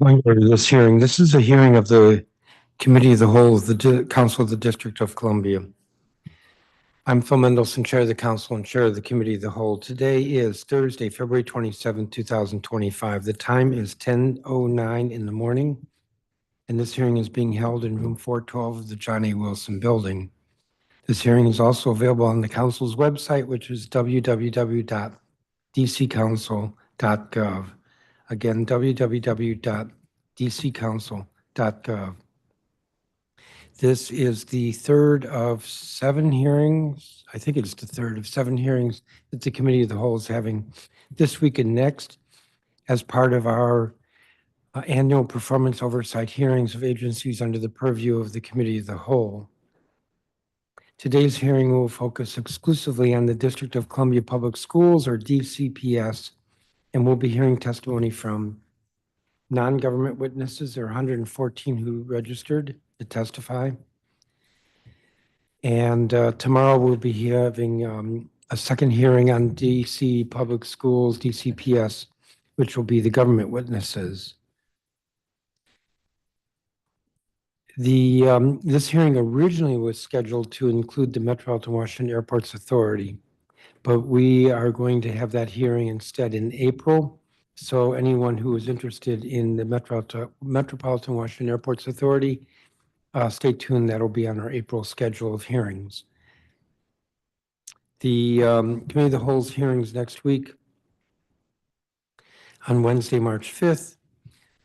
Going to this hearing. This is a hearing of the Committee of the Whole of the Council of the District of Columbia. I'm Phil Mendelson, Chair of the Council and Chair of the Committee of the Whole. Today is Thursday, February 27, 2025. The time is 10:09 in the morning, and this hearing is being held in room 412 of the John A. Wilson Building. This hearing is also available on the Council's website, which is www.dccouncil.gov. Again, www.dccouncil.gov. This is the third of 7 hearings. I think it's the third of 7 hearings that the Committee of the Whole is having this week and next as part of our annual performance oversight hearings of agencies under the purview of the Committee of the Whole. Today's hearing will focus exclusively on the District of Columbia Public Schools, or DCPS, and we'll be hearing testimony from non-government witnesses. There are 114 who registered to testify. And tomorrow we'll be having a second hearing on DC Public Schools, DCPS, which will be the government witnesses. This hearing originally was scheduled to include the Metropolitan Washington Airports Authority, but we are going to have that hearing instead in April. So anyone who is interested in the Metropolitan Washington Airports Authority, stay tuned. That'll be on our April schedule of hearings. The Committee of the Whole's hearings next week on Wednesday, March 5th.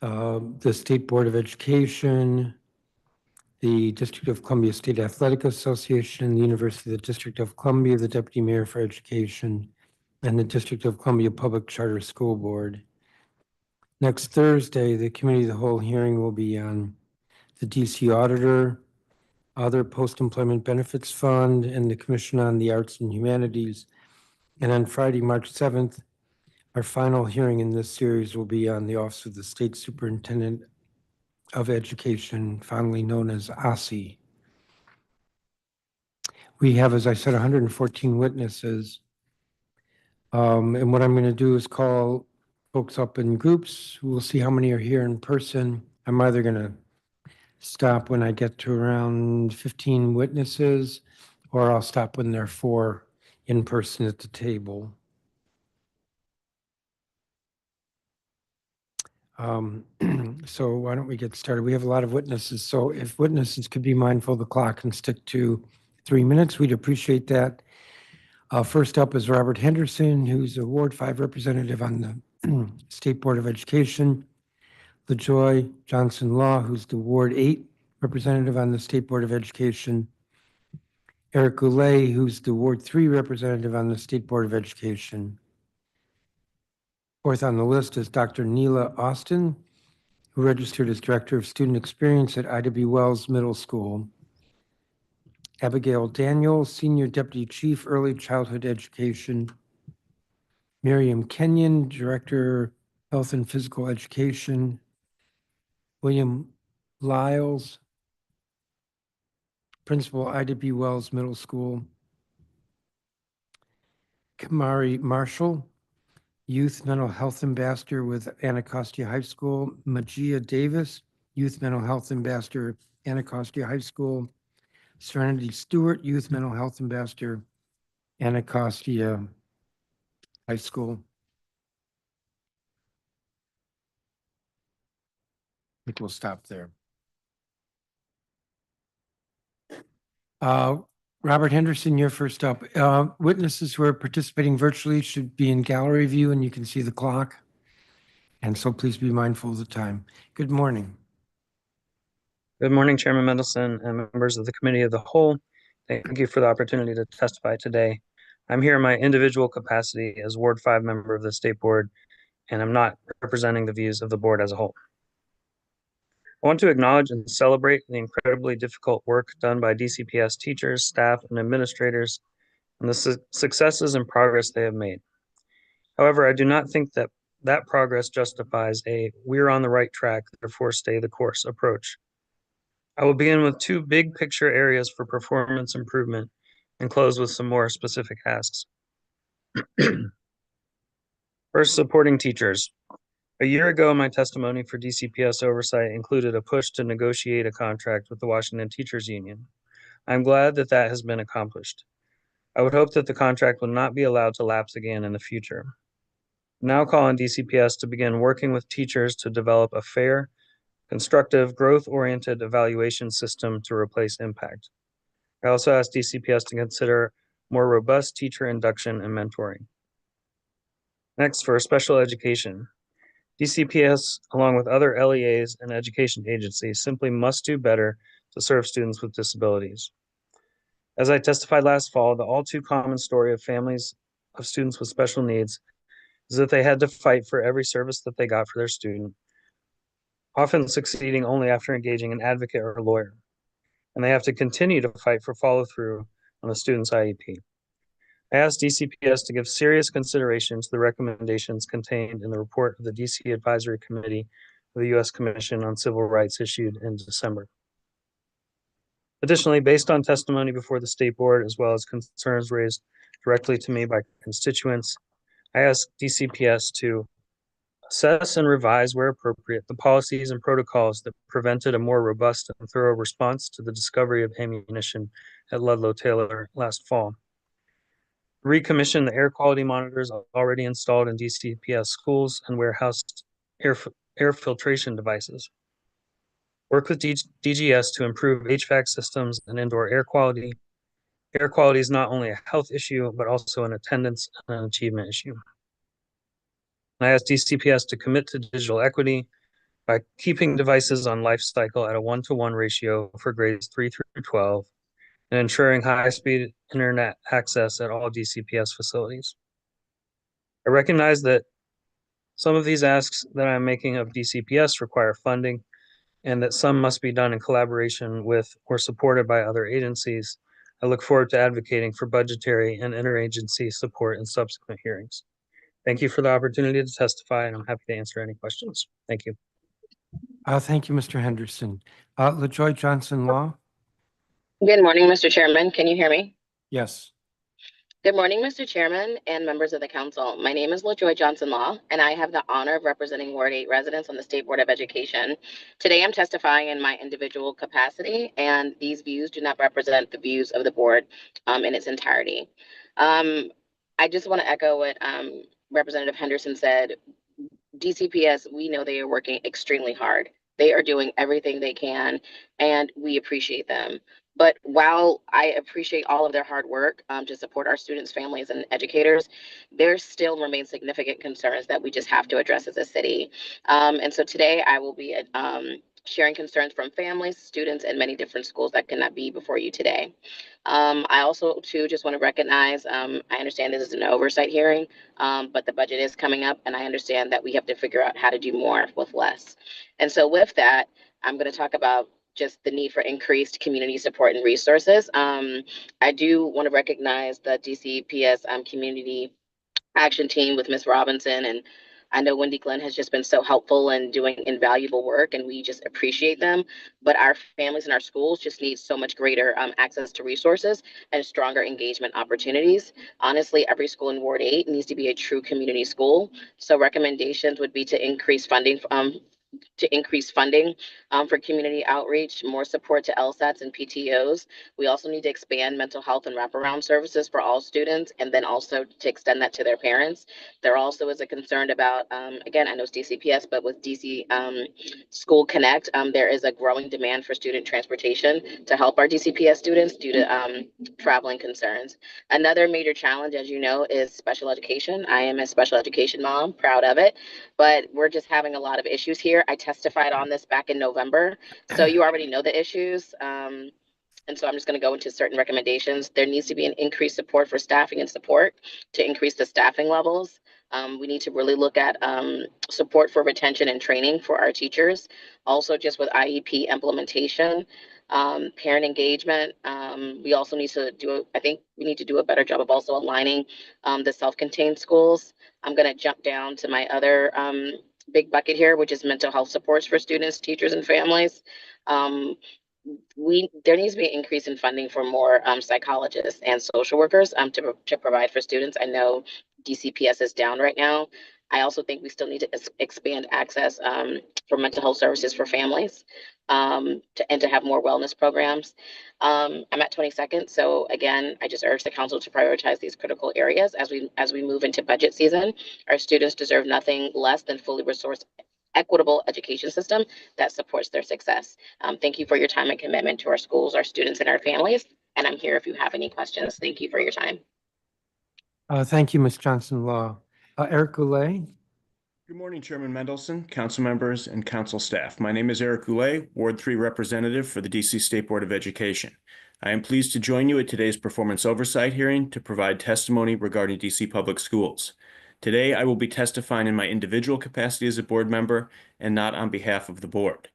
The State Board of Education, the District of Columbia State Athletic Association, the University of the District of Columbia, the Deputy Mayor for Education, and the District of Columbia Public Charter School Board. Next Thursday, the Committee of the Whole hearing will be on the DC Auditor, other Post-Employment Benefits Fund, and the Commission on the Arts and Humanities. And on Friday, March 7th, our final hearing in this series will be on the Office of the State Superintendent of Education, fondly known as OSSE. We have, as I said, 114 witnesses. And what I'm going to do is call folks up in groups. We'll see how many are here in person. I'm either going to stop when I get to around 15 witnesses, or I'll stop when there are 4 in person at the table. So why don't we get started? We have a lot of witnesses. So if witnesses could be mindful of the clock and stick to 3 minutes, we'd appreciate that. First up is Robert Henderson, who's a Ward 5 representative on the State Board of Education. LaJoy Johnson Law, who's the Ward 8 representative on the State Board of Education. Eric Goulet, who's the Ward 3 representative on the State Board of Education. Fourth on the list is Dr. Neela Austin, who registered as Director of Student Experience at I.W. Wells Middle School. Abigail Daniel, Senior Deputy Chief, Early Childhood Education. Miriam Kenyon, Director, Health and Physical Education. William Lyles, Principal, I.W. Wells Middle School. Kamari Marshall, Youth Mental Health Ambassador with Anacostia High School. Majia Davis, Youth Mental Health Ambassador, Anacostia High School. Serenity Stewart, Youth Mental Health Ambassador, Anacostia High School. I think we'll stop there. Robert Henderson, you're first up. Witnesses who are participating virtually should be in gallery view, and you can see the clock. And so please be mindful of the time. Good morning. Good morning, Chairman Mendelson and members of the Committee of the Whole. Thank you for the opportunity to testify today. I'm here in my individual capacity as Ward 5 member of the State Board, and I'm not representing the views of the board as a whole. I want to acknowledge and celebrate the incredibly difficult work done by DCPS teachers, staff, and administrators, and the successes and progress they have made. However, I do not think that progress justifies a "we're on the right track, therefore stay the course" approach. I will begin with 2 big picture areas for performance improvement and close with some more specific asks. First, supporting teachers. A year ago, my testimony for DCPS oversight included a push to negotiate a contract with the Washington Teachers Union. I'm glad that that has been accomplished. I would hope that the contract will not be allowed to lapse again in the future. Now call on DCPS to begin working with teachers to develop a fair, constructive, growth-oriented evaluation system to replace impact. I also asked DCPS to consider more robust teacher induction and mentoring. Next, for special education. DCPS, along with other LEAs and education agencies, simply must do better to serve students with disabilities. As I testified last fall, the all too common story of families of students with special needs is that they had to fight for every service that they got for their student, often succeeding only after engaging an advocate or a lawyer. And they have to continue to fight for follow through on the student's IEP. I asked DCPS to give serious consideration to the recommendations contained in the report of the DC Advisory Committee of the U.S. Commission on Civil Rights issued in December. Additionally, based on testimony before the State Board, as well as concerns raised directly to me by constituents, I asked DCPS to assess and revise, where appropriate, the policies and protocols that prevented a more robust and thorough response to the discovery of ammunition at Ludlow Taylor last fall. Recommission the air quality monitors already installed in DCPS schools and warehoused air filtration devices. Work with DGS to improve HVAC systems and indoor air quality. Air quality is not only a health issue, but also an attendance and an achievement issue. I asked DCPS to commit to digital equity by keeping devices on life cycle at a 1-to-1 ratio for grades 3 through 12 and ensuring high-speed internet access at all DCPS facilities. I recognize that some of these asks that I'm making of DCPS require funding and that some must be done in collaboration with or supported by other agencies. I look forward to advocating for budgetary and interagency support in subsequent hearings. Thank you for the opportunity to testify, and I'm happy to answer any questions. Thank you. Thank you, Mr. Henderson. LaJoy Johnson Law? Good morning, Mr. Chairman. Can you hear me? Yes. Good morning, Mr. Chairman and members of the council. My name is LaJoy Johnson Law, and I have the honor of representing Ward 8 residents on the State Board of Education. Today, I'm testifying in my individual capacity, and these views do not represent the views of the board in its entirety. I just want to echo what Representative Henderson said. DCPS, we know they are working extremely hard. They are doing everything they can, and we appreciate them. But while I appreciate all of their hard work to support our students, families, and educators, there still remain significant concerns that we just have to address as a city. And so today I will be sharing concerns from families, students, and many different schools that cannot be before you today. I also, too, just want to recognize, I understand this is an oversight hearing, but the budget is coming up, and I understand that we have to figure out how to do more with less. And so with that, I'm going to talk about just the need for increased community support and resources. I do want to recognize the DCPS community action team with Ms. Robinson, and I know Wendy Glenn has just been so helpful and doing invaluable work, and we just appreciate them. But our families and our schools just need so much greater access to resources and stronger engagement opportunities. Honestly, every school in Ward 8 needs to be a true community school. So recommendations would be to increase funding for community outreach, more support to LSATs and PTOs. We also need to expand mental health and wraparound services for all students, and then also to extend that to their parents. There also is a concern about, again, I know it's DCPS, but with DC School Connect, there is a growing demand for student transportation to help our DCPS students due to traveling concerns. Another major challenge, as you know, is special education. I am a special education mom, proud of it, but we're just having a lot of issues here. I testified on this back in November, so you already know the issues. And so I'm just going to go into certain recommendations. There needs to be an increased support for staffing and support to increase the staffing levels. We need to really look at support for retention and training for our teachers. Also, just with IEP implementation, parent engagement. We also need to I think we need to do a better job of also aligning the self-contained schools. I'm going to jump down to my other big bucket here, which is mental health supports for students, teachers, and families. There needs to be an increase in funding for more psychologists and social workers to provide for students. I know DCPS is down right now. I also think we still need to expand access for mental health services for families and to have more wellness programs. I'm at 22nd, so again, I just urge the council to prioritize these critical areas as we move into budget season. Our students deserve nothing less than fully resourced, equitable education system that supports their success. Thank you for your time and commitment to our schools, our students, and our families. And I'm here if you have any questions. Thank you for your time. Thank you, Ms. Johnson-Law. Eric Goulet. Good morning, Chairman Mendelson, council members, and council staff. My name is Eric Goulet, Ward 3 representative for the DC State Board of Education. I am pleased to join you at today's performance oversight hearing to provide testimony regarding DC Public Schools. Today, I will be testifying in my individual capacity as a board member and not on behalf of the board.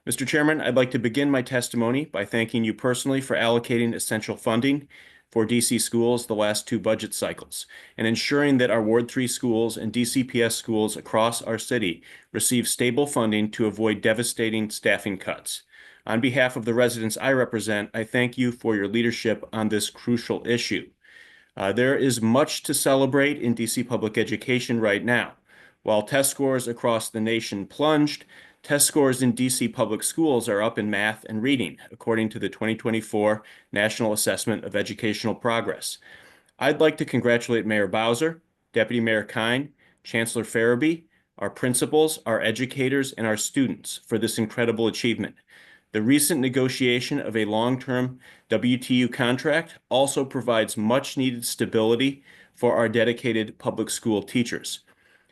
Mr. Chairman, I'd like to begin my testimony by thanking you personally for allocating essential funding for DC schools the last 2 budget cycles and ensuring that our Ward 3 schools and DCPS schools across our city receive stable funding to avoid devastating staffing cuts. On behalf of the residents I represent, I thank you for your leadership on this crucial issue. There is much to celebrate in DC public education right now. While test scores across the nation plunged, test scores in DC public schools are up in math and reading, according to the 2024 National Assessment of Educational Progress. I'd like to congratulate Mayor Bowser, Deputy Mayor Kine, Chancellor Farabee, our principals, our educators, and our students for this incredible achievement. The recent negotiation of a long-term WTU contract also provides much-needed stability for our dedicated public school teachers.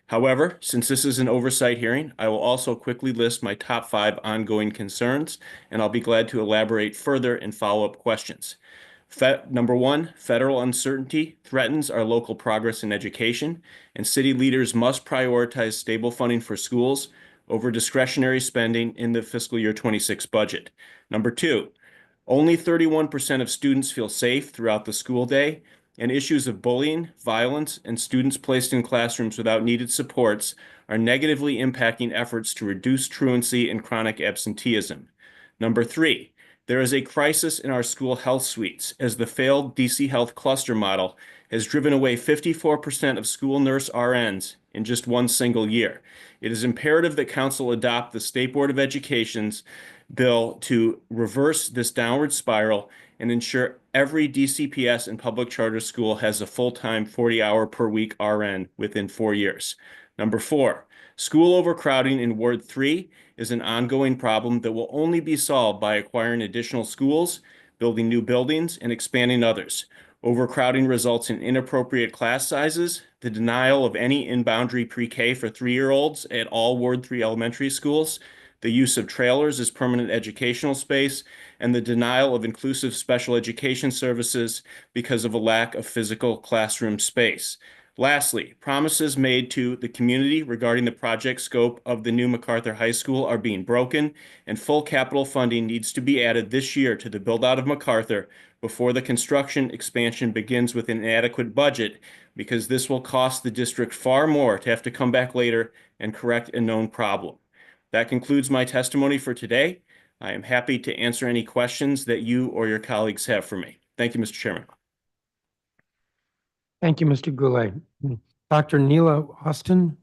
However, since this is an oversight hearing, I will also quickly list my top 5 ongoing concerns, and I'll be glad to elaborate further in follow-up questions. Number 1, federal uncertainty threatens our local progress in education, and city leaders must prioritize stable funding for schools over discretionary spending in the fiscal year 26 budget. Number 2, only 31% of students feel safe throughout the school day, and issues of bullying, violence, and students placed in classrooms without needed supports are negatively impacting efforts to reduce truancy and chronic absenteeism. Number 3, there is a crisis in our school health suites as the failed DC Health cluster model has driven away 54% of school nurse RNs in just one single year. It is imperative that Council adopt the State Board of Education's bill to reverse this downward spiral and ensure every DCPS and public charter school has a full-time 40-hour-per-week RN within 4 years. Number 4, school overcrowding in Ward 3 is an ongoing problem that will only be solved by acquiring additional schools, building new buildings, and expanding others. Overcrowding results in inappropriate class sizes, the denial of any in-boundary pre-K for 3-year-olds at all Ward 3 elementary schools, the use of trailers as permanent educational space, and the denial of inclusive special education services because of a lack of physical classroom space. Lastly, promises made to the community regarding the project scope of the new MacArthur High School are being broken, and full capital funding needs to be added this year to the build-out of MacArthur before the construction expansion begins with an adequate budget, because this will cost the district far more to have to come back later and correct a known problem. That concludes my testimony for today. I am happy to answer any questions that you or your colleagues have for me. Thank you, Mr. Chairman. Thank you, Mr. Goulet. Dr. Neela Austin.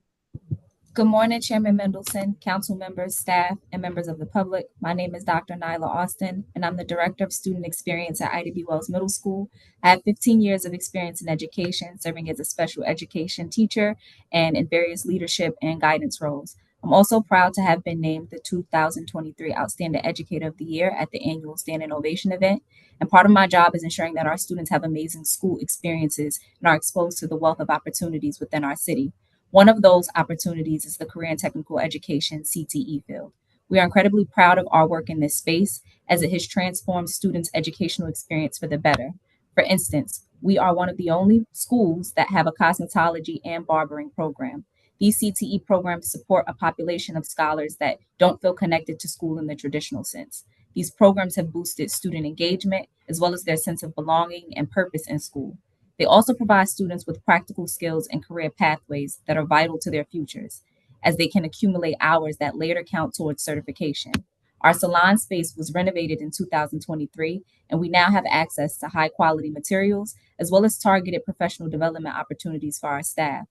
Good morning, Chairman Mendelson, council members, staff, and members of the public. My name is Dr. Nyla Austin, and I'm the Director of Student Experience at Ida B. Wells Middle School. I have 15 years of experience in education, serving as a special education teacher and in various leadership and guidance roles. I'm also proud to have been named the 2023 Outstanding Educator of the Year at the annual Standing Ovation event. And part of my job is ensuring that our students have amazing school experiences and are exposed to the wealth of opportunities within our city. One of those opportunities is the Career and Technical Education CTE field. We are incredibly proud of our work in this space as it has transformed students' educational experience for the better. For instance, we are one of the only schools that have a cosmetology and barbering program. These CTE programs support a population of scholars that don't feel connected to school in the traditional sense. These programs have boosted student engagement as well as their sense of belonging and purpose in school. They also provide students with practical skills and career pathways that are vital to their futures, as they can accumulate hours that later count towards certification. Our salon space was renovated in 2023, and we now have access to high quality materials, as well as targeted professional development opportunities for our staff.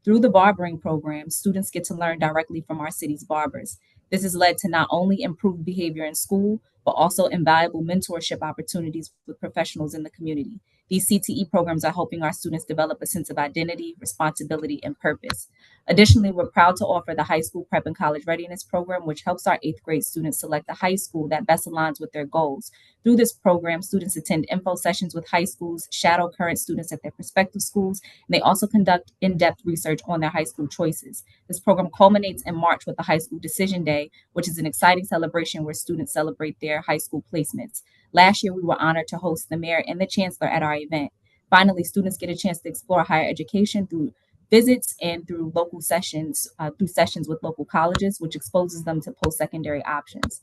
Through the barbering program, students get to learn directly from our city's barbers. This has led to not only improved behavior in school, but also invaluable mentorship opportunities with professionals in the community. These CTE programs are helping our students develop a sense of identity, responsibility, and purpose. Additionally, we're proud to offer the high school prep and college readiness program, which helps our 8th grade students select the high school that best aligns with their goals. Through this program, students attend info sessions with high schools, shadow current students at their prospective schools, and they also conduct in-depth research on their high school choices. This program culminates in March with the High School Decision Day, which is an exciting celebration where students celebrate their high school placements. Last year, we were honored to host the mayor and the chancellor at our event. Finally, students get a chance to explore higher education through visits and through local sessions, through sessions with local colleges, which exposes them to post-secondary options.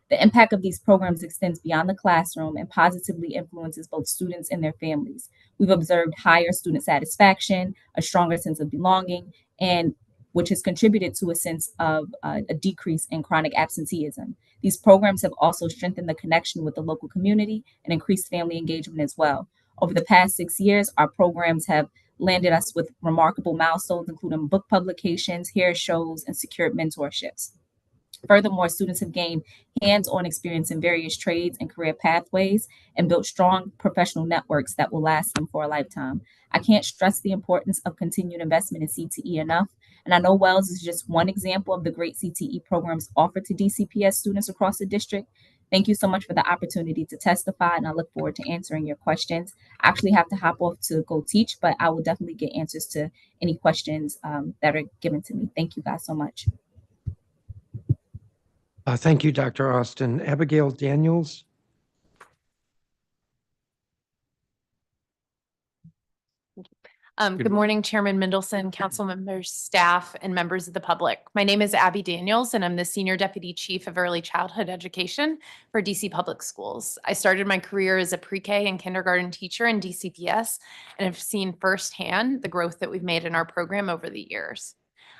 The impact of these programs extends beyond the classroom and positively influences both students and their families. We've observed higher student satisfaction, a stronger sense of belonging, and which has contributed to a sense of a decrease in chronic absenteeism. These programs have also strengthened the connection with the local community and increased family engagement as well. Over the past 6 years, our programs have landed us with remarkable milestones, including book publications, hair shows, and secured mentorships. Furthermore, students have gained hands-on experience in various trades and career pathways and built strong professional networks that will last them for a lifetime. I can't stress the importance of continued investment in CTE enough, and I know Wells is just one example of the great CTE programs offered to DCPS students across the district. Thank you so much for the opportunity to testify, and I look forward to answering your questions. I actually have to hop off to go teach, but I will definitely get answers to any questions that are given to me. Thank you guys so much. Thank you, Dr. Austin. Abigail Daniels. Good morning, Chairman Mendelson, council members, staff, and members of the public. My name is Abby Daniels, and I'm the Senior Deputy Chief of Early Childhood Education for DC Public Schools. I started my career as a pre-K and kindergarten teacher in DCPS, and have seen firsthand the growth that we've made in our program over the years.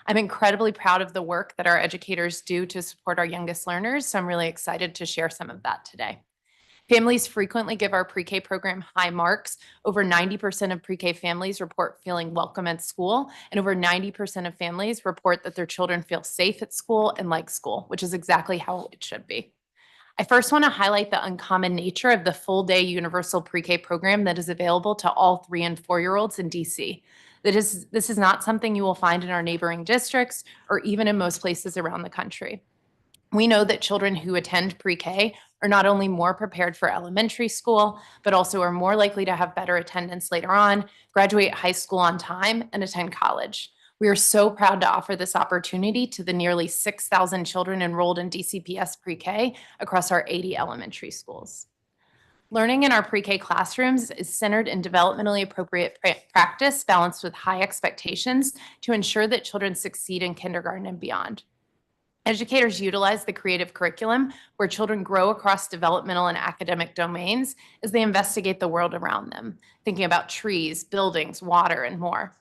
I'm incredibly proud of the work that our educators do to support our youngest learners, so I'm really excited to share some of that today. Families frequently give our pre-K program high marks. Over 90% of pre-K families report feeling welcome at school, and over 90% of families report that their children feel safe at school and like school, which is exactly how it should be. I first want to highlight the uncommon nature of the full-day universal pre-K program that is available to all 3- and 4-year-olds in DC. This is not something you will find in our neighboring districts or even in most places around the country. We know that children who attend pre-K are not only more prepared for elementary school, but also are more likely to have better attendance later on, graduate high school on time, and attend college. We are so proud to offer this opportunity to the nearly 6,000 children enrolled in DCPS pre-K across our 80 elementary schools. Learning in our pre-K classrooms is centered in developmentally appropriate practice balanced with high expectations to ensure that children succeed in kindergarten and beyond. Educators utilize the creative curriculum where children grow across developmental and academic domains as they investigate the world around them, thinking about trees, buildings, water, and more.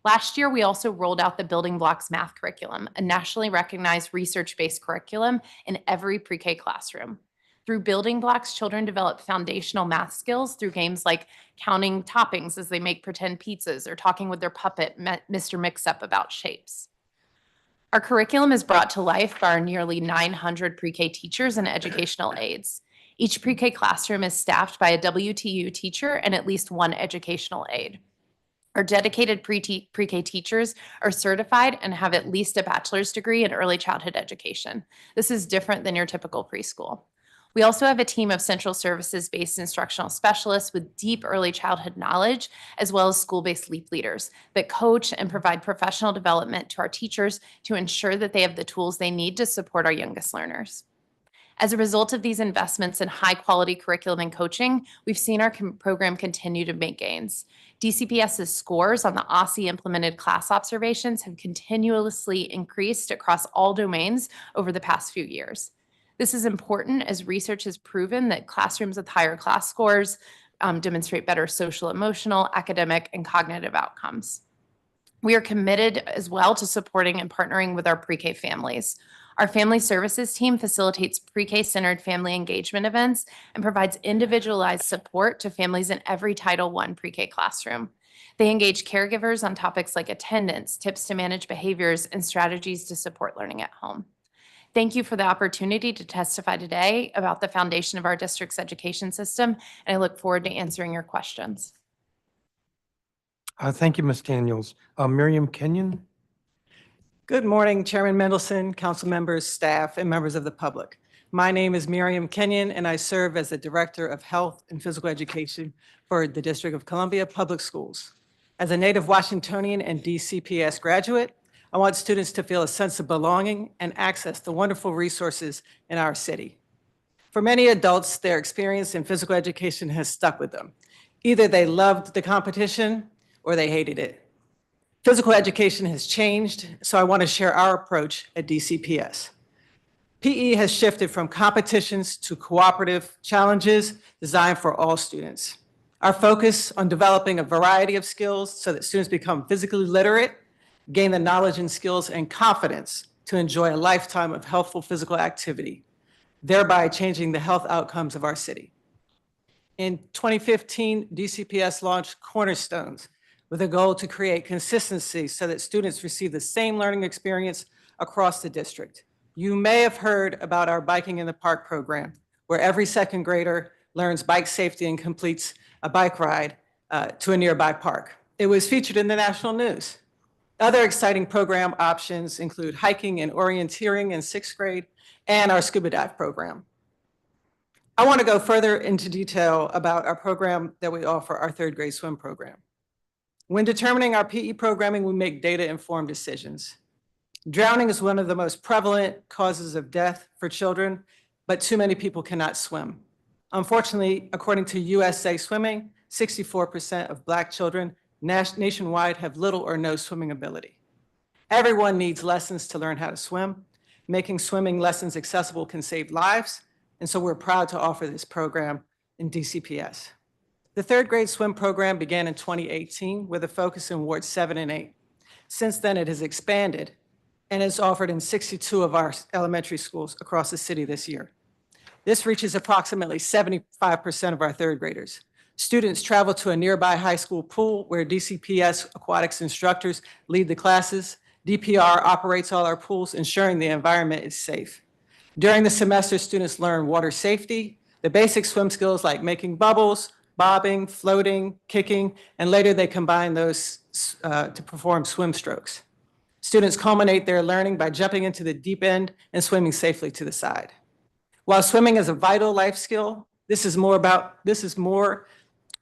Last year, we also rolled out the Building Blocks Math Curriculum, a nationally recognized research-based curriculum in every pre-K classroom. Through Building Blocks, children develop foundational math skills through games like counting toppings as they make pretend pizzas or talking with their puppet, Mr. Mix-Up, about shapes. Our curriculum is brought to life by our nearly 900 pre-K teachers and educational aides. Each pre-K classroom is staffed by a WTU teacher and at least one educational aide. Our dedicated pre-K teachers are certified and have at least a bachelor's degree in early childhood education. This is different than your typical preschool. We also have a team of central services-based instructional specialists with deep early childhood knowledge, as well as school-based LEAP leaders that coach and provide professional development to our teachers to ensure that they have the tools they need to support our youngest learners. As a result of these investments in high-quality curriculum and coaching, we've seen our program continue to make gains. DCPS's scores on the OSCE implemented class observations have continuously increased across all domains over the past few years. This is important as research has proven that classrooms with higher class scores demonstrate better social, emotional, academic, and cognitive outcomes. We are committed as well to supporting and partnering with our pre-K families. Our family services team facilitates pre-K centered family engagement events and provides individualized support to families in every Title I pre-K classroom. They engage caregivers on topics like attendance, tips to manage behaviors, and strategies to support learning at home. Thank you for the opportunity to testify today about the foundation of our district's education system, and I look forward to answering your questions. Thank you, Ms. Daniels. Miriam Kenyon? Good morning, Chairman Mendelson, council members, staff, and members of the public. My name is Miriam Kenyon, and I serve as the Director of Health and Physical Education for the District of Columbia Public Schools. As a native Washingtonian and DCPS graduate, I want students to feel a sense of belonging and access the wonderful resources in our city. For many adults, their experience in physical education has stuck with them. Either they loved the competition or they hated it. Physical education has changed, so I want to share our approach at DCPS. PE has shifted from competitions to cooperative challenges designed for all students. Our focus on developing a variety of skills so that students become physically literate, gain the knowledge and skills and confidence to enjoy a lifetime of healthful physical activity, thereby changing the health outcomes of our city. In 2015, DCPS launched Cornerstones, with a goal to create consistency so that students receive the same learning experience across the district. You may have heard about our Biking in the Park program, where every second grader learns bike safety and completes a bike ride to a nearby park. It was featured in the national news. Other exciting program options include hiking and orienteering in 6th grade and our scuba dive program. I want to go further into detail about our program that we offer, our 3rd grade swim program. When determining our PE programming, we make data-informed decisions. Drowning is one of the most prevalent causes of death for children, but too many people cannot swim. Unfortunately, according to USA Swimming, 64% of Black children nationwide have little or no swimming ability. Everyone needs lessons to learn how to swim. Making swimming lessons accessible can save lives, and so we're proud to offer this program in DCPS. The 3rd grade swim program began in 2018 with a focus in Wards 7 and 8. Since then, it has expanded and is offered in 62 of our elementary schools across the city this year. This reaches approximately 75% of our 3rd graders. Students travel to a nearby high school pool where DCPS aquatics instructors lead the classes. DPR operates all our pools, ensuring the environment is safe. During the semester, students learn water safety, the basic swim skills like making bubbles, bobbing, floating, kicking, and later they combine those to perform swim strokes. Students culminate their learning by jumping into the deep end and swimming safely to the side. While swimming is a vital life skill, this is more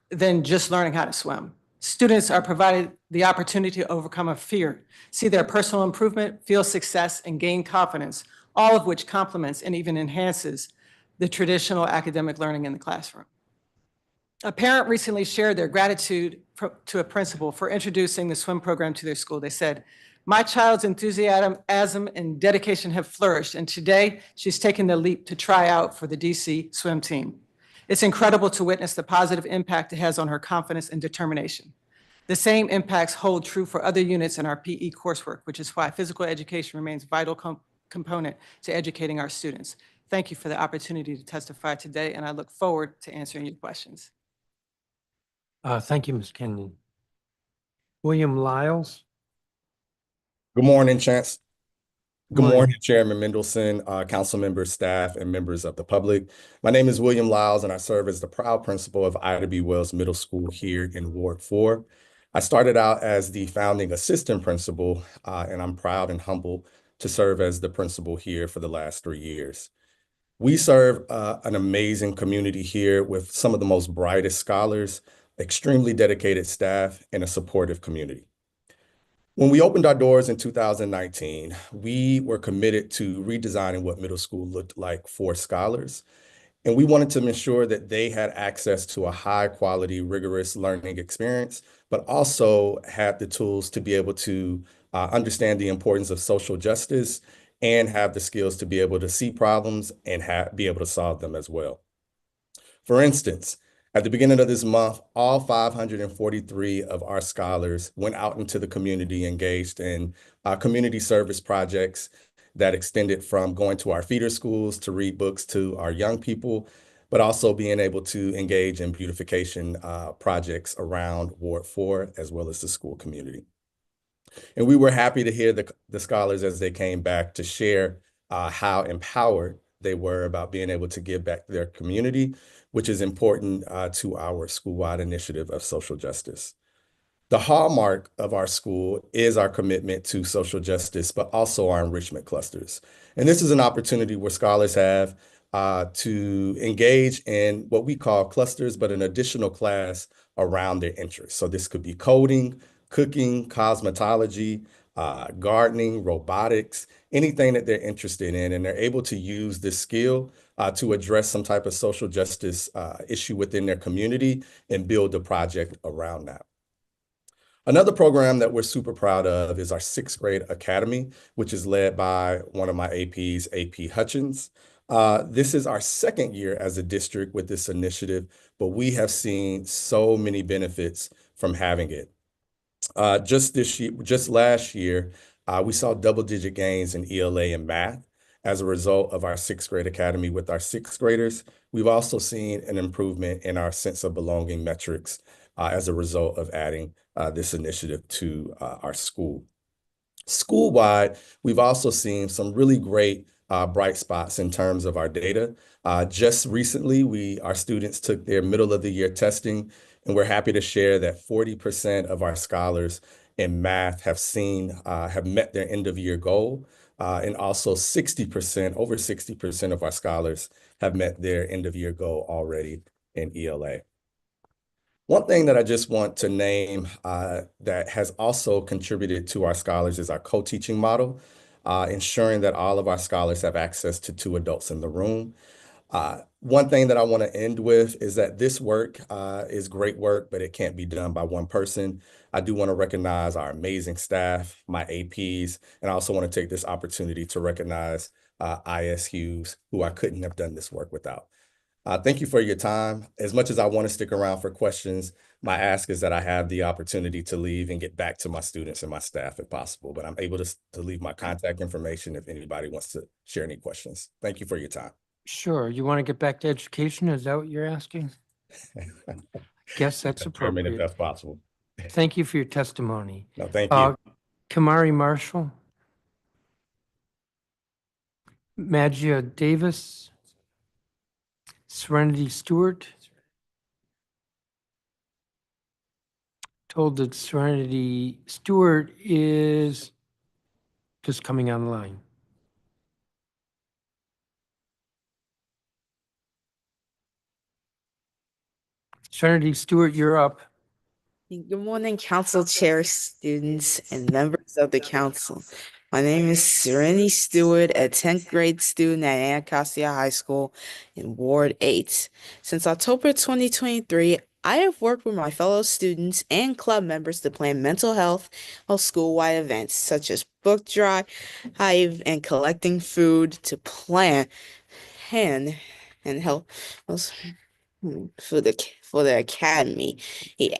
than just learning how to swim. Students are provided the opportunity to overcome a fear, see their personal improvement, feel success, and gain confidence, all of which complements and even enhances the traditional academic learning in the classroom. A parent recently shared their gratitude to a principal for introducing the swim program to their school. They said, "My child's enthusiasm and dedication have flourished, and today she's taken the leap to try out for the DC swim team. It's incredible to witness the positive impact it has on her confidence and determination. The same impacts hold true for other units in our PE coursework, which is why physical education remains a vital component to educating our students." Thank you for the opportunity to testify today, and I look forward to answering your questions. Thank you, Ms. Kenyon. William Lyles? Good morning, Chance. Good Morning. morning, Chairman Mendelson, council members, staff, and members of the public. My name is William Lyles, and I serve as the proud principal of Ida B. Wells Middle School here in Ward 4. I started out as the founding assistant principal, and I'm proud and humbled to serve as the principal here for the last 3 years. We serve an amazing community here with some of the most brightest scholars, extremely dedicated staff, and a supportive community. When we opened our doors in 2019, we were committed to redesigning what middle school looked like for scholars. And we wanted to ensure that they had access to a high quality, rigorous learning experience, but also had the tools to be able to understand the importance of social justice and have the skills to be able to see problems and be able to solve them as well. For instance, at the beginning of this month, all 543 of our scholars went out into the community, engaged in community service projects that extended from going to our feeder schools to read books to our young people, but also being able to engage in beautification projects around Ward 4 as well as the school community. And we were happy to hear the scholars as they came back to share how empowered they were about being able to give back to their community, which is important to our school-wide initiative of social justice. The hallmark of our school is our commitment to social justice, but also our enrichment clusters. And this is an opportunity where scholars have to engage in what we call clusters, but an additional class around their interests. So this could be coding, cooking, cosmetology, gardening, robotics, anything that they're interested in, and they're able to use this skill to address some type of social justice issue within their community and build a project around that. Another program that we're super proud of is our 6th grade academy, which is led by one of my APs, AP Hutchins. This is our 2nd year as a district with this initiative, but we have seen so many benefits from having it. Just last year, we saw double-digit gains in ELA and math as a result of our 6th grade academy with our 6th graders. We've also seen an improvement in our sense of belonging metrics as a result of adding this initiative to our school. School-wide, we've also seen some really great bright spots in terms of our data. Just recently, our students took their middle of the year testing, and we're happy to share that 40% of our scholars in math have met their end of year goal. And also over 60% of our scholars have met their end of year goal already in ELA. One thing that I just want to name that has also contributed to our scholars is our co-teaching model, ensuring that all of our scholars have access to 2 adults in the room. One thing that I want to end with is that this work is great work, but it can't be done by one person. I do want to recognize our amazing staff, my APs, and I also want to take this opportunity to recognize ISUs, who I couldn't have done this work without. Thank you for your time. As much as I want to stick around for questions, my ask is that I have the opportunity to leave and get back to my students and my staff if possible, but I'm able to leave my contact information if anybody wants to share any questions. Thank you for your time. Sure. You want to get back to education? Is that what you're asking? Guess that's Chairman, if appropriate. that's possible. Thank you for your testimony. No, thank you. Kamari Marshall. Magia Davis. Serenity Stewart. Told that Serenity Stewart is just coming online. Serenity Stewart, you're up. Good morning, council chair, students, and members of the council. My name is Serenity Stewart, a 10th grade student at Anacostia High School in Ward 8. Since October 2023, I have worked with my fellow students and club members to plan mental health or school-wide events such as book drive, and collecting food to plan and help for the academy.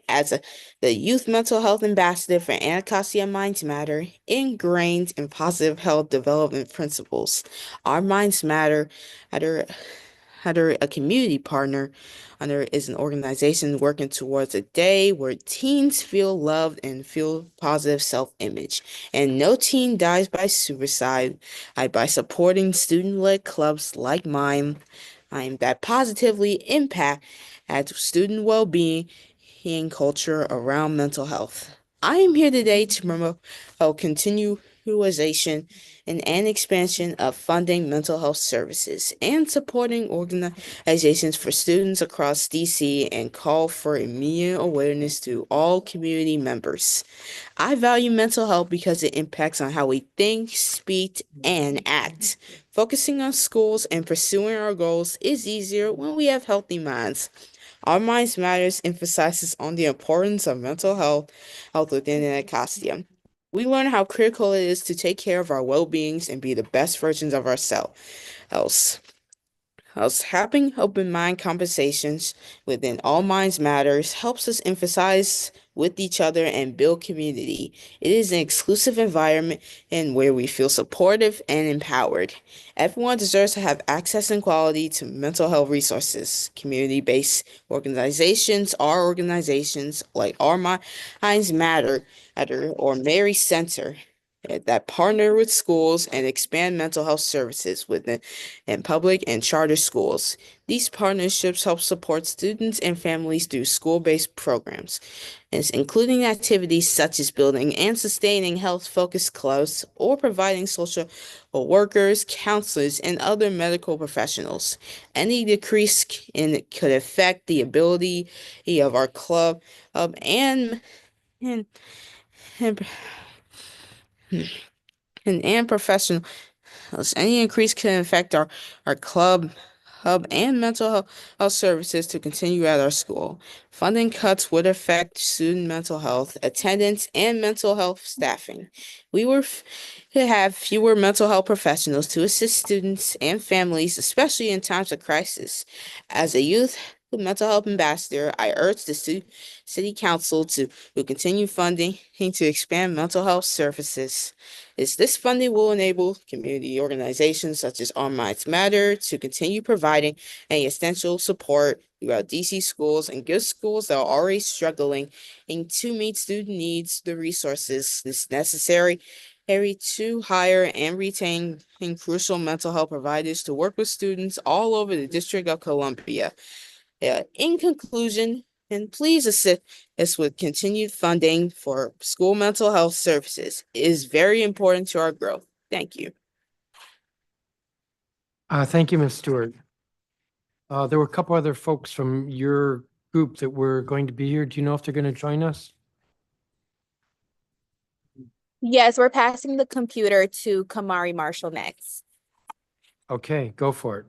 As the youth mental health ambassador for Anacostia Minds Matter, ingrained in positive health development principles. Our Minds Matter, a community partner, is an organization working towards a day where teens feel loved and feel positive self-image. And no teen dies by suicide. By supporting student-led clubs like mine, that positively impact student well-being and culture around mental health. I am here today to promote continuation and expansion of funding mental health services and supporting organizations for students across DC and call for immediate awareness to all community members. I value mental health because it impacts on how we think, speak, and act. Focusing on schools and pursuing our goals is easier when we have healthy minds. Our Minds Matters emphasizes on the importance of mental health within Anacostia. We learn how critical it is to take care of our well-beings and be the best versions of ourselves. Having open mind conversations within All Minds Matters helps us emphasize with each other and build community. It is an exclusive environment and where we feel supportive and empowered. Everyone deserves to have access and quality to mental health resources. Community-based organizations are organizations like Our Minds Matter or Mary Center that partner with schools and expand mental health services within and public and charter schools. These partnerships help support students and families through school-based programs, including activities such as building and sustaining health-focused clubs or providing social workers, counselors, and other medical professionals. Any decrease in it could affect the ability of our club and and, and professional. Any increase can affect our club, hub, and mental health services to continue at our school. Funding cuts would affect student mental health, attendance, and mental health staffing. We were to have fewer mental health professionals to assist students and families, especially in times of crisis. As a youth mental health ambassador, I urge the city council to continue funding to expand mental health services. This funding will enable community organizations such as Our Minds Matter to continue providing an essential support throughout DC schools and give schools that are already struggling and to meet student needs the resources necessary to hire and retain crucial mental health providers to work with students all over the District of Columbia. In conclusion, and please assist us with continued funding for school mental health services. It is very important to our growth. Thank you. Thank you, Ms. Stewart. There were a couple other folks from your group that were going to be here. Do you know if they're going to join us? Yes, we're passing the computer to Kamari Marshall next. Okay, go for it.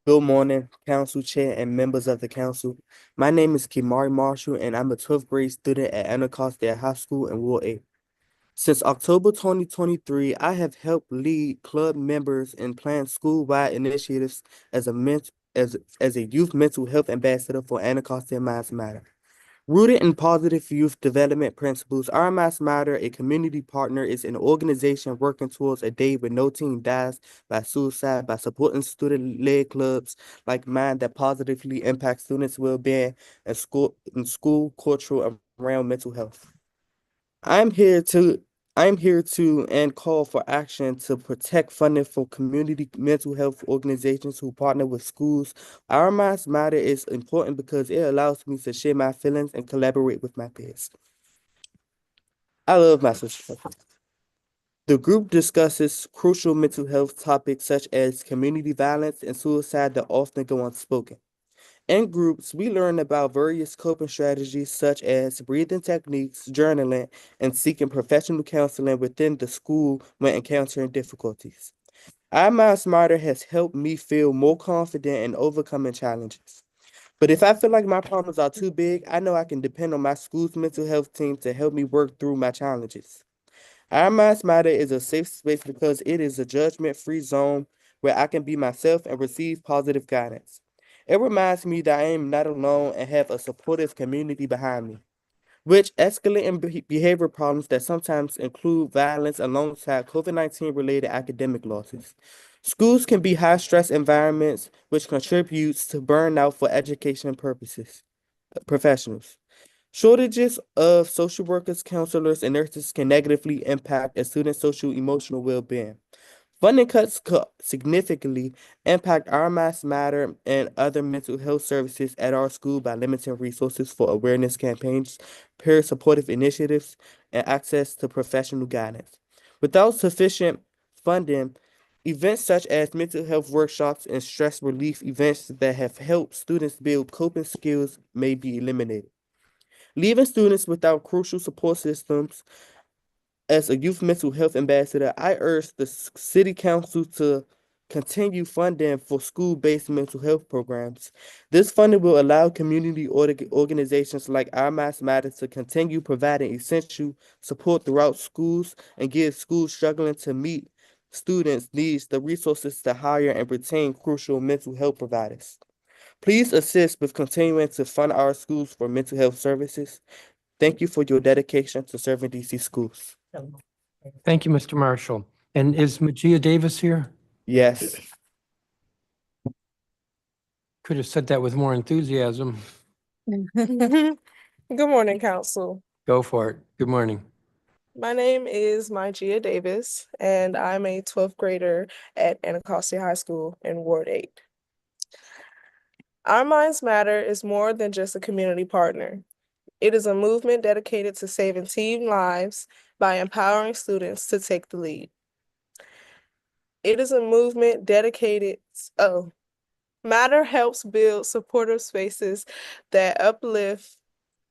Good morning, council chair and members of the council. My name is Kimari Marshall, and I'm a 12th grade student at Anacostia High School in Ward 8. Since October 2023, I have helped lead club members and plan school-wide initiatives as a youth mental health ambassador for Anacostia Minds Matter. Rooted in positive youth development principles, Our Minds Matter, a community partner, is an organization working towards a day where no teen dies by suicide by supporting student-led clubs like mine that positively impact students' well-being and school culture around mental health. I'm here to and call for action to protect funding for community mental health organizations who partner with schools. Our Minds Matter is important because it allows me to share my feelings and collaborate with my peers. I love my sister. The group discusses crucial mental health topics such as community violence and suicide that often go unspoken. In groups, we learn about various coping strategies such as breathing techniques, journaling, and seeking professional counseling within the school when encountering difficulties. Our Mind Smarter has helped me feel more confident in overcoming challenges. But if I feel like my problems are too big, I know I can depend on my school's mental health team to help me work through my challenges. Our Minds Matter is a safe space because it is a judgment-free zone where I can be myself and receive positive guidance. It reminds me that I am not alone and have a supportive community behind me, which escalating behavior problems that sometimes include violence alongside COVID-19 related academic losses. Schools can be high-stress environments, which contributes to burnout for education professionals. Shortages of social workers, counselors, and nurses can negatively impact a student's social emotional well-being. Funding cuts could significantly impact Our Minds Matter and other mental health services at our school by limiting resources for awareness campaigns, peer supportive initiatives, and access to professional guidance. Without sufficient funding, events such as mental health workshops and stress relief events that have helped students build coping skills may be eliminated. Leaving students without crucial support systems. As a youth mental health ambassador, I urge the city council to continue funding for school-based mental health programs. This funding will allow community organizations like Our Minds Matter to continue providing essential support throughout schools and give schools struggling to meet students' needs the resources to hire and retain crucial mental health providers. Please assist with continuing to fund our schools for mental health services. Thank you for your dedication to serving DC schools. Thank you, Mr. Marshall. And is Magia Davis here? Yes. Could have said that with more enthusiasm. Good morning, Council. Go for it. Good morning. My name is Mygia Davis, and I'm a 12th grader at Anacostia High School in Ward 8. Our Minds Matter is more than just a community partner. It is a movement dedicated to saving teen lives by empowering students to take the lead. It is a movement dedicated, Matter helps build supportive spaces that uplift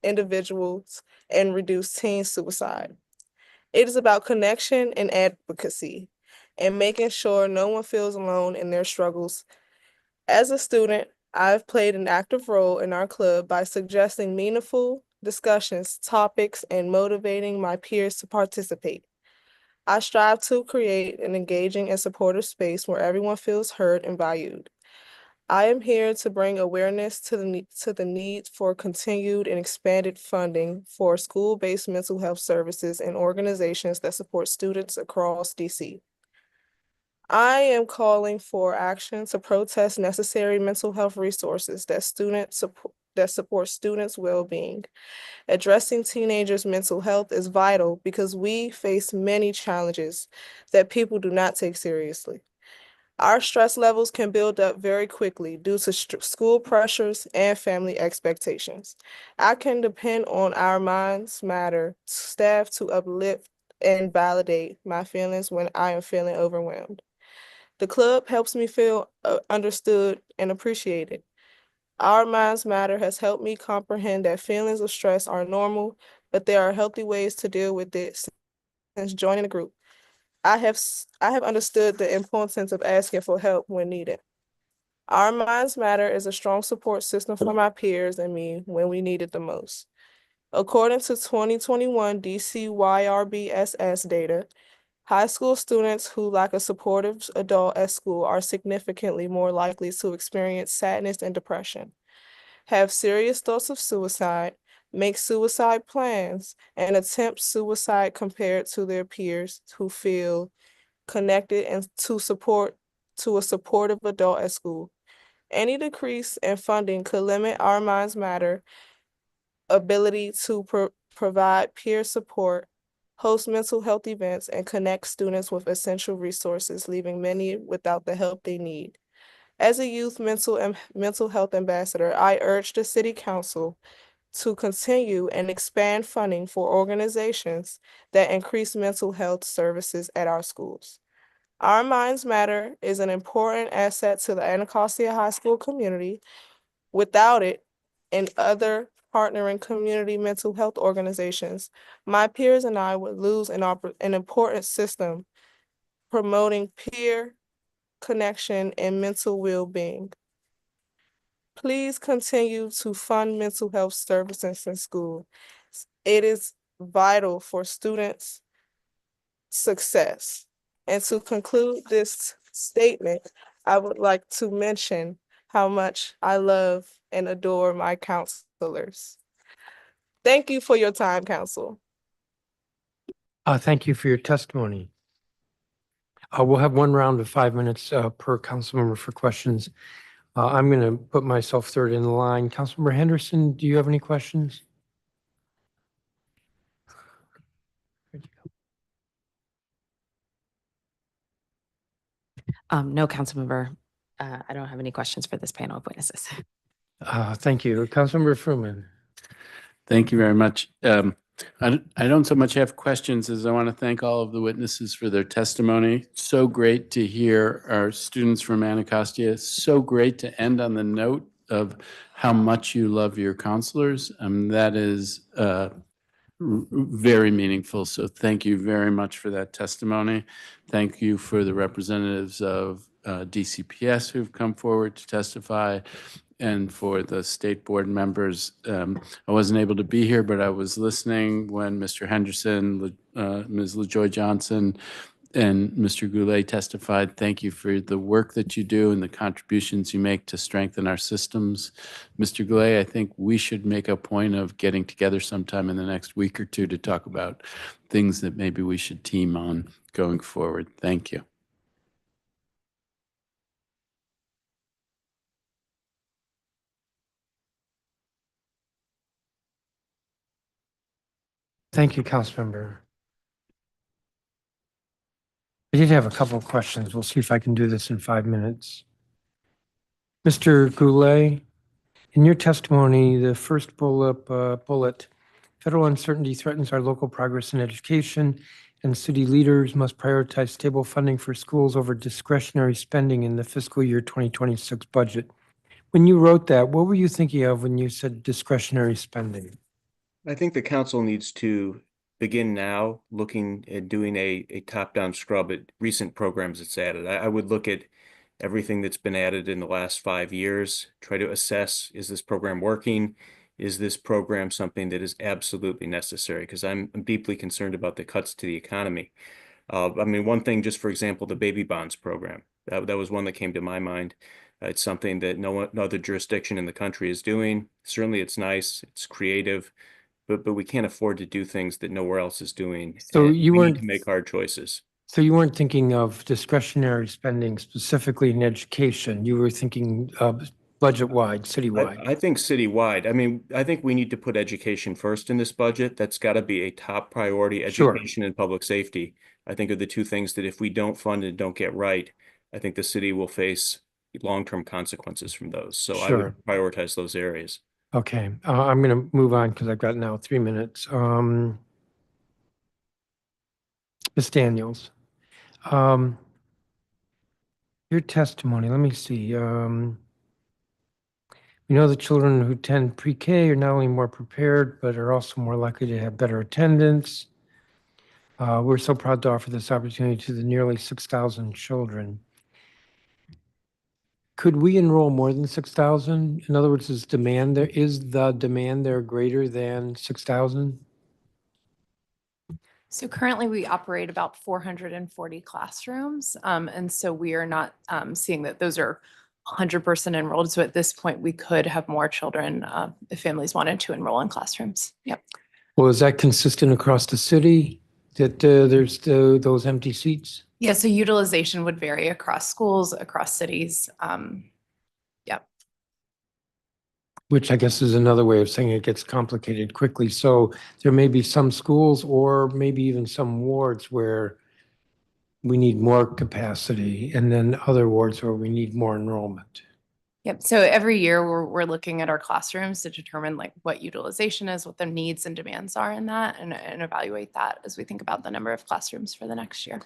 individuals and reduce teen suicide. It is about connection and advocacy and making sure no one feels alone in their struggles. As a student, I've played an active role in our club by suggesting meaningful discussions, topics, and motivating my peers to participate. I strive to create an engaging and supportive space where everyone feels heard and valued. I am here to bring awareness to the need for continued and expanded funding for school-based mental health services and organizations that support students across DC. I am calling for action to protest necessary mental health resources that support students' well-being. Addressing teenagers' mental health is vital because we face many challenges that people do not take seriously. Our stress levels can build up very quickly due to school pressures and family expectations. I can depend on Our Minds Matter staff to uplift and validate my feelings when I am feeling overwhelmed. The club helps me feel understood and appreciated. Our Minds Matter has helped me comprehend that feelings of stress are normal, but there are healthy ways to deal with it since joining the group. I have understood the importance of asking for help when needed. Our Minds Matter is a strong support system for my peers and me when we need it the most. According to 2021 DCYRBSS data, high school students who lack a supportive adult at school are significantly more likely to experience sadness and depression, have serious thoughts of suicide, make suicide plans, and attempt suicide compared to their peers who feel connected and to a supportive adult at school. Any decrease in funding could limit Our Minds Matter ability to provide peer support, host mental health events, and connect students with essential resources, leaving many without the help they need. As a youth mental health ambassador, I urge the City Council to continue and expand funding for organizations that increase mental health services at our schools. Our Minds Matter is an important asset to the Anacostia High School community. Without it and other partnering community mental health organizations, my peers and I would lose an important system promoting peer connection and mental well-being. Please continue to fund mental health services in school. It is vital for students' success. And to conclude this statement, I would like to mention how much I love and adore my counselors. Thank you for your time, Council. Thank you for your testimony. We'll have one round of 5 minutes per council member for questions. I'm going to put myself third in the line. Councilmember Henderson, do you have any questions? No, Councilmember. I don't have any questions for this panel of witnesses. Thank you. Councilmember Fruman. Thank you very much. I don't so much have questions as I want to thank all of the witnesses for their testimony. So great to hear our students from Anacostia. So great to end on the note of how much you love your counselors. That is very meaningful. So thank you very much for that testimony. Thank you for the representatives of DCPS who've come forward to testify, and for the state board members. I wasn't able to be here, but I was listening when Mr. Henderson, Ms. LaJoy Johnson and Mr. Goulet testified. Thank you for the work that you do and the contributions you make to strengthen our systems. Mr. Goulet, I think we should make a point of getting together sometime in the next week or two to talk about things that maybe we should team on going forward. Thank you. Thank you, Councilmember. I did have a couple of questions. We'll see if I can do this in 5 minutes. Mr. Goulet, in your testimony, the first bullet, federal uncertainty threatens our local progress in education, and city leaders must prioritize stable funding for schools over discretionary spending in the fiscal year 2026 budget. When you wrote that, what were you thinking of when you said discretionary spending? I think the council needs to begin now looking at doing a top-down scrub at recent programs that's added. I would look at everything that's been added in the last 5 years, try to assess, is this program working? Is this program something that is absolutely necessary? Because I'm deeply concerned about the cuts to the economy. I mean, one thing, just for example, the baby bonds program, that was one that came to my mind. It's something that no other jurisdiction in the country is doing. Certainly it's nice, it's creative, but we can't afford to do things that nowhere else is doing. So and you we weren't need to make hard choices. So you weren't thinking of discretionary spending specifically in education. You were thinking budget-wide, citywide. I think citywide. I mean, I think we need to put education first in this budget. That's got to be a top priority. Sure. Education and public safety, I think, are the two things that if we don't fund and don't get right, I think the city will face long-term consequences from those. So I would Sure. prioritize those areas. Okay, I'm going to move on because I've got now 3 minutes. Ms. Daniels, your testimony, let me see. We know the children who attend pre-K are not only more prepared, but are also more likely to have better attendance. We're so proud to offer this opportunity to the nearly 6,000 children. Could we enroll more than 6,000? In other words, is the demand there greater than 6,000? So currently we operate about 440 classrooms. And so we are not seeing that those are 100% enrolled. So at this point, we could have more children if families wanted to enroll in classrooms. Yep. Well, is that consistent across the city that there's those empty seats? Yeah, so utilization would vary across schools, across cities. Yep. Which I guess is another way of saying it gets complicated quickly. So there may be some schools or maybe even some wards where we need more capacity and then other wards where we need more enrollment. Yep. So every year we're looking at our classrooms to determine like what utilization is, what the needs and demands are in that and evaluate that as we think about the number of classrooms for the next year.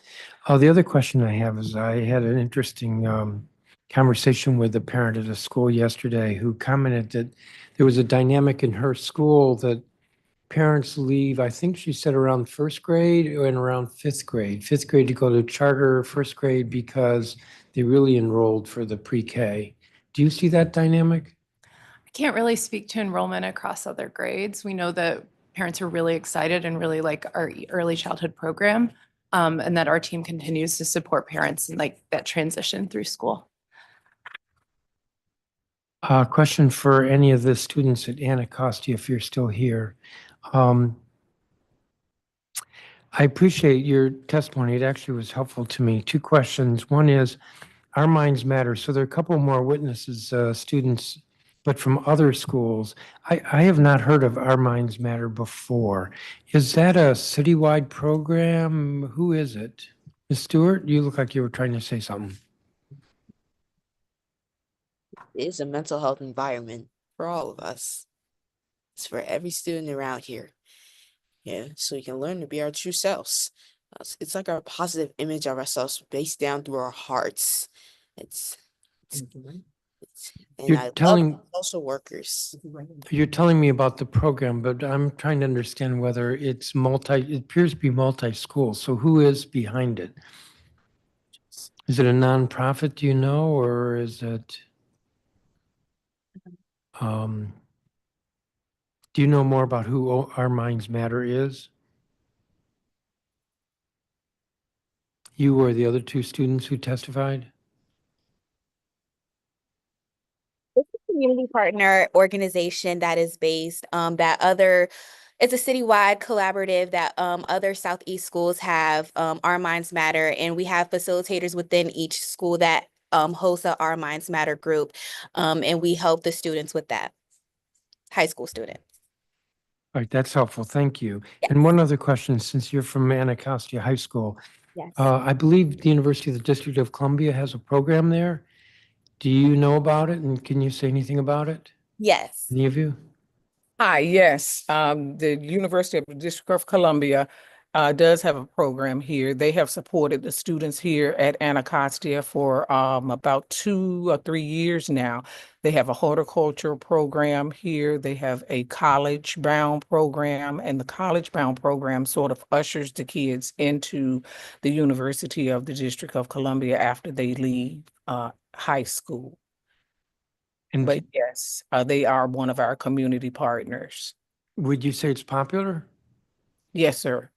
The other question I have is I had an interesting conversation with a parent at a school yesterday who commented that there was a dynamic in her school that parents leave, I think she said around first grade and around fifth grade to go to charter, first grade because they really enrolled for the pre-K. Do you see that dynamic? I can't really speak to enrollment across other grades. We know that parents are really excited and really like our early childhood program, and that our team continues to support parents in like that transition through school. Question for any of the students at Anacostia, if you're still here. I appreciate your testimony. It actually was helpful to me. 2 questions. One is, Our Minds Matter. So there are a couple more witnesses, students, but from other schools. I have not heard of Our Minds Matter before. Is that a citywide program? Who is it? Ms. Stewart, you look like you were trying to say something. It is a mental health environment for all of us. It's for every student around here. Yeah, so we can learn to be our true selves. It's like our positive image of ourselves based down through our hearts. And You're I telling- love social workers. You're telling me about the program, but I'm trying to understand whether it appears to be multi-school. So who is behind it? Is it a nonprofit, do you know, or is it? Do you know more about who Our Minds Matter is? You or the other two students who testified? It's a community partner organization that is based, it's a citywide collaborative that other Southeast schools have, Our Minds Matter, and we have facilitators within each school that hosts a Our Minds Matter group, and we help the students with that, high school students. All right, that's helpful. Thank you. Yes. And one other question, since you're from Anacostia High School, Yes. I believe the University of the District of Columbia has a program there. Do you know about it, and can you say anything about it? Yes. Any of you? Hi, yes. The University of the District of Columbia does have a program here. They have supported the students here at Anacostia for about 2 or 3 years now. They have a horticulture program here. They have a college-bound program, and the college-bound program sort of ushers the kids into the University of the District of Columbia after they leave high school. And But yes, they are one of our community partners. would you say it's popular? Yes, sir.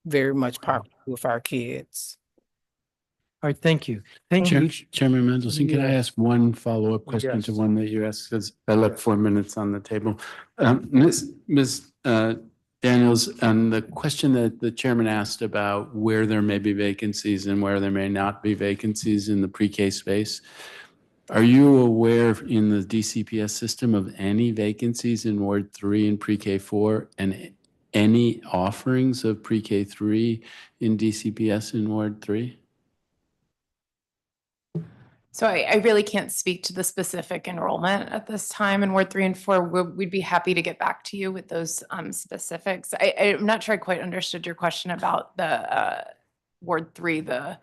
Very much popular with our kids. All right, thank you. Thank you. Chairman Mendelson, can I Yes. ask one follow-up question to Yes. one that you asked? Because I left 4 minutes on the table. Ms. Daniels, on the question that the chairman asked about where there may be vacancies and where there may not be vacancies in the pre-K space, are you aware in the DCPS system of any vacancies in Ward 3 and pre-K 4 and any offerings of pre-K 3 in DCPS in Ward 3? So I really can't speak to the specific enrollment at this time in Ward 3 and 4. We'd be happy to get back to you with those specifics. I'm not sure I quite understood your question about the Ward 3, the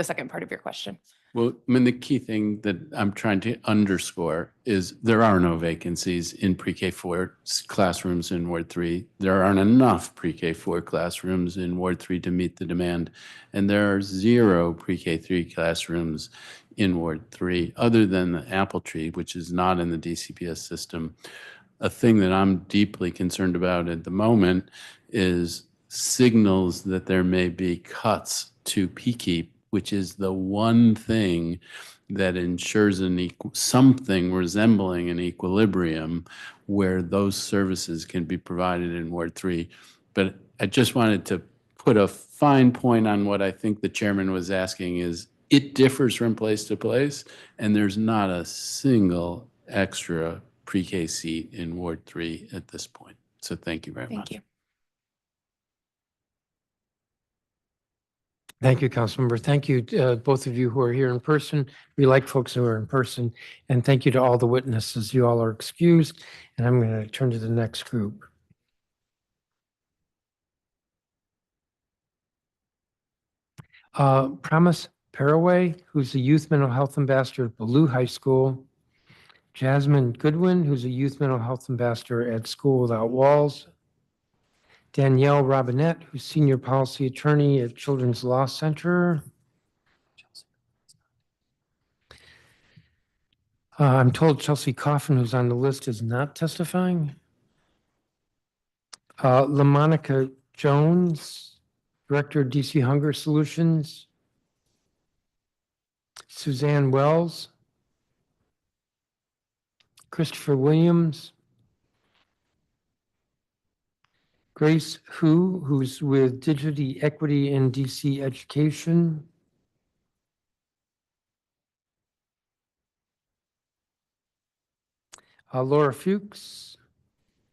second part of your question. Well, I mean, the key thing that I'm trying to underscore is there are no vacancies in pre-K 4 classrooms in Ward 3. There aren't enough pre-K 4 classrooms in Ward 3 to meet the demand. And there are 0 pre-K 3 classrooms in Ward 3, other than the Apple Tree, which is not in the DCPS system. A thing that I'm deeply concerned about at the moment is signals that there may be cuts to PKEEP, which is the one thing that ensures something resembling an equilibrium where those services can be provided in Ward 3. But I just wanted to put a fine point on what I think the chairman was asking is it differs from place to place, and there's not a single extra pre-K seat in Ward 3 at this point. So thank you very much. Thank you. Thank you, Councilmember. Thank you, both of you who are here in person. We like folks who are in person. And thank you to all the witnesses. You all are excused. And I'm going to turn to the next group. Promise Paraway, who's the Youth Mental Health Ambassador at Ballou High School. Jasmine Goodwin, who's a Youth Mental Health Ambassador at School Without Walls. Danielle Robinette, who's Senior Policy Attorney at Children's Law Center. I'm told Chelsea Coffin, who's on the list, is not testifying. LaMonica Jones, Director of DC Hunger Solutions. Suzanne Wells. Christopher Williams. Grace Hu, who's with Digital Equity in DC Education. Laura Fuchs,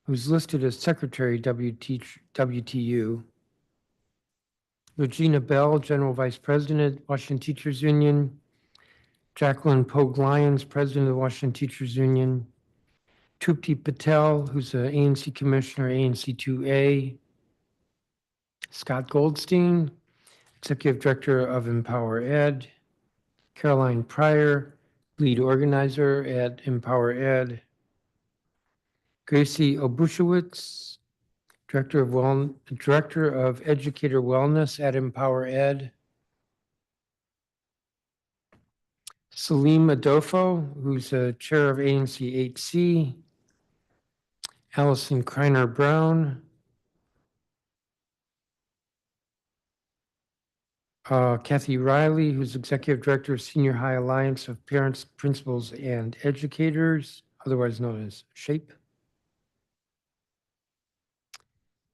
who's listed as Secretary WTU. Regina Bell, General Vice President, Washington Teachers Union. Jacqueline Pogue-Lyons, President of the Washington Teachers Union. Trupti Patel, who's an ANC Commissioner, ANC 2A. Scott Goldstein, Executive Director of Empower Ed. Caroline Pryor, Lead Organizer at Empower Ed. Gracie Obushewitz, Director of Educator Wellness at Empower Ed. Salim Adolfo, who's a Chair of ANC 8C. Allison Kreiner Brown. Kathy Riley, who's Executive Director of Senior High Alliance of Parents, Principals, and Educators, otherwise known as SHAPE.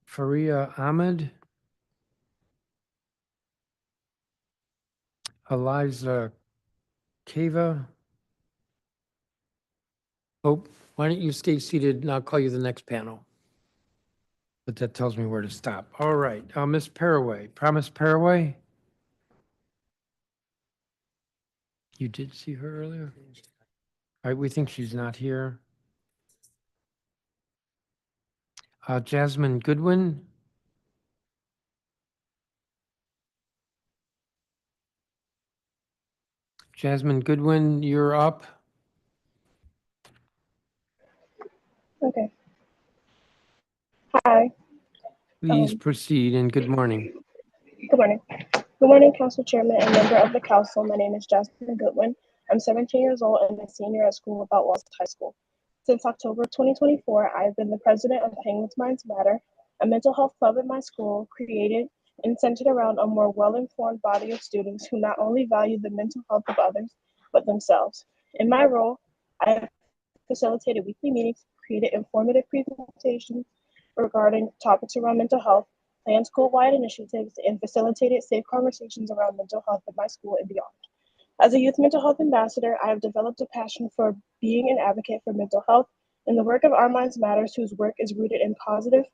Faria Ahmed. Eliza Cava. Hope, why don't you stay seated and I'll call you the next panel. But that tells me where to stop. All right, Ms. Paraway, Promise Paraway? You did see her earlier? All right, we think she's not here. Jasmine Goodwin? Jasmine Goodwin, you're up. Okay. Hi. Please proceed and good morning. Good morning. Good morning, Council Chairman and member of the Council. My name is Jasmine Goodwin. I'm 17 years old and a senior at school without walls high school. Since October 2024, I have been the president of Penguins Minds Matter, a mental health club at my school created and centered around a more well-informed body of students who not only value the mental health of others, but themselves. In my role, I have facilitated weekly meetings, created informative presentations regarding topics around mental health, planned school-wide initiatives, and facilitated safe conversations around mental health at my school and beyond. As a youth mental health ambassador, I have developed a passion for being an advocate for mental health and the work of Our Minds Matters, whose work is rooted in positive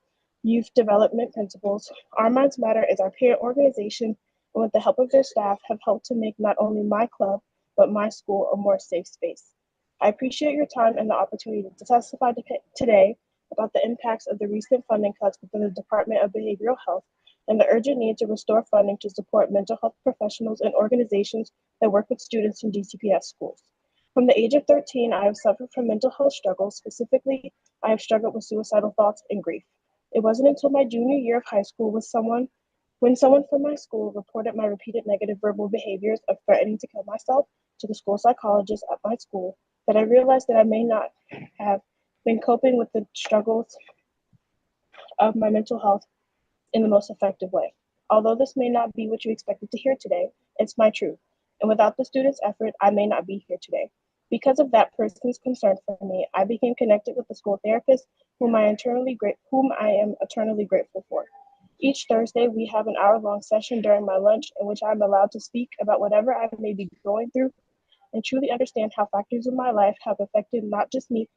youth development principles. Our Minds Matter is our parent organization, and with the help of their staff, have helped to make not only my club, but my school a more safe space. I appreciate your time and the opportunity to testify today about the impacts of the recent funding cuts within the Department of Behavioral Health and the urgent need to restore funding to support mental health professionals and organizations that work with students in DCPS schools. From the age of 13, I have suffered from mental health struggles. Specifically, I have struggled with suicidal thoughts and grief. It wasn't until my junior year of high school when someone from my school reported my repeated negative verbal behaviors of threatening to kill myself to the school psychologist at my school that I realized that I may not have been coping with the struggles of my mental health in the most effective way. Although this may not be what you expected to hear today, it's my truth. And without the students' effort, I may not be here today. Because of that person's concern for me, I became connected with the school therapist whom I am eternally grateful for. Each Thursday, we have an hour-long session during my lunch in which I'm allowed to speak about whatever I may be going through and truly understand how factors in my life have affected not just me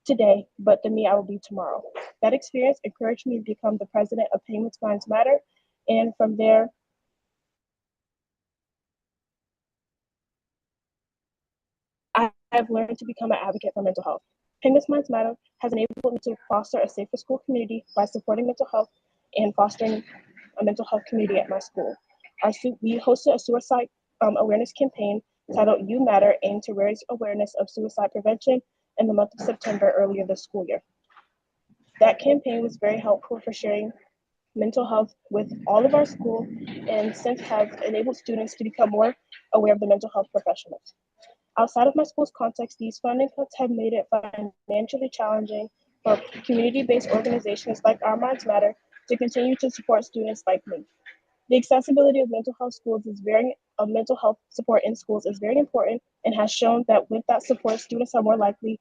today, but the me I will be tomorrow. That experience encouraged me to become the president of Penguins Minds Matter, and from there, I have learned to become an advocate for mental health. Penguins Minds Matter has enabled me to foster a safer school community by supporting mental health and fostering a mental health community at my school. We hosted a suicide awareness campaign titled You Matter, aimed to raise awareness of suicide prevention in the month of September earlier this school year. That campaign was very helpful for sharing mental health with all of our school and since have enabled students to become more aware of the mental health professionals. Outside of my school's context, these funding cuts have made it financially challenging for community-based organizations like Our Minds Matter to continue to support students like me. The accessibility of mental health support in schools is very important and has shown that with that support, students are more likely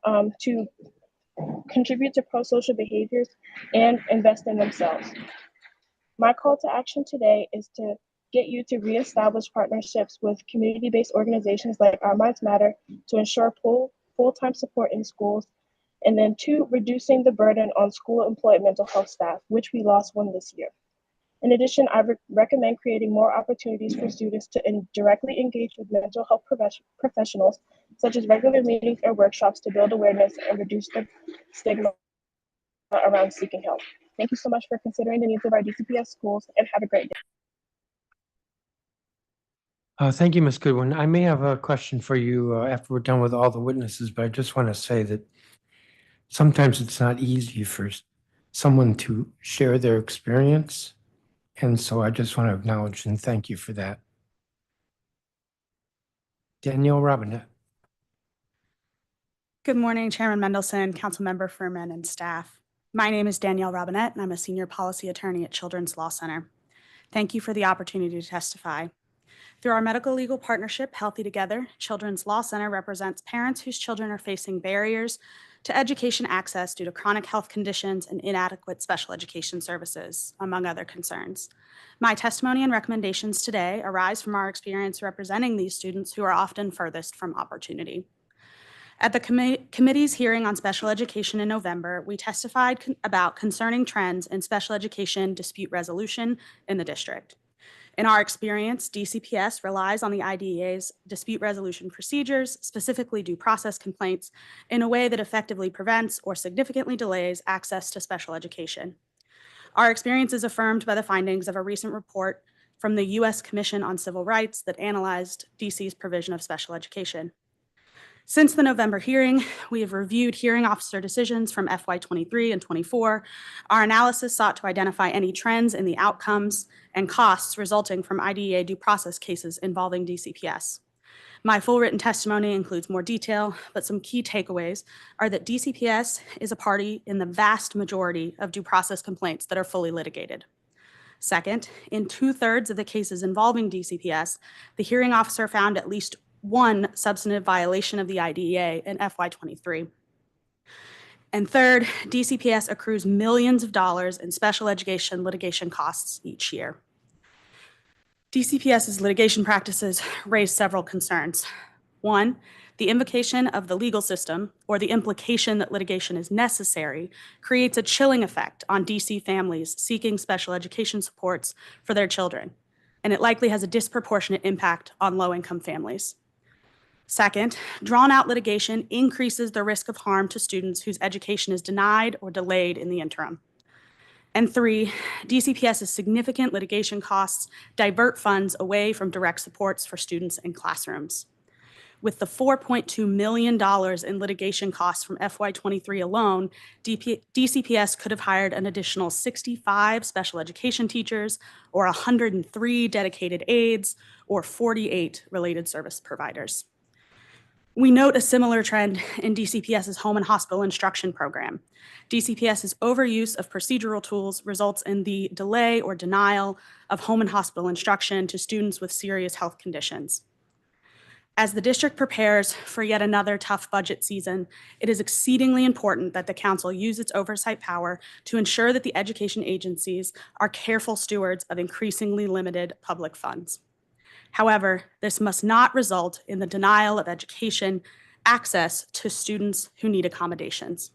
to contribute to pro-social behaviors and invest in themselves. My call to action today is to get you to reestablish partnerships with community-based organizations like Our Minds Matter to ensure full-time support in schools, and then 2, reducing the burden on school-employed mental health staff, which we lost 1 this year. In addition, I recommend creating more opportunities for students to directly engage with mental health professionals, such as regular meetings or workshops to build awareness and reduce the stigma around seeking help. Thank you so much for considering the needs of our DCPS schools, and have a great day. Thank you, Ms. Goodwin. I may have a question for you after we're done with all the witnesses, but I just want to say that sometimes it's not easy for someone to share their experience. And so I just want to acknowledge and thank you for that. Danielle Robinette. Good morning, Chairman Mendelson, Councilmember Furman, and staff. My name is Danielle Robinette, and I'm a senior policy attorney at Children's Law Center. Thank you for the opportunity to testify. Through our medical legal partnership, Healthy Together, Children's Law Center represents parents whose children are facing barriers to education access due to chronic health conditions and inadequate special education services, among other concerns. My testimony and recommendations today arise from our experience representing these students who are often furthest from opportunity. At the committee's hearing on special education in November, we testified about concerning trends in special education dispute resolution in the district. In our experience, DCPS relies on the IDEA's dispute resolution procedures, specifically due process complaints, in a way that effectively prevents or significantly delays access to special education. Our experience is affirmed by the findings of a recent report from the U.S. Commission on Civil Rights that analyzed DC's provision of special education. Since the November hearing, we have reviewed hearing officer decisions from FY23 and 24. Our analysis sought to identify any trends in the outcomes and costs resulting from IDEA due process cases involving DCPS. My full written testimony includes more detail, but some key takeaways are that DCPS is a party in the vast majority of due process complaints that are fully litigated. Second, in 2/3 of the cases involving DCPS, the hearing officer found at least one substantive violation of the IDEA in FY23. And third, DCPS accrues millions of dollars in special education litigation costs each year. DCPS's litigation practices raise several concerns. One, the invocation of the legal system, or the implication that litigation is necessary, creates a chilling effect on DC families seeking special education supports for their children, and it likely has a disproportionate impact on low-income families. Second, drawn-out litigation increases the risk of harm to students whose education is denied or delayed in the interim. And three, DCPS's significant litigation costs divert funds away from direct supports for students in classrooms. With the $4.2 million in litigation costs from FY23 alone, DCPS could have hired an additional 65 special education teachers, or 103 dedicated aides, or 48 related service providers. We note a similar trend in DCPS's home and hospital instruction program. DCPS's overuse of procedural tools results in the delay or denial of home and hospital instruction to students with serious health conditions. As the district prepares for yet another tough budget season, it is exceedingly important that the council use its oversight power to ensure that the education agencies are careful stewards of increasingly limited public funds. However, this must not result in the denial of education access to students who need accommodations.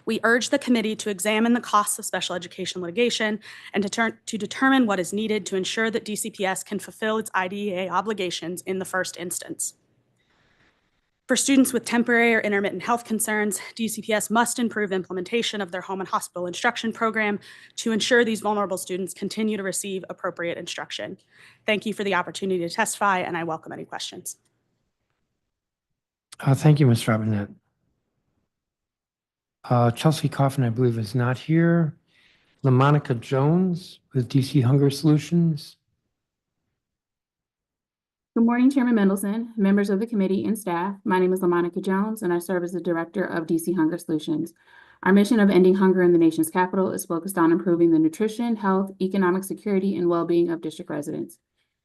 We urge the committee to examine the costs of special education litigation and to determine what is needed to ensure that DCPS can fulfill its IDEA obligations in the first instance. For students with temporary or intermittent health concerns, DCPS must improve implementation of their home and hospital instruction program to ensure these vulnerable students continue to receive appropriate instruction. Thank you for the opportunity to testify, and I welcome any questions. Thank you, Ms. Robinette. Chelsea Coffin, I believe, is not here. LaMonica Jones with DC Hunger Solutions. Good morning, Chairman Mendelson, members of the committee, and staff. My name is LaMonica Jones, and I serve as the director of DC Hunger Solutions. Our mission of ending hunger in the nation's capital is focused on improving the nutrition, health, economic security, and well-being of district residents.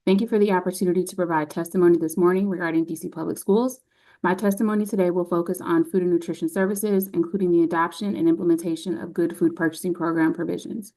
Thank you for the opportunity to provide testimony this morning regarding DC Public Schools. My testimony today will focus on food and nutrition services, including the adoption and implementation of good food purchasing program provisions.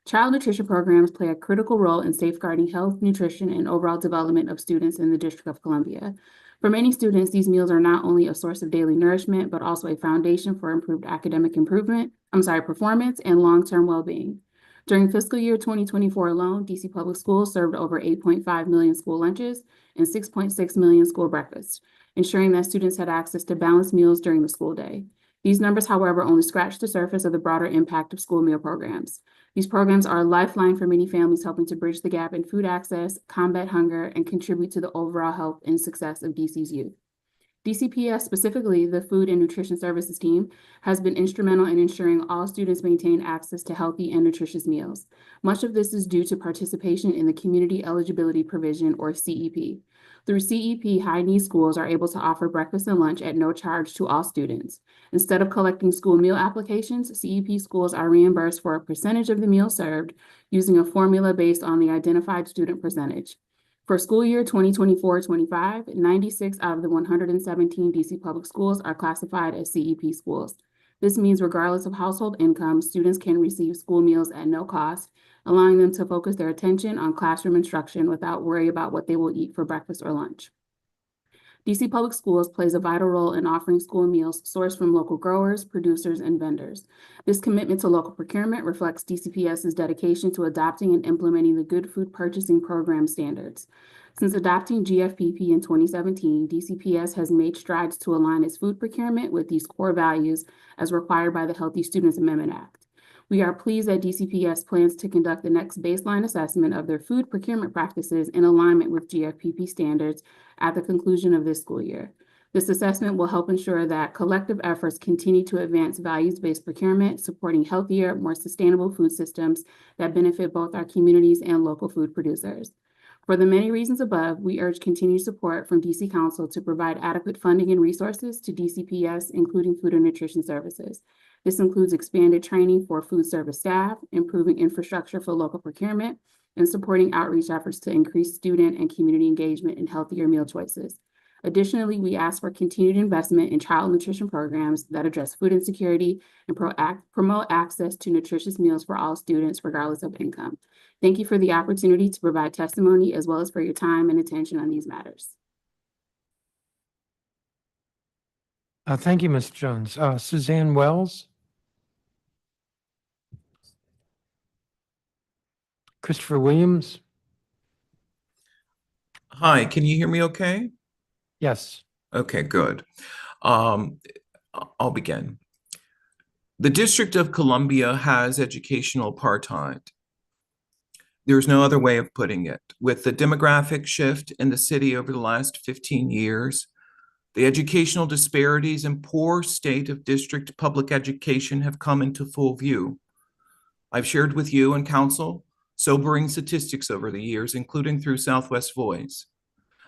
Child nutrition programs play a critical role in safeguarding health, nutrition, and overall development of students in the District of Columbia. For many students, these meals are not only a source of daily nourishment, but also a foundation for improved academic performance and long-term well-being. During fiscal year 2024 alone, DC Public Schools served over 8.5 million school lunches and 6.6 million school breakfasts, ensuring that students had access to balanced meals during the school day. These numbers, however, only scratch the surface of the broader impact of school meal programs. These programs are a lifeline for many families, helping to bridge the gap in food access, combat hunger, and contribute to the overall health and success of DC's youth. DCPS, specifically the Food and Nutrition Services team, has been instrumental in ensuring all students maintain access to healthy and nutritious meals. Much of this is due to participation in the Community Eligibility Provision, or CEP. Through CEP, high-need schools are able to offer breakfast and lunch at no charge to all students. Instead of collecting school meal applications, CEP schools are reimbursed for a percentage of the meal served using a formula based on the identified student percentage. For school year 2024-25, 96 out of the 117 DC public schools are classified as CEP schools. This means regardless of household income, students can receive school meals at no cost, allowing them to focus their attention on classroom instruction without worry about what they will eat for breakfast or lunch. DC Public Schools plays a vital role in offering school meals sourced from local growers, producers, and vendors. This commitment to local procurement reflects DCPS's dedication to adopting and implementing the Good Food Purchasing Program standards. Since adopting GFPP in 2017, DCPS has made strides to align its food procurement with these core values as required by the Healthy Students Amendment Act. We are pleased that DCPS plans to conduct the next baseline assessment of their food procurement practices in alignment with GFPP standards at the conclusion of this school year. This assessment will help ensure that collective efforts continue to advance values-based procurement, supporting healthier, more sustainable food systems that benefit both our communities and local food producers. For the many reasons above, we urge continued support from DC Council to provide adequate funding and resources to DCPS, including food and nutrition services. This includes expanded training for food service staff, improving infrastructure for local procurement, and supporting outreach efforts to increase student and community engagement in healthier meal choices. Additionally, we ask for continued investment in child nutrition programs that address food insecurity and promote access to nutritious meals for all students, regardless of income. Thank you for the opportunity to provide testimony, as well as for your time and attention on these matters. Thank you, Ms. Jones. Suzanne Wells? Christopher Williams? Hi, can you hear me okay? Yes. Okay, good. I'll begin. The District of Columbia has educational apartheid. There's no other way of putting it. With the demographic shift in the city over the last 15 years, the educational disparities and poor state of district public education have come into full view. I've shared with you and council sobering statistics over the years, including through Southwest Voice.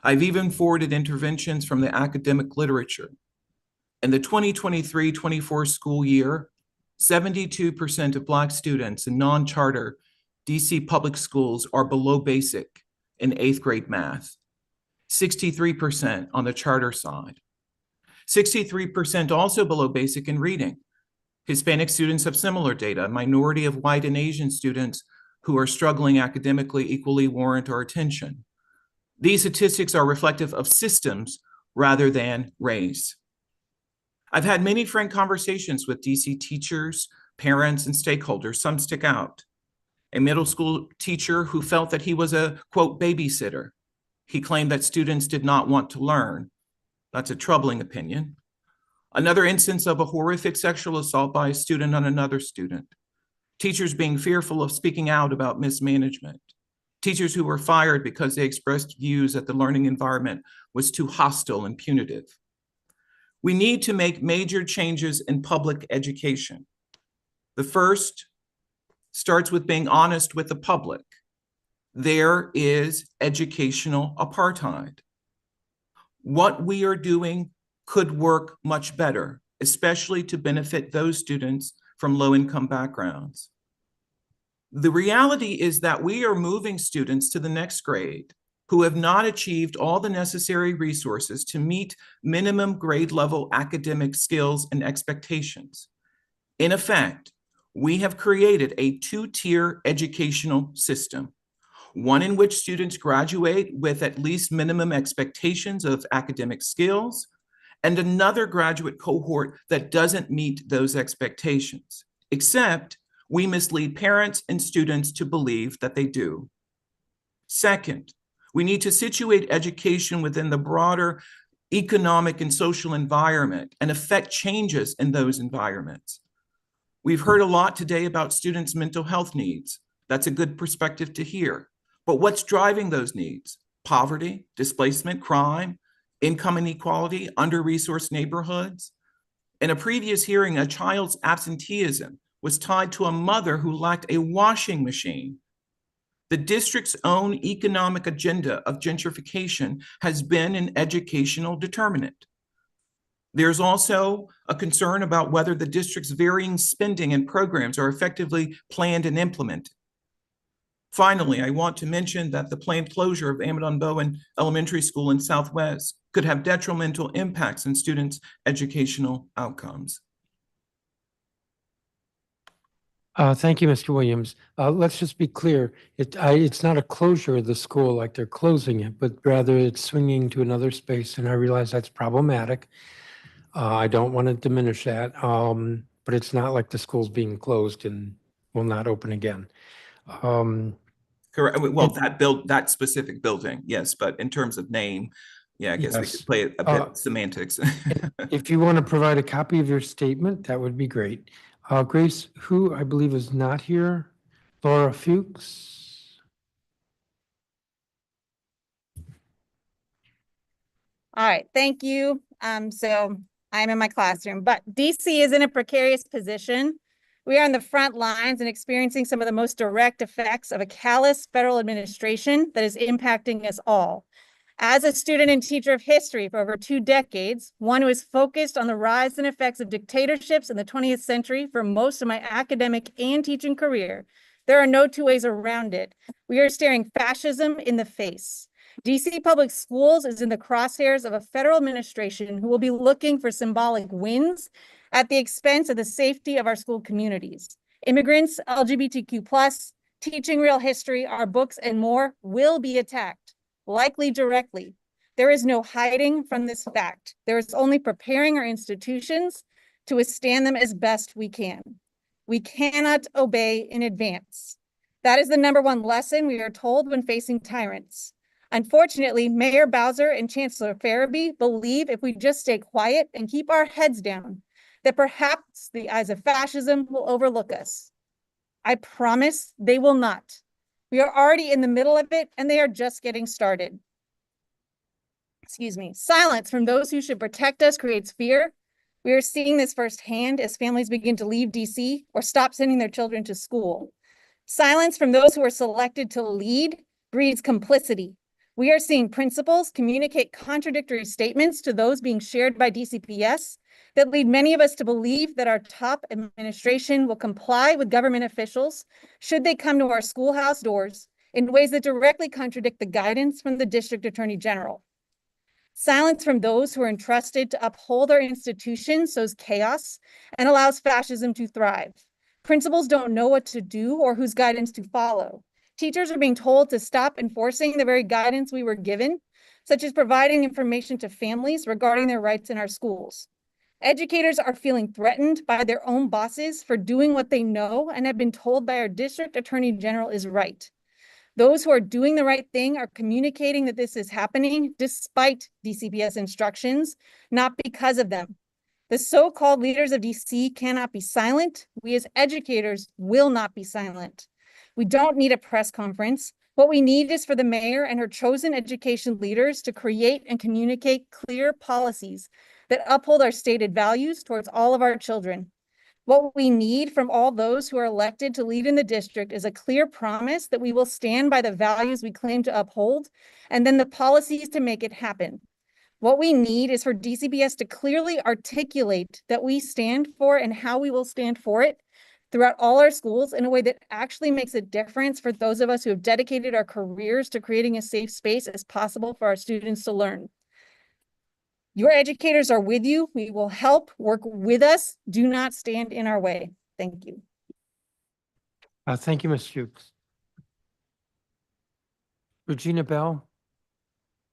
I've even forwarded interventions from the academic literature. In the 2023-24 school year, 72% of Black students in non-charter DC public schools are below basic in 8th grade math, 63% on the charter side. 63% also below basic in reading. Hispanic students have similar data. A minority of white and Asian students who are struggling academically equally warrant our attention. These statistics are reflective of systems rather than race. I've had many frank conversations with DC teachers, parents, and stakeholders. Some stick out. A middle school teacher who felt that he was a, quote, babysitter. He claimed that students did not want to learn. That's a troubling opinion. Another instance of a horrific sexual assault by a student on another student. Teachers being fearful of speaking out about mismanagement. Teachers who were fired because they expressed views that the learning environment was too hostile and punitive. We need to make major changes in public education. The first starts with being honest with the public. There is educational apartheid. What we are doing could work much better, especially to benefit those students from low-income backgrounds. The reality is that we are moving students to the next grade who have not achieved all the necessary resources to meet minimum grade level academic skills and expectations. In effect, we have created a two-tier educational system, one in which students graduate with at least minimum expectations of academic skills, and another graduate cohort that doesn't meet those expectations, except we mislead parents and students to believe that they do. Second, we need to situate education within the broader economic and social environment and affect changes in those environments. We've heard a lot today about students' mental health needs. That's a good perspective to hear. But what's driving those needs? Poverty, displacement, crime, income inequality, under-resourced neighborhoods. In a previous hearing, a child's absenteeism was tied to a mother who lacked a washing machine. The district's own economic agenda of gentrification has been an educational determinant. There's also a concern about whether the district's varying spending and programs are effectively planned and implemented. Finally, I want to mention that the planned closure of Amadon Bowen Elementary School in Southwest could have detrimental impacts on students' educational outcomes. Thank you, Mr. Williams. Let's just be clear. It's not a closure of the school like they're closing it, but rather it's swinging to another space, and I realize that's problematic. I don't want to diminish that, but it's not like the school's being closed and will not open again. Correct. Well, that specific building, yes, but in terms of name, yeah, I guess we Yes. could play a bit semantics. If you want to provide a copy of your statement, that would be great. Grace, who I believe is not here, Laura Fuchs. All right, thank you. So I'm in my classroom, but DC is in a precarious position. We are on the front lines and experiencing some of the most direct effects of a callous federal administration that is impacting us all. As a student and teacher of history for over 2 decades, one who is focused on the rise and effects of dictatorships in the 20th century for most of my academic and teaching career, there are no two ways around it. We are staring fascism in the face. DC Public Schools is in the crosshairs of a federal administration who will be looking for symbolic wins at the expense of the safety of our school communities. Immigrants, LGBTQ+, teaching real history, our books, and more will be attacked, likely directly. There is no hiding from this fact. There is only preparing our institutions to withstand them as best we can. We cannot obey in advance. That is the #1 lesson we are told when facing tyrants. Unfortunately, Mayor Bowser and Chancellor Farabee believe if we just stay quiet and keep our heads down, that perhaps the eyes of fascism will overlook us. I promise they will not. We are already in the middle of it, and they are just getting started. Excuse me. Silence from those who should protect us creates fear. We are seeing this firsthand as families begin to leave DC or stop sending their children to school. Silence from those who are selected to lead breeds complicity. We are seeing principals communicate contradictory statements to those being shared by DCPS that lead many of us to believe that our top administration will comply with government officials should they come to our schoolhouse doors in ways that directly contradict the guidance from the District Attorney General. Silence from those who are entrusted to uphold our institutions sows chaos and allows fascism to thrive. Principals don't know what to do or whose guidance to follow. Teachers are being told to stop enforcing the very guidance we were given, such as providing information to families regarding their rights in our schools. Educators are feeling threatened by their own bosses for doing what they know and have been told by our District Attorney General is right. Those who are doing the right thing are communicating that this is happening despite DCPS instructions, not because of them. The so-called leaders of DC cannot be silent. We as educators will not be silent. We don't need a press conference. What we need is for the mayor and her chosen education leaders to create and communicate clear policies that uphold our stated values towards all of our children. What we need from all those who are elected to lead in the district is a clear promise that we will stand by the values we claim to uphold, and then the policies to make it happen. What we need is for DCPS to clearly articulate that we stand for and how we will stand for it throughout all our schools in a way that actually makes a difference for those of us who have dedicated our careers to creating a safe space as possible for our students to learn. Your educators are with you. We will help work with us. Do not stand in our way. Thank you. Thank you, Ms. Fuchs. Regina Bell.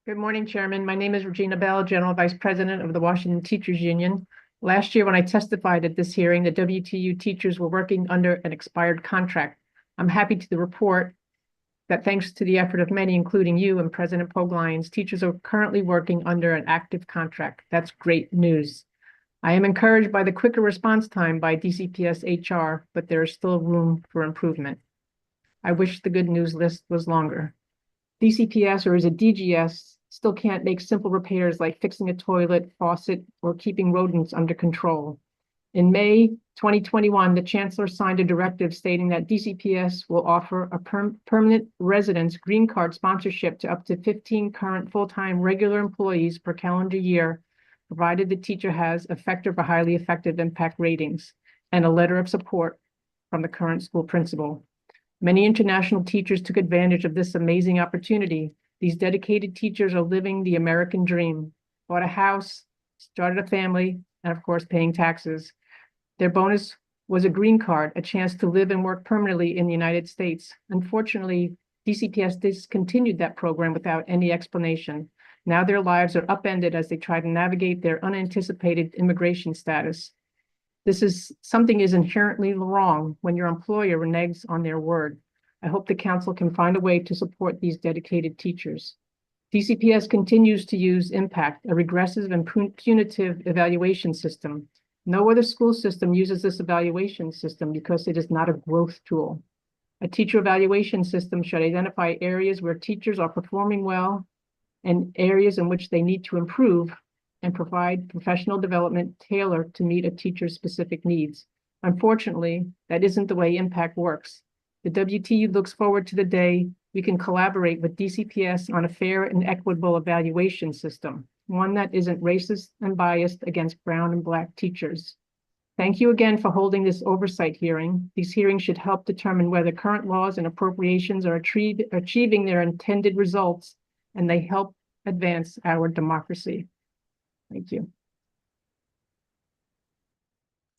Good morning, Chairman. My name is Regina Bell, General Vice President of the Washington Teachers Union. Last year, when I testified at this hearing, the WTU teachers were working under an expired contract. I'm happy to report that thanks to the effort of many, including you and President Poglines, teachers are currently working under an active contract. That's great news. I am encouraged by the quicker response time by DCPS HR, but there is still room for improvement. I wish the good news list was longer. DCPS, or is it DGS, still can't make simple repairs like fixing a toilet, faucet, or keeping rodents under control. In May 2021, the chancellor signed a directive stating that DCPS will offer a permanent residence green card sponsorship to up to 15 current full-time regular employees per calendar year, provided the teacher has effective or highly effective impact ratings and a letter of support from the current school principal. Many international teachers took advantage of this amazing opportunity. These dedicated teachers are living the American dream, bought a house, started a family, and of course, paying taxes. Their bonus was a green card, a chance to live and work permanently in the United States. Unfortunately, DCPS discontinued that program without any explanation. Now their lives are upended as they try to navigate their unanticipated immigration status. Something is inherently wrong when your employer reneges on their word. I hope the council can find a way to support these dedicated teachers. DCPS continues to use Impact, a regressive and punitive evaluation system. No other school system uses this evaluation system because it is not a growth tool. A teacher evaluation system should identify areas where teachers are performing well and areas in which they need to improve and provide professional development tailored to meet a teacher's specific needs. Unfortunately, that isn't the way Impact works. The WTU looks forward to the day we can collaborate with DCPS on a fair and equitable evaluation system, one that isn't racist and biased against brown and Black teachers. Thank you again for holding this oversight hearing. These hearings should help determine whether current laws and appropriations are achieving their intended results, and they help advance our democracy. Thank you.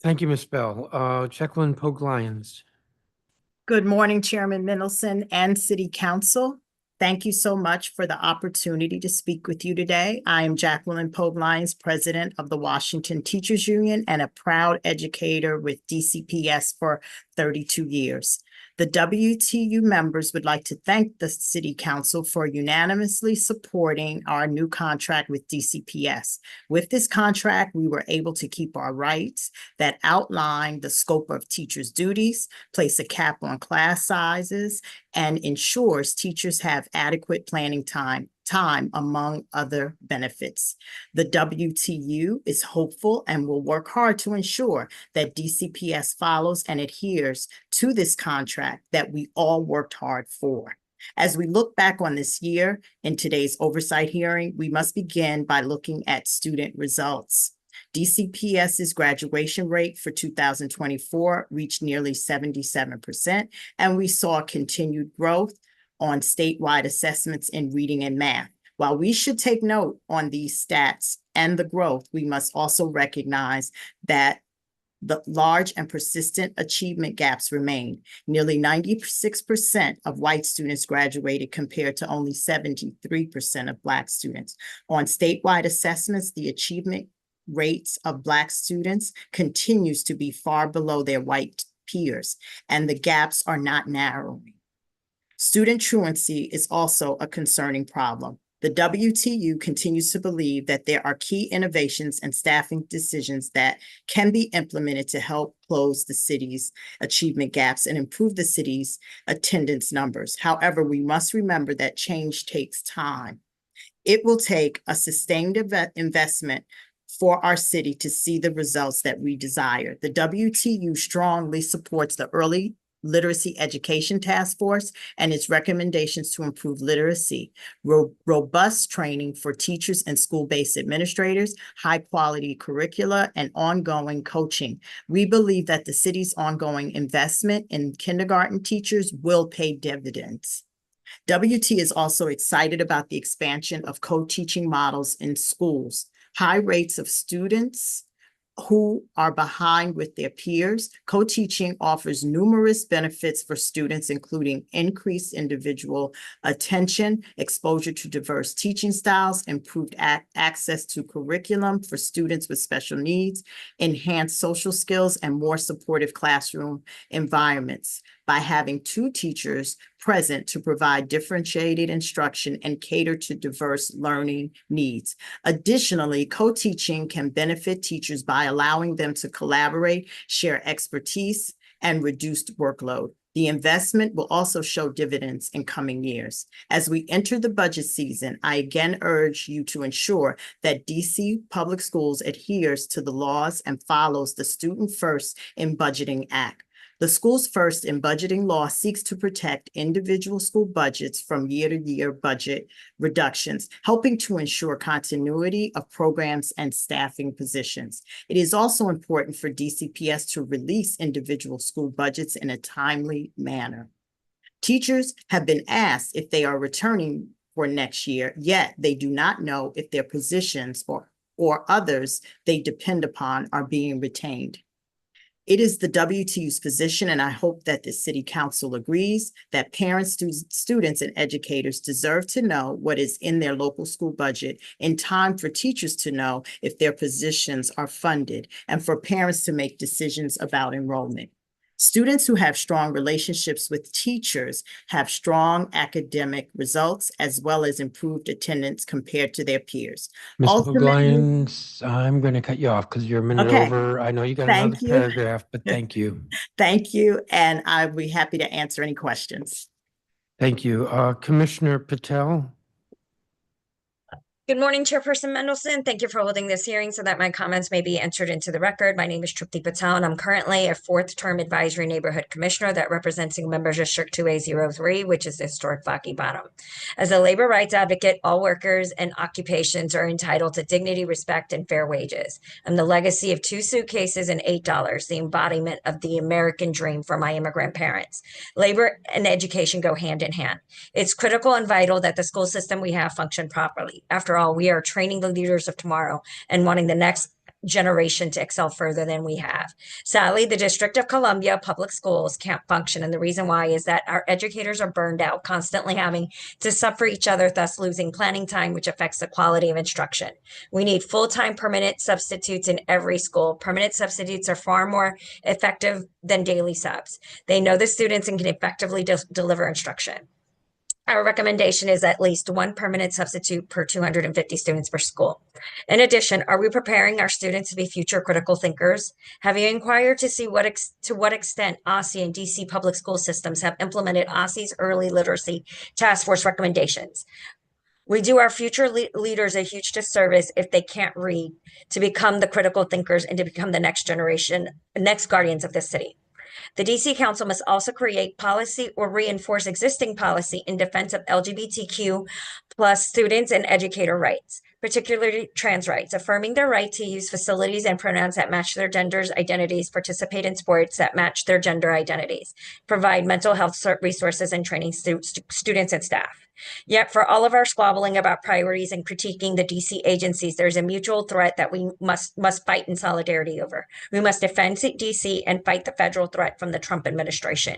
Thank you, Ms. Bell. Jacqueline Pogue-Lyons. Good morning, Chairman Mendelson and City Council. Thank you so much for the opportunity to speak with you today. I am Jacqueline Pogue-Lyons, President of the Washington Teachers Union and a proud educator with DCPS for 32 years. The WTU members would like to thank the City Council for unanimously supporting our new contract with DCPS. With this contract, we were able to keep our rights that outline the scope of teachers' duties, place a cap on class sizes, and ensures teachers have adequate planning time, among other benefits. The WTU is hopeful and will work hard to ensure that DCPS follows and adheres to this contract that we all worked hard for. As we look back on this year in today's oversight hearing, we must begin by looking at student results. DCPS's graduation rate for 2024 reached nearly 77%, and we saw continued growth on statewide assessments in reading and math. While we should take note on these stats and the growth, we must also recognize that the large and persistent achievement gaps remain. Nearly 96% of white students graduated compared to only 73% of Black students. On statewide assessments, the achievement rates of Black students continues to be far below their white peers, and the gaps are not narrowing. Student truancy is also a concerning problem. The WTU continues to believe that there are key innovations and staffing decisions that can be implemented to help close the city's achievement gaps and improve the city's attendance numbers. However, we must remember that change takes time. It will take a sustained investment for our city to see the results that we desire. The WTU strongly supports the Early Literacy Education Task Force and its recommendations to improve literacy, robust training for teachers and school-based administrators, high-quality curricula, and ongoing coaching. We believe that the city's ongoing investment in kindergarten teachers will pay dividends. WT is also excited about the expansion of co-teaching models in schools. High rates of students who are behind with their peers. Co-teaching offers numerous benefits for students, including increased individual attention, exposure to diverse teaching styles, improved access to curriculum for students with special needs, enhanced social skills, and more supportive classroom environments. By having two teachers present to provide differentiated instruction and cater to diverse learning needs. Additionally, co-teaching can benefit teachers by allowing them to collaborate, share expertise, and reduce workload. The investment will also show dividends in coming years. As we enter the budget season, I again urge you to ensure that DC Public Schools adheres to the laws and follows the Student First in Budgeting Act. The Schools First in Budgeting law seeks to protect individual school budgets from year-to-year budget reductions, helping to ensure continuity of programs and staffing positions. It is also important for DCPS to release individual school budgets in a timely manner. Teachers have been asked if they are returning for next year, yet they do not know if their positions or others they depend upon are being retained. It is the WTU's position, and I hope that the City Council agrees, that parents, students, and educators deserve to know what is in their local school budget in time for teachers to know if their positions are funded and for parents to make decisions about enrollment. Students who have strong relationships with teachers have strong academic results as well as improved attendance compared to their peers. Ms. Ultimately, Lyons, I'm going to cut you off because you're a minute Okay. over. I know you got another Thank you. paragraph, but thank you. Thank you, and I'll be happy to answer any questions. Thank you. Commissioner Patel? Good morning, Chairperson Mendelson. Thank you for holding this hearing so that my comments may be entered into the record. My name is Tripti Patel, and I'm currently a fourth-term advisory neighborhood commissioner that represents Member District 2A03, which is the historic Flaggy Bottom. As a labor rights advocate, all workers and occupations are entitled to dignity, respect, and fair wages. I'm the legacy of 2 suitcases and $8, the embodiment of the American dream for my immigrant parents. Labor and education go hand in hand. It's critical and vital that the school system we have function properly. After all, we are training the leaders of tomorrow and wanting the next generation to excel further than we have. Sadly, the District of Columbia public schools can't function. And the reason why is that our educators are burned out, constantly having to suffer each other, thus losing planning time, which affects the quality of instruction. We need full-time permanent substitutes in every school. Permanent substitutes are far more effective than daily subs. They know the students and can effectively deliver instruction. Our recommendation is at least 1 permanent substitute per 250 students per school. In addition, are we preparing our students to be future critical thinkers? Have you inquired to see to what extent OSSI and DC public school systems have implemented OSSI's early literacy task force recommendations? We do our future leaders a huge disservice if they can't read to become the critical thinkers and to become the next generation, next guardians of the city. The DC Council must also create policy or reinforce existing policy in defense of LGBTQ plus students and educator rights, particularly trans rights, affirming their right to use facilities and pronouns that match their gender's identities, participate in sports that match their gender identities, provide mental health resources and training students and staff. Yet for all of our squabbling about priorities and critiquing the DC agencies, there's a mutual threat that we must fight in solidarity over. We must defend DC and fight the federal threat from the Trump administration.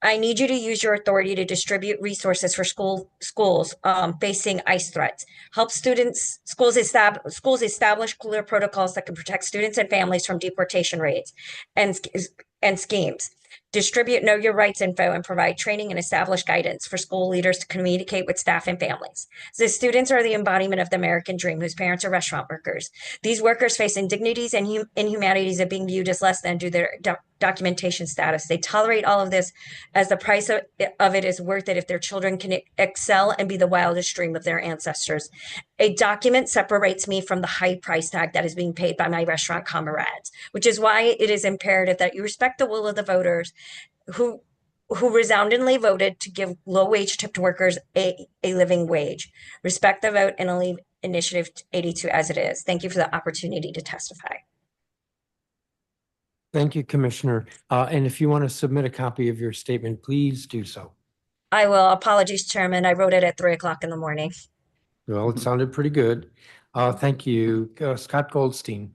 I need you to use your authority to distribute resources for schools facing ICE threats. Help schools establish clear protocols that can protect students and families from deportation raids and schemes. Distribute Know Your Rights info and provide training and establish guidance for school leaders to communicate with staff and families. The students are the embodiment of the American dream, whose parents are restaurant workers. These workers face indignities and inhumanities of being viewed as less than due to their documentation status. They tolerate all of this as the price of it is worth it if their children can excel and be the wildest dream of their ancestors. A document separates me from the high price tag that is being paid by my restaurant comrades, which is why it is imperative that you respect the will of the voters who resoundingly voted to give low-wage tipped workers a living wage. Respect the vote and leave Initiative 82 as it is. Thank you for the opportunity to testify. Thank you, Commissioner. And if you want to submit a copy of your statement, please do so. I will. Apologies, Chairman. I wrote it at 3 o'clock in the morning. Well, it sounded pretty good. Thank you. Scott Goldstein.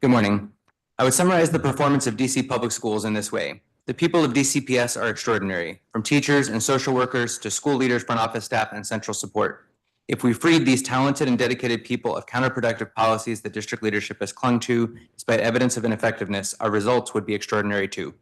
Good morning. I would summarize the performance of DC Public Schools in this way. The people of DCPS are extraordinary, from teachers and social workers to school leaders, front office staff, and central support. If we freed these talented and dedicated people of counterproductive policies that district leadership has clung to, despite evidence of ineffectiveness, our results would be extraordinary too.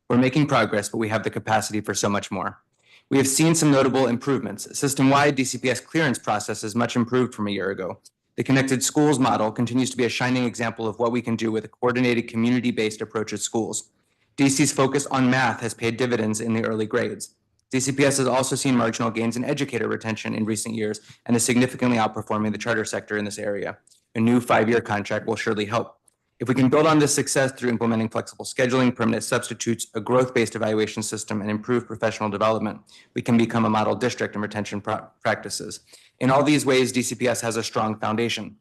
We're making progress, but we have the capacity for so much more. We have seen some notable improvements. System-wide DCPS clearance process is much improved from a year ago. The Connected Schools model continues to be a shining example of what we can do with a coordinated community-based approach at schools. DC's focus on math has paid dividends in the early grades. DCPS has also seen marginal gains in educator retention in recent years and is significantly outperforming the charter sector in this area. A new 5-year contract will surely help. If we can build on this success through implementing flexible scheduling, permanent substitutes, a growth-based evaluation system, and improved professional development, we can become a model district in retention practices. In all these ways, DCPS has a strong foundation.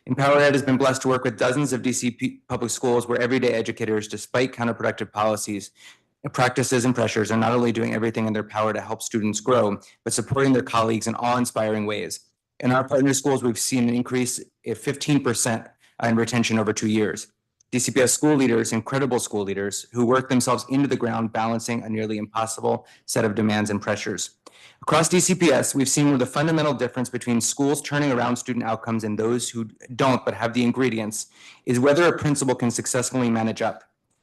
EmpowerEd has been blessed to work with dozens of DC public schools where everyday educators, despite counterproductive policies, practices, and pressures, are not only doing everything in their power to help students grow, but supporting their colleagues in awe-inspiring ways. In our partner schools, we've seen an increase of 15% in retention over 2 years. DCPS school leaders, incredible school leaders, who work themselves into the ground, balancing a nearly impossible set of demands and pressures. Across DCPS, we've seen the fundamental difference between schools turning around student outcomes and those who don't but have the ingredients is whether a principal can successfully manage up.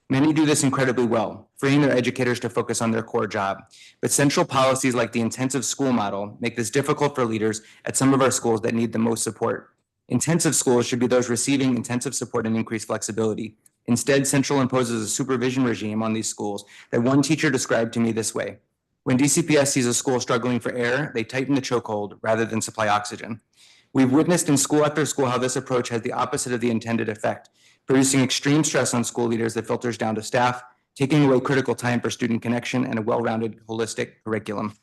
Many do this incredibly well, freeing their educators to focus on their core job. But central policies like the intensive school model make this difficult for leaders at some of our schools that need the most support. Intensive schools should be those receiving intensive support and increased flexibility. Instead, Central imposes a supervision regime on these schools that one teacher described to me this way. When DCPS sees a school struggling for air, they tighten the chokehold rather than supply oxygen. We've witnessed in school after school how this approach has the opposite of the intended effect, producing extreme stress on school leaders that filters down to staff, taking away critical time for student connection and a well-rounded holistic curriculum.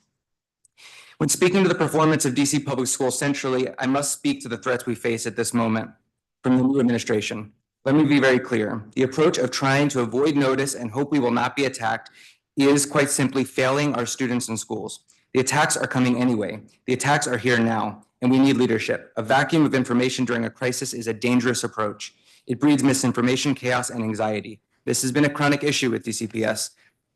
When speaking to the performance of DC public schools centrally, I must speak to the threats we face at this moment from the new administration. Let me be very clear. The approach of trying to avoid notice and hope we will not be attacked is quite simply failing our students and schools. The attacks are coming anyway. The attacks are here now, and we need leadership. A vacuum of information during a crisis is a dangerous approach. It breeds misinformation, chaos, and anxiety. This has been a chronic issue with DCPS.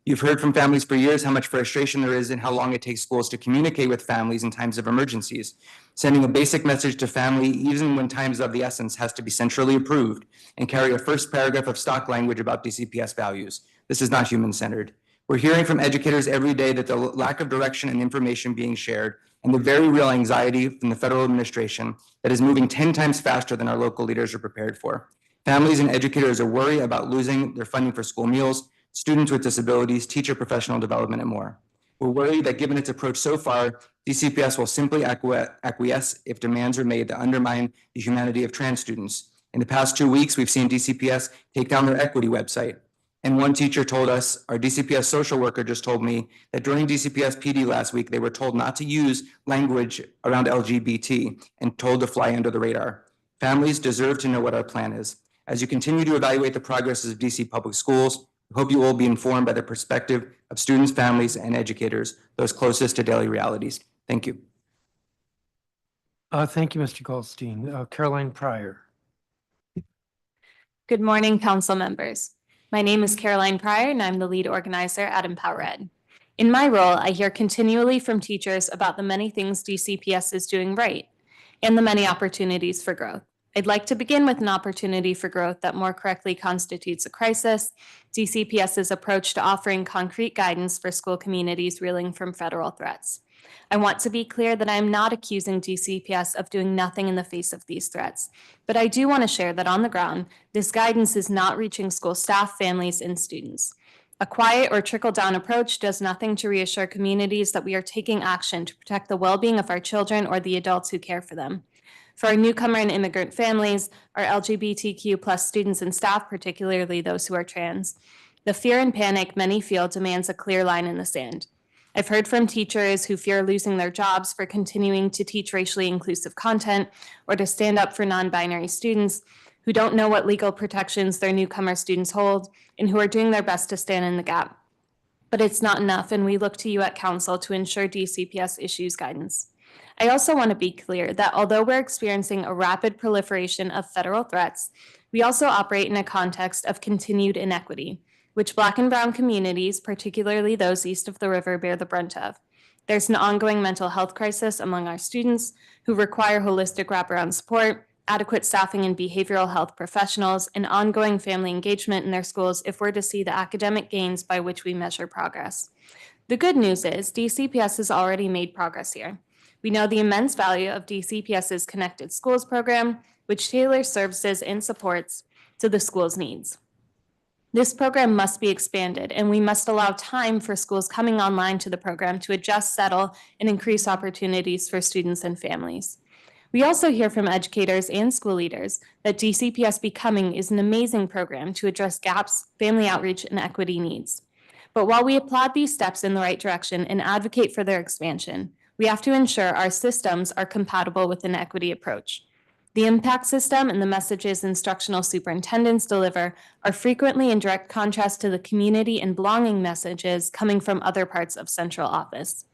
You've heard from families for years how much frustration there is and how long it takes schools to communicate with families in times of emergencies. Sending a basic message to family, even when times of the essence, has to be centrally approved and carry a first paragraph of stock language about DCPS values. This is not human-centered. We're hearing from educators every day that the lack of direction and information being shared and the very real anxiety from the federal administration that is moving 10 times faster than our local leaders are prepared for. Families and educators are worried about losing their funding for school meals, students with disabilities, teacher professional development, and more. We're worried that given its approach so far, DCPS will simply acquiesce if demands are made that undermine the humanity of trans students. In the past 2 weeks, we've seen DCPS take down their equity website. And one teacher told us, our DCPS social worker just told me that during DCPS PD last week, they were told not to use language around LGBT and told to fly under the radar. Families deserve to know what our plan is. As you continue to evaluate the progress of DC public schools, I hope you will be informed by the perspective of students, families, and educators, those closest to daily realities. Thank you. Thank you, Mr. Goldstein. Caroline Pryor. Good morning, council members. My name is Caroline Pryor, and I'm the lead organizer at EmpowerEd. In my role, I hear continually from teachers about the many things DCPS is doing right and the many opportunities for growth. I'd like to begin with an opportunity for growth that more correctly constitutes a crisis, DCPS's approach to offering concrete guidance for school communities reeling from federal threats. I want to be clear that I'm not accusing DCPS of doing nothing in the face of these threats, but I do want to share that on the ground, this guidance is not reaching school staff, families, and students. A quiet or trickle-down approach does nothing to reassure communities that we are taking action to protect the well-being of our children or the adults who care for them. For our newcomer and immigrant families, our LGBTQ plus students and staff, particularly those who are trans, the fear and panic many feel demands a clear line in the sand. I've heard from teachers who fear losing their jobs for continuing to teach racially inclusive content or to stand up for non-binary students who don't know what legal protections their newcomer students hold and who are doing their best to stand in the gap. But it's not enough, and we look to you at Council to ensure DCPS issues guidance. I also want to be clear that although we're experiencing a rapid proliferation of federal threats, we also operate in a context of continued inequity, which Black and Brown communities, particularly those east of the river, bear the brunt of. There's an ongoing mental health crisis among our students who require holistic wraparound support, adequate staffing and behavioral health professionals, and ongoing family engagement in their schools if we're to see the academic gains by which we measure progress. The good news is DCPS has already made progress here. We know the immense value of DCPS's Connected Schools program, which tailors services and supports to the school's needs. This program must be expanded, and we must allow time for schools coming online to the program to adjust, settle, and increase opportunities for students and families. We also hear from educators and school leaders that DCPS Becoming is an amazing program to address gaps, family outreach, and equity needs. But while we applaud these steps in the right direction and advocate for their expansion, we have to ensure our systems are compatible with an equity approach. The impact system and the messages instructional superintendents deliver are frequently in direct contrast to the community and belonging messages coming from other parts of central office.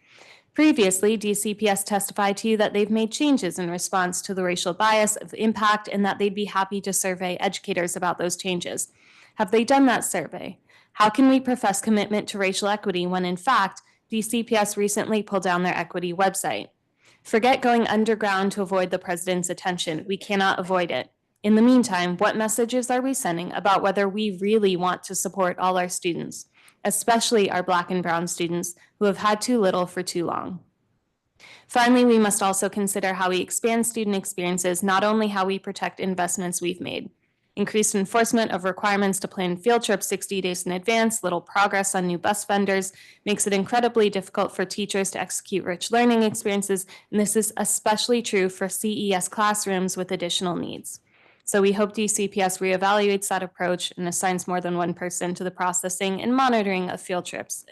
Previously, DCPS testified to you that they've made changes in response to the racial bias of impact and that they'd be happy to survey educators about those changes. Have they done that survey? How can we profess commitment to racial equity when, in fact, DCPS recently pulled down their equity website? Forget going underground to avoid the president's attention. We cannot avoid it. In the meantime, what messages are we sending about whether we really want to support all our students, especially our Black and Brown students who have had too little for too long? Finally, we must also consider how we expand student experiences, not only how we protect investments we've made. Increased enforcement of requirements to plan field trips 60 days in advance, little progress on new bus vendors makes it incredibly difficult for teachers to execute rich learning experiences, and this is especially true for CES classrooms with additional needs. So we hope DCPS reevaluates that approach and assigns more than one person to the processing and monitoring of field trips.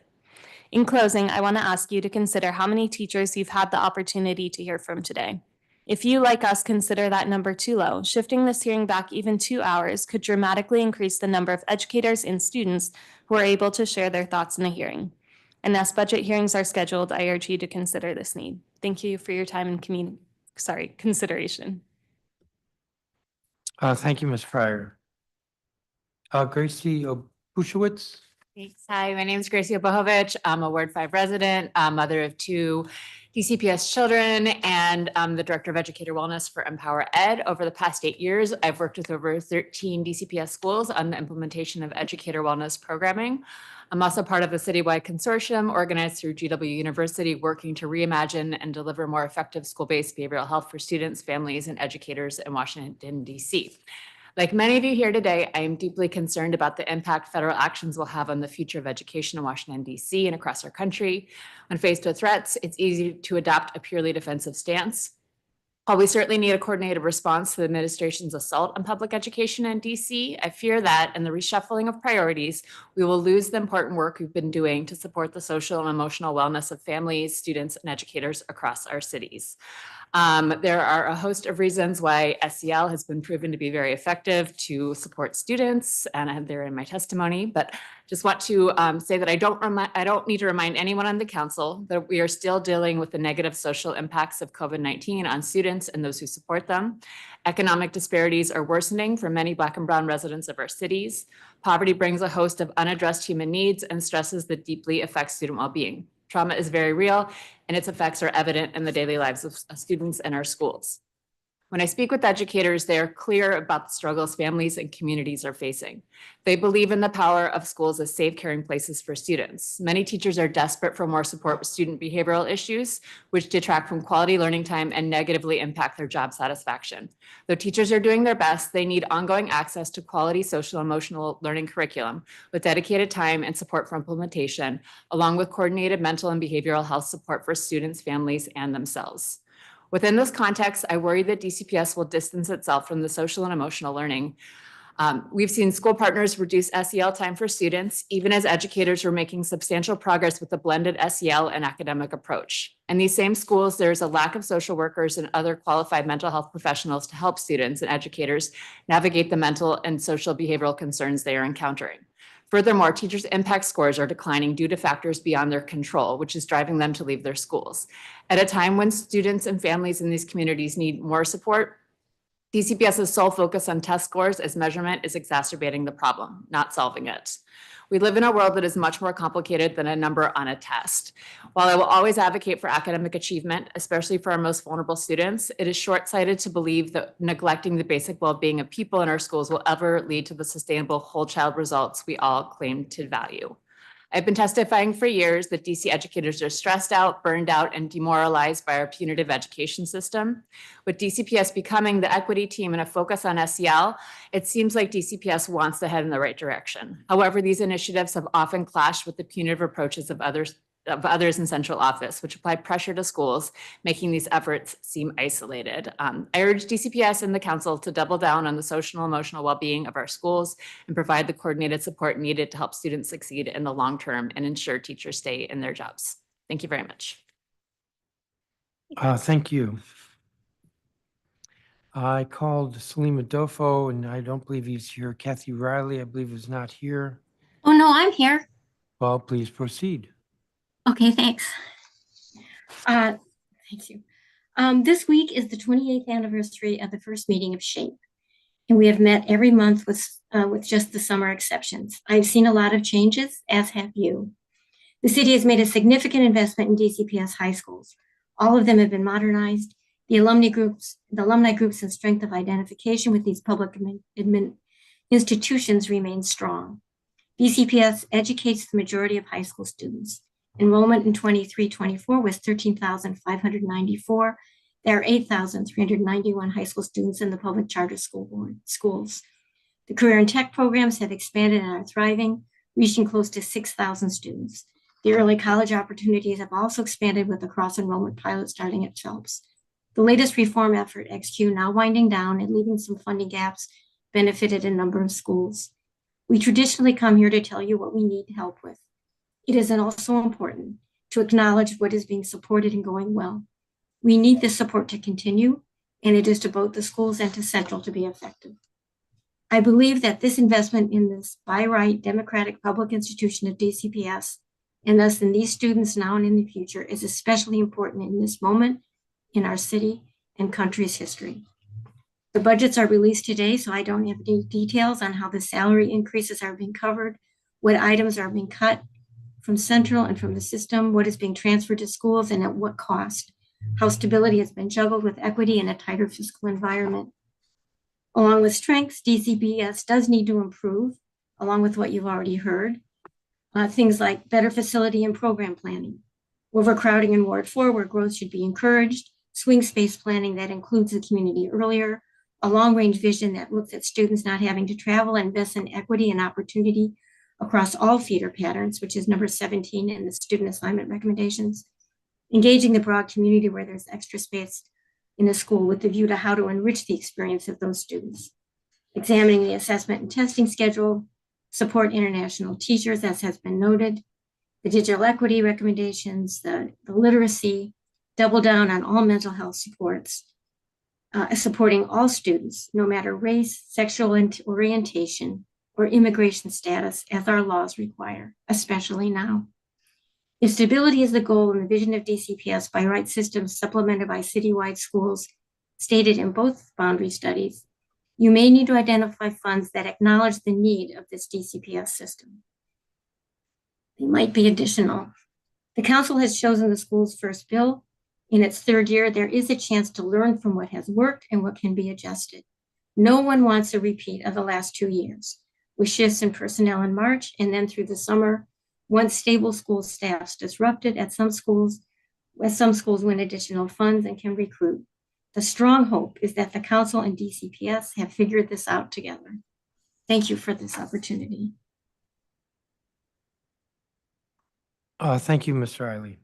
In closing, I want to ask you to consider how many teachers you've had the opportunity to hear from today. If you, like us, consider that number too low, shifting this hearing back even 2 hours could dramatically increase the number of educators and students who are able to share their thoughts in the hearing. And as budget hearings are scheduled, I urge you to consider this need. Thank you for your time and consideration. Thank you, Ms. Fryer. Gracie Bushowitz. Thanks. Hi, my name is Gracie Obohovich. I'm a Ward 5 resident, mother of 2 DCPS children, and I'm the Director of Educator Wellness for Empower Ed. Over the past 8 years, I've worked with over 13 DCPS schools on the implementation of educator wellness programming. I'm also part of a citywide consortium organized through GW University, working to reimagine and deliver more effective school-based behavioral health for students, families, and educators in Washington, D.C. Like many of you here today, I am deeply concerned about the impact federal actions will have on the future of education in Washington, D.C. and across our country. When faced with threats, it's easy to adopt a purely defensive stance. While we certainly need a coordinated response to the administration's assault on public education in D.C., I fear that in the reshuffling of priorities, we will lose the important work we've been doing to support the social and emotional wellness of families, students, and educators across our cities. There are a host of reasons why SEL has been proven to be very effective to support students, and they're in my testimony, but just want to say that I don't need to remind anyone on the council that we are still dealing with the negative social impacts of COVID-19 on students and those who support them. Economic disparities are worsening for many Black and Brown residents of our cities. Poverty brings a host of unaddressed human needs and stresses that deeply affect student well-being. Trauma is very real, and its effects are evident in the daily lives of students in our schools. When I speak with educators, they are clear about the struggles families and communities are facing. They believe in the power of schools as safe, caring places for students. Many teachers are desperate for more support with student behavioral issues, which detract from quality learning time and negatively impact their job satisfaction. Though teachers are doing their best, they need ongoing access to quality social emotional learning curriculum with dedicated time and support for implementation, along with coordinated mental and behavioral health support for students, families, and themselves. Within this context, I worry that DCPS will distance itself from the social and emotional learning. We've seen school partners reduce SEL time for students, even as educators were making substantial progress with the blended SEL and academic approach. In these same schools, there's a lack of social workers and other qualified mental health professionals to help students and educators navigate the mental and social behavioral concerns they are encountering. Furthermore, teachers' impact scores are declining due to factors beyond their control, which is driving them to leave their schools. At a time when students and families in these communities need more support, DCPS's sole focus on test scores as measurement is exacerbating the problem, not solving it. We live in a world that is much more complicated than a number on a test. While I will always advocate for academic achievement, especially for our most vulnerable students, it is short-sighted to believe that neglecting the basic well-being of people in our schools will ever lead to the sustainable whole child results we all claim to value. I've been testifying for years that DC educators are stressed out, burned out, and demoralized by our punitive education system. With DCPS becoming the equity team and a focus on SEL, it seems like DCPS wants to head in the right direction. However, these initiatives have often clashed with the punitive approaches of others in central office, which apply pressure to schools, making these efforts seem isolated. I urge DCPS and the council to double down on the social and emotional well-being of our schools and provide the coordinated support needed to help students succeed in the long term and ensure teachers stay in their jobs. Thank you very much. Thank you. I called Salima Dofo, and I don't believe he's here. Kathy Riley, I believe, is not here. Oh, no, I'm here. Well, please proceed. Okay, thanks. Thank you. This week is the 28th anniversary of the first meeting of SHAPE, and we have met every month with just the summer exceptions. I've seen a lot of changes, as have you. The city has made a significant investment in DCPS high schools. All of them have been modernized. The alumni groups and strength of identification with these public institutions remain strong. DCPS educates the majority of high school students. Enrollment in 23-24 was 13,594. There are 8,391 high school students in the public charter schools. The career and tech programs have expanded and are thriving, reaching close to 6,000 students. The early college opportunities have also expanded with the cross-enrollment pilot starting at Phelps. The latest reform effort, XQ, now winding down and leaving some funding gaps, benefited a number of schools. We traditionally come here to tell you what we need help with. It is also important to acknowledge what is being supported and going well. We need this support to continue, and it is to both the schools and to Central to be effective. I believe that this investment in this by-right democratic public institution of DCPS, and thus in these students now and in the future, is especially important in this moment in our city and country's history. The budgets are released today, so I don't have any details on how the salary increases are being covered, what items are being cut from Central and from the system, what is being transferred to schools and at what cost, how stability has been juggled with equity in a tighter fiscal environment. Along with strengths, DCPS does need to improve, along with what you've already heard. Things like better facility and program planning, overcrowding in Ward 4 where growth should be encouraged, swing space planning that includes the community earlier, a long-range vision that looks at students not having to travel and invest in equity and opportunity across all feeder patterns, which is number 17 in the student assignment recommendations, engaging the broad community where there's extra space in a school with the view to how to enrich the experience of those students, examining the assessment and testing schedule, support international teachers, as has been noted, the digital equity recommendations, the literacy, double down on all mental health supports, supporting all students, no matter race, sexual orientation, or immigration status, as our laws require, especially now. If stability is the goal and the vision of DCPS by right systems supplemented by citywide schools stated in both boundary studies, you may need to identify funds that acknowledge the need of this DCPS system. They might be additional. The council has chosen the school's first bill. In its third year, there is a chance to learn from what has worked and what can be adjusted. No one wants a repeat of the last 2 years, with shifts in personnel in March and then through the summer, once stable school staffs disrupted at some schools, as some schools win additional funds and can recruit. The strong hope is that the council and DCPS have figured this out together. Thank you for this opportunity. Thank you, Ms. Riley.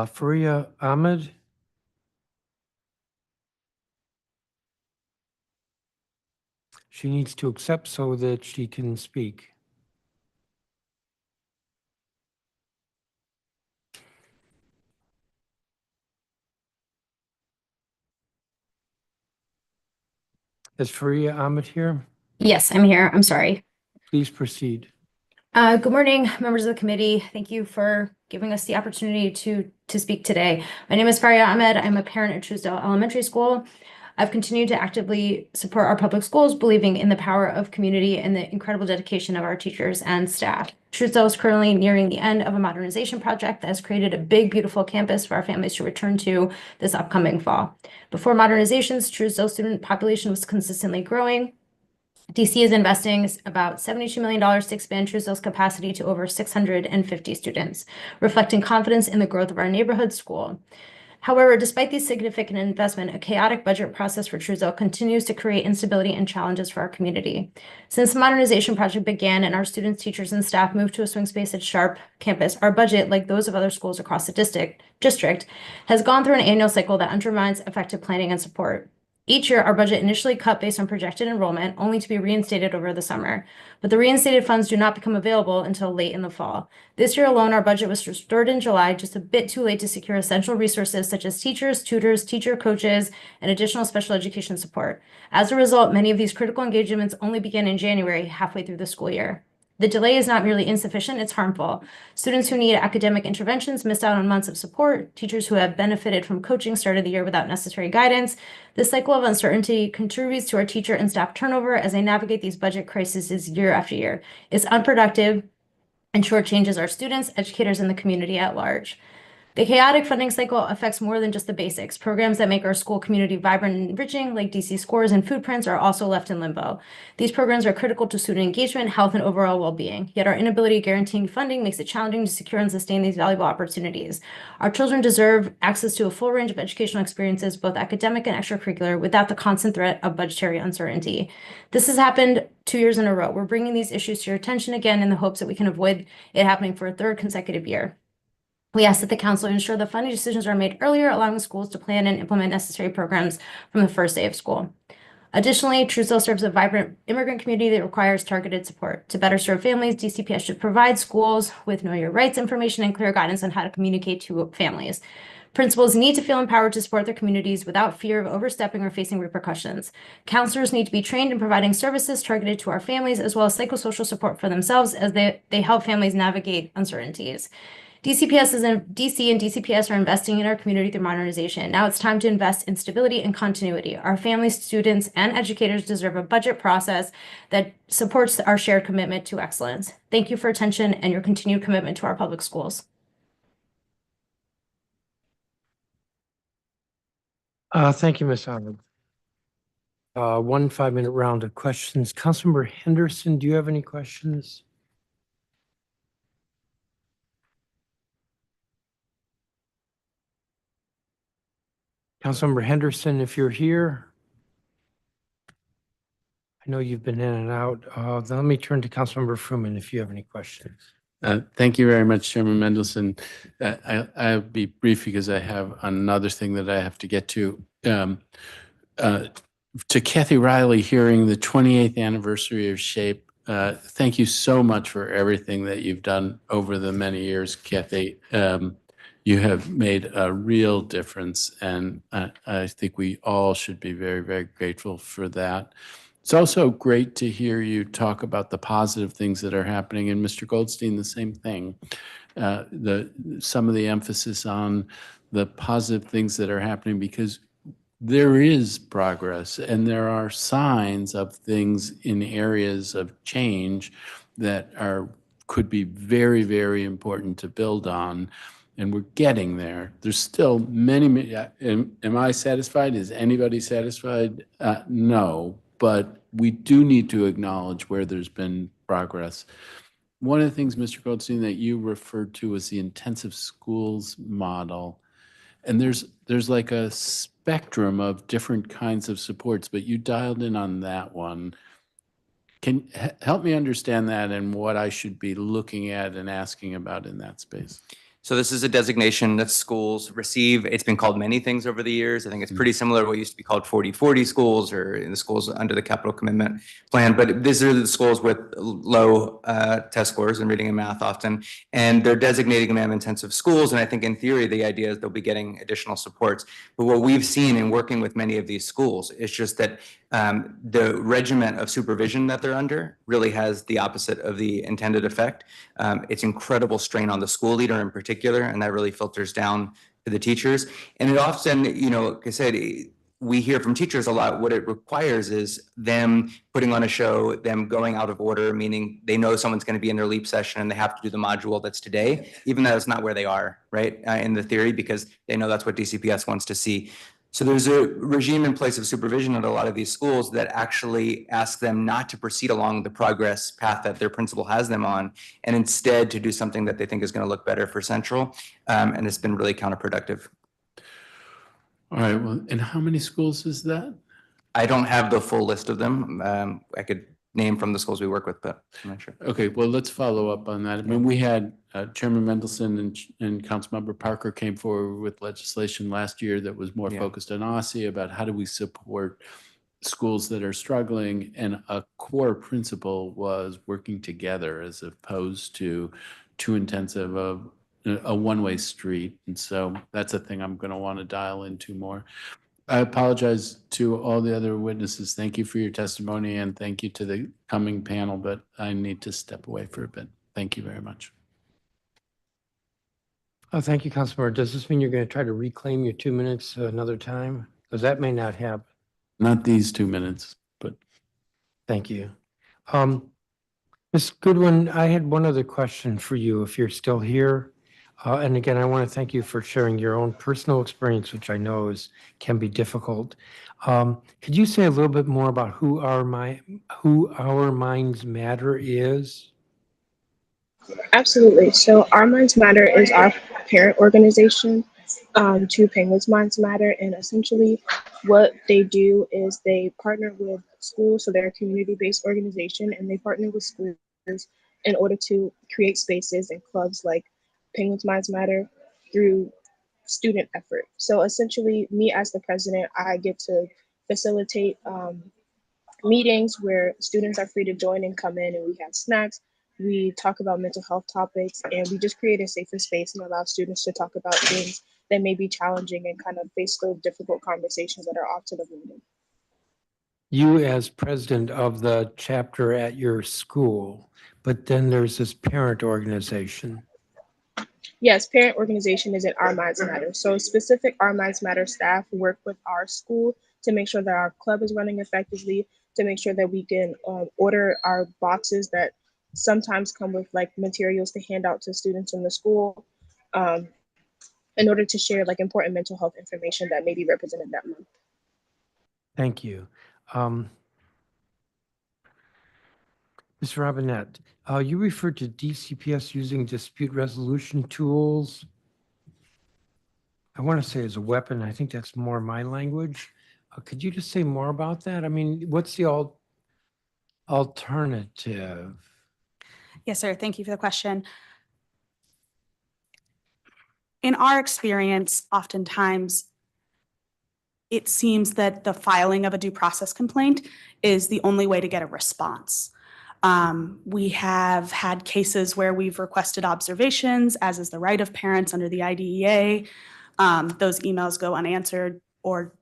Faria Ahmed. She needs to accept so that she can speak. Is Faria Ahmed here? Yes, I'm here. I'm sorry. Please proceed. Good morning, members of the committee. Thank you for giving us the opportunity to speak today. My name is Faria Ahmed. I'm a parent at Truesdale Elementary School. I've continued to actively support our public schools, believing in the power of community and the incredible dedication of our teachers and staff. Truesdale is currently nearing the end of a modernization project that has created a big, beautiful campus for our families to return to this upcoming fall. Before modernizations, Truesdale's student population was consistently growing, DC is investing about $72 million to expand Truesdale's capacity to over 650 students, reflecting confidence in the growth of our neighborhood school. However, despite these significant investment, a chaotic budget process for Truesdale continues to create instability and challenges for our community. Since the modernization project began and our students, teachers, and staff moved to a swing space at Sharp campus, our budget, like those of other schools across the district, has gone through an annual cycle that undermines effective planning and support. Each year, our budget initially cut based on projected enrollment, only to be reinstated over the summer. But the reinstated funds do not become available until late in the fall. This year alone, our budget was restored in July, just a bit too late to secure essential resources such as teachers, tutors, teacher coaches, and additional special education support. As a result, many of these critical engagements only begin in January, halfway through the school year. The delay is not merely insufficient, it's harmful. Students who need academic interventions missed out on months of support. Teachers who have benefited from coaching started the year without necessary guidance. This cycle of uncertainty contributes to our teacher and staff turnover as they navigate these budget crises year after year. It's unproductive and shortchanges our students, educators, and the community at large. The chaotic funding cycle affects more than just the basics. Programs that make our school community vibrant and enriching, like DC Scores and Food Prints, are also left in limbo. These programs are critical to student engagement, health, and overall well-being. Yet our inability to guarantee funding makes it challenging to secure and sustain these valuable opportunities. Our children deserve access to a full range of educational experiences, both academic and extracurricular, without the constant threat of budgetary uncertainty. This has happened 2 years in a row. We're bringing these issues to your attention again in the hopes that we can avoid it happening for a third consecutive year. We ask that the council ensure that funding decisions are made earlier, allowing schools to plan and implement necessary programs from the first day of school. Additionally, Truesdale serves a vibrant immigrant community that requires targeted support. To better serve families, DCPS should provide schools with know your rights information and clear guidance on how to communicate to families. Principals need to feel empowered to support their communities without fear of overstepping or facing repercussions. Counselors need to be trained in providing services targeted to our families, as well as psychosocial support for themselves as they help families navigate uncertainties. DC and DCPS are investing in our community through modernization. Now it's time to invest in stability and continuity. Our families, students, and educators deserve a budget process that supports our shared commitment to excellence. Thank you for attention and your continued commitment to our public schools. Thank you, Ms. Ahmed. 1 5-minute round of questions. Councilmember Henderson, do you have any questions? Councilmember Henderson, if you're here, I know you've been in and out. Then let me turn to Councilmember Fruman if you have any questions. Thank you very much, Chairman Mendelson. I'll be brief because I have another thing that I have to get to. To Kathy Riley, hearing the 28th anniversary of SHAPE, thank you so much for everything that you've done over the many years, Kathy. You have made a real difference, and I think we all should be very, very grateful for that. It's also great to hear you talk about the positive things that are happening, and Mr. Goldstein, the same thing. Some of the emphasis on the positive things that are happening, because there is progress and there are signs of things in areas of change that could be very, very important to build on. And we're getting there. There's still many, am I satisfied? Is anybody satisfied? No, but we do need to acknowledge where there's been progress. One of the things, Mr. Goldstein, that you referred to was the intensive schools model. And there's like a spectrum of different kinds of supports, but you dialed in on that one. Can help me understand that and what I should be looking at and asking about in that space? So this is a designation that schools receive. It's been called many things over the years. I think it's pretty similar to what used to be called 40/40 schools, or in the schools under the capital commitment plan. But these are the schools with low test scores in reading and math often, and they're designating them intensive schools. And I think in theory, the idea is they'll be getting additional supports. But what we've seen in working with many of these schools is just that the regiment of supervision that they're under really has the opposite of the intended effect. It's incredible strain on the school leader in particular, and that really filters down to the teachers. And it often, like I said, we hear from teachers a lot, what it requires is them putting on a show, them going out of order, meaning they know someone's going to be in their LEAP session and they have to do the module that's today, even though it's not where they are, right, in the theory, because they know that's what DCPS wants to see. So there's a regime in place of supervision at a lot of these schools that actually ask them not to proceed along the progress path that their principal has them on, and instead to do something that they think is going to look better for Central. And it's been really counterproductive. All right, well, and how many schools is that? I don't have the full list of them. I could name from the schools we work with, but I'm not sure. Okay, well, let's follow up on that. I mean, we had Chairman Mendelson and Councilmember Parker came forward with legislation last year that was more focused on OSSI about how do we support schools that are struggling, and a core principle was working together as opposed to too intensive of a one-way street. And so that's a thing I'm going to want to dial into more. I apologize to all the other witnesses. Thank you for your testimony, and thank you to the coming panel, but I need to step away for a bit. Thank you very much. Oh, thank you, Councilmember. Does this mean you're going to try to reclaim your 2 minutes another time? Because that may not happen. Not these 2 minutes, but. Thank you. Ms. Goodwin, I had one other question for you if you're still here. And again, I want to thank you for sharing your own personal experience, which I know can be difficult. Could you say a little bit more about who Our Minds Matter is? Absolutely. So Our Minds Matter is our parent organization to Penguins Minds Matter. And essentially what they do is they partner with schools. So they're a community-based organization, and they partner with schools in order to create spaces and clubs like Penguins Minds Matter through student effort. So essentially, me as the president, I get to facilitate meetings where students are free to join and come in, and we have snacks. We talk about mental health topics, and we just create a safer space and allow students to talk about things that may be challenging and kind of face those difficult conversations that are often avoided. You as president of the chapter at your school, but then there's this parent organization. Yes, parent organization is in Our Minds Matter. So specific Our Minds Matter staff work with our school to make sure that our club is running effectively, to make sure that we can order our boxes that sometimes come with like materials to hand out to students in the school in order to share like important mental health information that may be represented that month. Thank you. Ms. Robinette, you referred to DCPS using dispute resolution tools. I want to say as a weapon. I think that's more my language. Could you just say more about that? I mean, what's the alternative? Yes, sir. Thank you for the question. In our experience, oftentimes it seems that the filing of a due process complaint is the only way to get a response. We have had cases where we've requested observations, as is the right of parents under the IDEA. Those emails go unanswered, or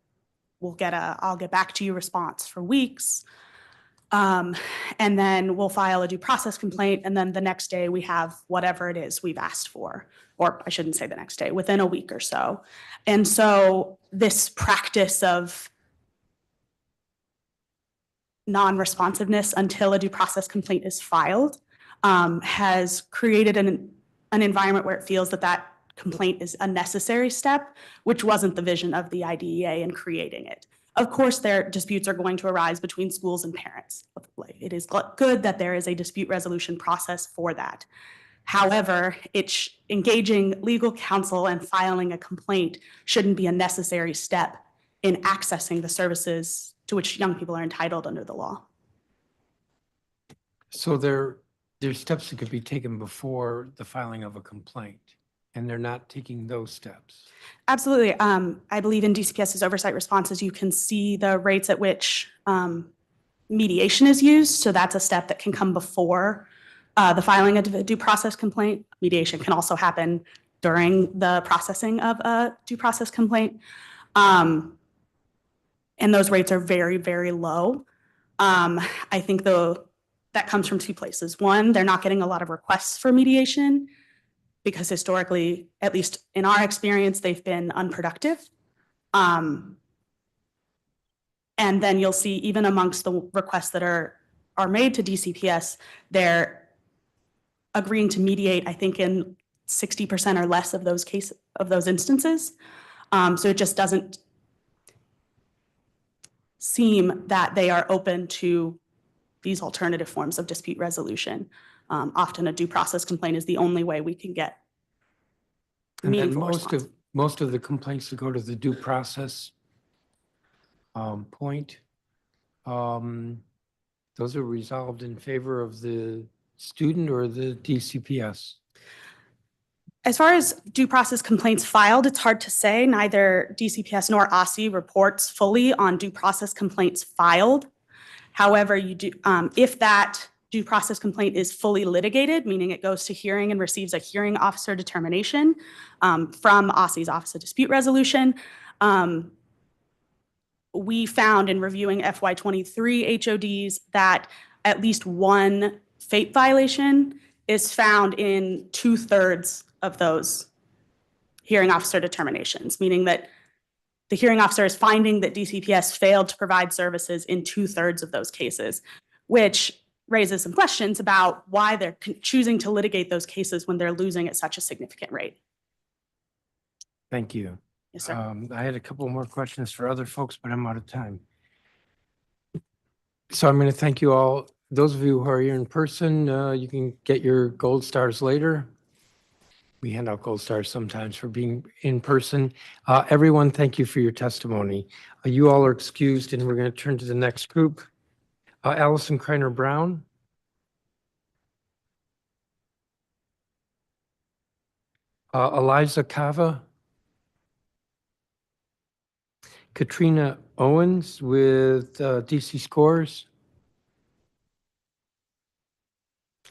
we'll get I'll get back to you response for weeks. And then we'll file a due process complaint, and then the next day we have whatever it is we've asked for, or I shouldn't say the next day, within a week or so. And so this practice of non-responsiveness until a due process complaint is filed has created an environment where it feels that complaint is a necessary step, which wasn't the vision of the IDEA in creating it. Of course, disputes are going to arise between schools and parents. It is good that there is a dispute resolution process for that. However, engaging legal counsel and filing a complaint shouldn't be a necessary step in accessing the services to which young people are entitled under the law. So there's steps that could be taken before the filing of a complaint, and they're not taking those steps. Absolutely. I believe in DCPS's oversight responses, you can see the rates at which mediation is used. So that's a step that can come before the filing of a due process complaint. Mediation can also happen during the processing of a due process complaint. And those rates are very, very low. I think that comes from two places. One, they're not getting a lot of requests for mediation because historically, at least in our experience, they've been unproductive. And then you'll see even amongst the requests that are made to DCPS, they're agreeing to mediate, I think, in 60% or less of those instances. So it just doesn't seem that they are open to these alternative forms of dispute resolution. Often a due process complaint is the only way we can get And then meaningful response. most of the complaints that go to the due process point, those are resolved in favor of the student or the DCPS? As far as due process complaints filed, it's hard to say. Neither DCPS nor OSSI reports fully on due process complaints filed. However, you do, if that due process complaint is fully litigated, meaning it goes to hearing and receives a hearing officer determination from OSSI's Office of Dispute Resolution, we found in reviewing FY23 HODs that at least one FAPE violation is found in 2/3 of those hearing officer determinations, meaning that the hearing officer is finding that DCPS failed to provide services in 2/3 of those cases, which raises some questions about why they're choosing to litigate those cases when they're losing at such a significant rate. Thank you. Yes, sir. I had a couple more questions for other folks, but I'm out of time. So I'm going to thank you all. Those of you who are here in person, you can get your gold stars later. We hand out gold stars sometimes for being in person. Everyone, thank you for your testimony. You all are excused, and we're going to turn to the next group. Allison Kreiner Brown. Eliza Cava. Katrina Owens with DC Scores.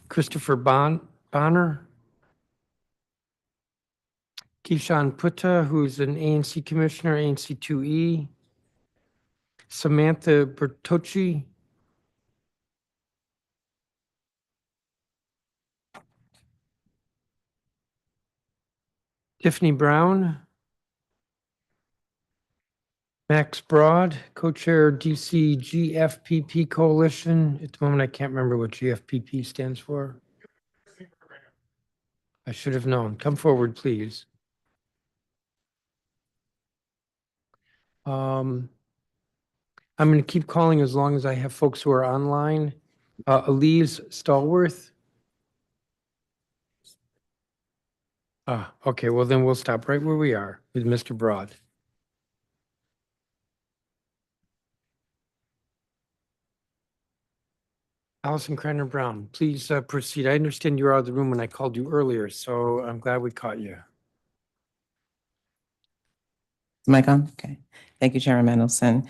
Christopher Bonner. Keishan Putta, who's an ANC Commissioner, ANC 2E. Samantha Bertocci. Tiffany Brown. Max Broad, co-chair DC GFPP Coalition. At the moment, I can't remember what GFPP stands for. I should have known. Come forward, please. I'm going to keep calling as long as I have folks who are online. Elise Stallworth. Okay, well then we'll stop right where we are with Mr. Broad. Allison Kreiner Brown, please proceed. I understand you were out of the room when I called you earlier, so I'm glad we caught you. Mic on? Okay. Thank you, Chairman Mendelson.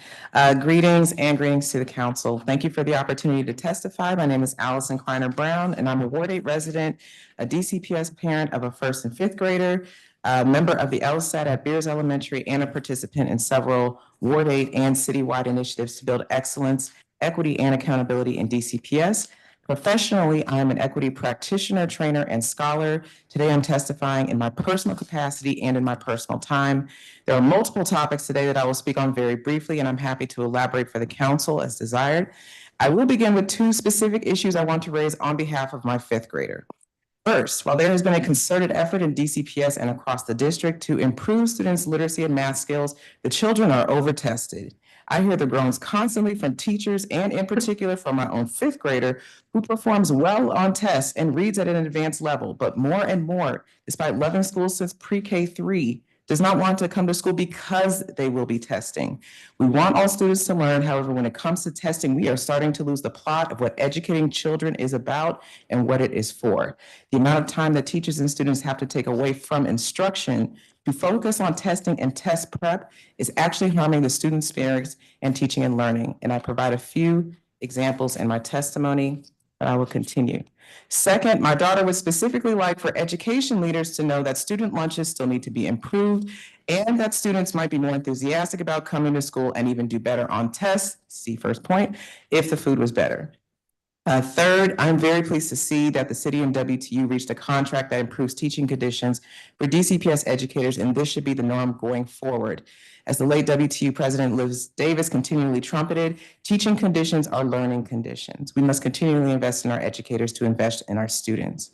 Greetings to the council. Thank you for the opportunity to testify. My name is Allison Kreiner Brown, and I'm a Ward 8 resident, a DCPS parent of a 1st and 5th grader, a member of the LSAT at Beers Elementary, and a participant in several Ward 8 and citywide initiatives to build excellence, equity, and accountability in DCPS. Professionally, I am an equity practitioner, trainer, and scholar. Today, I'm testifying in my personal capacity and in my personal time. There are multiple topics today that I will speak on very briefly, and I'm happy to elaborate for the council as desired. I will begin with 2 specific issues I want to raise on behalf of my 5th grader. First, while there has been a concerted effort in DCPS and across the district to improve students' literacy and math skills, the children are over-tested. I hear the groans constantly from teachers and in particular from my own 5th grader who performs well on tests and reads at an advanced level, but more and more, despite loving school since pre-K 3, does not want to come to school because they will be testing. We want all students to learn. However, when it comes to testing, we are starting to lose the plot of what educating children is about and what it is for. The amount of time that teachers and students have to take away from instruction to focus on testing and test prep is actually harming the student experience and teaching and learning. And I provide a few examples in my testimony, but I will continue. Second, my daughter would specifically like for education leaders to know that student lunches still need to be improved and that students might be more enthusiastic about coming to school and even do better on tests, see first point, if the food was better. Third, I'm very pleased to see that the city and WTU reached a contract that improves teaching conditions for DCPS educators, and this should be the norm going forward. As the late WTU president Liz Davis continually trumpeted, teaching conditions are learning conditions. We must continually invest in our educators to invest in our students.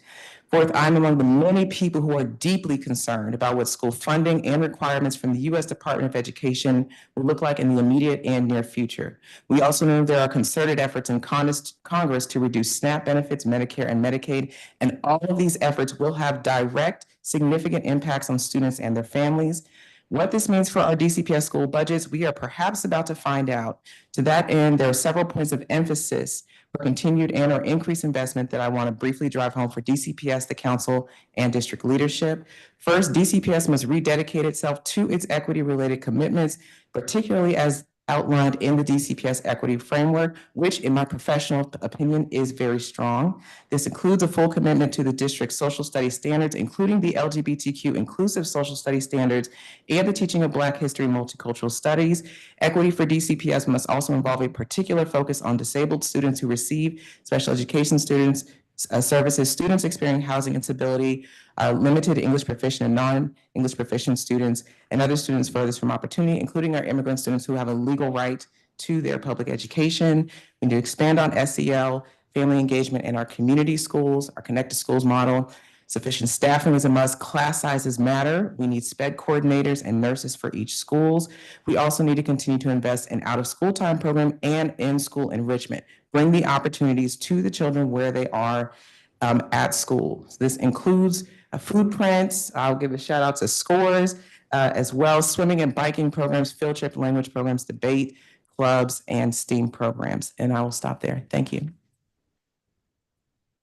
Fourth, I'm among the many people who are deeply concerned about what school funding and requirements from the U.S. Department of Education will look like in the immediate and near future. We also know there are concerted efforts in Congress to reduce SNAP benefits, Medicare, and Medicaid, and all of these efforts will have direct, significant impacts on students and their families. What this means for our DCPS school budgets, we are perhaps about to find out. To that end, there are several points of emphasis for continued and/or increased investment that I want to briefly drive home for DCPS, the council, and district leadership. First, DCPS must rededicate itself to its equity-related commitments, particularly as outlined in the DCPS equity framework, which in my professional opinion is very strong. This includes a full commitment to the district's social studies standards, including the LGBTQ inclusive social studies standards and the teaching of Black history and multicultural studies. Equity for DCPS must also involve a particular focus on disabled students who receive special education services, students experiencing housing instability, limited English proficient and non-English proficient students, and other students furthest from opportunity, including our immigrant students who have a legal right to their public education. We need to expand on SEL, family engagement in our community schools, our connected schools model. Sufficient staffing is a must. Class sizes matter. We need SPED coordinators and nurses for each schools. We also need to continue to invest in out-of-school time program and in-school enrichment. Bring the opportunities to the children where they are at school. So this includes food prints. I'll give a shout out to SCORES, as well as swimming and biking programs, field trip language programs, debate clubs, and STEAM programs. And I will stop there. Thank you.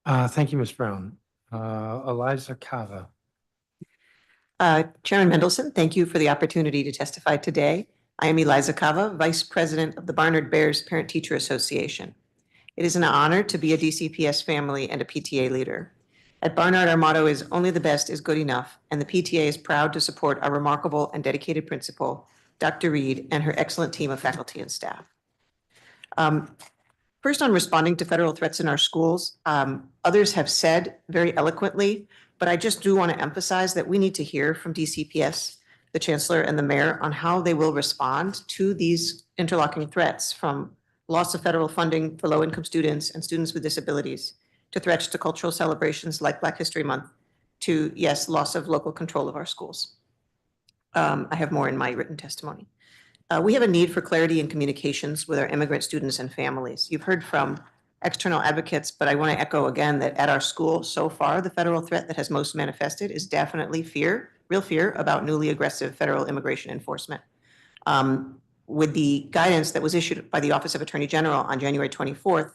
Thank you, Ms. Brown. Eliza Cava. Chairman Mendelson, thank you for the opportunity to testify today. I am Eliza Cava, Vice President of the Barnard Bears Parent Teacher Association. It is an honor to be a DCPS family and a PTA leader. At Barnard, our motto is "Only the best is good enough," and the PTA is proud to support our remarkable and dedicated principal, Dr. Reed, and her excellent team of faculty and staff. First, on responding to federal threats in our schools, others have said very eloquently, but I just do want to emphasize that we need to hear from DCPS, the Chancellor, and the Mayor on how they will respond to these interlocking threats, from loss of federal funding for low-income students and students with disabilities, to threats to cultural celebrations like Black History Month, to, yes, loss of local control of our schools. I have more in my written testimony. We have a need for clarity in communications with our immigrant students and families. You've heard from external advocates, but I want to echo again that at our school so far, the federal threat that has most manifested is definitely fear, real fear about newly aggressive federal immigration enforcement. With the guidance that was issued by the Office of Attorney General on January 24th,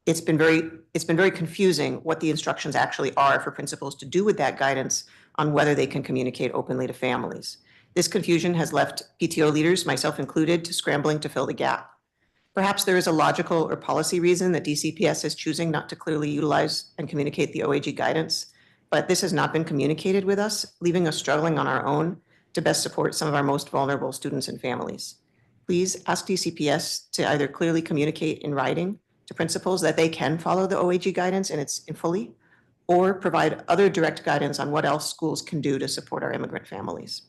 it's been very confusing what the instructions actually are for principals to do with that guidance on whether they can communicate openly to families. This confusion has left PTO leaders, myself included, to scrambling to fill the gap. Perhaps there is a logical or policy reason that DCPS is choosing not to clearly utilize and communicate the OAG guidance, but this has not been communicated with us, leaving us struggling on our own to best support some of our most vulnerable students and families. Please ask DCPS to either clearly communicate in writing to principals that they can follow the OAG guidance and it's fully, or provide other direct guidance on what else schools can do to support our immigrant families.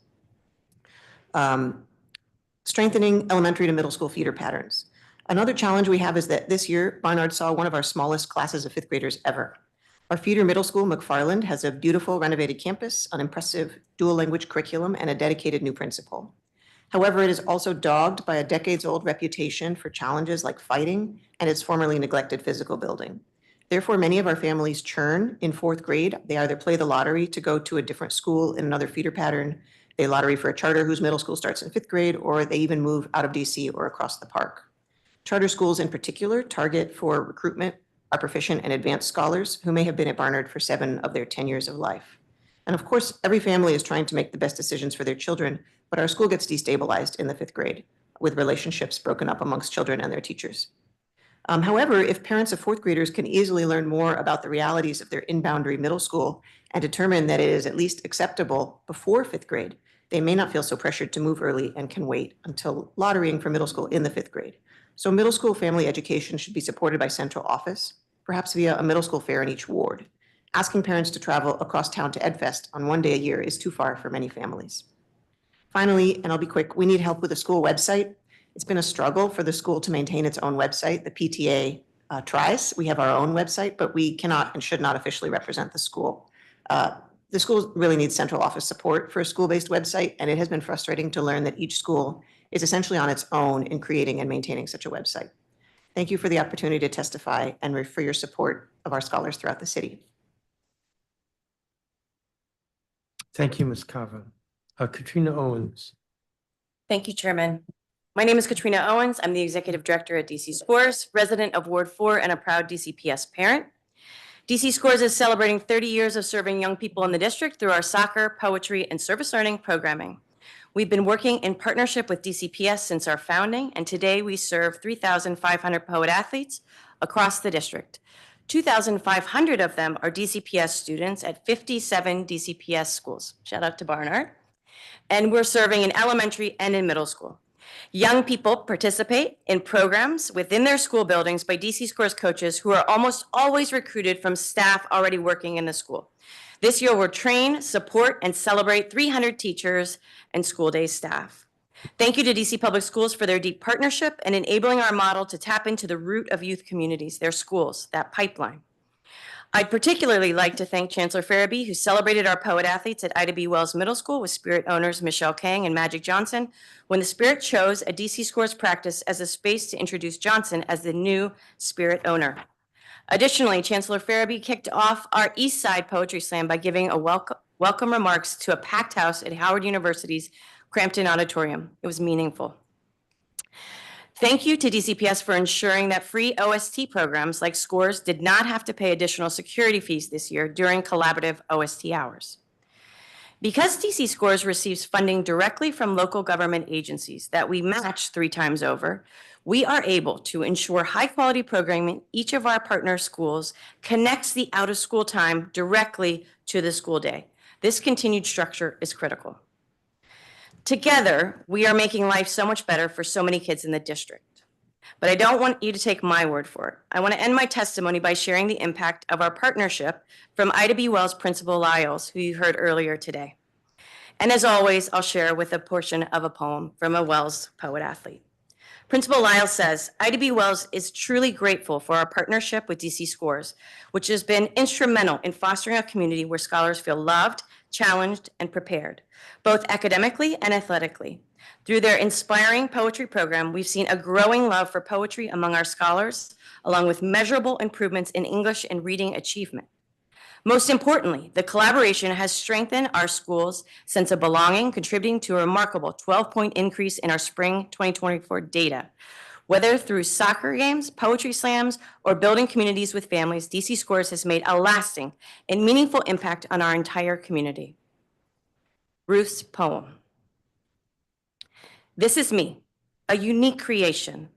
Strengthening elementary to middle school feeder patterns. Another challenge we have is that this year, Barnard saw one of our smallest classes of fifth graders ever. Our feeder middle school, McFarland, has a beautiful renovated campus, an impressive dual language curriculum, and a dedicated new principal. However, it is also dogged by a decades-old reputation for challenges like fighting and its formerly neglected physical building. Therefore, many of our families churn in fourth grade. They either play the lottery to go to a different school in another feeder pattern, they lottery for a charter whose middle school starts in fifth grade, or they even move out of DC or across the park. Charter schools in particular target for recruitment are proficient and advanced scholars who may have been at Barnard for 7 of their 10 years of life. And of course, every family is trying to make the best decisions for their children, but our school gets destabilized in the fifth grade with relationships broken up amongst children and their teachers. However, if parents of fourth graders can easily learn more about the realities of their in-boundary middle school and determine that it is at least acceptable before fifth grade, they may not feel so pressured to move early and can wait until lotterying for middle school in the fifth grade. So middle school family education should be supported by central office, perhaps via a middle school fair in each ward. Asking parents to travel across town to EdFest on one day a year is too far for many families. Finally, and I'll be quick, we need help with the school website. It's been a struggle for the school to maintain its own website. The PTA tries. We have our own website, but we cannot and should not officially represent the school. The school really needs central office support for a school-based website, and it has been frustrating to learn that each school is essentially on its own in creating and maintaining such a website. Thank you for the opportunity to testify and for your support of our scholars throughout the city. Thank you, Ms. Cava. Katrina Owens. Thank you, Chairman. My name is Katrina Owens. I'm the Executive Director at DC Scores, resident of Ward 4 and a proud DCPS parent. DC Scores is celebrating 30 years of serving young people in the district through our soccer, poetry, and service learning programming. We've been working in partnership with DCPS since our founding, and today we serve 3,500 poet athletes across the district. 2,500 of them are DCPS students at 57 DCPS schools. Shout out to Barnard. And we're serving in elementary and in middle school. Young people participate in programs within their school buildings by DC Scores coaches who are almost always recruited from staff already working in the school. This year, we'll train, support, and celebrate 300 teachers and school day staff. Thank you to DC Public Schools for their deep partnership and enabling our model to tap into the root of youth communities, their schools, that pipeline. I'd particularly like to thank Chancellor Farabee, who celebrated our poet athletes at Ida B. Wells Middle School with Spirit owners Michelle Kang and Magic Johnson, when the Spirit chose a DC Scores practice as a space to introduce Johnson as the new Spirit owner. Additionally, Chancellor Farabee kicked off our East Side Poetry Slam by giving a welcome remarks to a packed house at Howard University's Crampton Auditorium. It was meaningful. Thank you to DCPS for ensuring that free OST programs like Scores did not have to pay additional security fees this year during collaborative OST hours. Because DC Scores receives funding directly from local government agencies that we match 3 times over, we are able to ensure high-quality programming. Each of our partner schools connects the out-of-school time directly to the school day. This continued structure is critical. Together, we are making life so much better for so many kids in the district. But I don't want you to take my word for it. I want to end my testimony by sharing the impact of our partnership from Ida B. Wells Principal Lyles, who you heard earlier today. And as always, I'll share with a portion of a poem from a Wells poet athlete. Principal Lyles says, Ida B. Wells is truly grateful for our partnership with DC Scores, which has been instrumental in fostering a community where scholars feel loved, challenged, and prepared, both academically and athletically. Through their inspiring poetry program, we've seen a growing love for poetry among our scholars, along with measurable improvements in English and reading achievement. Most importantly, the collaboration has strengthened our school's sense of belonging, contributing to a remarkable 12-point increase in our spring 2024 data. Whether through soccer games, poetry slams, or building communities with families, DC Scores has made a lasting and meaningful impact on our entire community. Ruth's poem. This is me, a unique creation,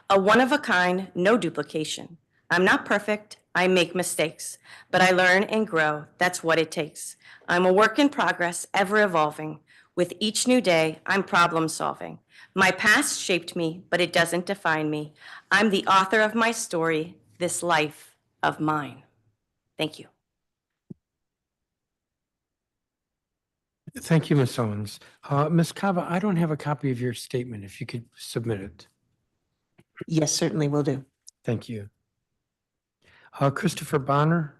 a one-of-a-kind, no duplication. I'm not perfect, I make mistakes, but I learn and grow, that's what it takes. I'm a work in progress, ever evolving. With each new day, I'm problem solving. My past shaped me, but it doesn't define me. I'm the author of my story, this life of mine. Thank you. Thank you, Ms. Owens. Ms. Cava, I don't have a copy of your statement. If you could submit it. Yes, certainly will do. Thank you. Christopher Bonner.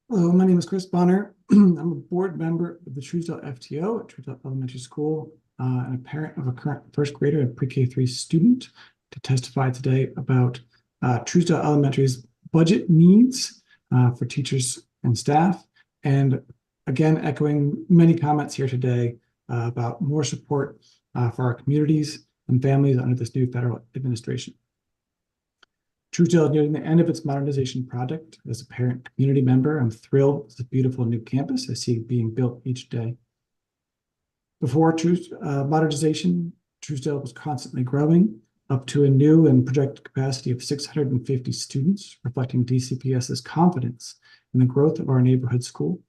Hello, my name is Chris Bonner. I'm a board member of the Truesdale FTO at Truesdale Elementary School and a parent of a current first grader and pre-K3 student to testify today about Truesdale Elementary's budget needs for teachers and staff. And again, echoing many comments here today about more support for our communities and families under this new federal administration. Truesdale is nearing the end of its modernization project. As a parent community member, I'm thrilled with the beautiful new campus I see being built each day. Before modernization, Truesdale was constantly growing up to a new and projected capacity of 650 students, reflecting DCPS's confidence in the growth of our neighborhood school.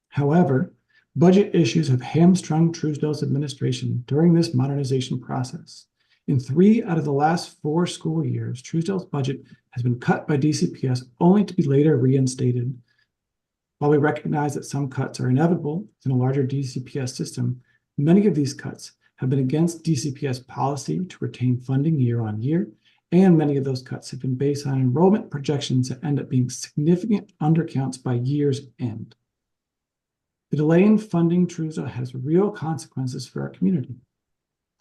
However, budget issues have hamstrung Truesdale's administration during this modernization process. In 3 out of the last 4 school years, Truesdale's budget has been cut by DCPS only to be later reinstated. While we recognize that some cuts are inevitable in a larger DCPS system, many of these cuts have been against DCPS policy to retain funding year on year, and many of those cuts have been based on enrollment projections that end up being significant undercounts by year's end. The delay in funding Truesdale has real consequences for our community.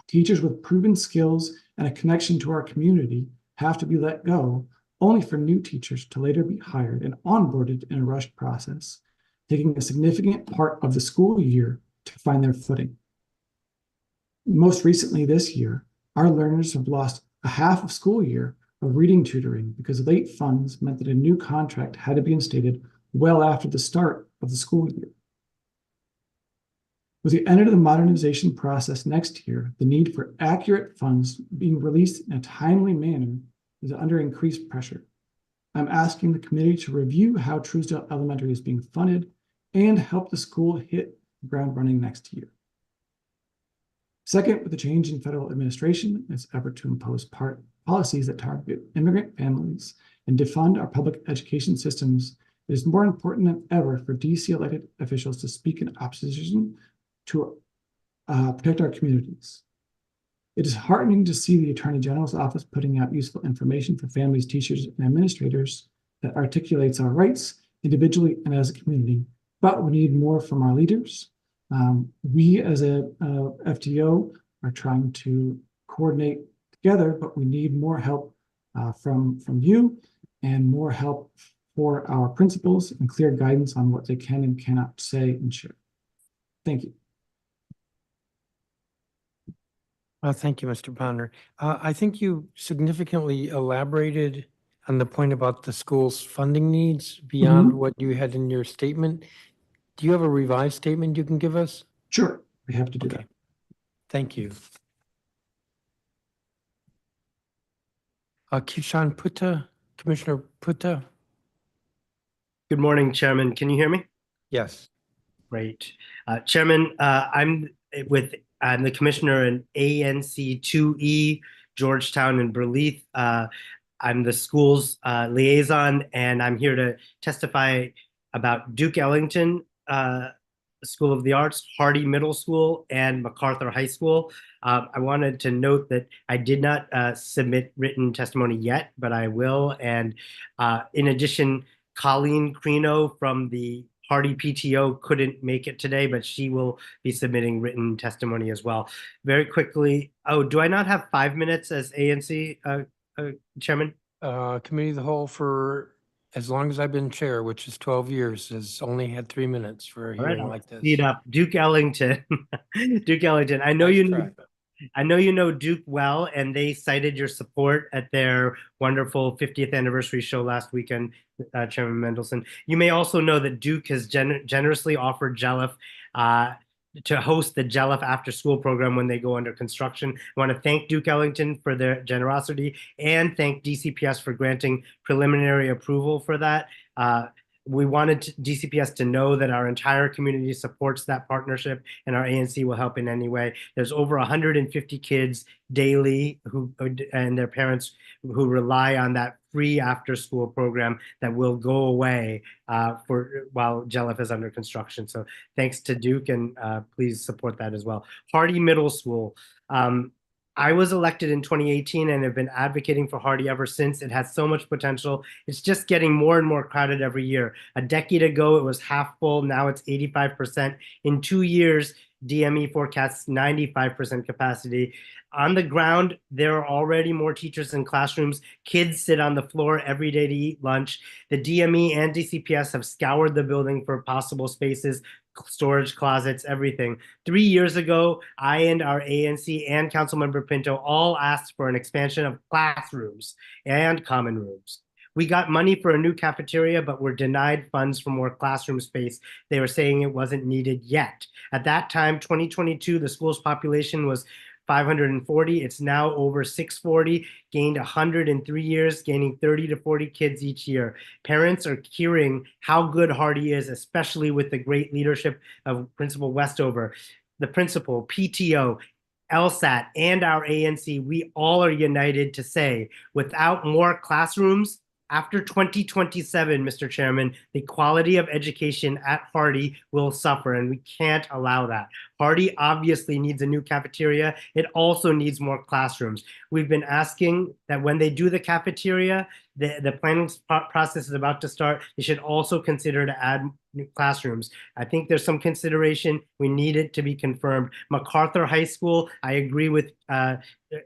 Teachers with proven skills and a connection to our community have to be let go, only for new teachers to later be hired and onboarded in a rushed process, taking a significant part of the school year to find their footing. Most recently this year, our learners have lost a half of school year of reading tutoring because late funds meant that a new contract had to be instated well after the start of the school year. With the end of the modernization process next year, the need for accurate funds being released in a timely manner is under increased pressure. I'm asking the committee to review how Truesdale Elementary is being funded and help the school hit the ground running next year. Second, with the change in federal administration and its effort to impose policies that target immigrant families and defund our public education systems, it is more important than ever for DC elected officials to speak in opposition to protect our communities. It is heartening to see the Attorney General's office putting out useful information for families, teachers, and administrators that articulates our rights individually and as a community, but we need more from our leaders. We as a FTO are trying to coordinate together, but we need more help from you and more help for our principals and clear guidance on what they can and cannot say and share. Thank you. Thank you, Mr. Bonner. I think you significantly elaborated on the point about the school's funding needs beyond what you had in your statement. Do you have a revised statement you can give us? Sure, we have to do that. Thank you. Kishan Putta, Commissioner Putta. Good morning, Chairman. Can you hear me? Yes. Great. Chairman, I'm the commissioner in ANC 2E, Georgetown and Burleith. I'm the school's liaison, and I'm here to testify about Duke Ellington School of the Arts, Hardy Middle School, and MacArthur High School. I wanted to note that I did not submit written testimony yet, but I will. And in addition, Colleen Crino from the Hardy PTO couldn't make it today, but she will be submitting written testimony as well. Very quickly, do I not have 5 minutes as ANC Chairman? Committee of the Whole for as long as I've been chair, which is 12 years, has only had 3 minutes for a hearing like this. Speed up. Duke Ellington. Duke Ellington. I know you know Duke well, and they cited your support at their wonderful 50th anniversary show last weekend, Chairman Mendelson. You may also know that Duke has generously offered JELF to host the JELF after school program when they go under construction. I want to thank Duke Ellington for their generosity and thank DCPS for granting preliminary approval for that. We wanted DCPS to know that our entire community supports that partnership, and our ANC will help in any way. There's over 150 kids daily and their parents who rely on that free after-school program that will go away while JELF is under construction. So thanks to Duke, and please support that as well. Hardy Middle School. I was elected in 2018 and have been advocating for Hardy ever since. It has so much potential. It's just getting more and more crowded every year. A decade ago, it was half full. Now it's 85%. In 2 years, DME forecasts 95% capacity. On the ground, there are already more teachers in classrooms. Kids sit on the floor every day to eat lunch. The DME and DCPS have scoured the building for possible spaces, storage closets, everything. 3 years ago, I and our ANC and Councilmember Pinto all asked for an expansion of classrooms and common rooms. We got money for a new cafeteria, but were denied funds for more classroom space. They were saying it wasn't needed yet. At that time, 2022, the school's population was 540. It's now over 640, gained 100 in 3 years, gaining 30 to 40 kids each year. Parents are hearing how good Hardy is, especially with the great leadership of Principal Westover. The principal, PTO, LSAT, and our ANC, we all are united to say, without more classrooms, After 2027, Mr. Chairman, the quality of education at Hardy will suffer, and we can't allow that. Hardy obviously needs a new cafeteria. It also needs more classrooms. We've been asking that when they do the cafeteria, the planning process is about to start. They should also consider to add new classrooms. I think there's some consideration. We need it to be confirmed. MacArthur High School, I agree with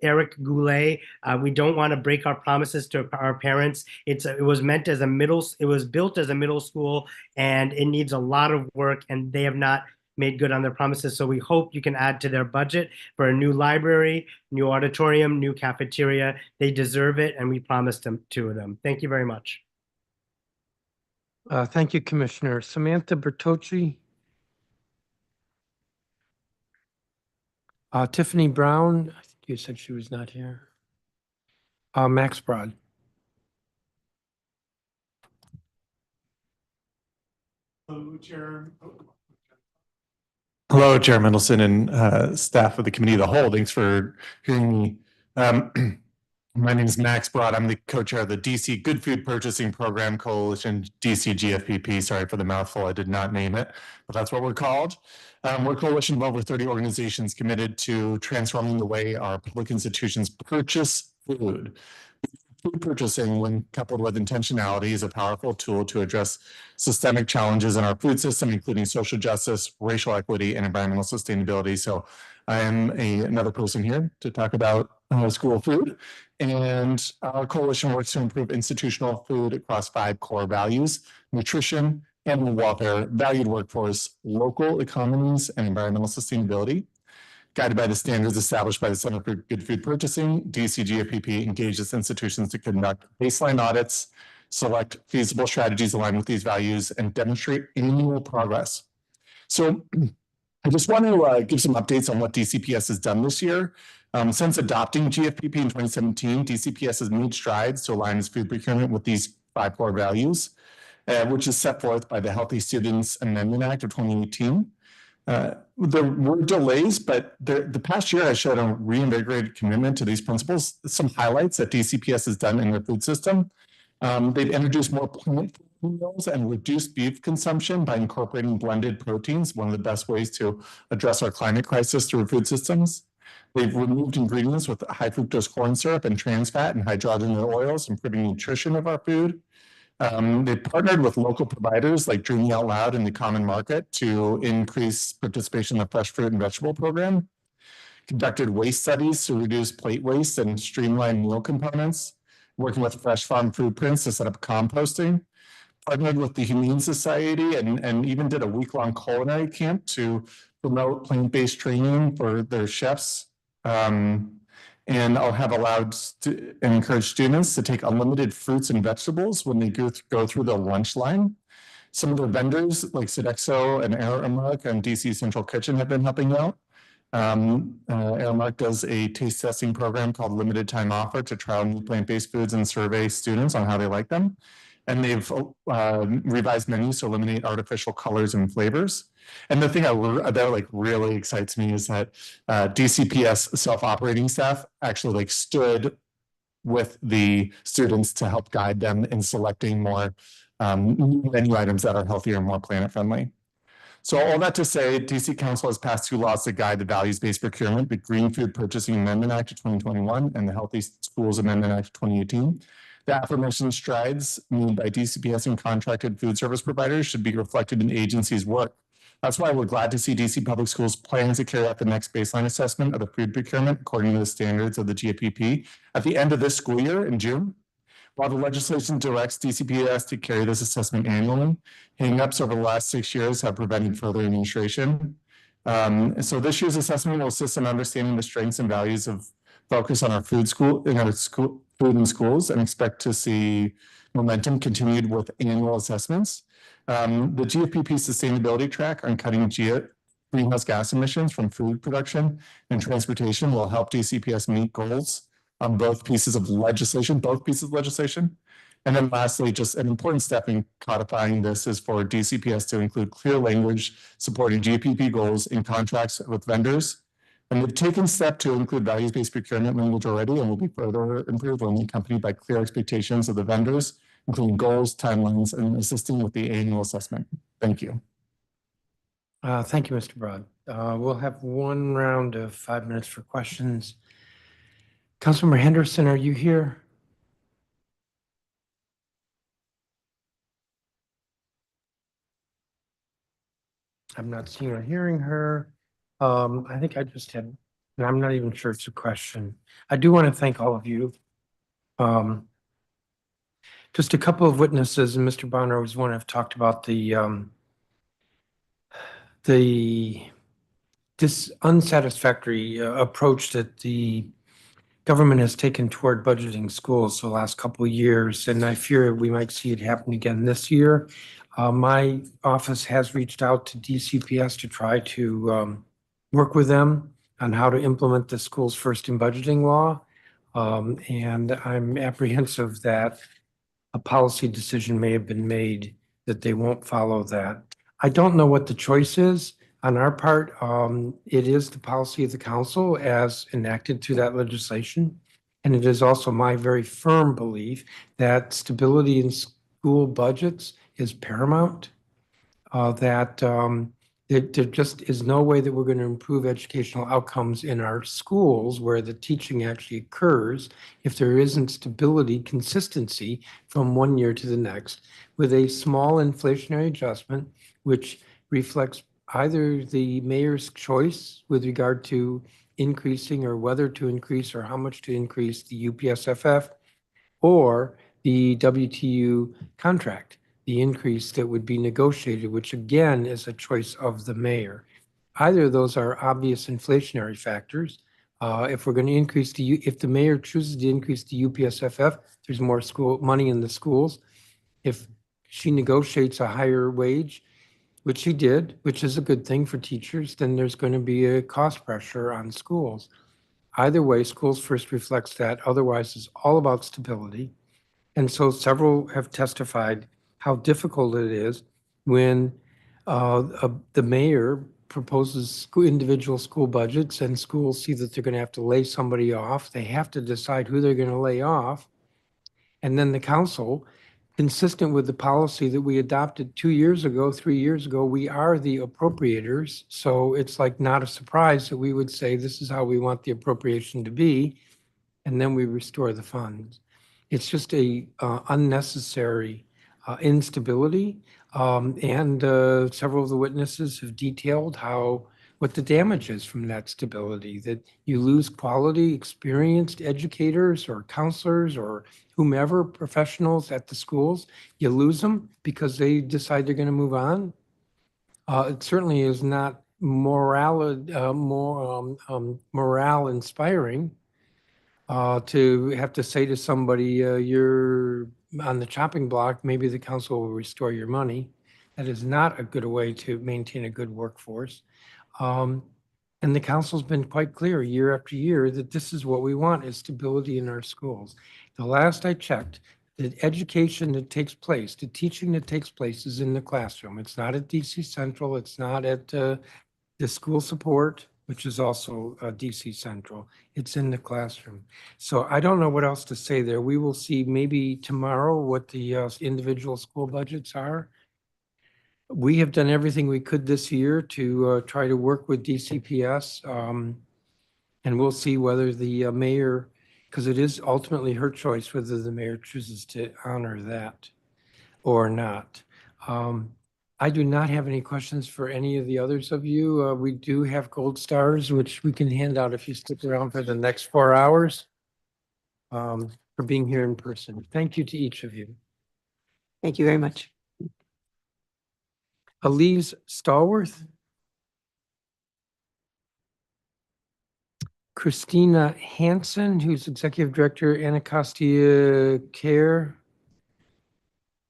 Eric Goulet. We don't want to break our promises to our parents. It was built as a middle school, and it needs a lot of work, and they have not made good on their promises. So we hope you can add to their budget for a new library, new auditorium, new cafeteria. They deserve it, and we promised them to them. Thank you very much. Thank you, Commissioner. Samantha Bertocci. Tiffany Brown, I think you said she was not here. Max Broad. Hello, Chair Mendelson and staff of the Committee of the Whole. Thanks for hearing me. My name is Max Broad. I'm the co-chair of the DC Good Food Purchasing Program Coalition, DC GFPP. Sorry for the mouthful. I did not name it, but that's what we're called. We're a coalition of over 30 organizations committed to transforming the way our public institutions purchase food. Food purchasing, when coupled with intentionality, is a powerful tool to address systemic challenges in our food system, including social justice, racial equity, and environmental sustainability. So I am another person here to talk about school food. And our coalition works to improve institutional food across 5 core values: nutrition, animal welfare, valued workforce, local economies, and environmental sustainability. Guided by the standards established by the Center for Good Food Purchasing, DCGFPP engages institutions to conduct baseline audits, select feasible strategies aligned with these values, and demonstrate annual progress. So I just want to give some updates on what DCPS has done this year. Since adopting GFPP in 2017, DCPS has made strides to align its food procurement with these 5 core values, which is set forth by the Healthy Students Amendment Act of 2018. There were delays, but the past year has showed a reinvigorated commitment to these principles. Some highlights that DCPS has done in their food system. They've introduced more plant meals and reduced beef consumption by incorporating blended proteins, one of the best ways to address our climate crisis through food systems. They've removed ingredients with high fructose corn syrup and trans fat and hydrogenated oils, improving nutrition of our food. They've partnered with local providers like Dreaming Out Loud and the Common Market to increase participation in the Fresh Fruit and Vegetable Program. Conducted waste studies to reduce plate waste and streamline meal components. Working with Fresh Farm Footprints to set up composting. Partnered with the Humane Society and even did a week-long culinary camp to promote plant-based training for their chefs. And I'll have allowed and encourage students to take unlimited fruits and vegetables when they go through the lunch line. Some of the vendors like Sodexo and Aramark and DC Central Kitchen have been helping out. Aramark does a taste testing program called Limited Time Offer to trial new plant-based foods and survey students on how they like them. And they've revised menus to eliminate artificial colors and flavors. And the thing that really excites me is that DCPS self-operating staff actually stood with the students to help guide them in selecting more menu items that are healthier and more planet-friendly. So all that to say, DC Council has passed 2 laws to guide the values-based procurement: the Green Food Purchasing Amendment Act of 2021 and the Healthy Schools Amendment Act of 2018. The aforementioned strides made by DCPS and contracted food service providers should be reflected in the agency's work. That's why we're glad to see DC Public Schools planning to carry out the next baseline assessment of the food procurement according to the standards of the GFPP at the end of this school year in June. While the legislation directs DCPS to carry this assessment annually, hang-ups over the last 6 years have prevented further administration. So this year's assessment will assist in understanding the strengths and values of focus on our food in schools, and expect to see momentum continued with annual assessments. The GFPP sustainability track on cutting greenhouse gas emissions from food production and transportation will help DCPS meet goals on both pieces of legislation. And then lastly, just an important step in codifying this is for DCPS to include clear language supporting GFPP goals in contracts with vendors. And we've taken step to include values-based procurement language already, and will be further improved when accompanied by clear expectations of the vendors including goals, timelines, and assisting with the annual assessment. Thank you. Thank you, Mr. Broad. We'll have one round of 5 minutes for questions. Councilmember Henderson, are you here? I'm not seeing or hearing her. I think I just had, and I'm not even sure it's a question. I do want to thank all of you. Just a couple of witnesses, and Mr. Bonner was one I've talked about this unsatisfactory approach that the government has taken toward budgeting schools the last couple of years, and I fear we might see it happen again this year. My office has reached out to DCPS to try to work with them on how to implement the schools first in budgeting law. And I'm apprehensive that a policy decision may have been made that they won't follow that. I don't know what the choice is on our part. It is the policy of the council as enacted through that legislation. And it is also my very firm belief that stability in school budgets is paramount, there just is no way that we're going to improve educational outcomes in our schools where the teaching actually occurs if there isn't stability, consistency from one year to the next, with a small inflationary adjustment, which reflects either the mayor's choice with regard to increasing or whether to increase or how much to increase the UPSFF, or the WTU contract, the increase that would be negotiated, which again is a choice of the mayor. Either of those are obvious inflationary factors. If we're going to increase if the mayor chooses to increase the UPSFF, there's more school money in the schools. If she negotiates a higher wage, which she did, which is a good thing for teachers, then there's going to be a cost pressure on schools. Either way, schools first reflects that. Otherwise, it's all about stability. And so several have testified how difficult it is when the mayor proposes individual school budgets and schools see that they're going to have to lay somebody off. They have to decide who they're going to lay off. And then the council, consistent with the policy that we adopted 2 years ago, 3 years ago, we are the appropriators. So it's like not a surprise that we would say this is how we want the appropriation to be, and then we restore the funds. It's just a unnecessary instability. And several of the witnesses have detailed what the damage is from that stability, that you lose quality, experienced educators or counselors or whomever, professionals at the schools. You lose them because they decide they're going to move on. It certainly is not morale inspiring to have to say to somebody, you're on the chopping block, maybe the council will restore your money. That is not a good way to maintain a good workforce. And the council's been quite clear year after year that this is what we want, is stability in our schools. The last I checked, the education that takes place, the teaching that takes place is in the classroom. It's not at DC Central. It's not at the school support, which is also DC Central. It's in the classroom. So I don't know what else to say there. We will see maybe tomorrow what the individual school budgets are. We have done everything we could this year to try to work with DCPS. And we'll see whether the mayor, because it is ultimately her choice whether the mayor chooses to honor that or not. I do not have any questions for any of the others of you. We do have gold stars, which we can hand out if you stick around for the next 4 hours for being here in person. Thank you to each of you. Thank you very much. Elise Stallworth. Christina Hansen, who's Executive Director, Anacostia Care.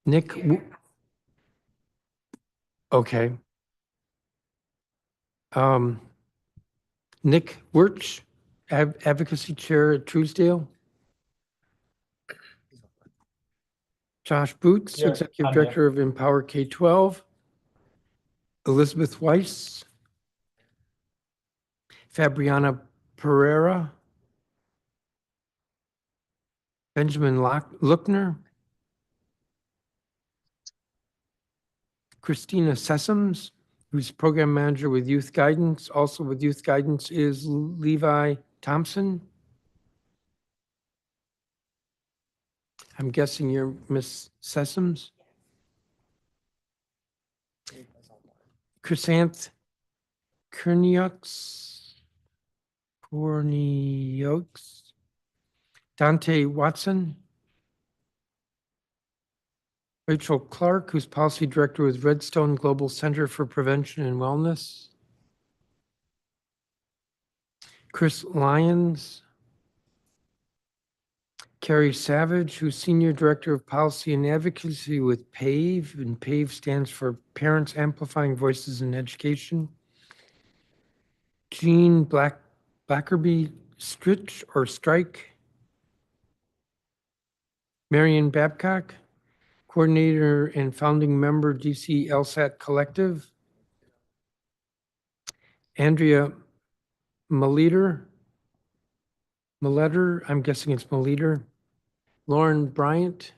Nick. Okay. Nick Wirch, Advocacy Chair at Truesdale. Josh Boots, Here, Executive I'm here. Director of Empower K-12. Elizabeth Weiss. Fabriana Pereira. Benjamin Luckner. Christina Sessoms, who's program manager with youth guidance. Also with youth guidance is Levi Thompson. I'm guessing you're Miss Sessoms. Chrysanth Korniaux, Dante Watson, Rachel Clark, who's policy director with Redstone Global Center for Prevention and Wellness, Chris Lyons, Carrie Savage, who's senior director of policy and advocacy with PAVE, and PAVE stands for Parents Amplifying Voices in Education, Jean Blackerby Strike, Marion Babcock, coordinator and founding member, DC LSAT Collective, Andrea Maleter, I'm guessing it's Maleter, Lauren Bryant,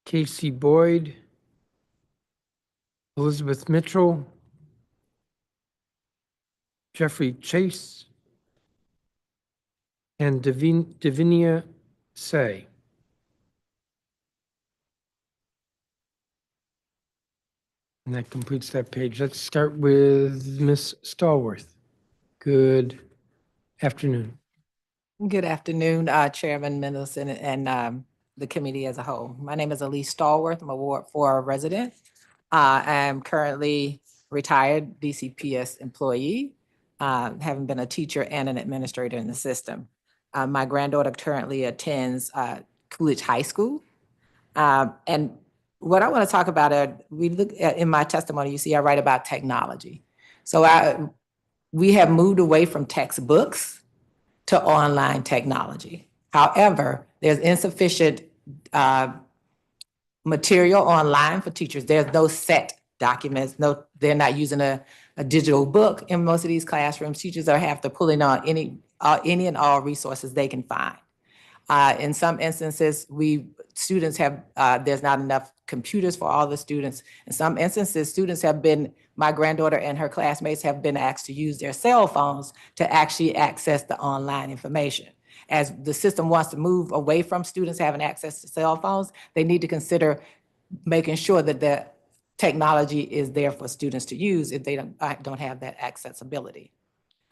Casey Boyd, Elizabeth Mitchell, Jeffrey Chase, and Davinia Say. And that completes that page. Let's start with Ms. Stallworth. Good afternoon. Good afternoon, Chairman Mendelson and the committee as a whole. My name is Elise Stallworth. I'm a Ward 4 resident. I am currently retired DCPS employee, having been a teacher and an administrator in the system. My granddaughter currently attends Coolidge High School. And what I want to talk about, we look at in my testimony, you see I write about technology. So we have moved away from textbooks to online technology. However, there's insufficient material online for teachers. There's no set documents. No, they're not using a digital book in most of these classrooms. Teachers have to pull in on any and all resources they can find. In some instances, students have, there's not enough computers for all the students. In some instances, my granddaughter and her classmates have been asked to use their cell phones to actually access the online information. As the system wants to move away from students having access to cell phones, they need to consider making sure that the technology is there for students to use if they don't have that accessibility.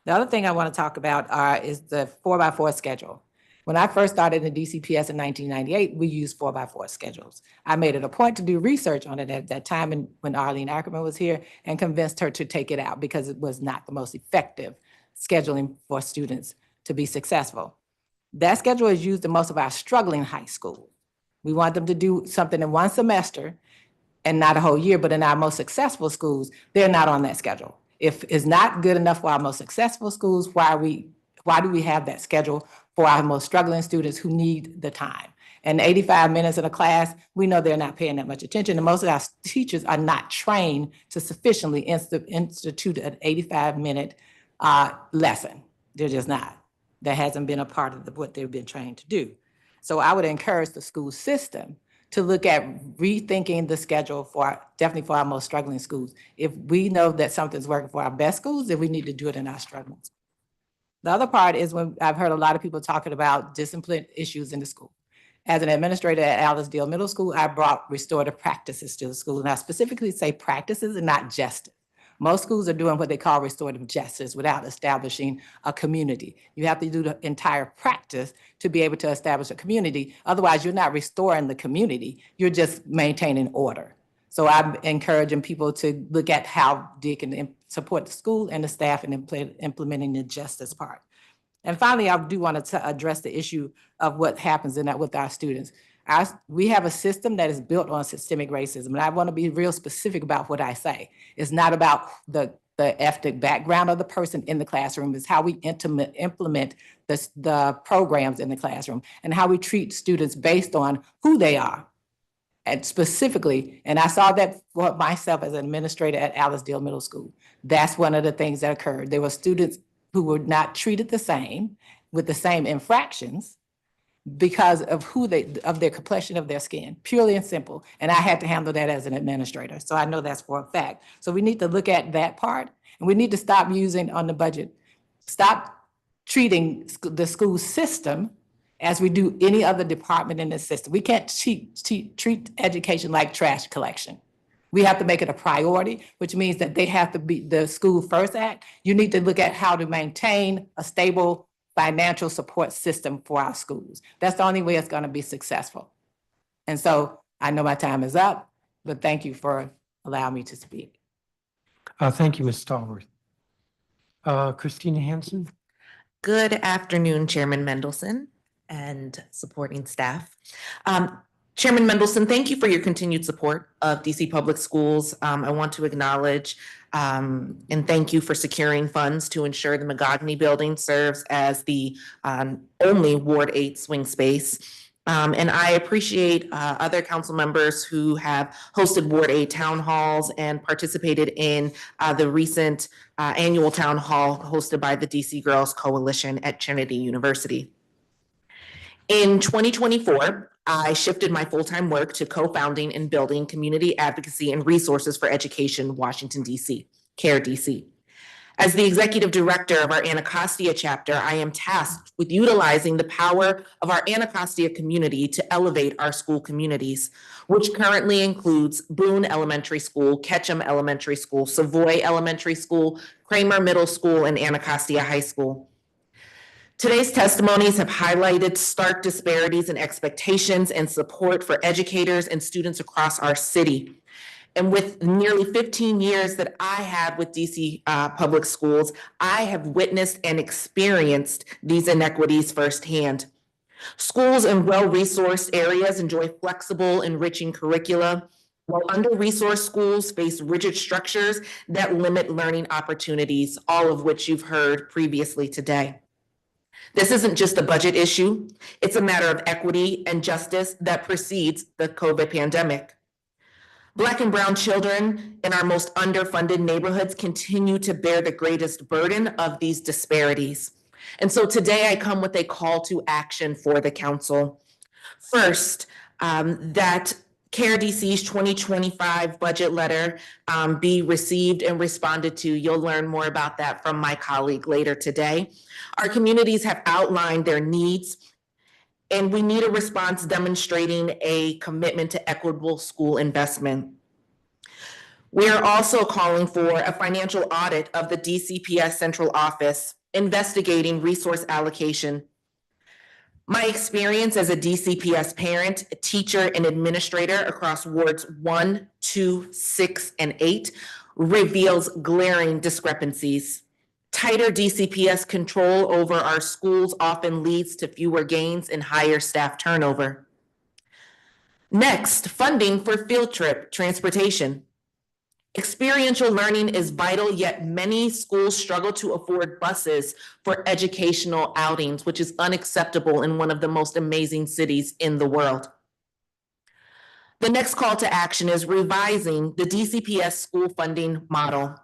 The other thing I want to talk about is the 4x4 schedule. When I first started in DCPS in 1998, we used 4x4 schedules. I made it a point to do research on it at that time and when Arlene Ackerman was here and convinced her to take it out because it was not the most effective scheduling for students to be successful. That schedule is used in most of our struggling high schools. We want them to do something in one semester and not a whole year, but in our most successful schools, they're not on that schedule. If it's not good enough for our most successful schools, why do we have that schedule for our most struggling students who need the time? And 85 minutes in a class, we know they're not paying that much attention. And most of our teachers are not trained to sufficiently institute an 85-minute lesson. They're just not. That hasn't been a part of what they've been trained to do. So I would encourage the school system to look at rethinking the schedule definitely for our most struggling schools. If we know that something's working for our best schools, then we need to do it in our struggling schools. The other part is when I've heard a lot of people talking about discipline issues in the school. As an administrator at Allensdale Middle School, I brought restorative practices to the school. And I specifically say practices and not justice. Most schools are doing what they call restorative justice without establishing a community. You have to do the entire practice to be able to establish a community. Otherwise, you're not restoring the community. You're just maintaining order. So I'm encouraging people to look at how they can support the school and the staff in implementing the justice part. And finally, I do want to address the issue of what happens with our students. We have a system that is built on systemic racism. And I want to be real specific about what I say. It's not about the ethnic background of the person in the classroom. It's how we implement the programs in the classroom and how we treat students based on who they are. And specifically, and I saw that for myself as an administrator at Allensdale Middle School. That's one of the things that occurred. There were students who were not treated the same with the same infractions, because of of their complexion of their skin, purely and simple. And I had to handle that as an administrator. So I know that's for a fact. So we need to look at that part, and we need to stop using on the budget, stop treating the school system as we do any other department in the system. We can't treat education like trash collection. We have to make it a priority, which means that they have to be the School First Act. You need to look at how to maintain a stable financial support system for our schools. That's the only way it's going to be successful. And so I know my time is up, but thank you for allowing me to speak. Thank you, Ms. Stallworth. Christina Hansen. Good afternoon, Chairman Mendelson and supporting staff. Chairman Mendelson, thank you for your continued support of DC Public Schools. I want to acknowledge and thank you for securing funds to ensure the Mahogany Building serves as the only Ward 8 swing space. And I appreciate other council members who have hosted Ward 8 town halls and participated in the recent annual town hall hosted by the DC Girls Coalition at Trinity University. In 2024, I shifted my full-time work to co-founding and building Community Advocacy and Resources for Education, Washington, D.C., CARE DC. As the executive director of our Anacostia chapter, I am tasked with utilizing the power of our Anacostia community to elevate our school communities, which currently includes Boone Elementary School, Ketchum Elementary School, Savoy Elementary School, Kramer Middle School, and Anacostia High School. Today's testimonies have highlighted stark disparities in expectations and support for educators and students across our city. And with nearly 15 years that I had with DC Public Schools, I have witnessed and experienced these inequities firsthand. Schools in well-resourced areas enjoy flexible, enriching curricula, while under-resourced schools face rigid structures that limit learning opportunities, all of which you've heard previously today. This isn't just a budget issue. It's a matter of equity and justice that precedes the COVID pandemic. Black and brown children in our most underfunded neighborhoods continue to bear the greatest burden of these disparities. And so today I come with a call to action for the council. First, that CARE DC's 2025 budget letter be received and responded to. You'll learn more about that from my colleague later today. Our communities have outlined their needs, and we need a response demonstrating a commitment to equitable school investment. We are also calling for a financial audit of the DCPS central office, investigating resource allocation. My experience as a DCPS parent, teacher, and administrator across wards 1, 2, 6, and 8 reveals glaring discrepancies. Tighter DCPS control over our schools often leads to fewer gains and higher staff turnover. Next, funding for field trip transportation. Experiential learning is vital, yet many schools struggle to afford buses for educational outings, which is unacceptable in one of the most amazing cities in the world. The next call to action is revising the DCPS school funding model.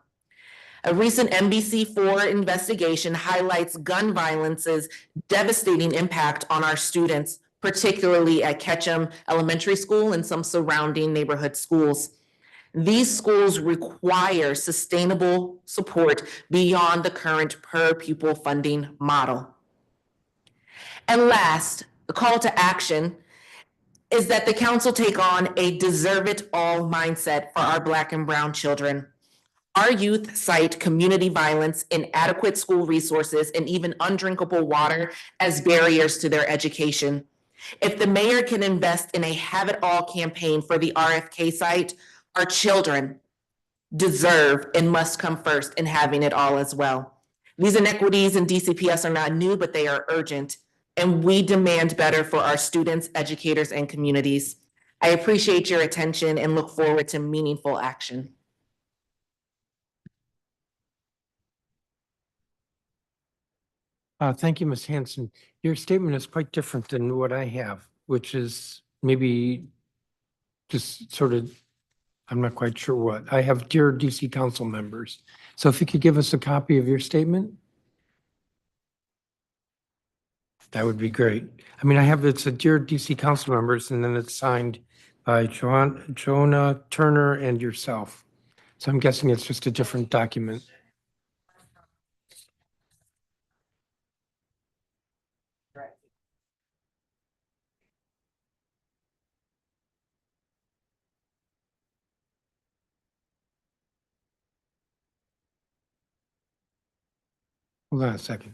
A recent NBC4 investigation highlights gun violence's devastating impact on our students, particularly at Ketchum Elementary School and some surrounding neighborhood schools. These schools require sustainable support beyond the current per pupil funding model. And last, the call to action is that the council take on a deserve it all mindset for our Black and brown children. Our youth cite community violence, inadequate school resources, and even undrinkable water as barriers to their education. If the mayor can invest in a have it all campaign for the RFK site, our children deserve and must come first in having it all as well. These inequities in DCPS are not new, but they are urgent, and we demand better for our students, educators, and communities. I appreciate your attention and look forward to meaningful action. Thank you, Ms. Hanson. Your statement is quite different than what I have, which is maybe just sort of, I'm not quite sure what. I have dear DC council members. So if you could give us a copy of your statement. That would be great. I mean, I have, it's a dear DC council members, and then it's signed by Joanna Turner and yourself. So I'm guessing it's just a different document. Hold on a second.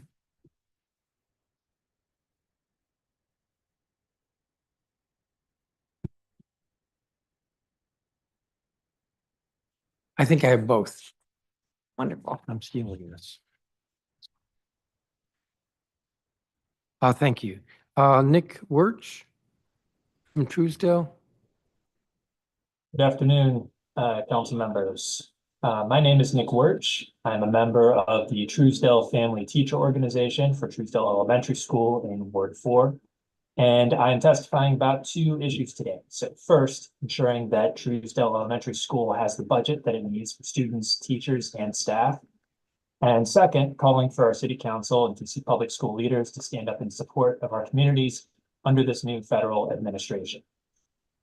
I think I have both. Wonderful. I'm stealing this. Thank you. Nick Wirch from Truesdale. Good afternoon, council members. My name is Nick Wirch. I'm a member of the Truesdale Family Teacher Organization for Truesdale Elementary School in Ward 4. And I'm testifying about two issues today. So first, ensuring that Truesdale Elementary School has the budget that it needs for students, teachers, and staff. And second, calling for our city council and DC public school leaders to stand up in support of our communities under this new federal administration.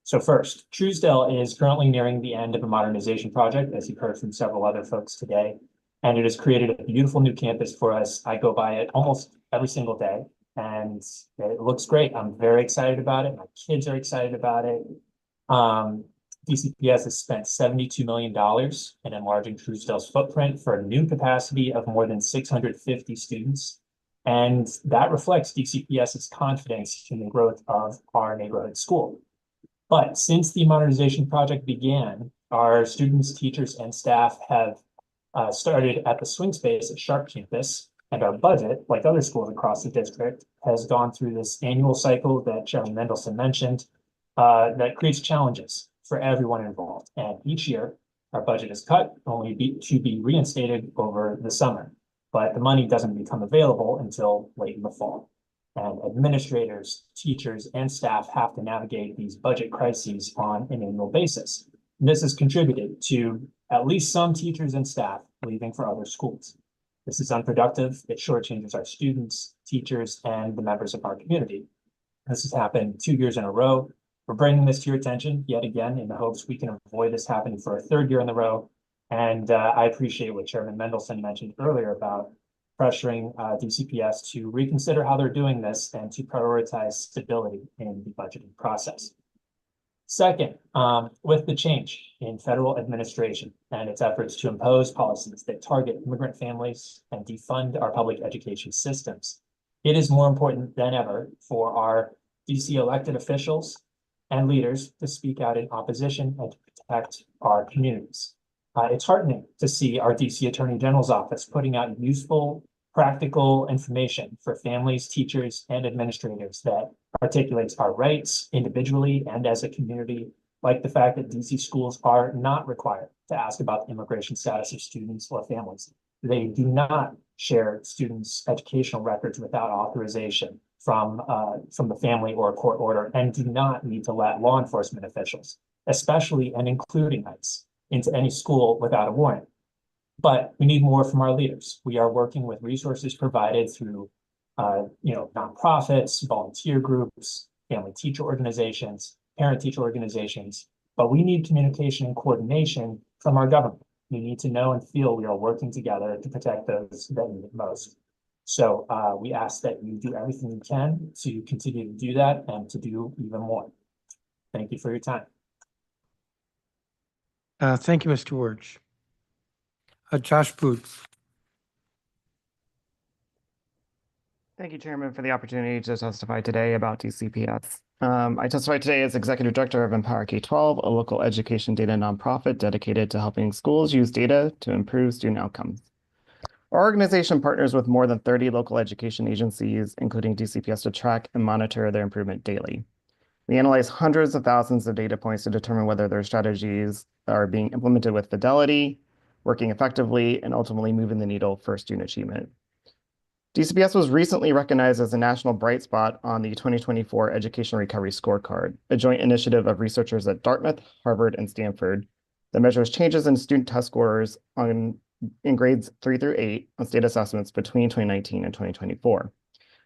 So first, Truesdale is currently nearing the end of a modernization project, as you've heard from several other folks today, and it has created a beautiful new campus for us. I go by it almost every single day, and it looks great. I'm very excited about it. My kids are excited about it. DCPS has spent $72 million in enlarging Truesdale's footprint for a new capacity of more than 650 students. And that reflects DCPS's confidence in the growth of our neighborhood school. But since the modernization project began, our students, teachers, and staff have started at the swing space at Sharp Campus, and our budget, like other schools across the district, has gone through this annual cycle that Chairman Mendelson mentioned that creates challenges for everyone involved. And each year, our budget is cut only to be reinstated over the summer. But the money doesn't become available until late in the fall. And administrators, teachers, and staff have to navigate these budget crises on an annual basis. And this has contributed to at least some teachers and staff leaving for other schools. This is unproductive. It shortchanges our students, teachers, and the members of our community. This has happened 2 years in a row. We're bringing this to your attention yet again in the hopes we can avoid this happening for a third year in a row. And I appreciate what Chairman Mendelson mentioned earlier about pressuring DCPS to reconsider how they're doing this and to prioritize stability in the budgeting process. Second, with the change in federal administration and its efforts to impose policies that target immigrant families and defund our public education systems, it is more important than ever for our DC elected officials and leaders to speak out in opposition and to protect our communities. It's heartening to see our DC Attorney General's office putting out useful, practical information for families, teachers, and administrators that articulates our rights individually and as a community, like the fact that DC schools are not required to ask about the immigration status of students or families. They do not share students' educational records without authorization from the family or a court order, and do not need to let law enforcement officials, especially and including ICE, into any school without a warrant. But we need more from our leaders. We are working with resources provided through nonprofits, volunteer groups, family teacher organizations, parent teacher organizations, but we need communication and coordination from our government. We need to know and feel we are working together to protect those that need it most. So we ask that you do everything you can to continue to do that and to do even more. Thank you for your time. Thank you, Mr. Wirch. Josh Booth. Thank you, Chairman, for the opportunity to testify today about DCPS. I testify today as Executive Director of Empower K-12, a local education data nonprofit dedicated to helping schools use data to improve student outcomes. Our organization partners with more than 30 local education agencies, including DCPS, to track and monitor their improvement daily. We analyze hundreds of thousands of data points to determine whether their strategies are being implemented with fidelity, working effectively, and ultimately moving the needle for student achievement. DCPS was recently recognized as a national bright spot on the 2024 Education Recovery Scorecard, a joint initiative of researchers at Dartmouth, Harvard, and Stanford that measures changes in student test scores in grades 3 through 8 on state assessments between 2019 and 2024.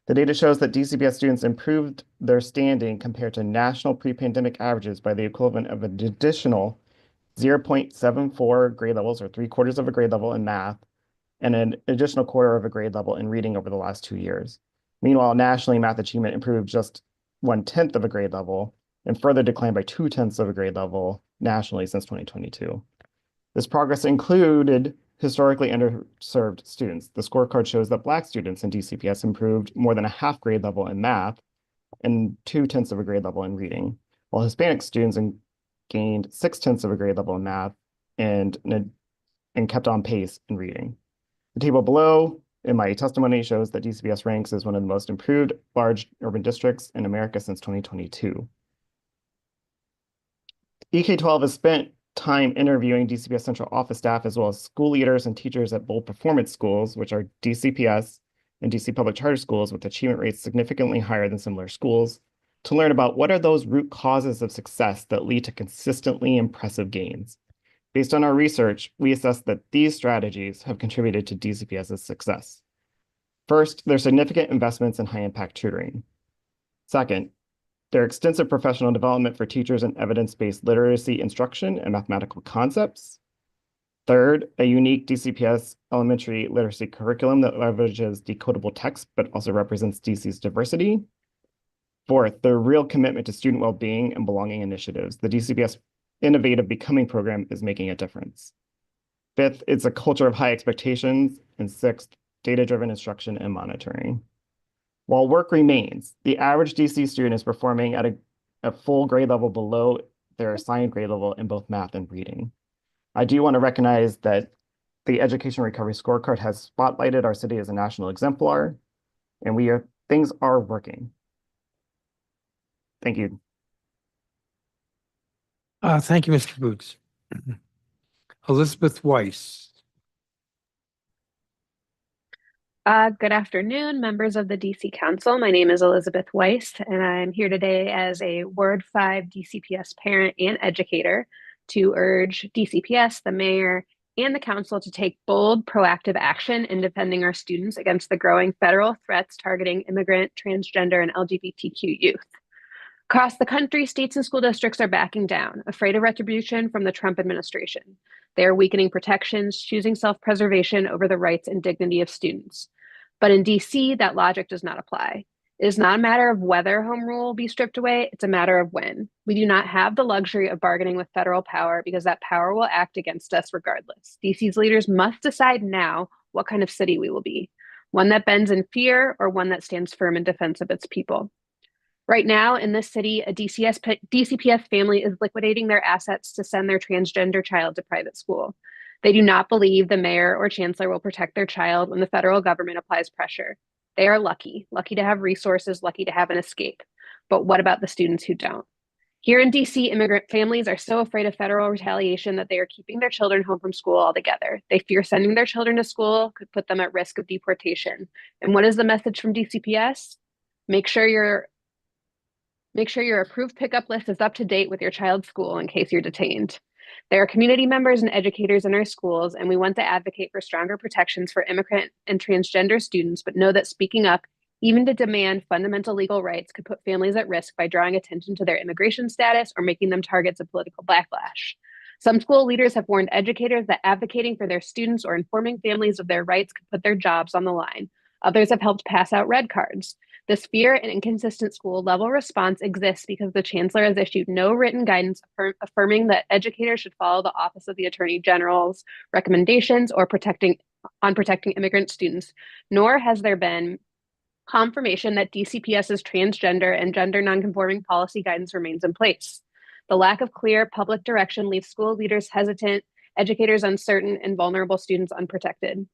The data shows that DCPS students improved their standing compared to national pre-pandemic averages by the equivalent of an additional 0.74 grade levels, or 3/4 of a grade level in math, and an additional quarter of a grade level in reading over the last 2 years. Meanwhile, nationally, math achievement improved just 1/10 of a grade level and further declined by 2/10 of a grade level nationally since 2022. This progress included historically underserved students. The scorecard shows that Black students in DCPS improved more than a half grade level in math and 2/10 of a grade level in reading, while Hispanic students gained 6/10 of a grade level in math and kept on pace in reading. The table below in my testimony shows that DCPS ranks as one of the most improved large urban districts in America since 2022. EK12 has spent time interviewing DCPS central office staff as well as school leaders and teachers at bold performance schools, which are DCPS and DC public charter schools with achievement rates significantly higher than similar schools, to learn about what are those root causes of success that lead to consistently impressive gains. Based on our research, we assess that these strategies have contributed to DCPS's success. First, there are significant investments in high-impact tutoring. Second, there are extensive professional development for teachers in evidence-based literacy instruction and mathematical concepts. Third, a unique DCPS elementary literacy curriculum that leverages decodable text but also represents DC's diversity. Fourth, the real commitment to student well-being and belonging initiatives. The DCPS Innovative Becoming program is making a difference. Fifth, it's a culture of high expectations. And sixth, data-driven instruction and monitoring. While work remains, the average DC student is performing at a full grade level below their assigned grade level in both math and reading. I do want to recognize that the Education Recovery Scorecard has spotlighted our city as a national exemplar, and things are working. Thank you. Thank you, Mr. Boots. Elizabeth Weiss. Good afternoon, members of the DC Council. My name is Elizabeth Weiss, and I'm here today as a Ward 5 DCPS parent and educator to urge DCPS, the mayor, and the council to take bold, proactive action in defending our students against the growing federal threats targeting immigrant, transgender, and LGBTQ youth. Across the country, states and school districts are backing down, afraid of retribution from the Trump administration. They are weakening protections, choosing self-preservation over the rights and dignity of students. But in DC, that logic does not apply. It is not a matter of whether home rule will be stripped away, it's a matter of when. We do not have the luxury of bargaining with federal power because that power will act against us regardless. DC's leaders must decide now what kind of city we will be, one that bends in fear or one that stands firm in defense of its people. Right now in this city, a DCPS family is liquidating their assets to send their transgender child to private school. They do not believe the mayor or chancellor will protect their child when the federal government applies pressure. They are lucky to have resources, lucky to have an escape. But what about the students who don't? Here in DC, immigrant families are so afraid of federal retaliation that they are keeping their children home from school altogether. They fear sending their children to school could put them at risk of deportation. And what is the message from DCPS? Make sure your approved pickup list is up to date with your child's school in case you're detained. There are community members and educators in our schools, and we want to advocate for stronger protections for immigrant and transgender students, but know that speaking up, even to demand fundamental legal rights, could put families at risk by drawing attention to their immigration status or making them targets of political backlash. Some school leaders have warned educators that advocating for their students or informing families of their rights could put their jobs on the line. Others have helped pass out red cards. This fear and inconsistent school level response exists because the chancellor has issued no written guidance affirming that educators should follow the Office of the Attorney General's recommendations on protecting immigrant students, nor has there been confirmation that DCPS's transgender and gender nonconforming policy guidance remains in place. The lack of clear public direction leaves school leaders hesitant, educators uncertain, and vulnerable students unprotected.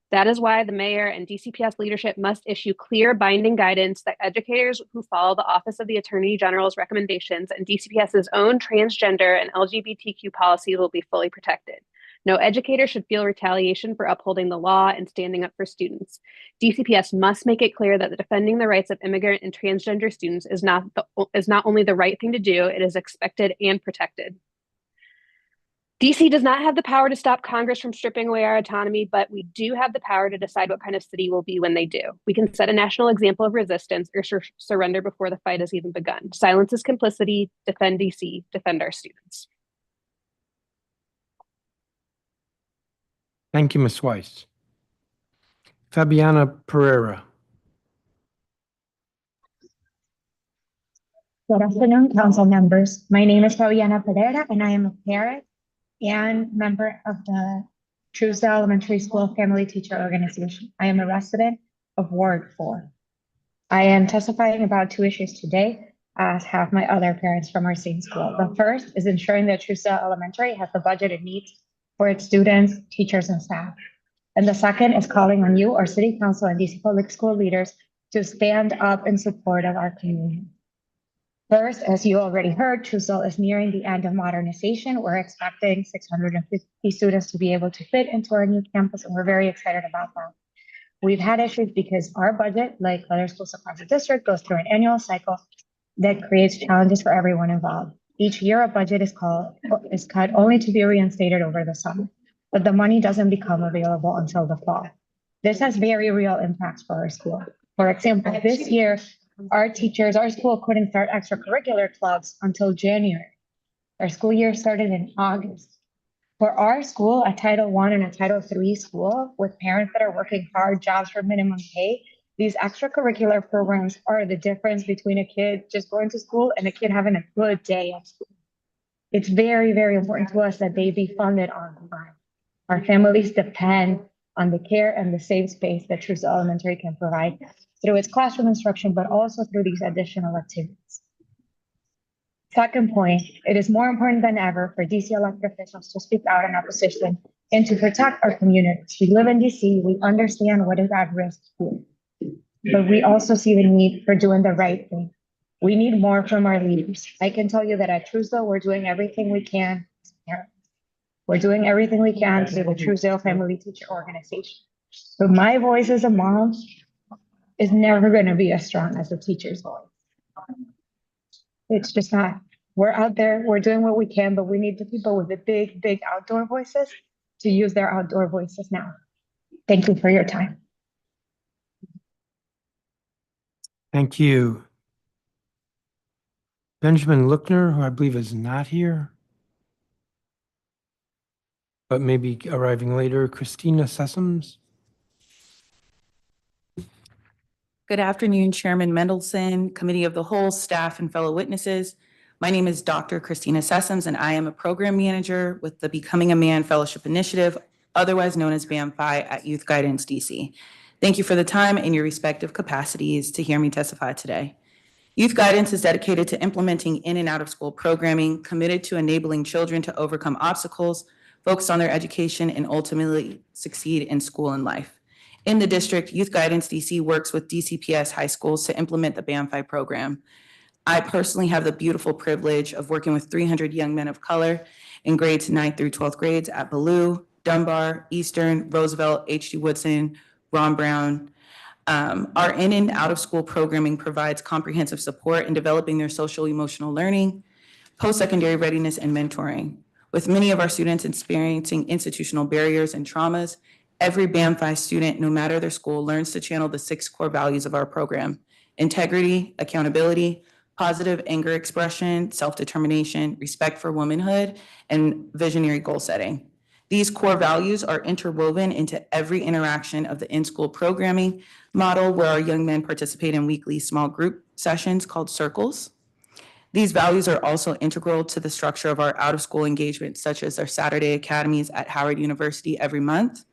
That is why the mayor and DCPS leadership must issue clear binding guidance that educators who follow the Office of the Attorney General's recommendations and DCPS's own transgender and LGBTQ policies will be fully protected. No educator should feel retaliation for upholding the law and standing up for students. DCPS must make it clear that defending the rights of immigrant and transgender students is not only the right thing to do, it is expected and protected. DC does not have the power to stop Congress from stripping away our autonomy, but we do have the power to decide what kind of city we'll be when they do. We can set a national example of resistance or surrender before the fight has even begun. Silence is complicity. Defend DC. Defend our students. Thank you, Ms. Weiss. Fabiana Pereira. Good afternoon, council members. My name is Fabiana Pereira, and I am a parent and member of the Truesdale Elementary School Family Teacher Organization. I am a resident of Ward 4. I am testifying about 2 issues today, as have my other parents from our same school. The first is ensuring that Truesdale Elementary has the budget it needs for its students, teachers, and staff. And the second is calling on you, our city council and DC public school leaders, to stand up in support of our community. First, as you already heard, Truesdale is nearing the end of modernization. We're expecting 650 students to be able to fit into our new campus, and we're very excited about that. We've had issues because our budget, like other schools across the district, goes through an annual cycle that creates challenges for everyone involved. Each year, a budget is cut only to be reinstated over the summer, but the money doesn't become available until the fall. This has very real impacts for our school. For example, this year, our school couldn't start extracurricular clubs until January. Our school year started in August. For our school, a Title I and a Title III school with parents that are working hard jobs for minimum pay, these extracurricular programs are the difference between a kid just going to school and a kid having a good day at school. It's very, very important to us that they be funded on time. Our families depend on the care and the safe space that Truesdale Elementary can provide through its classroom instruction, but also through these additional activities. Second point, it is more important than ever for DC elected officials to speak out in opposition and to protect our communities. We live in DC, we understand what is at risk here, but we also see the need for doing the right thing. We need more from our leaders. I can tell you that at Truesdale, we're doing everything we can as parents. We're doing everything we can through the Truesdale Family Teacher Organization. But my voice as a mom is never going to be as strong as the teacher's voice. It's just not. We're out there, we're doing what we can, but we need the people with the big, big outdoor voices to use their outdoor voices now. Thank you for your time. Thank you. Benjamin Lookner, who I believe is not here, but maybe arriving later. Christina Sessoms. Good afternoon, Chairman Mendelson, Committee of the Whole, staff, and fellow witnesses. My name is Dr. Christina Sessoms, and I am a program manager with the Becoming a Man Fellowship Initiative, otherwise known as BAM-FI at Youth Guidance DC. Thank you for the time and your respective capacities to hear me testify today. Youth Guidance is dedicated to implementing in and out of school programming, committed to enabling children to overcome obstacles, focused on their education, and ultimately succeed in school and life. In the district, Youth Guidance DC works with DCPS high schools to implement the BAM-FI program. I personally have the beautiful privilege of working with 300 young men of color in grades 9th through 12th grades at Ballou, Dunbar, Eastern, Roosevelt, H.G. Woodson, Ron Brown. Our in and out of school programming provides comprehensive support in developing their social emotional learning, post-secondary readiness, and mentoring. With many of our students experiencing institutional barriers and traumas, every BAM-FI student, no matter their school, learns to channel the 6 core values of our program: integrity, accountability, positive anger expression, self-determination, respect for womanhood, and visionary goal setting. These core values are interwoven into every interaction of the in-school programming model, where our young men participate in weekly small group sessions called circles. These values are also integral to the structure of our out-of-school engagements, such as our Saturday academies at Howard University every month,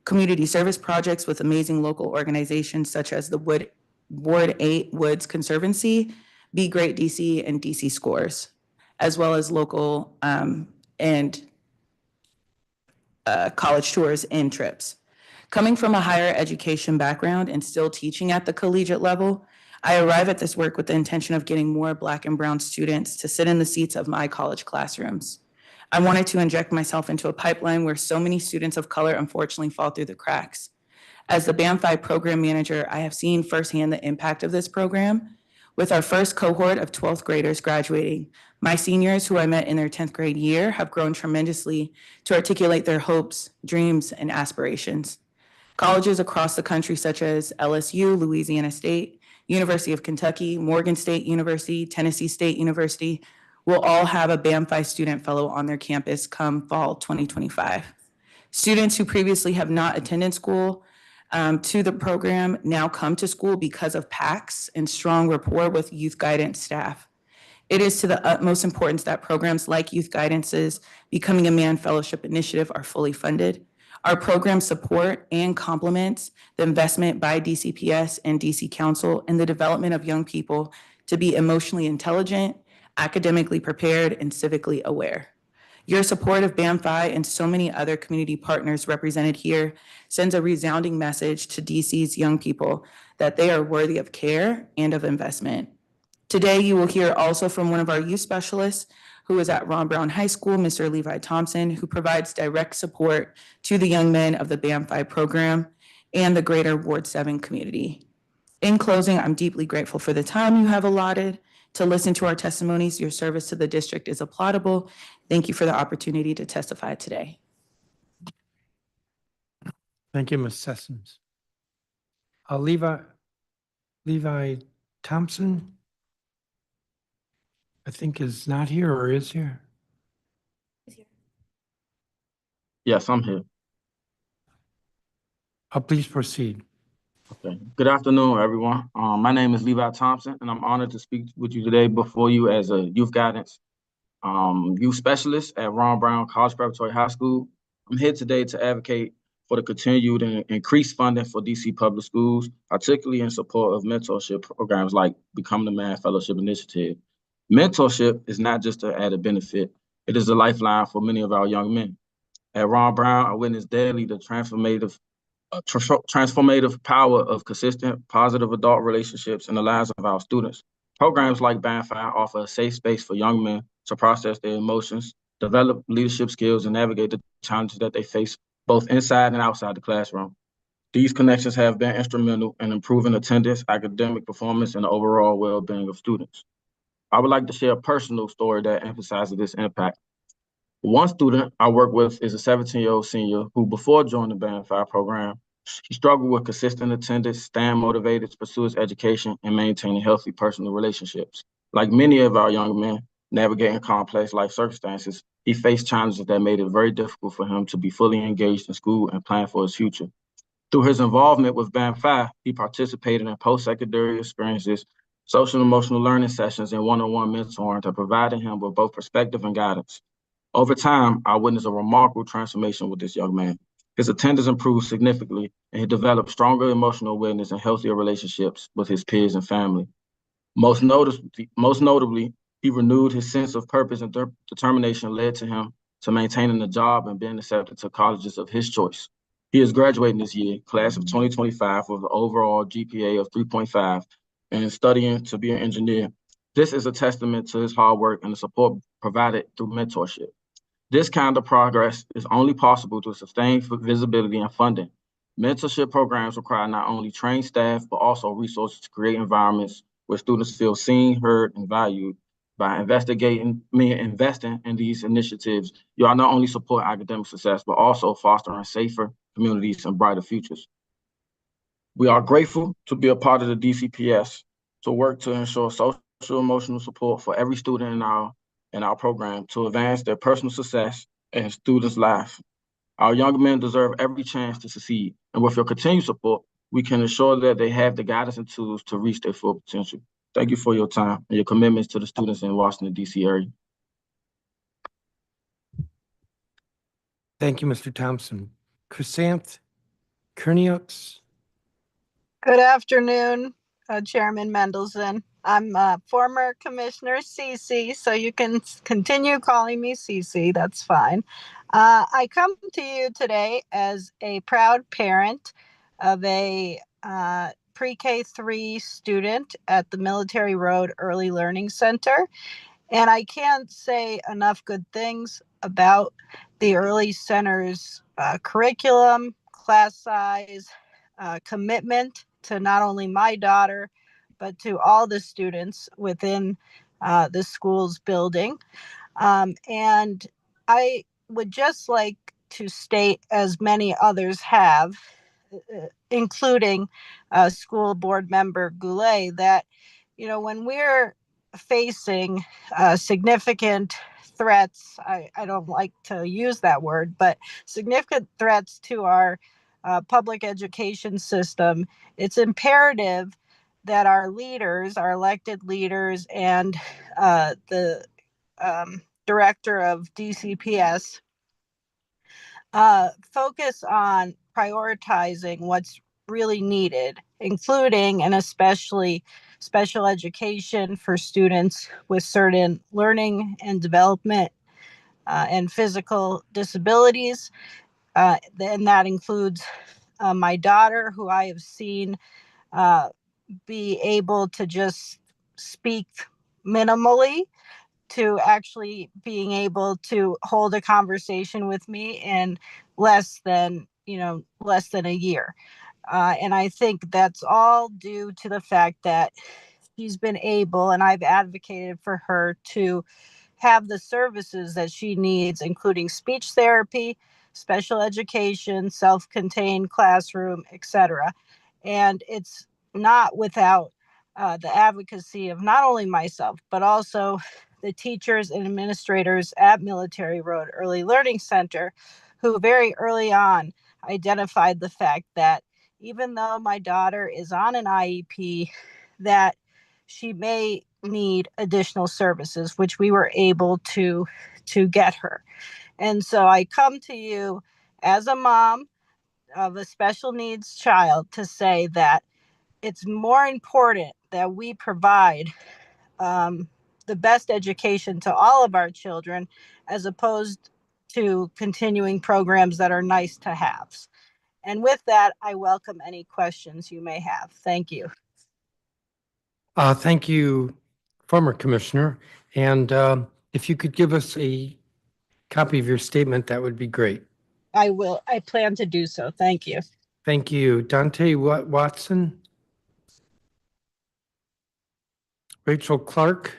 community service projects with amazing local organizations such as the Ward 8 Woods Conservancy, Be Great DC, and DC Scores, as well as local and college tours and trips. Coming from a higher education background and still teaching at the collegiate level, I arrive at this work with the intention of getting more Black and Brown students to sit in the seats of my college classrooms. I wanted to inject myself into a pipeline where so many students of color unfortunately fall through the cracks. As the BAM-FI program manager, I have seen firsthand the impact of this program. With our first cohort of 12th graders graduating, my seniors, who I met in their 10th grade year, have grown tremendously to articulate their hopes, dreams, and aspirations. Colleges across the country, such as LSU, Louisiana State, University of Kentucky, Morgan State University, Tennessee State University, will all have a BAM5 student fellow on their campus come fall 2025. Students who previously have not attended school to the program now come to school because of PACs and strong rapport with youth guidance staff. It is to the utmost importance that programs like Youth Guidance's Becoming a Man Fellowship Initiative are fully funded. Our program support and complements the investment by DCPS and DC Council in the development of young people to be emotionally intelligent, academically prepared, and civically aware. Your support of BAM5 and so many other community partners represented here sends a resounding message to DC's young people that they are worthy of care and of investment. Today, you will hear also from one of our youth specialists who is at Ron Brown High School, Mr. Levi Thompson, who provides direct support to the young men of the BAM5 program and the greater Ward 7 community. In closing, I'm deeply grateful for the time you have allotted to listen to our testimonies. Your service to the district is applaudable. Thank you for the opportunity to testify today. Thank you, Ms. Sessoms. Levi Thompson, I think is not here or is here. Yes, I'm here. Please proceed. Okay. Good afternoon, everyone. My name is Levi Thompson, and I'm honored to speak with you today before you as a youth guidance youth specialist at Ron Brown College Preparatory High School. I'm here today to advocate for the continued and increased funding for DC public schools, particularly in support of mentorship programs like Become the Man Fellowship Initiative. Mentorship is not just an added benefit, it is a lifeline for many of our young men. At Ron Brown, I witness daily the transformative power of consistent, positive adult relationships in the lives of our students. Programs like BAM5 offer a safe space for young men to process their emotions, develop leadership skills, and navigate the challenges that they face both inside and outside the classroom. These connections have been instrumental in improving attendance, academic performance, and the overall well-being of students. I would like to share a personal story that emphasizes this impact. One student I work with is a 17-year-old senior who, before joining the BAM5 program, he struggled with consistent attendance, staying motivated to pursue his education, and maintaining healthy personal relationships. Like many of our young men navigating complex life circumstances, he faced challenges that made it very difficult for him to be fully engaged in school and plan for his future. Through his involvement with BAM5, he participated in post-secondary experiences, social and emotional learning sessions, and one-on-one mentoring that provided him with both perspective and guidance. Over time, I witnessed a remarkable transformation with this young man. His attendance improved significantly, and he developed stronger emotional awareness and healthier relationships with his peers and family. Most notably, he renewed his sense of purpose and determination led to him to maintaining a job and being accepted to colleges of his choice. He is graduating this year, class of 2025, with an overall GPA of 3.5 and studying to be an engineer. This is a testament to his hard work and the support provided through mentorship. This kind of progress is only possible through sustained visibility and funding. Mentorship programs require not only trained staff, but also resources to create environments where students feel seen, heard, and valued. By investing in these initiatives, you are not only support academic success, but also fostering safer communities and brighter futures. We are grateful to be a part of the DCPS to work to ensure social emotional support for every student in our program to advance their personal success and students' lives. Our young men deserve every chance to succeed, and with your continued support, we can ensure that they have the guidance and tools to reach their full potential. Thank you for your time and your commitments to the students in Washington, D.C. area. Thank you, Mr. Thompson. Chrysanth Kerniaux. Good afternoon, Chairman Mendelson. I'm former Commissioner Cece, so you can continue calling me Cece, that's fine. I come to you today as a proud parent of a pre-K 3 student at the Military Road Early Learning Center. And I can't say enough good things about the Early Center's curriculum, class size, commitment to not only my daughter, but to all the students within the school's building. And I would just like to state, as many others have, including school board member Goulet, that, when we're facing significant threats, I don't like to use that word, but significant threats to our public education system, it's imperative that our leaders, our elected leaders, and the director of DCPS focus on prioritizing what's really needed, including and especially special education for students with certain learning and development and physical disabilities. And that includes my daughter, who I have seen be able to just speak minimally, to actually being able to hold a conversation with me in less than a year. And I think that's all due to the fact that she's been able, and I've advocated for her to have the services that she needs, including speech therapy, special education, self-contained classroom, etc. And it's not without the advocacy of not only myself, but also the teachers and administrators at Military Road Early Learning Center, who very early on identified the fact that even though my daughter is on an IEP, that she may need additional services, which we were able to get her. And so I come to you as a mom of a special needs child to say that it's more important that we provide the best education to all of our children, as opposed to continuing programs that are nice to haves. And with that, I welcome any questions you may have. Thank you. Thank you, former Commissioner. And if you could give us a copy of your statement, that would be great. I will. I plan to do so. Thank you. Thank you. Dante Watson? Rachel Clark?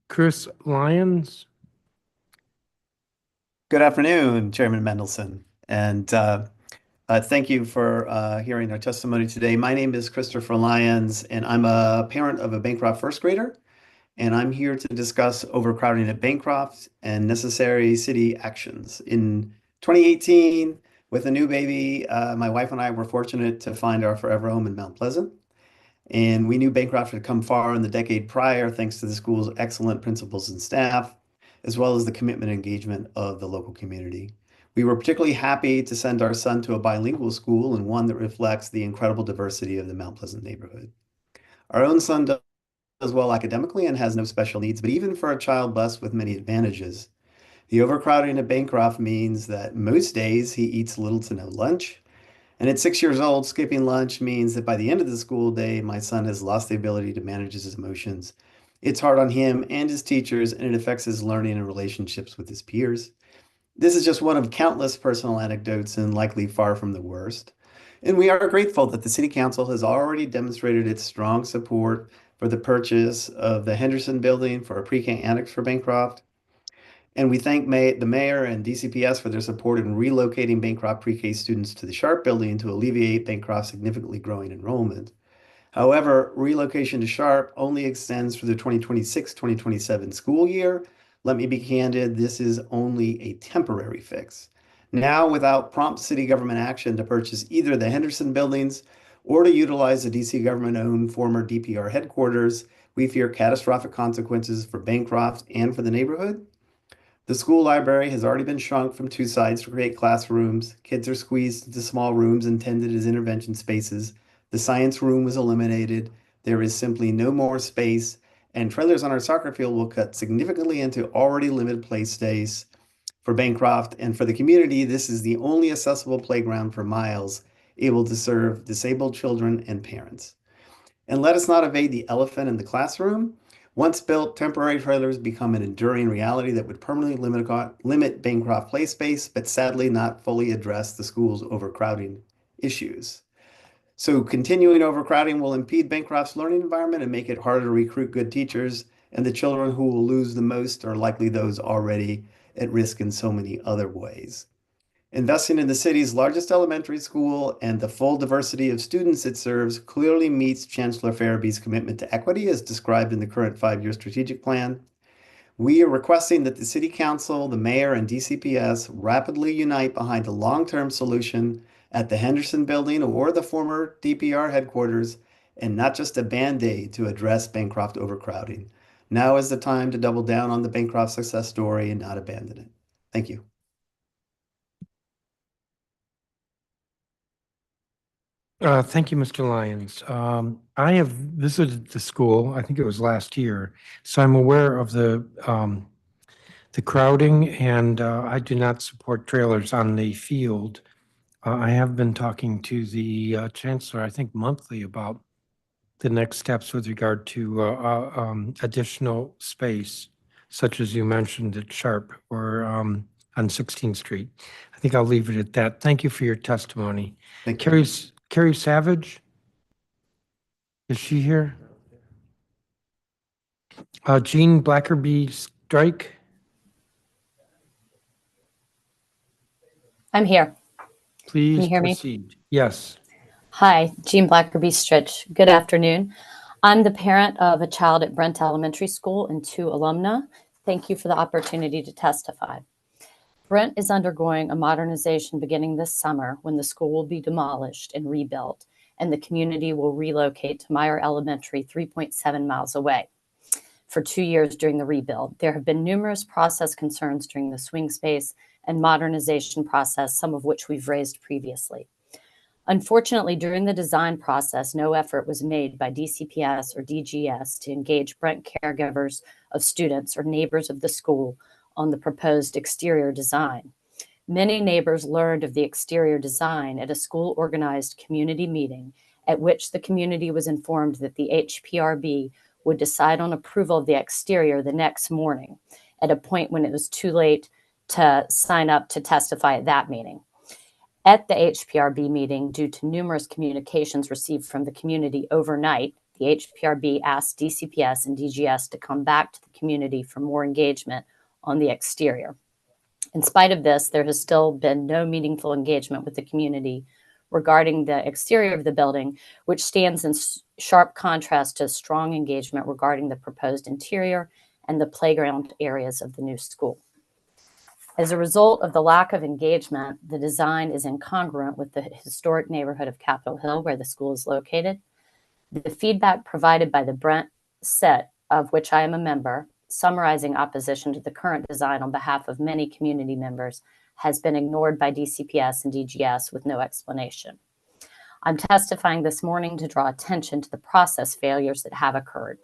Chris Lyons? Good afternoon, Chairman Mendelson, and thank you for hearing our testimony today. My name is Christopher Lyons, and I'm a parent of a Bancroft first grader, and I'm here to discuss overcrowding at Bancroft and necessary city actions. In 2018, with a new baby, my wife and I were fortunate to find our forever home in Mount Pleasant. And we knew Bancroft had come far in the decade prior, thanks to the school's excellent principals and staff, as well as the commitment and engagement of the local community. We were particularly happy to send our son to a bilingual school and one that reflects the incredible diversity of the Mount Pleasant neighborhood. Our own son does well academically and has no special needs, but even for a child blessed with many advantages, the overcrowding at Bancroft means that most days he eats little to no lunch. And at 6 years old, skipping lunch means that by the end of the school day, my son has lost the ability to manage his emotions. It's hard on him and his teachers, and it affects his learning and relationships with his peers. This is just one of countless personal anecdotes and likely far from the worst. And we are grateful that the City Council has already demonstrated its strong support for the purchase of the Henderson Building for a pre-K annex for Bancroft. And we thank the mayor and DCPS for their support in relocating Bancroft pre-K students to the Sharp Building to alleviate Bancroft's significantly growing enrollment. However, relocation to Sharp only extends for the 2026-2027 school year. Let me be candid, this is only a temporary fix. Now, without prompt city government action to purchase either the Henderson buildings or to utilize the DC government-owned former DPR headquarters, we fear catastrophic consequences for Bancroft and for the neighborhood. The school library has already been shrunk from 2 sides to create classrooms. Kids are squeezed into small rooms intended as intervention spaces. The science room was eliminated. There is simply no more space, and trailers on our soccer field will cut significantly into already limited play space for Bancroft. And for the community, this is the only accessible playground for miles, able to serve disabled children and parents. And let us not evade the elephant in the classroom. Once built, temporary trailers become an enduring reality that would permanently limit Bancroft play space, but sadly not fully address the school's overcrowding issues. So continuing overcrowding will impede Bancroft's learning environment and make it harder to recruit good teachers, and the children who will lose the most are likely those already at risk in so many other ways. Investing in the city's largest elementary school and the full diversity of students it serves clearly meets Chancellor Farabee's commitment to equity as described in the current 5-year strategic plan. We are requesting that the City Council, the Mayor, and DCPS rapidly unite behind a long-term solution at the Henderson Building or the former DPR headquarters, and not just a Band-Aid to address Bancroft overcrowding. Now is the time to double down on the Bancroft success story and not abandon it. Thank you. Thank you, Mr. Lyons. I have visited the school, I think it was last year, so I'm aware of the crowding, and I do not support trailers on the field. I have been talking to the chancellor, I think monthly, about the next steps with regard to additional space, such as you mentioned at Sharp or on 16th Street. I think I'll leave it at that. Thank you for your testimony. Thank you. Carrie Savage? Is she here? Jean Blackerby Strike? I'm here. Please Can you hear me? proceed. Yes. Hi, Jean Blackerby Stritch. Good afternoon. I'm the parent of a child at Brent Elementary School and 2 alumna. Thank you for the opportunity to testify. Brent is undergoing a modernization beginning this summer when the school will be demolished and rebuilt, and the community will relocate to Meyer Elementary 3.7 miles away. For 2 years during the rebuild, there have been numerous process concerns during the swing space and modernization process, some of which we've raised previously. Unfortunately, during the design process, no effort was made by DCPS or DGS to engage Brent caregivers of students or neighbors of the school on the proposed exterior design. Many neighbors learned of the exterior design at a school-organized community meeting at which the community was informed that the HPRB would decide on approval of the exterior the next morning, at a point when it was too late to sign up to testify at that meeting. At the HPRB meeting, due to numerous communications received from the community overnight, the HPRB asked DCPS and DGS to come back to the community for more engagement on the exterior. In spite of this, there has still been no meaningful engagement with the community regarding the exterior of the building, which stands in sharp contrast to strong engagement regarding the proposed interior and the playground areas of the new school. As a result of the lack of engagement, the design is incongruent with the historic neighborhood of Capitol Hill, where the school is located. The feedback provided by the Brent set, of which I am a member, summarizing opposition to the current design on behalf of many community members, has been ignored by DCPS and DGS with no explanation. I'm testifying this morning to draw attention to the process failures that have occurred.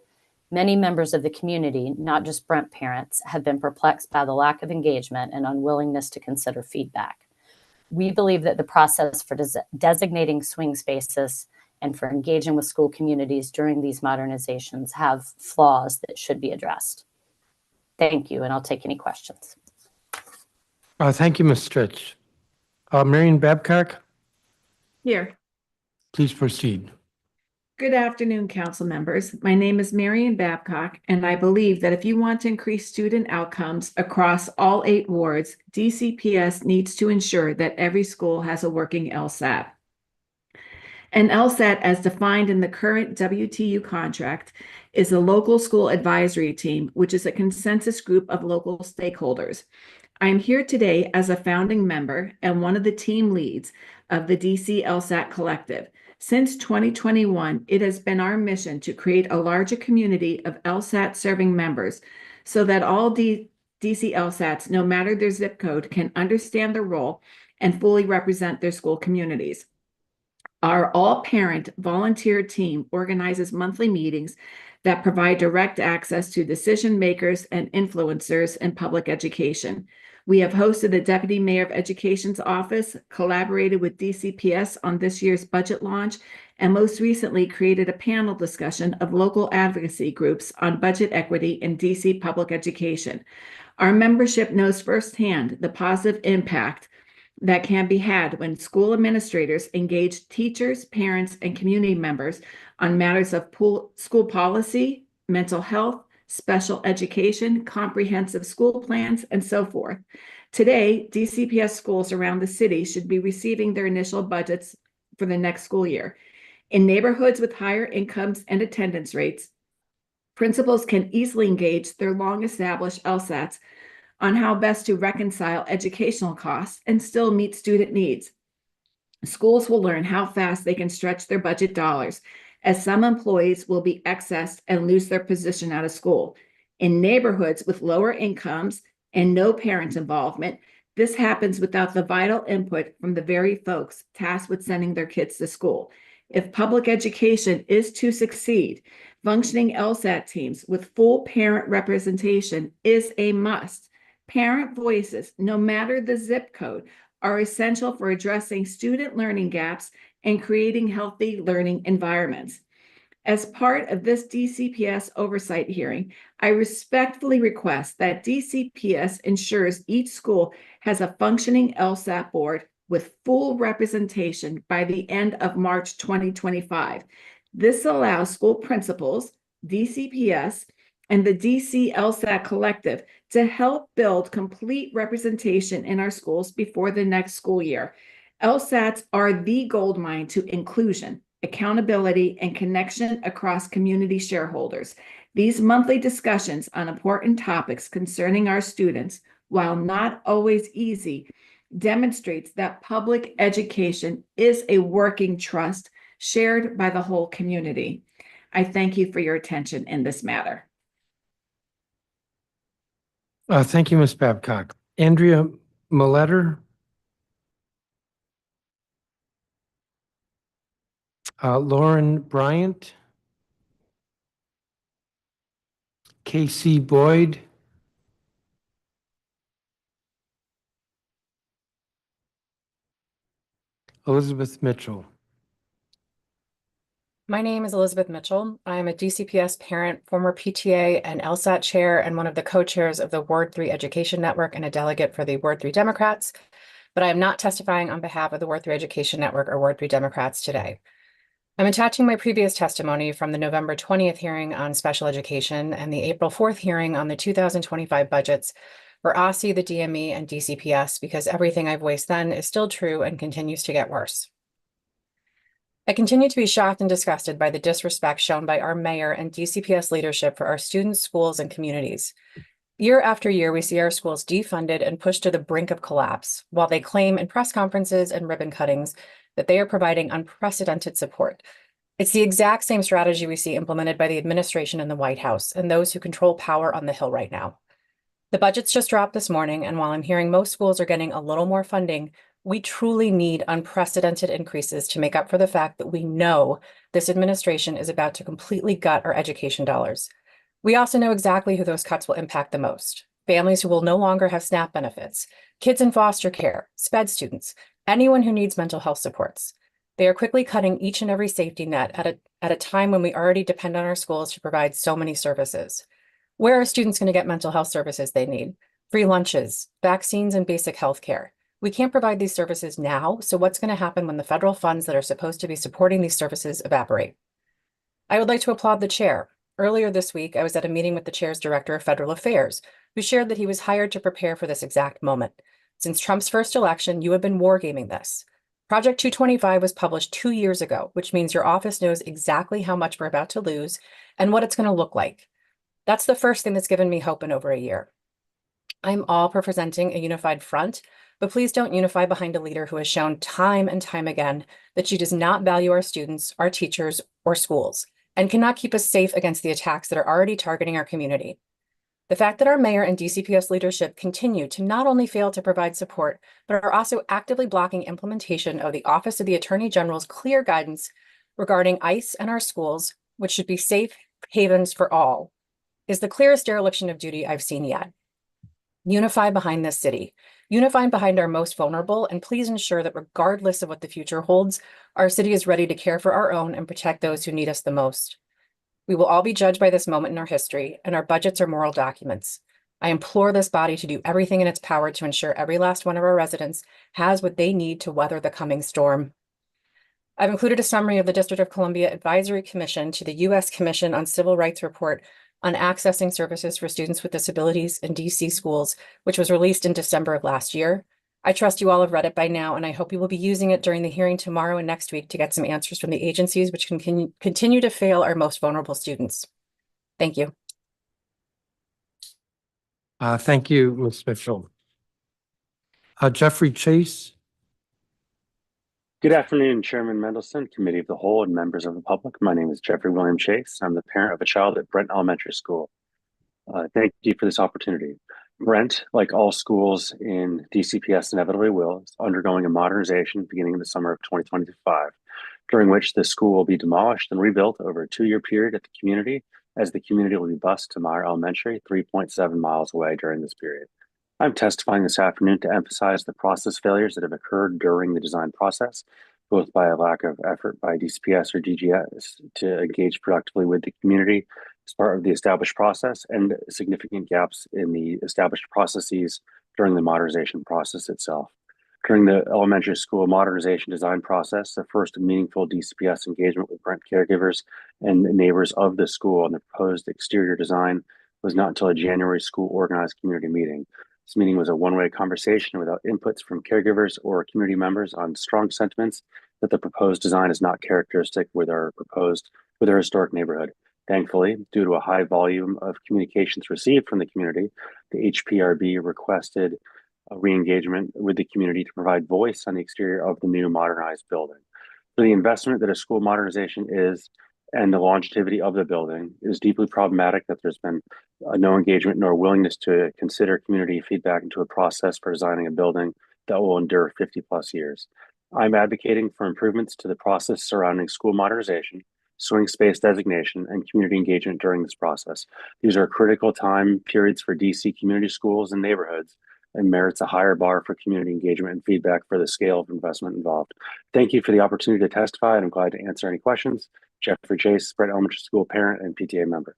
Many members of the community, not just Brent parents, have been perplexed by the lack of engagement and unwillingness to consider feedback. We believe that the process for designating swing spaces and for engaging with school communities during these modernizations have flaws that should be addressed. Thank you, and I'll take any questions. Thank you, Ms. Stritch. Marion Babcock, Here. please proceed. Good afternoon, council members. My name is Marion Babcock, and I believe that if you want to increase student outcomes across all 8 wards, DCPS needs to ensure that every school has a working LSAT. An LSAT, as defined in the current WTU contract, is a local school advisory team, which is a consensus group of local stakeholders. I am here today as a founding member and one of the team leads of the DC LSAT Collective. Since 2021, it has been our mission to create a larger community of LSAT serving members so that all DC LSATs, no matter their zip code, can understand their role and fully represent their school communities. Our all-parent volunteer team organizes monthly meetings that provide direct access to decision makers and influencers in public education. We have hosted the Deputy Mayor of Education's office, collaborated with DCPS on this year's budget launch, and most recently created a panel discussion of local advocacy groups on budget equity in DC public education. Our membership knows firsthand the positive impact that can be had when school administrators engage teachers, parents, and community members on matters of school policy, mental health, special education, comprehensive school plans, and so forth. Today, DCPS schools around the city should be receiving their initial budgets for the next school year. In neighborhoods with higher incomes and attendance rates, principals can easily engage their long-established LSATs on how best to reconcile educational costs and still meet student needs. Schools will learn how fast they can stretch their budget dollars, as some employees will be excessed and lose their position at a school. In neighborhoods with lower incomes and no parent involvement, this happens without the vital input from the very folks tasked with sending their kids to school. If public education is to succeed, functioning LSAT teams with full parent representation is a must. Parent voices, no matter the zip code, are essential for addressing student learning gaps and creating healthy learning environments. As part of this DCPS oversight hearing, I respectfully request that DCPS ensures each school has a functioning LSAT board with full representation by the end of March 2025. This allows school principals, DCPS, and the DC LSAT Collective to help build complete representation in our schools before the next school year. LSATs are the goldmine to inclusion, accountability, and connection across community shareholders. These monthly discussions on important topics concerning our students, while not always easy, demonstrates that public education is a working trust shared by the whole community. I thank you for your attention in this matter. Thank you, Ms. Babcock. Andrea Milletter. Lauren Bryant. Casey Boyd. Elizabeth Mitchell. My name is Elizabeth Mitchell. I am a DCPS parent, former PTA and LSAT chair, and one of the co-chairs of the Ward 3 Education Network and a delegate for the Ward 3 Democrats, but I am not testifying on behalf of the Ward 3 Education Network or Ward 3 Democrats today. I'm attaching my previous testimony from the November 20th hearing on special education and the April 4th hearing on the 2025 budgets for OSSI, the DME, and DCPS because everything I voiced then is still true and continues to get worse. I continue to be shocked and disgusted by the disrespect shown by our mayor and DCPS leadership for our students, schools, and communities. Year after year, we see our schools defunded and pushed to the brink of collapse, while they claim in press conferences and ribbon cuttings that they are providing unprecedented support. It's the exact same strategy we see implemented by the administration in the White House and those who control power on the Hill right now. The budgets just dropped this morning, and while I'm hearing most schools are getting a little more funding, we truly need unprecedented increases to make up for the fact that we know this administration is about to completely gut our education dollars. We also know exactly who those cuts will impact the most: families who will no longer have SNAP benefits, kids in foster care, SPED students, anyone who needs mental health supports. They are quickly cutting each and every safety net at a time when we already depend on our schools to provide so many services. Where are students going to get mental health services they need? Free lunches, vaccines, and basic health care. We can't provide these services now, so what's going to happen when the federal funds that are supposed to be supporting these services evaporate? I would like to applaud the chair. Earlier this week, I was at a meeting with the chair's director of federal affairs, who shared that he was hired to prepare for this exact moment. Since Trump's first election, you have been wargaming this. Project 225 was published 2 years ago, which means your office knows exactly how much we're about to lose and what it's going to look like. That's the first thing that's given me hope in over a year. I'm all for presenting a unified front, but please don't unify behind a leader who has shown time and time again that she does not value our students, our teachers, or schools, and cannot keep us safe against the attacks that are already targeting our community. The fact that our mayor and DCPS leadership continue to not only fail to provide support, but are also actively blocking implementation of the Office of the Attorney General's clear guidance regarding ICE and our schools, which should be safe havens for all, is the clearest dereliction of duty I've seen yet. Unify behind this city. Unify behind our most vulnerable, and please ensure that regardless of what the future holds, our city is ready to care for our own and protect those who need us the most. We will all be judged by this moment in our history, and our budgets are moral documents. I implore this body to do everything in its power to ensure every last one of our residents has what they need to weather the coming storm. I've included a summary of the District of Columbia Advisory Commission to the U.S. Commission on Civil Rights report on accessing services for students with disabilities in DC schools, which was released in December of last year. I trust you all have read it by now, and I hope you will be using it during the hearing tomorrow and next week to get some answers from the agencies which can continue to fail our most vulnerable students. Thank you. Thank you, Ms. Mitchell. Jeffrey Chase. Good afternoon, Chairman Mendelson, Committee of the Whole, and members of the public. My name is Jeffrey William Chase. I'm the parent of a child at Brent Elementary School. Thank you for this opportunity. Brent, like all schools in DCPS inevitably will, is undergoing a modernization beginning in the summer of 2025, during which the school will be demolished and rebuilt over a 2-year period at the community, as the community will be bused to Meyer Elementary, 3.7 miles away during this period. I'm testifying this afternoon to emphasize the process failures that have occurred during the design process, both by a lack of effort by DCPS or DGS to engage productively with the community as part of the established process, and significant gaps in the established processes during the modernization process itself. During the elementary school modernization design process, the first meaningful DCPS engagement with Brent caregivers and neighbors of the school on the proposed exterior design was not until a January school organized community meeting. This meeting was a one-way conversation without inputs from caregivers or community members on strong sentiments that the proposed design is not characteristic with our historic neighborhood. Thankfully, due to a high volume of communications received from the community, the HPRB requested a re-engagement with the community to provide voice on the exterior of the new modernized building. For the investment that a school modernization is and the longevity of the building, it is deeply problematic that there's been no engagement nor willingness to consider community feedback into a process for designing a building that will endure 50 plus years. I'm advocating for improvements to the process surrounding school modernization, swing space designation, and community engagement during this process. These are critical time periods for DC community schools and neighborhoods, and merits a higher bar for community engagement and feedback for the scale of investment involved. Thank you for the opportunity to testify, and I'm glad to answer any questions. Jeffrey Chase, Brent Elementary School parent and PTA member.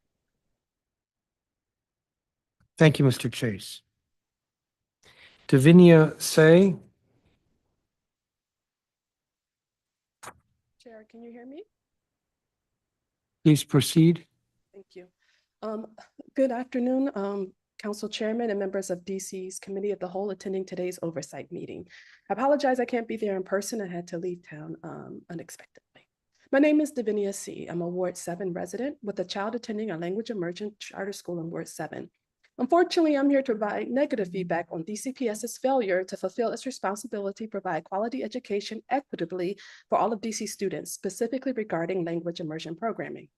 Thank you, Mr. Chase. Davinia Say. Chair, can you hear me? Please proceed. Thank you. Good afternoon, Council Chairman and members of DC's Committee of the Whole attending today's Oversight meeting. I apologize I can't be there in person. I had to leave town unexpectedly. My name is Davinia C. I'm a Ward 7 resident with a child attending a language immersion charter school in Ward 7. Unfortunately, I'm here to provide negative feedback on DCPS's failure to fulfill its responsibility to provide quality education equitably for all of DC students, specifically regarding language immersion programming.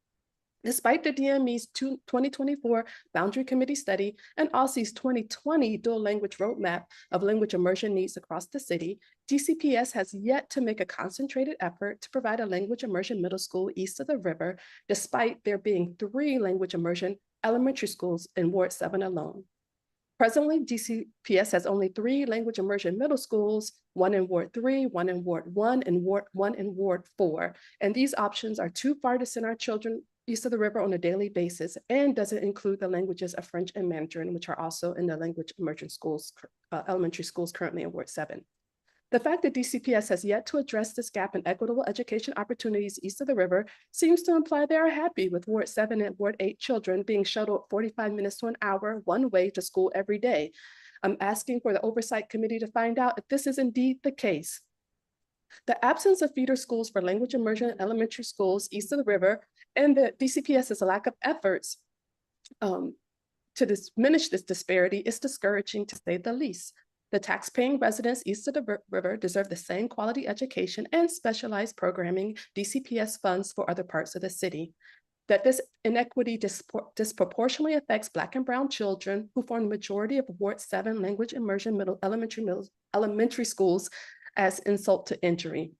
Despite the DME's 2024 Boundary Committee study and OSCE's 2020 dual language roadmap of language immersion needs across the city, DCPS has yet to make a concentrated effort to provide a language immersion middle school east of the river, despite there being 3 language immersion elementary schools in Ward 7 alone. Presently, DCPS has only 3 language immersion middle schools, 1 in Ward 3, 1 in Ward 1, and 1 in Ward 4. And these options are too far to send our children east of the river on a daily basis, and doesn't include the languages of French and Mandarin, which are also in the language immersion schools, elementary schools currently in Ward 7. The fact that DCPS has yet to address this gap in equitable education opportunities east of the river seems to imply they are happy with Ward 7 and Ward 8 children being shuttled 45 minutes to an hour one way to school every day. I'm asking for the Oversight Committee to find out if this is indeed the case. The absence of feeder schools for language immersion in elementary schools east of the river and the DCPS's lack of efforts to diminish this disparity is discouraging, to say the least. The tax-paying residents east of the river deserve the same quality education and specialized programming DCPS funds for other parts of the city. That this inequity disproportionately affects Black and Brown children who form the majority of Ward 7 language immersion elementary schools as insult to injury.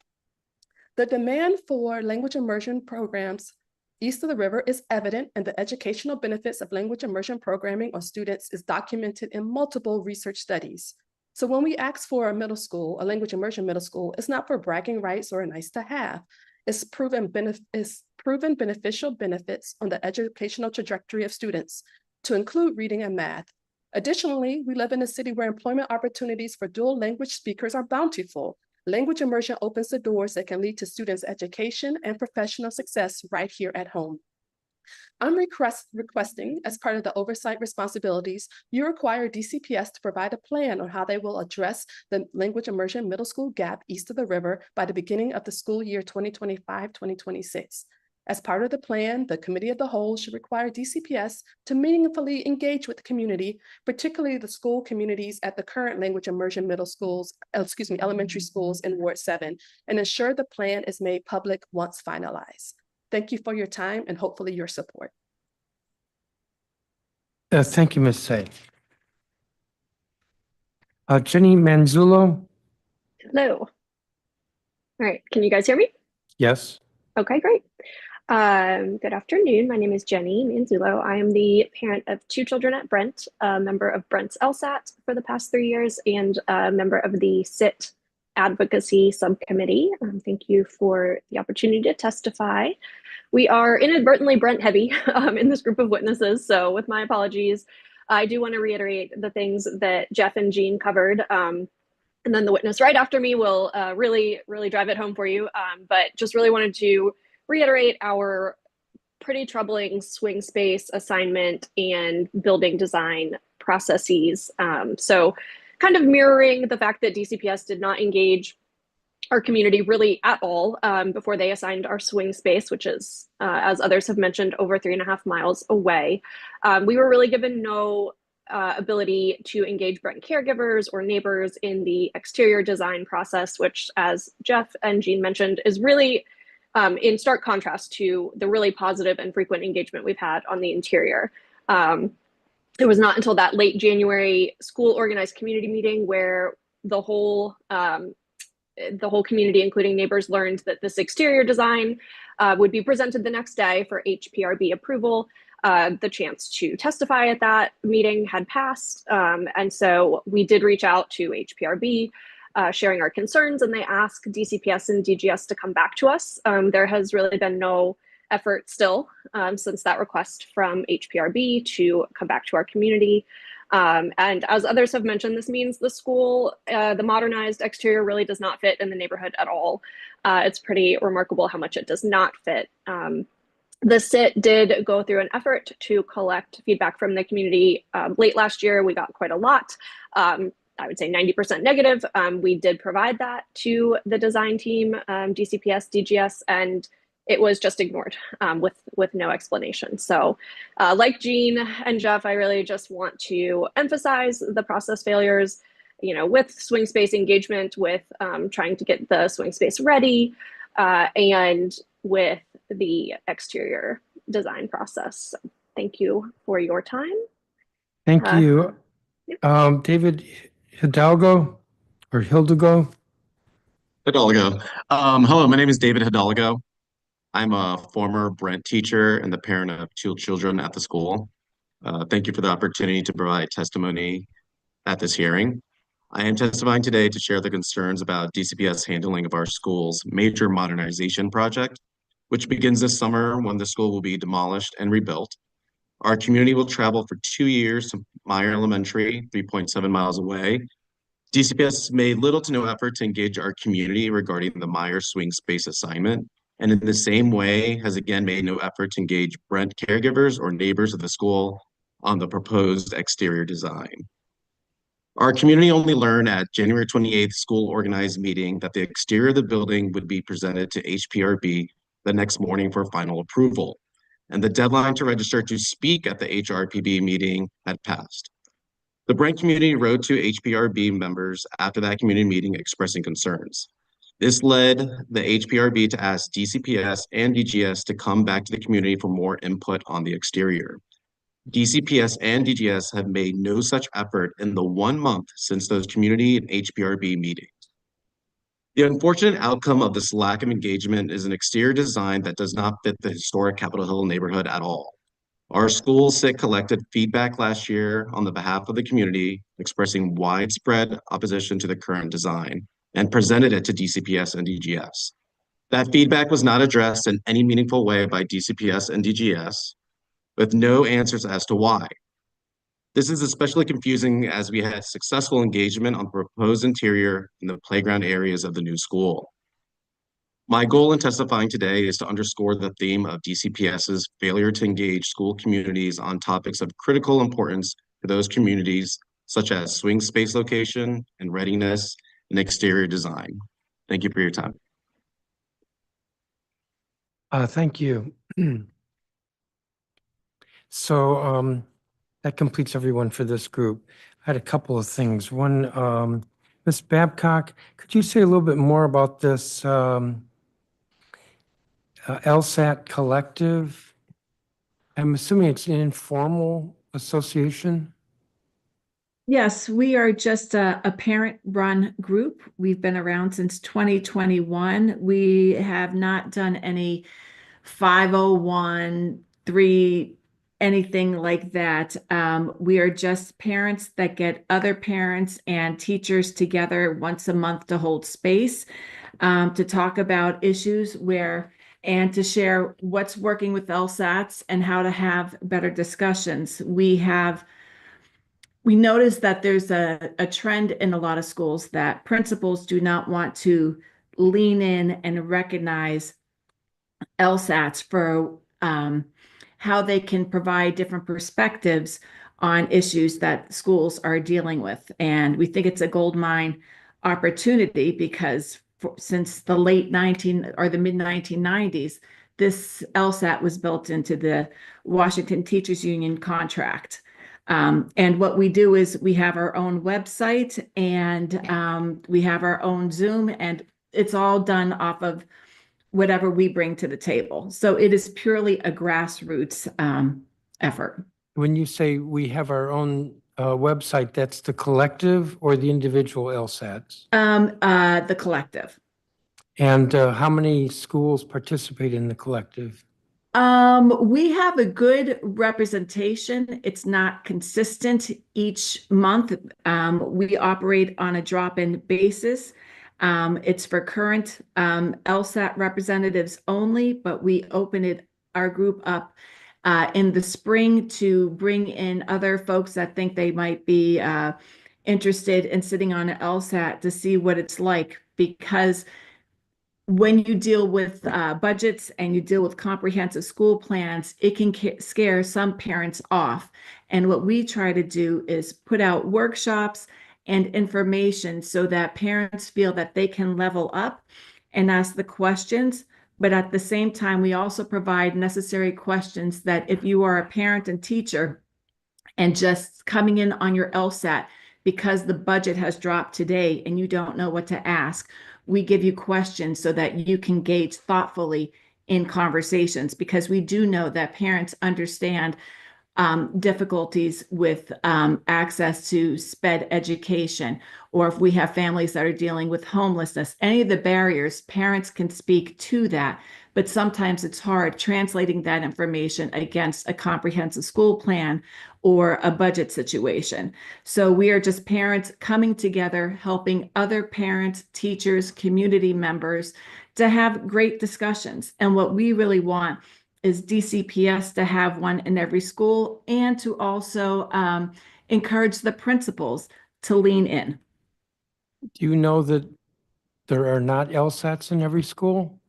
The demand for language immersion programs east of the river is evident, and the educational benefits of language immersion programming on students is documented in multiple research studies. So when we ask for a middle school, a language immersion middle school, it's not for bragging rights or a nice to have. It's proven beneficial benefits on the educational trajectory of students, to include reading and math. Additionally, we live in a city where employment opportunities for dual language speakers are bountiful. Language immersion opens the doors that can lead to students' education and professional success right here at home. I'm requesting, as part of the oversight responsibilities, you require DCPS to provide a plan on how they will address the language immersion middle school gap east of the river by the beginning of the school year 2025-2026. As part of the plan, the Committee of the Whole should require DCPS to meaningfully engage with the community, particularly the school communities at the current language immersion elementary schools in Ward 7, and ensure the plan is made public once finalized. Thank you for your time and hopefully your support. Thank you, Ms. Say. Jenny Manzullo? Hello. All right, can you guys hear me? Yes. Okay, great. Good afternoon. My name is Jenny Manzullo. I am the parent of 2 children at Brent, a member of Brent's LSAT for the past 3 years, and a member of the SIT Advocacy Subcommittee. Thank you for the opportunity to testify. We are inadvertently Brent heavy in this group of witnesses, so with my apologies, I do want to reiterate the things that Jeff and Jean covered. And then the witness right after me will really drive it home for you. But just really wanted to reiterate our pretty troubling swing space assignment and building design processes. So kind of mirroring the fact that DCPS did not engage our community really at all before they assigned our swing space, which is, as others have mentioned, over 3.5 miles away. We were really given no ability to engage Brent caregivers or neighbors in the exterior design process, which, as Jeff and Jean mentioned, is really in stark contrast to the really positive and frequent engagement we've had on the interior. It was not until that late January school organized community meeting where the whole community, including neighbors, learned that this exterior design would be presented the next day for HPRB approval. The chance to testify at that meeting had passed. And so we did reach out to HPRB, sharing our concerns, and they asked DCPS and DGS to come back to us. There has really been no effort still since that request from HPRB to come back to our community. And as others have mentioned, this means the school, the modernized exterior really does not fit in the neighborhood at all. It's pretty remarkable how much it does not fit. The SIT did go through an effort to collect feedback from the community. Late last year, we got quite a lot. I would say 90% negative. We did provide that to the design team, DCPS, DGS, and it was just ignored with no explanation. So like Jean and Jeff, I really just want to emphasize the process failures, with swing space engagement, with trying to get the swing space ready, and with the exterior design process. So thank you for your time. Thank you. David Hidalgo or Hidalgo? Hidalgo. Hello, my name is David Hidalgo. I'm a former Brent teacher and the parent of 2 children at the school. Thank you for the opportunity to provide testimony at this hearing. I am testifying today to share the concerns about DCPS handling of our school's major modernization project, which begins this summer when the school will be demolished and rebuilt. Our community will travel for 2 years to Meyer Elementary, 3.7 miles away. DCPS made little to no effort to engage our community regarding the Meyer swing space assignment, and in the same way has again made no effort to engage Brent caregivers or neighbors of the school on the proposed exterior design. Our community only learned at January 28th school organized meeting that the exterior of the building would be presented to HPRB the next morning for final approval, and the deadline to register to speak at the HRPB meeting had passed. The Brent community wrote to HPRB members after that community meeting expressing concerns. This led the HPRB to ask DCPS and DGS to come back to the community for more input on the exterior. DCPS and DGS have made no such effort in the 1 month since those community and HPRB meetings. The unfortunate outcome of this lack of engagement is an exterior design that does not fit the historic Capitol Hill neighborhood at all. Our school SIT collected feedback last year on the behalf of the community, expressing widespread opposition to the current design, and presented it to DCPS and DGS. That feedback was not addressed in any meaningful way by DCPS and DGS, with no answers as to why. This is especially confusing as we had successful engagement on the proposed interior and the playground areas of the new school. My goal in testifying today is to underscore the theme of DCPS's failure to engage school communities on topics of critical importance to those communities, such as swing space location and readiness and exterior design. Thank you for your time. Thank you. So that completes everyone for this group. I had a couple of things. One, Ms. Babcock, could you say a little bit more about this LSAT collective? I'm assuming it's an informal association. Yes, we are just a parent-run group. We've been around since 2021. We have not done any 501(c)(3), anything like that. We are just parents that get other parents and teachers together once a month to hold space, to talk about issues and to share what's working with LSATs and how to have better discussions. We notice that there's a trend in a lot of schools that principals do not want to lean in and recognize LSATs for how they can provide different perspectives on issues that schools are dealing with. And we think it's a gold mine opportunity because since the late mid 1990s, this LSAT was built into the Washington Teachers Union contract. And what we do is we have our own website and we have our own Zoom, and it's all done off of whatever we bring to the table. So it is purely a grassroots effort. When you say we have our own website, that's the collective or the individual LSATs? The collective. And how many schools participate in the collective? We have a good representation. It's not consistent each month. We operate on a drop-in basis. It's for current LSAT representatives only, but we open our group up in the spring to bring in other folks that think they might be interested in sitting on an LSAT to see what it's like, because when you deal with budgets and you deal with comprehensive school plans, it can scare some parents off. And what we try to do is put out workshops and information so that parents feel that they can level up and ask the questions. But at the same time, we also provide necessary questions that if you are a parent and teacher and just coming in on your LSAT because the budget has dropped today and you don't know what to ask, we give you questions so that you can gauge thoughtfully in conversations, because we do know that parents understand difficulties with access to SPED education, or if we have families that are dealing with homelessness, any of the barriers, parents can speak to that. But sometimes it's hard translating that information against a comprehensive school plan or a budget situation. So we are just parents coming together, helping other parents, teachers, community members to have great discussions. And what we really want is DCPS to have one in every school, and to also encourage the principals to lean in. Do you know that there are not LSATs in every school?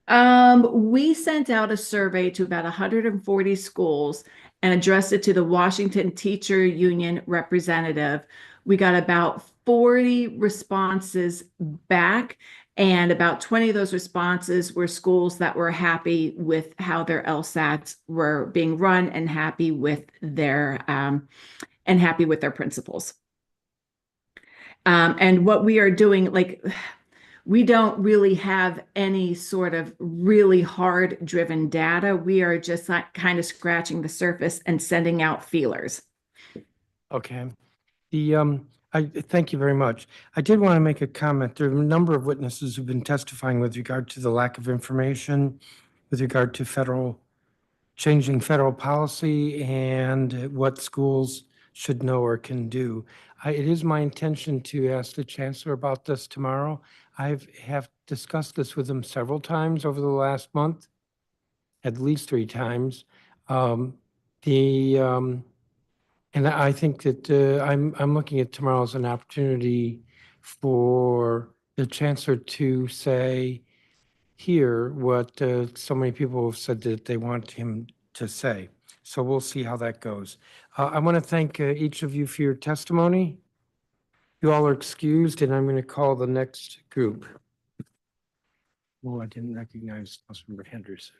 We sent out a survey to about 140 schools and addressed it to the Washington Teacher Union representative. We got about 40 responses back, and about 20 of those responses were schools that were happy with how their LSATs were being run and happy with their principals. And what we are doing, we don't really have any sort of really hard driven data. We are just kind of scratching the surface and sending out feelers. Okay. Thank you very much. I did want to make a comment. There are a number of witnesses who've been testifying with regard to the lack of information, with regard to changing federal policy and what schools should know or can do. It is my intention to ask the chancellor about this tomorrow. I have discussed this with him several times over the last month, at least 3 times. And I think that I'm looking at tomorrow as an opportunity for the chancellor to say here what so many people have said that they want him to say. So we'll see how that goes. I want to thank each of you for your testimony. You all are excused, and I'm going to call the next group. Oh, I didn't recognize Councilmember Henderson.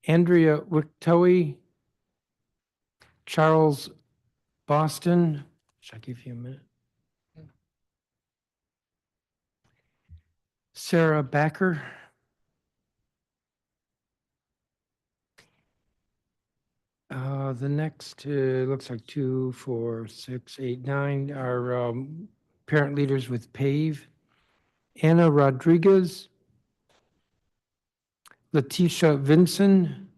Andrea Wictoe, Charles Boston. Should I give you a minute? Sarah Backer. The next looks like 2, 4, 6, 8, 9 are parent leaders with PAVE. Anna Rodriguez, Letitia Vinson,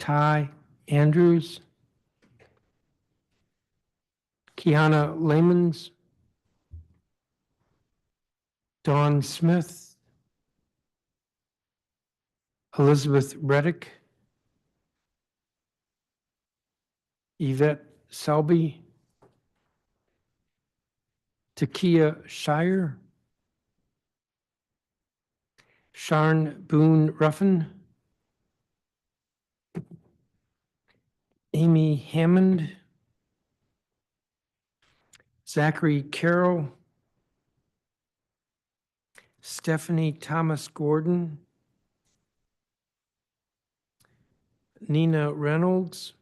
Ty Andrews, Kiana Lamons, Dawn Smith, Elizabeth Reddick, Yvette Selby, Takia Shire, Sharn Boone Ruffin, Amy Hammond, Zachary Carroll, Stephanie Thomas Gordon, Nina Reynolds,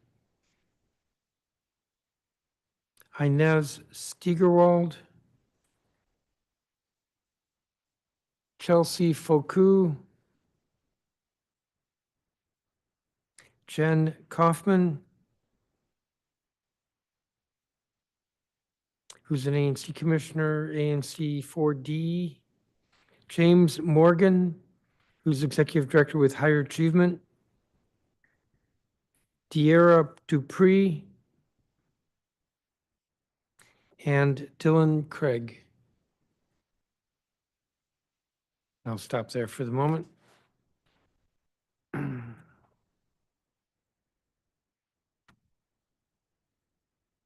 Inez Steigerwald, Chelsea Foucault, Jen Kaufman, who's an ANC Commissioner, ANC 4D, James Morgan, who's Executive Director with Higher Achievement, De'Ara Dupree, and Dylan Craig. I'll stop there for the moment.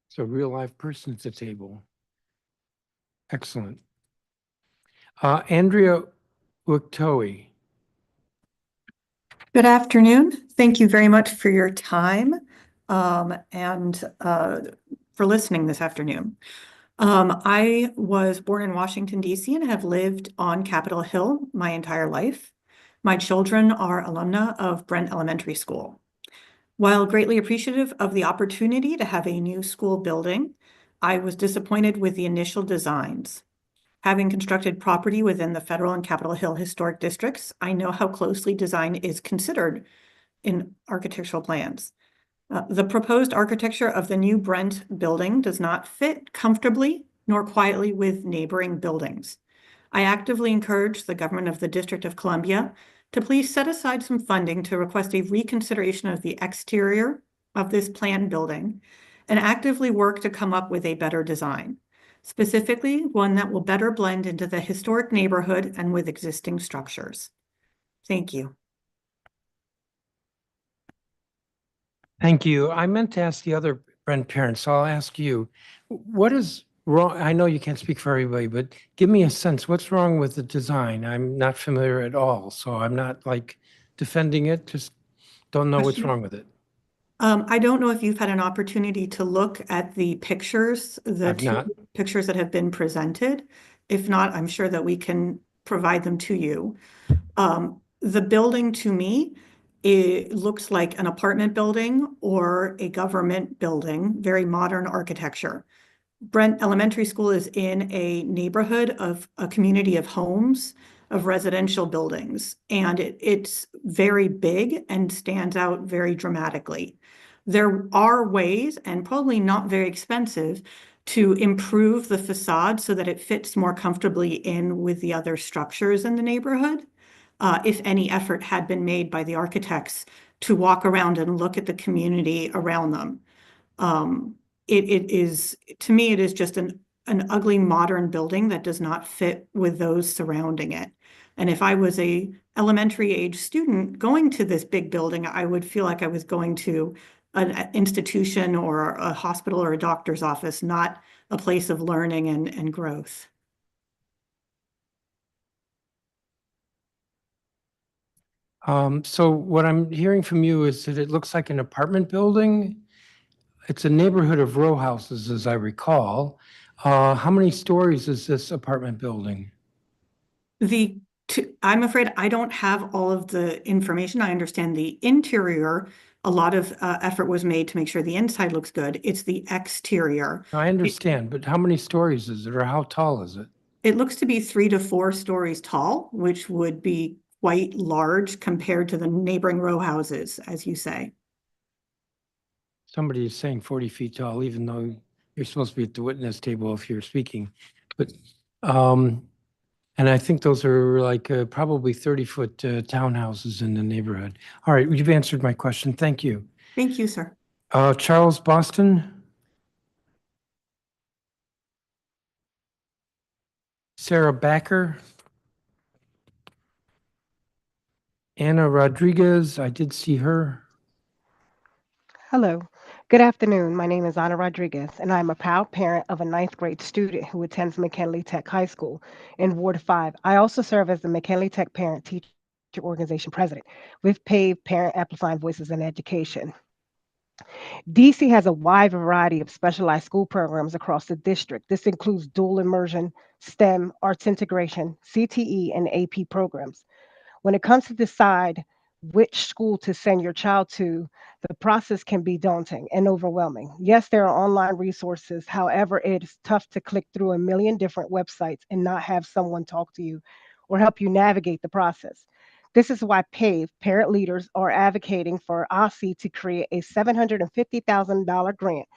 So real life person at the table. Excellent. Andrea Wictoe. Good afternoon. Thank you very much for your time and for listening this afternoon. I was born in Washington, D.C. and have lived on Capitol Hill my entire life. My children are alumna of Brent Elementary School. While greatly appreciative of the opportunity to have a new school building, I was disappointed with the initial designs. Having constructed property within the Federal and Capitol Hill historic districts, I know how closely design is considered in architectural plans. The proposed architecture of the new Brent building does not fit comfortably nor quietly with neighboring buildings. I actively encourage the government of the District of Columbia to please set aside some funding to request a reconsideration of the exterior of this planned building and actively work to come up with a better design, specifically one that will better blend into the historic neighborhood and with existing structures. Thank you. Thank you. I meant to ask the other Brent parents, so I'll ask you. What is wrong? I know you can't speak for everybody, but give me a sense. What's wrong with the design? I'm not familiar at all, so I'm not like defending it, just don't know what's wrong with it. I don't know if you've had an opportunity to look at the pictures, the I've two not. pictures that have been presented. If not, I'm sure that we can provide them to you. The building to me, it looks like an apartment building or a government building, very modern architecture. Brent Elementary School is in a neighborhood of a community of homes, of residential buildings, and it's very big and stands out very dramatically. There are ways, and probably not very expensive, to improve the facade so that it fits more comfortably in with the other structures in the neighborhood. If any effort had been made by the architects to walk around and look at the community around them. It is, to me, it is just an ugly modern building that does not fit with those surrounding it. And if I was a elementary age student going to this big building, I would feel like I was going to an institution or a hospital or a doctor's office, not a place of learning and growth. So what I'm hearing from you is that it looks like an apartment building. It's a neighborhood of row houses, as I recall. How many stories is this apartment building? I'm afraid I don't have all of the information. I understand the interior, a lot of effort was made to make sure the inside looks good. It's the exterior. I understand, but how many stories is it, or how tall is it? It looks to be 3 to 4 stories tall, which would be quite large compared to the neighboring row houses, as you say. Somebody is saying 40 feet tall, even though you're supposed to be at the witness table if you're speaking. But, and I think those are like probably 30-foot townhouses in the neighborhood. All right, you've answered my question. Thank you. Thank you, sir. Charles Boston? Sarah Backer? Anna Rodriguez, I did see her. Hello. Good afternoon. My name is Ana Rodriguez, and I'm a proud parent of a ninth grade student who attends McKinley Tech High School in Ward 5. I also serve as the McKinley Tech Parent Teacher Organization President with PAVE Parent Amplifying Voices in Education. DC has a wide variety of specialized school programs across the district. This includes dual immersion, STEM, arts integration, CTE, and AP programs. When it comes to decide which school to send your child to, the process can be daunting and overwhelming. Yes, there are online resources. However, it's tough to click through a million different websites and not have someone talk to you or help you navigate the process. This is why PAVE, parent leaders, are advocating for OSSI to create a $750,000 grant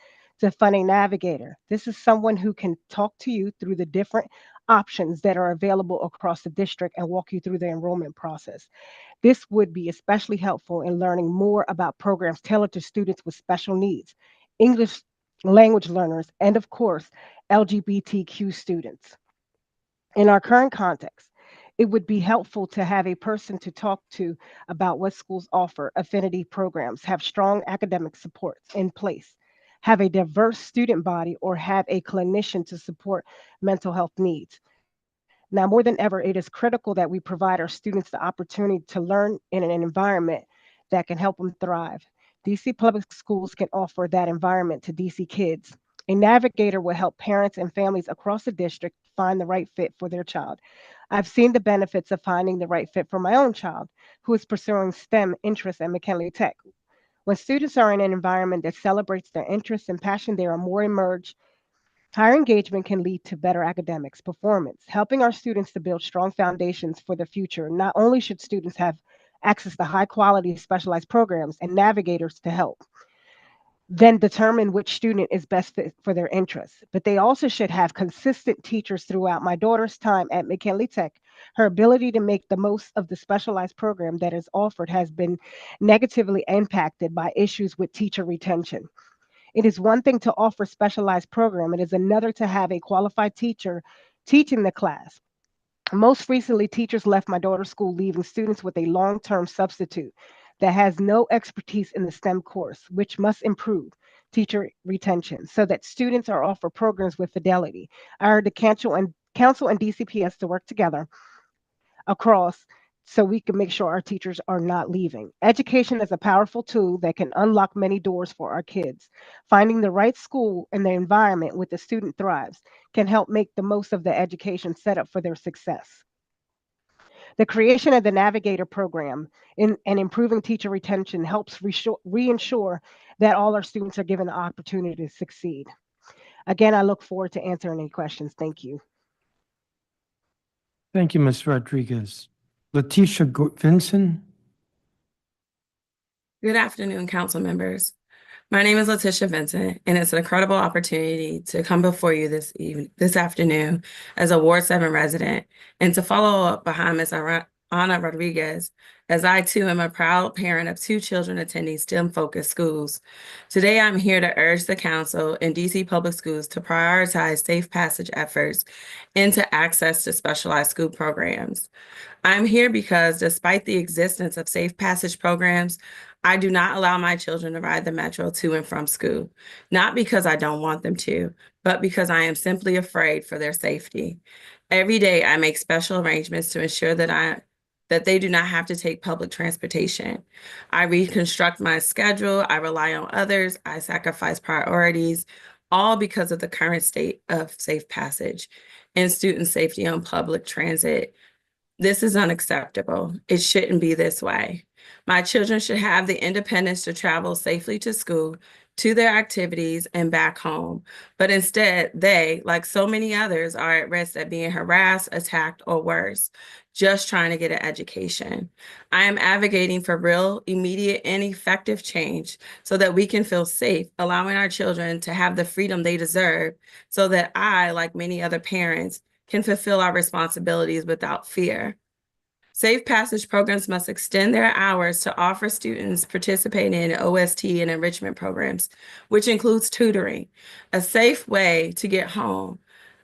to fund a navigator. This is someone who can talk to you through the different options that are available across the district and walk you through the enrollment process. This would be especially helpful in learning more about programs tailored to students with special needs, English language learners, and of course, LGBTQ students. In our current context, it would be helpful to have a person to talk to about what schools offer, affinity programs, have strong academic supports in place, have a diverse student body, or have a clinician to support mental health needs. Now, more than ever, it is critical that we provide our students the opportunity to learn in an environment that can help them thrive. DC Public Schools can offer that environment to DC kids. A navigator will help parents and families across the district find the right fit for their child. I've seen the benefits of finding the right fit for my own child, who is pursuing STEM interests at McKinley Tech. When students are in an environment that celebrates their interests and passion, they are more emerged. Higher engagement can lead to better academics performance, helping our students to build strong foundations for the future. Not only should students have access to high quality specialized programs and navigators to help, then determine which student is best fit for their interests, but they also should have consistent teachers throughout. My daughter's time at McKinley Tech, her ability to make the most of the specialized program that is offered has been negatively impacted by issues with teacher retention. It is one thing to offer specialized program. It is another to have a qualified teacher teaching the class. Most recently, teachers left my daughter's school, leaving students with a long-term substitute that has no expertise in the STEM course, which must improve teacher retention so that students are offered programs with fidelity. I urge the council and DCPS to work together across so we can make sure our teachers are not leaving. Education is a powerful tool that can unlock many doors for our kids. Finding the right school and the environment where the student thrives can help make the most of the education set up for their success. The creation of the Navigator program and improving teacher retention helps reinsure that all our students are given the opportunity to succeed. Again, I look forward to answering any questions. Thank you. Thank you, Ms. Rodriguez. Letitia Vinson? Good afternoon, council members. My name is Letitia Vincent, and it's an incredible opportunity to come before you this afternoon as a Ward 7 resident and to follow up behind Ms. Ana Rodriguez as I too am a proud parent of 2 children attending STEM-focused schools. Today, I'm here to urge the council and DC Public Schools to prioritize safe passage efforts into access to specialized school programs. I'm here because despite the existence of safe passage programs, I do not allow my children to ride the metro to and from school, not because I don't want them to, but because I am simply afraid for their safety. Every day, I make special arrangements to ensure that they do not have to take public transportation. I reconstruct my schedule, I rely on others, I sacrifice priorities, all because of the current state of safe passage and student safety on public transit. This is unacceptable. It shouldn't be this way. My children should have the independence to travel safely to school, to their activities, and back home. But instead, they, like so many others, are at risk of being harassed, attacked, or worse, just trying to get an education. I am advocating for real, immediate, and effective change so that we can feel safe, allowing our children to have the freedom they deserve, so that I, like many other parents, can fulfill our responsibilities without fear. Safe passage programs must extend their hours to offer students participating in OST and enrichment programs, which includes tutoring, a safe way to get home.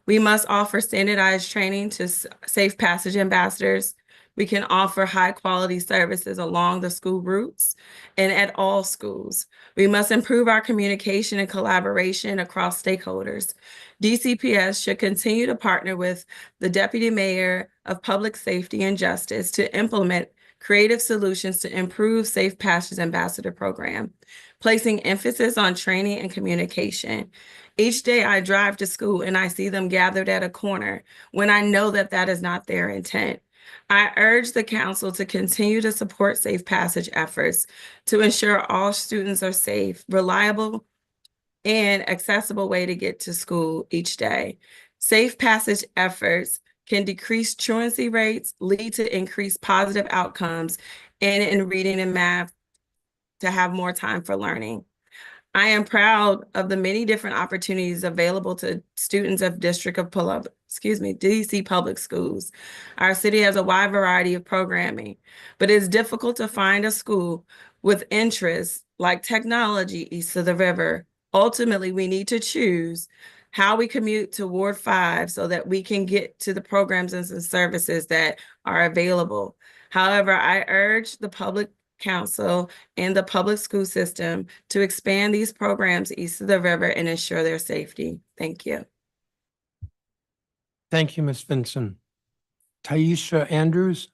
We must offer standardized training to safe passage ambassadors. We can offer high quality services along the school routes and at all schools. We must improve our communication and collaboration across stakeholders. DCPS should continue to partner with the Deputy Mayor of Public Safety and Justice to implement creative solutions to improve Safe Passage Ambassador program, placing emphasis on training and communication. Each day I drive to school and I see them gathered at a corner when I know that that is not their intent. I urge the council to continue to support safe passage efforts to ensure all students are safe, reliable, and accessible way to get to school each day. Safe passage efforts can decrease truancy rates, lead to increased positive outcomes, and in reading and math to have more time for learning. I am proud of the many different opportunities available to students of DC Public Schools. Our city has a wide variety of programming, but it's difficult to find a school with interests like technology east of the river. Ultimately, we need to choose how we commute to Ward 5 so that we can get to the programs and services that are available. However, I urge the public council and the public school system to expand these programs east of the river and ensure their safety. Thank you. Thank you, Ms. Vinson. Taisha Andrews.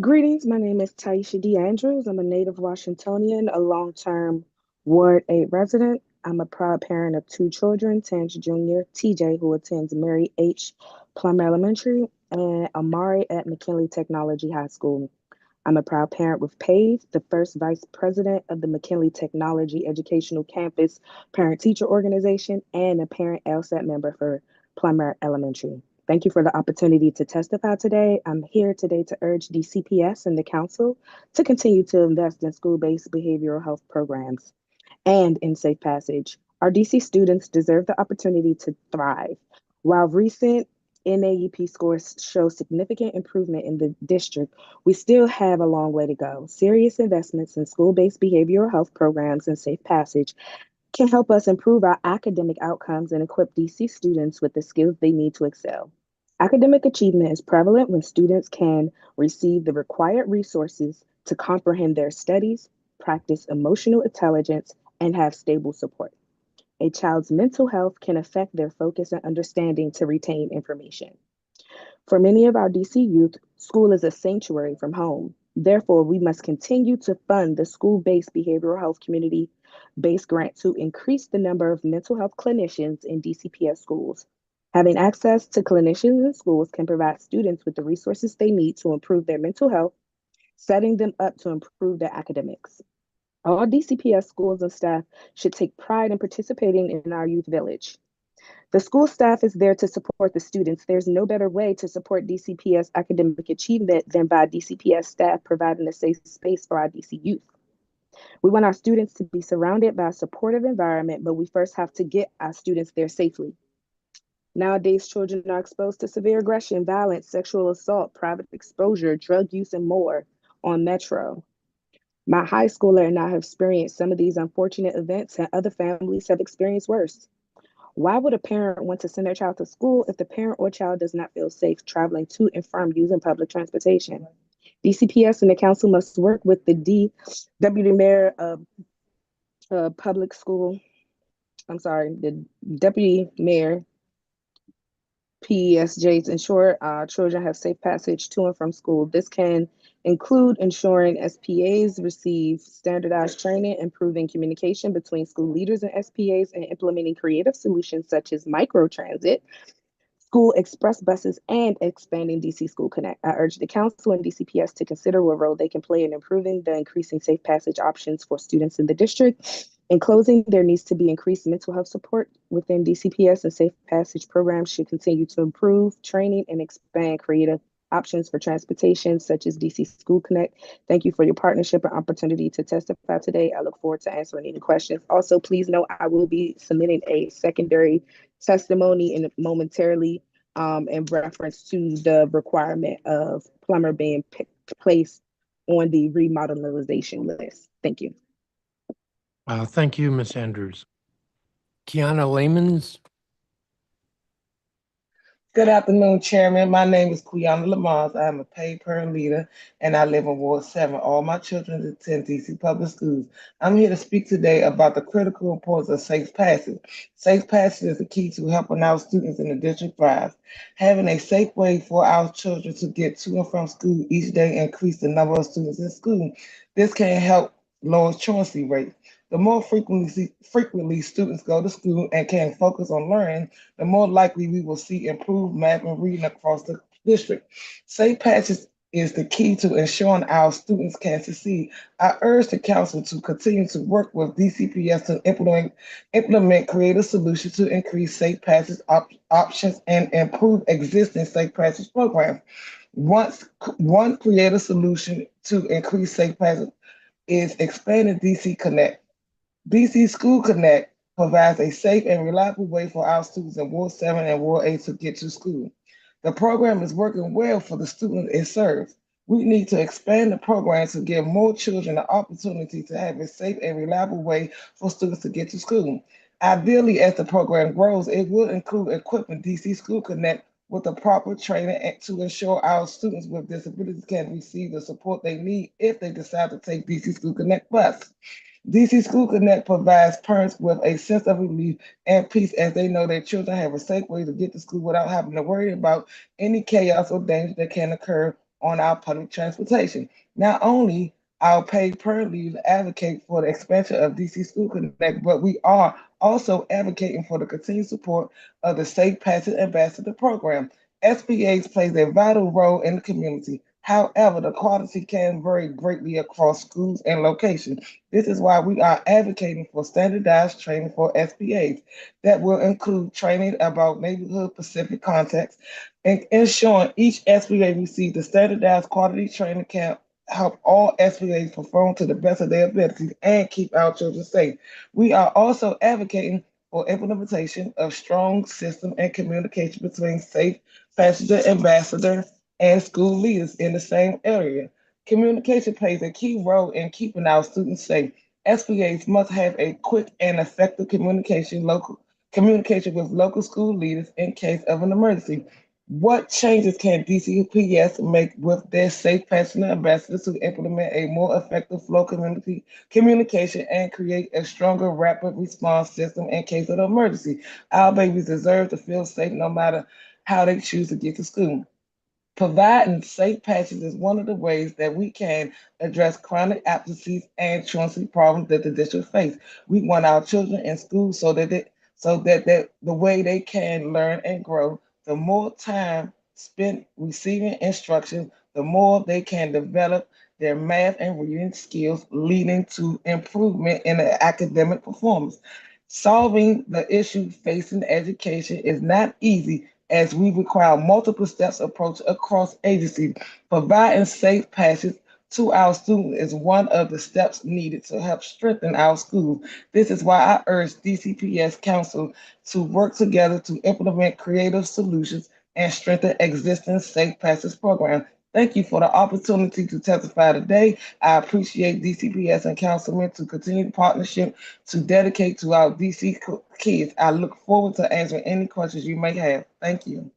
Greetings. My name is Taisha D. Andrews. I'm a native Washingtonian, a long-term Ward 8 resident. I'm a proud parent of 2 children, Tange Jr., TJ, who attends Mary H. Plum Elementary, and Amari at McKinley Technology High School. I'm a proud parent with PAVE, the first vice president of the McKinley Technology Educational Campus Parent-Teacher Organization, and a parent LSAT member for Plummer Elementary. Thank you for the opportunity to testify today. I'm here today to urge DCPS and the council to continue to invest in school-based behavioral health programs and in safe passage. Our DC students deserve the opportunity to thrive. While recent NAEP scores show significant improvement in the district, we still have a long way to go. Serious investments in school-based behavioral health programs and safe passage can help us improve our academic outcomes and equip DC students with the skills they need to excel. Academic achievement is prevalent when students can receive the required resources to comprehend their studies, practice emotional intelligence, and have stable support. A child's mental health can affect their focus and understanding to retain information. For many of our DC youth, school is a sanctuary from home. Therefore, we must continue to fund the school-based behavioral health community-based grant to increase the number of mental health clinicians in DCPS schools. Having access to clinicians in schools can provide students with the resources they need to improve their mental health, setting them up to improve their academics. All DCPS schools and staff should take pride in participating in our youth village. The school staff is there to support the students. There's no better way to support DCPS academic achievement than by DCPS staff providing a safe space for our DC youth. We want our students to be surrounded by a supportive environment, but we first have to get our students there safely. Nowadays, children are exposed to severe aggression, violence, sexual assault, private exposure, drug use, and more on Metro. My high schooler and I have experienced some of these unfortunate events, and other families have experienced worse. Why would a parent want to send their child to school if the parent or child does not feel safe traveling to and from using public transportation? DCPS and the council must work with the deputy mayor of public school. The deputy mayor PESJ to ensure children have safe passage to and from school. This can include ensuring SPAs receive standardized training, improving communication between school leaders and SPAs, and implementing creative solutions such as microtransit, school express buses, and expanding DC School Connect. I urge the council and DCPS to consider what role they can play in improving the increasing safe passage options for students in the district. In closing, there needs to be increased mental health support within DCPS, and safe passage programs should continue to improve training and expand creative options for transportation, such as DC School Connect. Thank you for your partnership and opportunity to testify today. I look forward to answering any questions. Also, please note I will be submitting a secondary testimony in momentarily in reference to the requirement of plumber being placed on the remodelization list. Thank you. Thank you, Ms. Andrews. Kiana Lamans. Good afternoon, Chairman. My name is Quiana Lamont. I am a paid parent leader, and I live in Ward 7. All my children attend DC Public Schools. I'm here to speak today about the critical importance of safe passage. Safe passage is the key to helping our students in the district thrive. Having a safe way for our children to get to and from school each day increase the number of students in school. This can help lower truancy rate. The more frequently students go to school and can focus on learning, the more likely we will see improved math and reading across the district. Safe passage is the key to ensuring our students can succeed. I urge the council to continue to work with DCPS to implement creative solutions to increase safe passage options and improve existing safe passage programs. One creative solution to increase safe passage is expanding DC Connect. DC School Connect provides a safe and reliable way for our students in Ward 7 and Ward 8 to get to school. The program is working well for the students it serves. We need to expand the program to give more children the opportunity to have a safe and reliable way for students to get to school. Ideally, as the program grows, it will include equipping DC School Connect with the proper training to ensure our students with disabilities can receive the support they need if they decide to take DC School Connect bus. DC School Connect provides parents with a sense of relief and peace as they know their children have a safe way to get to school without having to worry about any chaos or danger that can occur on our public transportation. Not only our paid parent leaders advocate for the expansion of DC School Connect, but we are also advocating for the continued support of the Safe Passage Ambassador Program. SBAs plays a vital role in the community. However, the quality can vary greatly across schools and locations. This is why we are advocating for standardized training for SBAs that will include training about neighborhood specific context and ensuring each SBA receives the standardized quality training can help all SBAs perform to the best of their abilities and keep our children safe. We are also advocating for implementation of strong system and communication between safe passenger ambassador and school leaders in the same area. Communication plays a key role in keeping our students safe. SBAs must have a quick and effective communication with local school leaders in case of an emergency. What changes can DCPS make with their safe passenger ambassadors to implement a more effective flow communication and create a stronger rapid response system in case of an emergency? Our babies deserve to feel safe no matter how they choose to get to school. Providing safe passage is one of the ways that we can address chronic absences and truancy problems that the district face. We want our children in school so that the way they can learn and grow, the more time spent receiving instruction, the more they can develop their math and reading skills, leading to improvement in their academic performance. Solving the issue facing education is not easy as we require multiple steps approach across agencies. Providing safe passage to our students is one of the steps needed to help strengthen our schools. This is why I urge DCPS Council to work together to implement creative solutions and strengthen existing safe passage programs. Thank you for the opportunity to testify today. I appreciate DCPS and councilmen to continue the partnership to dedicate to our DC kids. I look forward to answering any questions you may have. Thank you.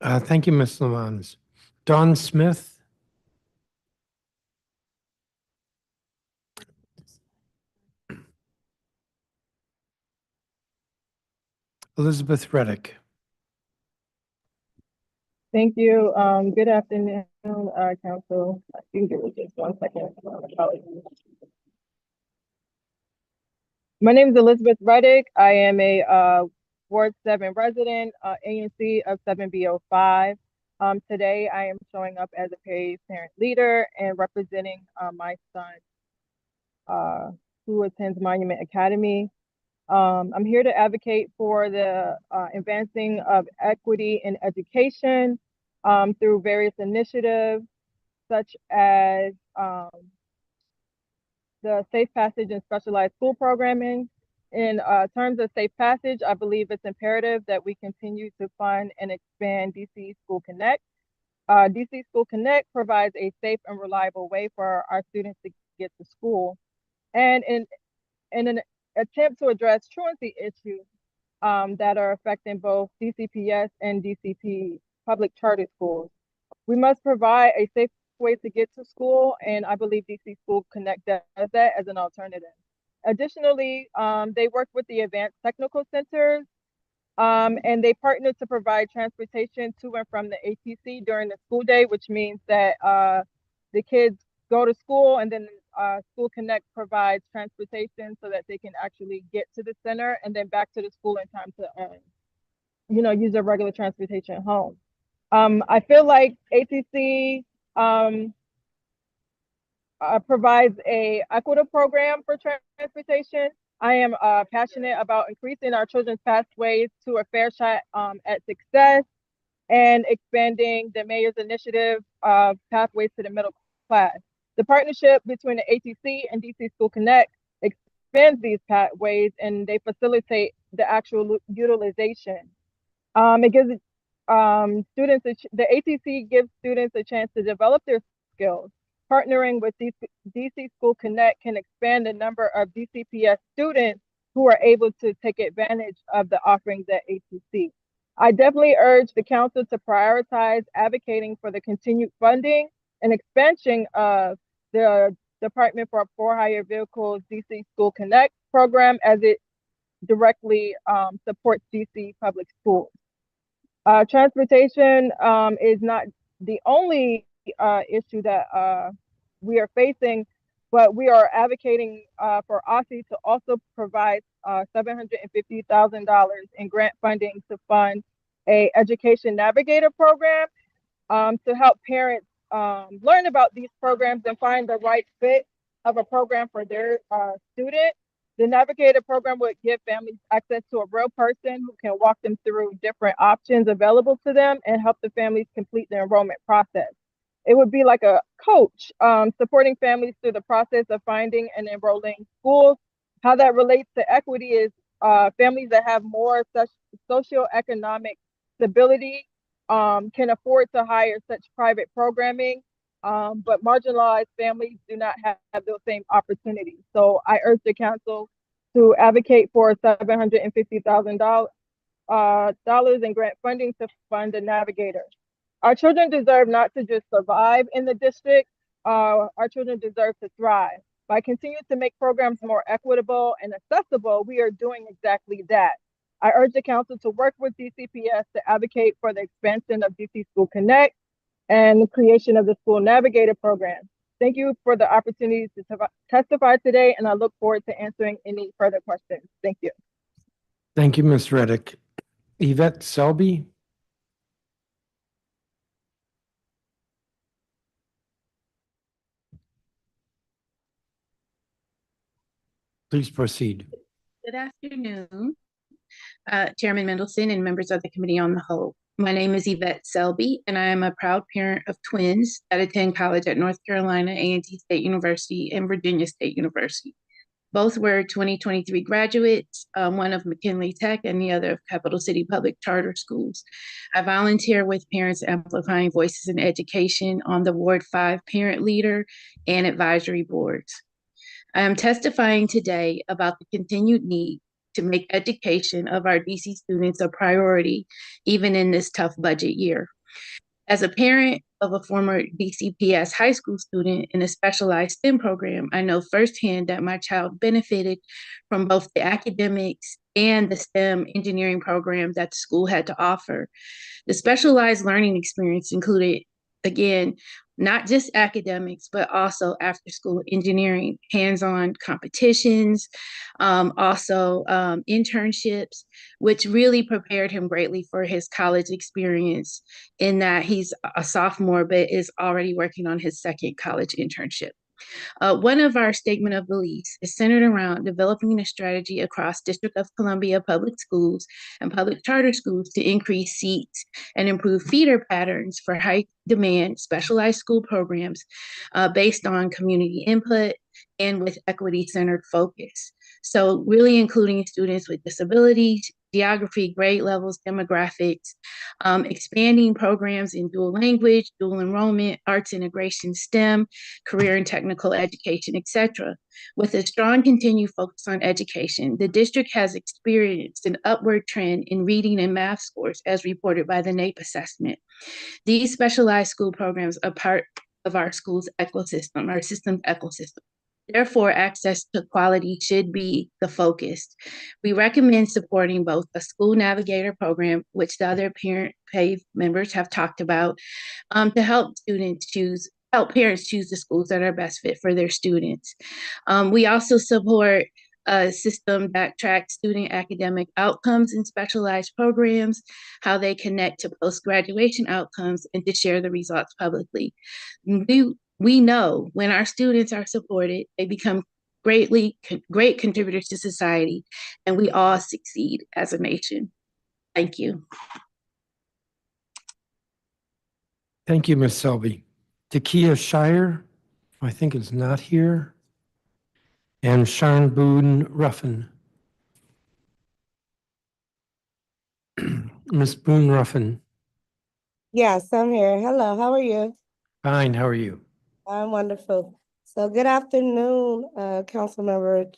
Thank you, Ms. Lamons. Dawn Smith. Elizabeth Reddick. Thank you. Good afternoon, Council. I think it was just 1 second. Apologies. My name is Elizabeth Reddick. I am a Ward 7 resident, ANC of 7B05. Today, I am showing up as a paid parent leader and representing my son who attends Monument Academy. I'm here to advocate for the advancing of equity in education through various initiatives, such as the Safe Passage and Specialized School Programming. In terms of Safe Passage, I believe it's imperative that we continue to fund and expand DC School Connect. DC School Connect provides a safe and reliable way for our students to get to school. And in an attempt to address truancy issues that are affecting both DCPS and DCP public charter schools, we must provide a safe way to get to school, and I believe DC School Connect does that as an alternative. Additionally, they work with the Advanced Technical Centers, and they partner to provide transportation to and from the ATC during the school day, which means that the kids go to school, and then School Connect provides transportation so that they can actually get to the center and then back to the school in time to use their regular transportation home. I feel like ATC provides a equitable program for transportation. I am passionate about increasing our children's pathways to a fair shot at success and expanding the mayor's initiative of pathways to the middle class. The partnership between the ATC and DC School Connect expands these pathways, and they facilitate the actual utilization. It gives students, the ATC gives students a chance to develop their skills. Partnering with DC School Connect can expand the number of DCPS students who are able to take advantage of the offerings at ATC. I definitely urge the council to prioritize advocating for the continued funding and expansion of the Department for Hire Vehicles DC School Connect program, as it directly supports DC public schools. Transportation is not the only issue that we are facing, but we are advocating for OSSI to also provide $750,000 in grant funding to fund a education navigator program to help parents learn about these programs and find the right fit of a program for their student. The Navigator program would give families access to a real person who can walk them through different options available to them and help the families complete the enrollment process. It would be like a coach supporting families through the process of finding and enrolling schools. How that relates to equity is families that have more socioeconomic stability can afford to hire such private programming, but marginalized families do not have those same opportunities. So I urge the council to advocate for $750,000 in grant funding to fund the Navigator. Our children deserve not to just survive in the district. Our children deserve to thrive. By continuing to make programs more equitable and accessible, we are doing exactly that. I urge the council to work with DCPS to advocate for the expansion of DC School Connect and the creation of the School Navigator program. Thank you for the opportunity to testify today, and I look forward to answering any further questions. Thank you. Thank you, Ms. Reddick. Yvette Selby. Please proceed. Good afternoon, Chairman Mendelson and members of the Committee on the Whole. My name is Yvette Selby, and I am a proud parent of twins that attend college at North Carolina A&T State University and Virginia State University. Both were 2023 graduates, one of McKinley Tech and the other of Capital City Public Charter Schools. I volunteer with Parents Amplifying Voices in Education on the Ward 5 Parent Leader and Advisory Boards. I am testifying today about the continued need to make education of our DC students a priority, even in this tough budget year. As a parent of a former DCPS high school student in a specialized STEM program, I know firsthand that my child benefited from both the academics and the STEM engineering program that the school had to offer. The specialized learning experience included, again, not just academics, but also after school engineering, hands-on competitions, also internships, which really prepared him greatly for his college experience in that he's a sophomore, but is already working on his second college internship. One of our statement of beliefs is centered around developing a strategy across District of Columbia public schools and public charter schools to increase seats and improve feeder patterns for high demand specialized school programs based on community input and with equity-centered focus. So really including students with disabilities, geography, grade levels, demographics, expanding programs in dual language, dual enrollment, arts integration, STEM, career and technical education, etc. With a strong continued focus on education, the district has experienced an upward trend in reading and math scores as reported by the NAEP assessment. These specialized school programs are part of our school's ecosystem, our system's ecosystem. Therefore, access to quality should be the focus. We recommend supporting both a school navigator program, which the other parent PAVE members have talked about, to help parents choose the schools that are best fit for their students. We also support a system that tracks student academic outcomes in specialized programs, how they connect to post-graduation outcomes, and to share the results publicly. We know when our students are supported, they become great contributors to society, and we all succeed as a nation. Thank you. Thank you, Ms. Selby. Takia Shire, I think is not here. And Sharon Boone Ruffin. Ms. Boone Ruffin. Yes, I'm here. Hello, how are you? Fine, how are you? I'm wonderful. So good afternoon, Councilmember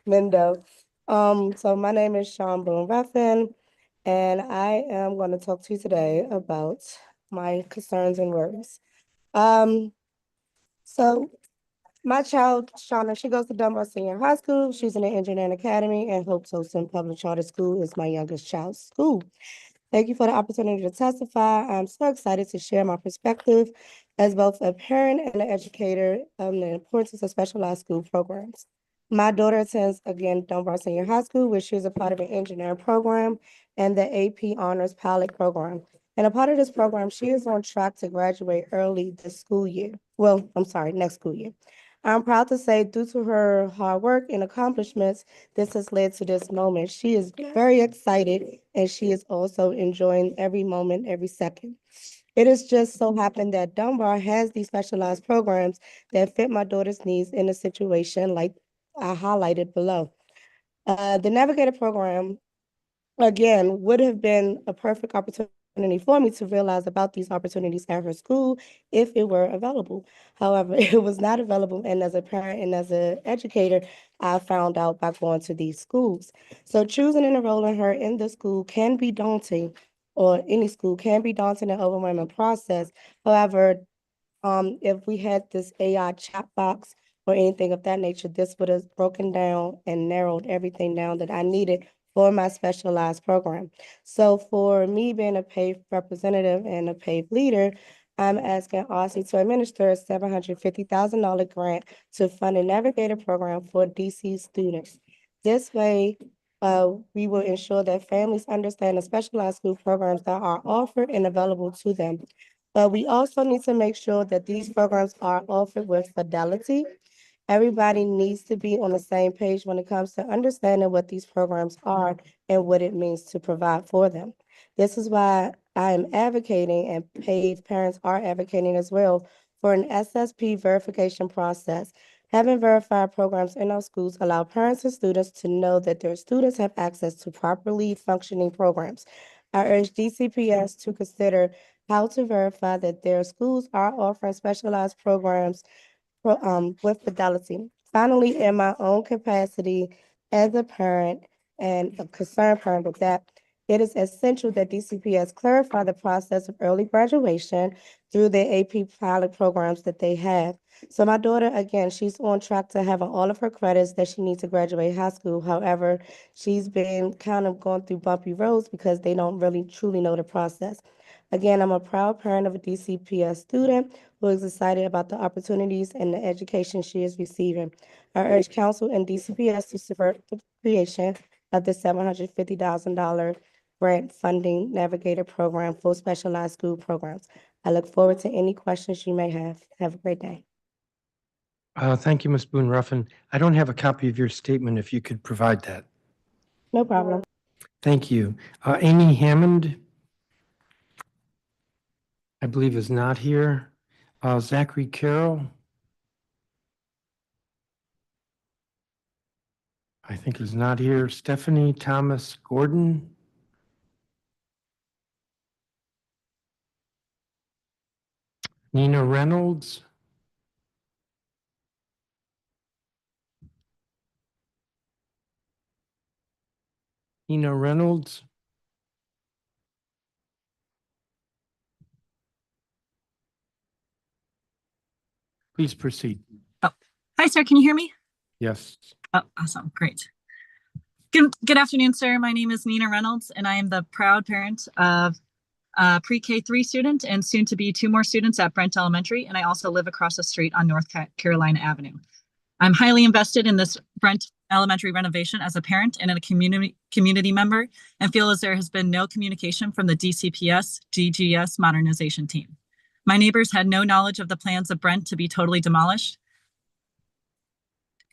Mendo. So my name is Sean Boone Ruffin, and I am going to talk to you today about my concerns and worries. So my child, Shauna, she goes to Dunbar Senior High School. She's in the Engineering Academy, and Hope Tolson Public Charter School is my youngest child's school. Thank you for the opportunity to testify. I'm so excited to share my perspective as both a parent and an educator on the importance of specialized school programs. My daughter attends, again, Dunbar Senior High School, where she is a part of an engineering program and the AP Honors Pilot Program. And a part of this program, she is on track to graduate early this school year. Well, I'm sorry, next school year. I'm proud to say, due to her hard work and accomplishments, this has led to this moment. She is very excited, and she is also enjoying every moment, every second. It has just so happened that Dunbar has these specialized programs that fit my daughter's needs in a situation like I highlighted below. The Navigator program, again, would have been a perfect opportunity for me to realize about these opportunities at her school if it were available. However, it was not available, and as a parent and as an educator, I found out by going to these schools. So choosing and enrolling her in the school can be daunting, or any school can be daunting and overwhelming process. However, if we had this AI chat box or anything of that nature, this would have broken down and narrowed everything down that I needed for my specialized program. So for me being a PAVE representative and a PAVE leader, I'm asking OSSI to administer a $750,000 grant to fund a Navigator program for DC students. This way, we will ensure that families understand the specialized school programs that are offered and available to them. But we also need to make sure that these programs are offered with fidelity Everybody needs to be on the same page when it comes to understanding what these programs are and what it means to provide for them. This is why I am advocating, and paid parents are advocating as well, for an SSP verification process. Having verified programs in our schools allow parents and students to know that their students have access to properly functioning programs. I urge DCPS to consider how to verify that their schools are offering specialized programs with fidelity. Finally, in my own capacity as a parent and a concerned parent with that, it is essential that DCPS clarify the process of early graduation through the AP pilot programs that they have. So my daughter, again, she's on track to having all of her credits that she needs to graduate high school. However, she's been kind of going through bumpy roads because they don't really truly know the process. Again, I'm a proud parent of a DCPS student who is excited about the opportunities and the education she is receiving. I urge council and DCPS to support the creation of the $750,000 grant funding navigator program for specialized school programs. I look forward to any questions you may have. Have a great day. Thank you, Ms. Boone Ruffin. I don't have a copy of your statement if you could provide that. No problem. Thank you. Amy Hammond, I believe, is not here. Zachary Carroll, I think is not here. Stephanie Thomas Gordon. Nina Reynolds. Nina Reynolds. Please proceed. Hi, sir. Can you hear me? Yes. Oh, awesome. Great. Good afternoon, sir. My name is Nina Reynolds, and I am the proud parent of a pre-K 3 student and soon to be 2 more students at Brent Elementary. And I also live across the street on North Carolina Avenue. I'm highly invested in this Brent Elementary renovation as a parent and a community member, and feel as there has been no communication from the DCPS DGS modernization team. My neighbors had no knowledge of the plans of Brent to be totally demolished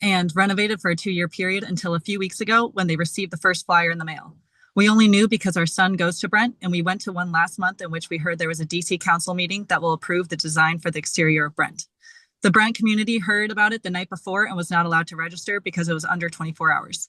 and renovated for a 2-year period until a few weeks ago when they received the first flyer in the mail. We only knew because our son goes to Brent, and we went to one last month in which we heard there was a DC council meeting that will approve the design for the exterior of Brent. The Brent community heard about it the night before and was not allowed to register because it was under 24 hours.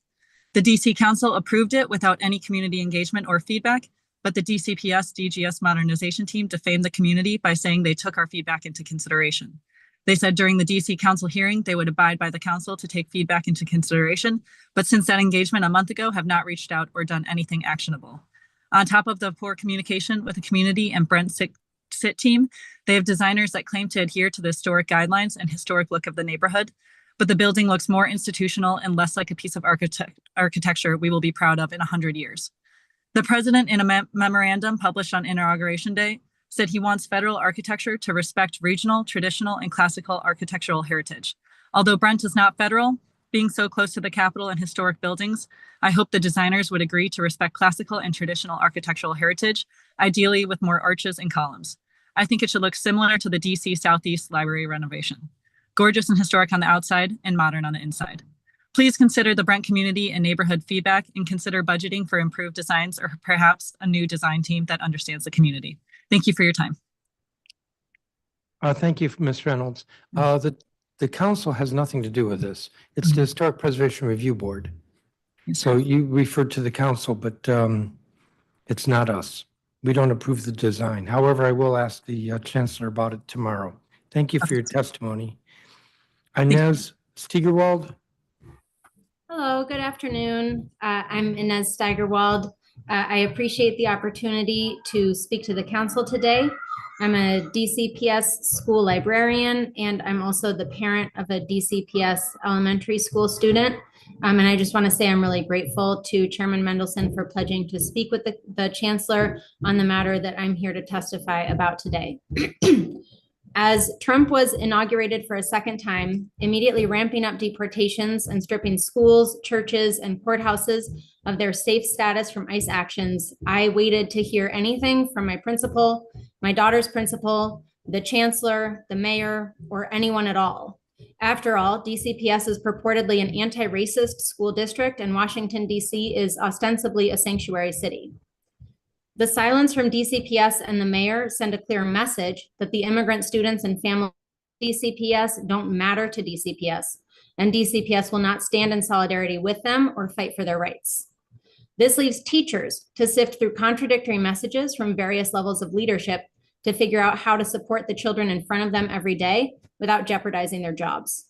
The DC council approved it without any community engagement or feedback, but the DCPS DGS modernization team defamed the community by saying they took our feedback into consideration. They said during the DC council hearing, they would abide by the council to take feedback into consideration, but since that engagement a month ago have not reached out or done anything actionable. On top of the poor communication with the community and Brent SIT team, they have designers that claim to adhere to the historic guidelines and historic look of the neighborhood, but the building looks more institutional and less like a piece of architecture we will be proud of in 100 years. The president, in a memorandum published on Inauguration Day, said he wants federal architecture to respect regional, traditional, and classical architectural heritage. Although Brent is not federal, being so close to the Capitol and historic buildings, I hope the designers would agree to respect classical and traditional architectural heritage, ideally with more arches and columns. I think it should look similar to the DC Southeast Library renovation. Gorgeous and historic on the outside and modern on the inside. Please consider the Brent community and neighborhood feedback and consider budgeting for improved designs or perhaps a new design team that understands the community. Thank you for your time. Thank you, Ms. Reynolds. The council has nothing to do with this. It's the Historic Preservation Review Board. So you referred to the council, but it's not us. We don't approve the design. However, I will ask the chancellor about it tomorrow. Thank you for your testimony. Inez Steigerwald. Hello, good afternoon. I'm Inez Steigerwald. I appreciate the opportunity to speak to the council today. I'm a DCPS school librarian, and I'm also the parent of a DCPS elementary school student. And I just want to say I'm really grateful to Chairman Mendelson for pledging to speak with the chancellor on the matter that I'm here to testify about today. As Trump was inaugurated for a second time, immediately ramping up deportations and stripping schools, churches, and courthouses of their safe status from ICE actions, I waited to hear anything from my principal, my daughter's principal, the chancellor, the mayor, or anyone at all. After all, DCPS is purportedly an anti-racist school district, and Washington, D.C. is ostensibly a sanctuary city. The silence from DCPS and the mayor send a clear message that the immigrant students and families of DCPS don't matter to DCPS, and DCPS will not stand in solidarity with them or fight for their rights. This leaves teachers to sift through contradictory messages from various levels of leadership to figure out how to support the children in front of them every day without jeopardizing their jobs.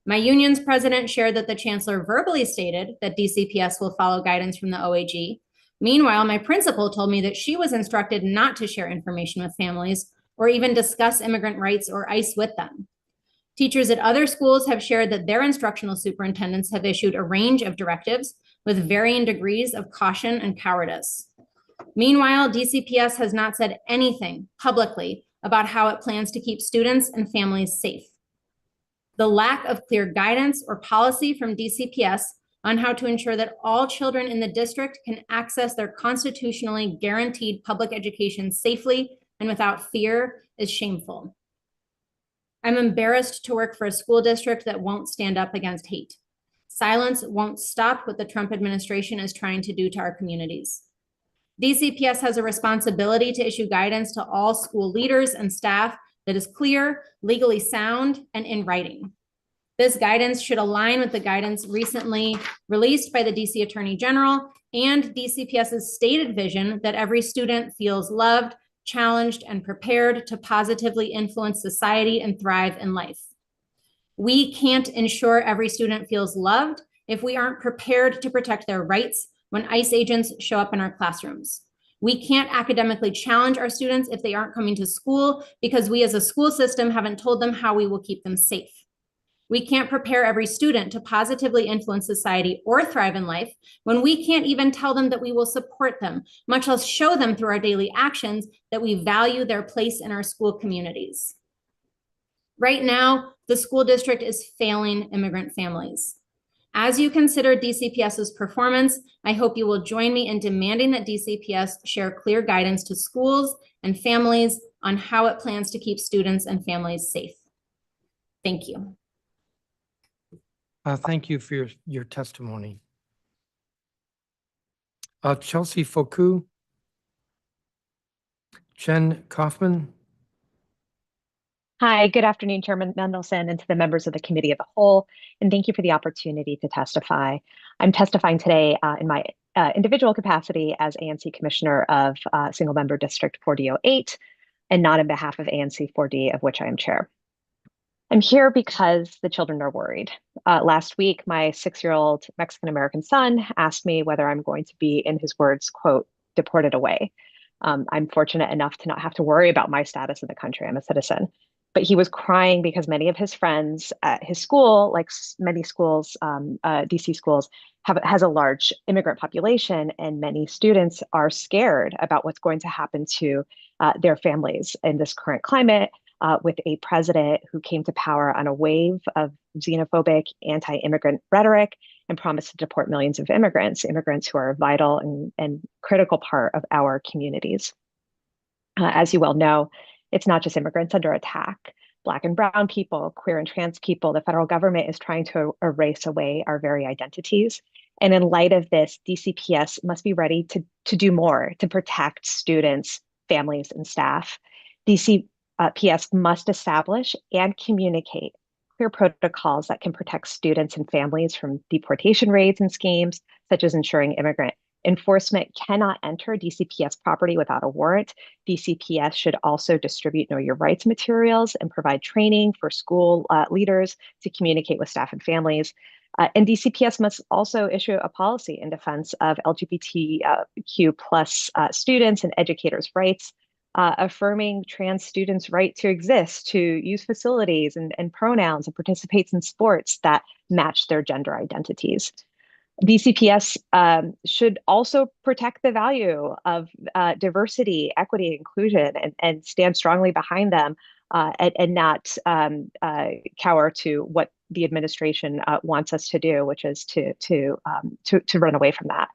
My union's president shared that the chancellor verbally stated that DCPS will follow guidance from the OAG. Meanwhile, my principal told me that she was instructed not to share information with families or even discuss immigrant rights or ICE with them. Teachers at other schools have shared that their instructional superintendents have issued a range of directives with varying degrees of caution and cowardice. Meanwhile, DCPS has not said anything publicly about how it plans to keep students and families safe. The lack of clear guidance or policy from DCPS on how to ensure that all children in the district can access their constitutionally guaranteed public education safely and without fear is shameful. I'm embarrassed to work for a school district that won't stand up against hate. Silence won't stop what the Trump administration is trying to do to our communities. DCPS has a responsibility to issue guidance to all school leaders and staff that is clear, legally sound, and in writing. This guidance should align with the guidance recently released by the DC Attorney General and DCPS's stated vision that every student feels loved, challenged, and prepared to positively influence society and thrive in life. We can't ensure every student feels loved if we aren't prepared to protect their rights when ICE agents show up in our classrooms. We can't academically challenge our students if they aren't coming to school because we as a school system haven't told them how we will keep them safe. We can't prepare every student to positively influence society or thrive in life when we can't even tell them that we will support them, much less show them through our daily actions that we value their place in our school communities. Right now, the school district is failing immigrant families. As you consider DCPS's performance, I hope you will join me in demanding that DCPS share clear guidance to schools and families on how it plans to keep students and families safe. Thank you. Thank you for your testimony. Chelsea Foku, Jen Kaufman. Hi, good afternoon, Chairman Mendelson, and to the members of the Committee of the Whole, and thank you for the opportunity to testify. I'm testifying today in my individual capacity as ANC Commissioner of Single Member District 4008, and not on behalf of ANC 4D, of which I am Chair. I'm here because the children are worried. Last week, my 6-year-old Mexican-American son asked me whether I'm going to be, in his words, quote, deported away. I'm fortunate enough to not have to worry about my status in the country. I'm a citizen. But he was crying because many of his friends at his school, like many schools, DC schools, has a large immigrant population, and many students are scared about what's going to happen to their families in this current climate with a president who came to power on a wave of xenophobic, anti-immigrant rhetoric and promised to deport millions of immigrants who are a vital and critical part of our communities. As you well know, it's not just immigrants under attack. Black and brown people, queer and trans people, the federal government is trying to erase away our very identities. And in light of this, DCPS must be ready to do more to protect students, families, and staff. DCPS must establish and communicate clear protocols that can protect students and families from deportation raids and schemes, such as ensuring immigrant enforcement cannot enter DCPS property without a warrant. DCPS should also distribute Know Your Rights materials and provide training for school leaders to communicate with staff and families. And DCPS must also issue a policy in defense of LGBTQ plus students and educators' rights, affirming trans students' right to exist, to use facilities and pronouns, and participate in sports that match their gender identities. DCPS should also protect the value of diversity, equity, inclusion, and stand strongly behind them and not cower to what the administration wants us to do, which is to run away from that.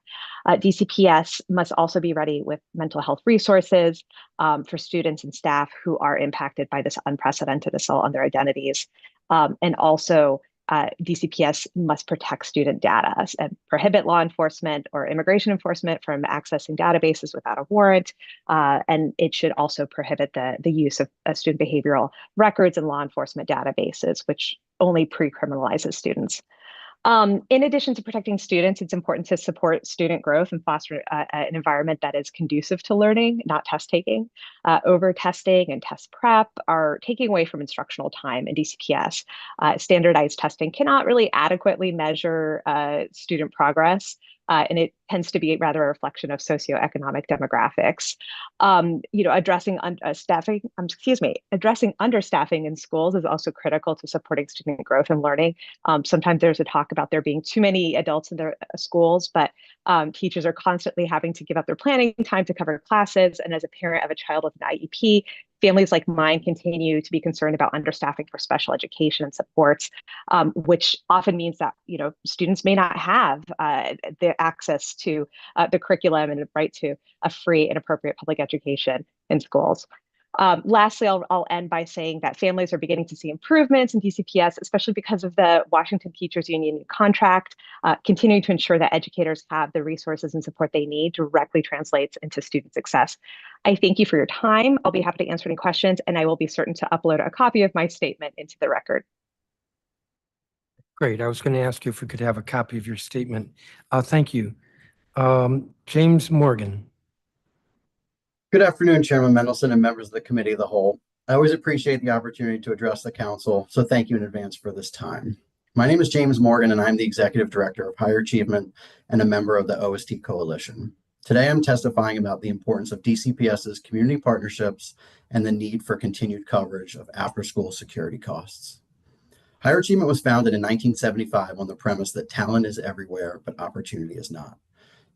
DCPS must also be ready with mental health resources for students and staff who are impacted by this unprecedented assault on their identities. And also, DCPS must protect student data and prohibit law enforcement or immigration enforcement from accessing databases without a warrant. And it should also prohibit the use of student behavioral records and law enforcement databases, which only pre-criminalizes students. In addition to protecting students, it's important to support student growth and foster an environment that is conducive to learning, not test taking. Over testing and test prep are taking away from instructional time in DCPS. Standardized testing cannot really adequately measure student progress. And it tends to be rather a reflection of socioeconomic demographics. Addressing understaffing in schools is also critical to supporting student growth and learning. Sometimes there's a talk about there being too many adults in their schools, but teachers are constantly having to give up their planning time to cover classes. And as a parent of a child with an IEP, families like mine continue to be concerned about understaffing for special education and supports, which often means that students may not have the access to the curriculum and the right to a free and appropriate public education in schools. Lastly, I'll end by saying that families are beginning to see improvements in DCPS, especially because of the Washington Teachers Union contract. Continuing to ensure that educators have the resources and support they need directly translates into student success. I thank you for your time. I'll be happy to answer any questions, and I will be certain to upload a copy of my statement into the record. Great. I was going to ask you if we could have a copy of your statement. Thank you. James Morgan. Good afternoon, Chairman Mendelson and members of the Committee of the Whole. I always appreciate the opportunity to address the Council, so thank you in advance for this time. My name is James Morgan, and I'm the Executive Director of Higher Achievement and a member of the OST Coalition. Today, I'm testifying about the importance of DCPS's community partnerships and the need for continued coverage of after-school security costs. Higher Achievement was founded in 1975 on the premise that talent is everywhere, but opportunity is not.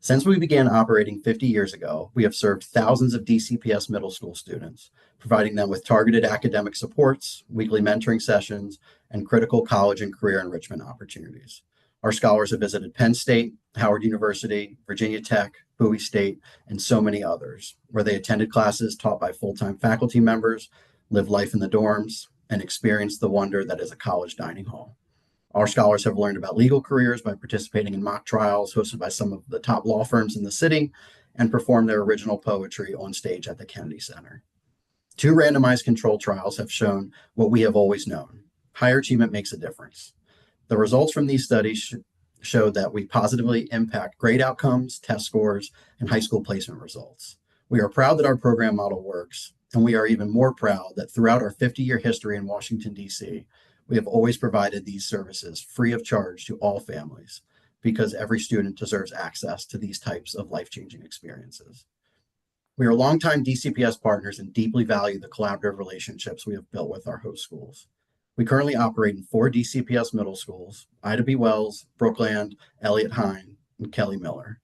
Since we began operating 50 years ago, we have served thousands of DCPS middle school students, providing them with targeted academic supports, weekly mentoring sessions, and critical college and career enrichment opportunities. Our scholars have visited Penn State, Howard University, Virginia Tech, Bowie State, and so many others, where they attended classes taught by full-time faculty members, lived life in the dorms, and experienced the wonder that is a college dining hall. Our scholars have learned about legal careers by participating in mock trials hosted by some of the top law firms in the city and performed their original poetry on stage at the Kennedy Center. 2 randomized control trials have shown what we have always known. Higher achievement makes a difference. The results from these studies show that we positively impact grade outcomes, test scores, and high school placement results. We are proud that our program model works, and we are even more proud that throughout our 50-year history in Washington, D.C., we have always provided these services free of charge to all families because every student deserves access to these types of life-changing experiences. We are longtime DCPS partners and deeply value the collaborative relationships we have built with our host schools. We currently operate in 4 DCPS middle schools, Ida B. Wells, Brookland, Elliott Hine, and Kelly Miller.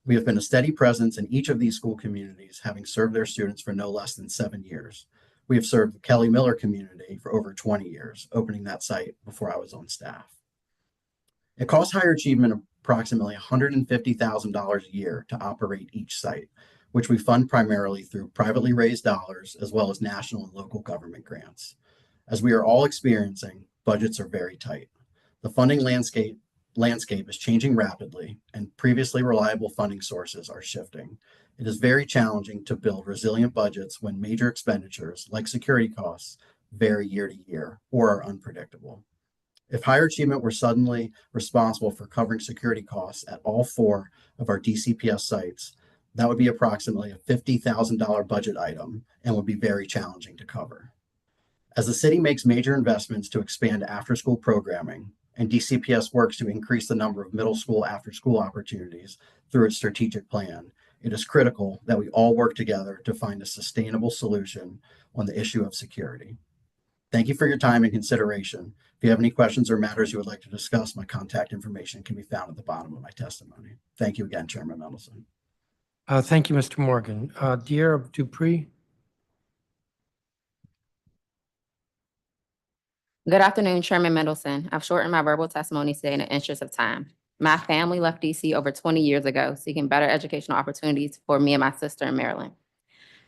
We have been a steady presence in each of these school communities, having served their students for no less than 7 years. We have served the Kelly Miller community for over 20 years, opening that site before I was on staff. It costs Higher Achievement approximately $150,000 a year to operate each site, which we fund primarily through privately raised dollars as well as national and local government grants. As we are all experiencing, budgets are very tight. The funding landscape is changing rapidly, and previously reliable funding sources are shifting. It is very challenging to build resilient budgets when major expenditures, like security costs, vary year to year or are unpredictable. If Higher Achievement were suddenly responsible for covering security costs at all 4 of our DCPS sites, that would be approximately a $50,000 budget item and would be very challenging to cover. As the city makes major investments to expand after-school programming, and DCPS works to increase the number of middle school after-school opportunities through its strategic plan, it is critical that we all work together to find a sustainable solution on the issue of security. Thank you for your time and consideration. If you have any questions or matters you would like to discuss, my contact information can be found at the bottom of my testimony. Thank you again, Chairman Mendelson. Thank you, Mr. Morgan. De'Ara Dupree. Good afternoon, Chairman Mendelson. I've shortened my verbal testimony today in the interest of time. My family left DC over 20 years ago, seeking better educational opportunities for me and my sister in Maryland.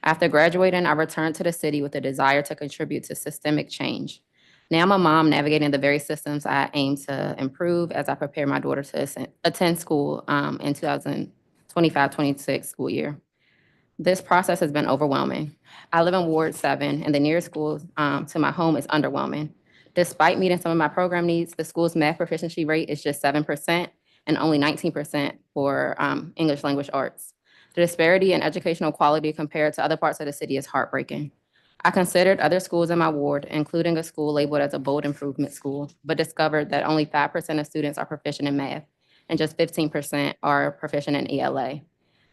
After graduating, I returned to the city with a desire to contribute to systemic change. Now I'm a mom navigating the very systems I aim to improve as I prepare my daughter to attend school in 2025-26 school year. This process has been overwhelming. I live in Ward 7, and the nearest school to my home is underwhelming. Despite meeting some of my program needs, the school's math proficiency rate is just 7% and only 19% for English language arts. The disparity in educational quality compared to other parts of the city is heartbreaking. I considered other schools in my ward, including a school labeled as a bold improvement school, but discovered that only 5% of students are proficient in math and just 15% are proficient in ELA.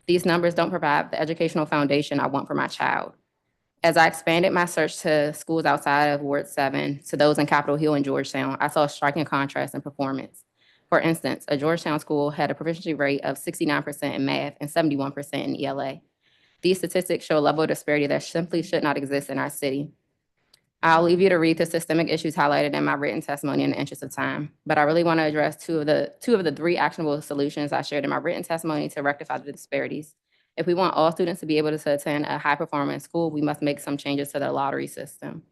These numbers don't provide the educational foundation I want for my child. As I expanded my search to schools outside of Ward 7 to those in Capitol Hill and Georgetown, I saw a striking contrast in performance. For instance, a Georgetown school had a proficiency rate of 69% in math and 71% in ELA. These statistics show a level of disparity that simply should not exist in our city. I'll leave you to read the systemic issues highlighted in my written testimony in the interest of time, but I really want to address two of the three actionable solutions I shared in my written testimony to rectify the disparities. If we want all students to be able to attend a high-performance school, we must make some changes to the lottery system.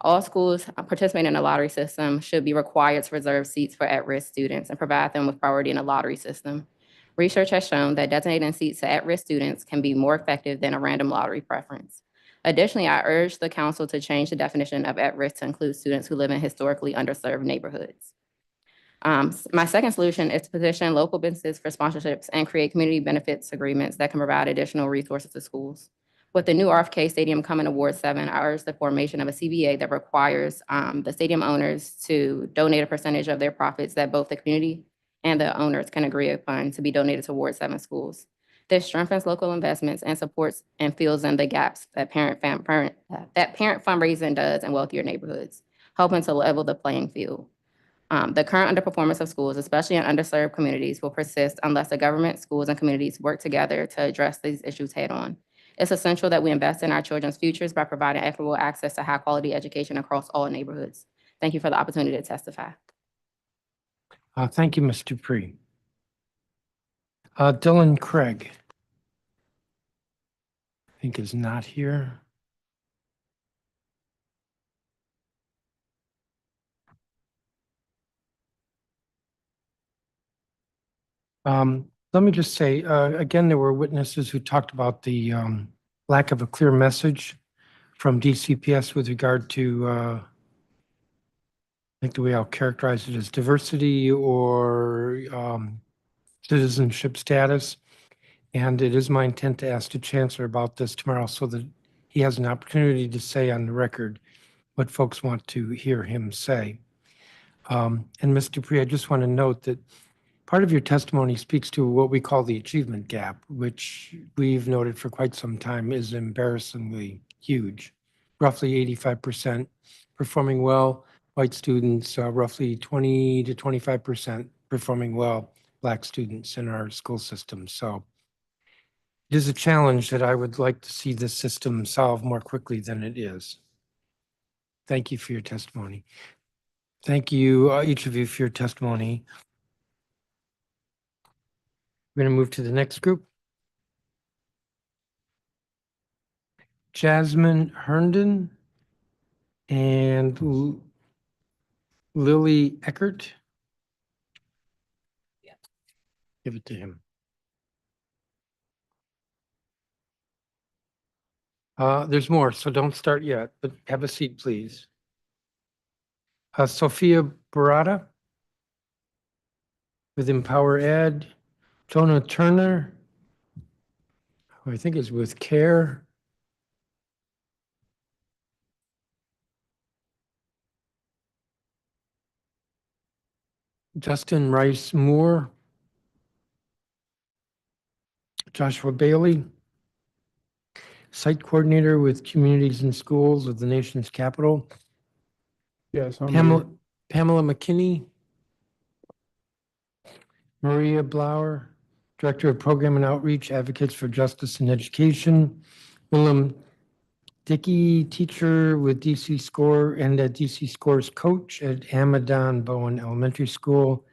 All schools participating in the lottery system should be required to reserve seats for at-risk students and provide them with priority in the lottery system. Research has shown that designating seats to at-risk students can be more effective than a random lottery preference. Additionally, I urge the council to change the definition of at-risk to include students who live in historically underserved neighborhoods. My second solution is to position local businesses for sponsorships and create community benefits agreements that can provide additional resources to schools. With the new RFK Stadium coming to Ward 7, I urge the formation of a CBA that requires the stadium owners to donate a percentage of their profits that both the community and the owners can agree upon to be donated to Ward 7 schools. This strengthens local investments and supports and fills in the gaps that parent fundraising does in wealthier neighborhoods, helping to level the playing field. The current underperformance of schools, especially in underserved communities, will persist unless the government, schools, and communities work together to address these issues head on. It's essential that we invest in our children's futures by providing equitable access to high-quality education across all neighborhoods. Thank you for the opportunity to testify. Thank you, Ms. Dupree. Dylan Craig, I think is not here. Let me just say, again, there were witnesses who talked about the lack of a clear message from DCPS with regard to, I think the way I'll characterize it as diversity or citizenship status. And it is my intent to ask the chancellor about this tomorrow so that he has an opportunity to say on the record what folks want to hear him say. And Ms. Dupree, I just want to note that part of your testimony speaks to what we call the achievement gap, which we've noted for quite some time is embarrassingly huge. Roughly 85% performing well, white students, roughly 20 to 25% performing well, Black students in our school system. So it is a challenge that I would like to see this system solve more quickly than it is. Thank you for your testimony. Thank you, each of you, for your testimony. We're going to move to the next group. Jasmine Herndon and Lily Eckert. Give it to him. There's more, so don't start yet, but have a seat, please. Sophia Barata with Empower Ed. Jonah Turner, who I think is with CARE. Justin Rice Moore. Joshua Bailey, site coordinator with Communities and Schools of the nation's capital. Yes, Pamela McKinney. Maria Blauer, Director of Program and Outreach, Advocates for Justice and Education. Willem Dickey, teacher with DC Score and a DC Scores coach at Amadon Bowen Elementary School.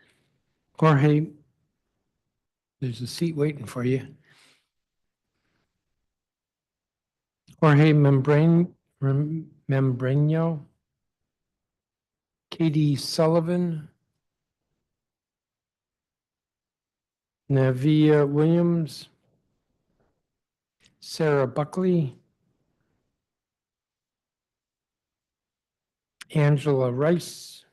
Jorge, there's a seat waiting for you. Jorge Membrano, Katie Sullivan, Navia Williams, Sarah Buckley, Angela Rice,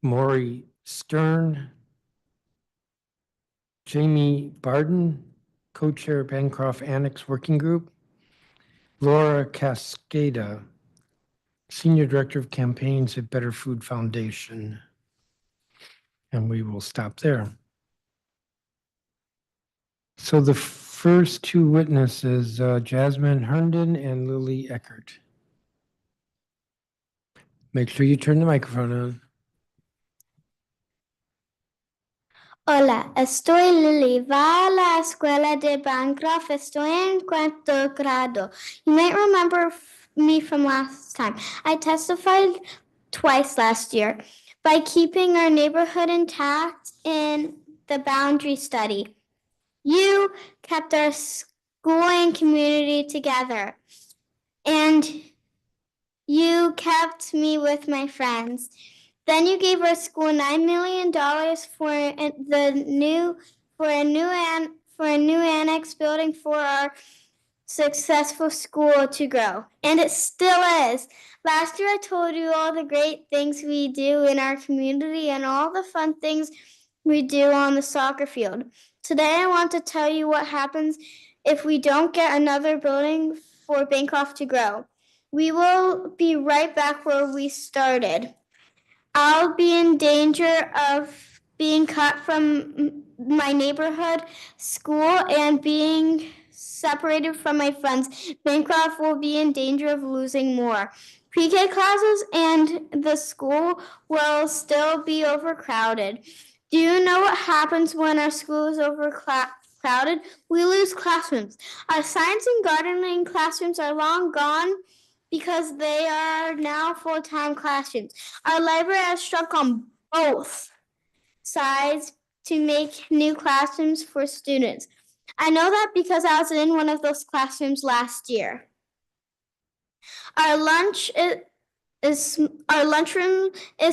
Maury Stern, Jamie Barden, co-chair Bancroft Annex Working Group, Laura Cascada, Senior Director of Campaigns at Better Food Foundation. And we will stop there. So the first two witnesses, Jasmine Herndon and Lily Eckert. Make sure you turn the microphone on. Hola, estoy Lily. Va a la escuela de Bancroft. Estoy en cuarto grado. You might remember me from last time. I testified twice last year by keeping our neighborhood intact in the boundary study. You kept our school and community together, and you kept me with my friends. Then you gave our school $9 million for a new annex building for our successful school to grow. And it still is. Last year I told you all the great things we do in our community and all the fun things we do on the soccer field. Today I want to tell you what happens if we don't get another building for Bancroft to grow. We will be right back where we started. I'll be in danger of being cut from my neighborhood school and being separated from my friends. Bancroft will be in danger of losing more pre-K classes, and the school will still be overcrowded. Do you know what happens when our school is overcrowded? We lose classrooms. Our science and gardening classrooms are long gone because they are now full-time classrooms. Our library has struck on both sides to make new classrooms for students. I know that because I was in one of those classrooms last year. Our lunchroom is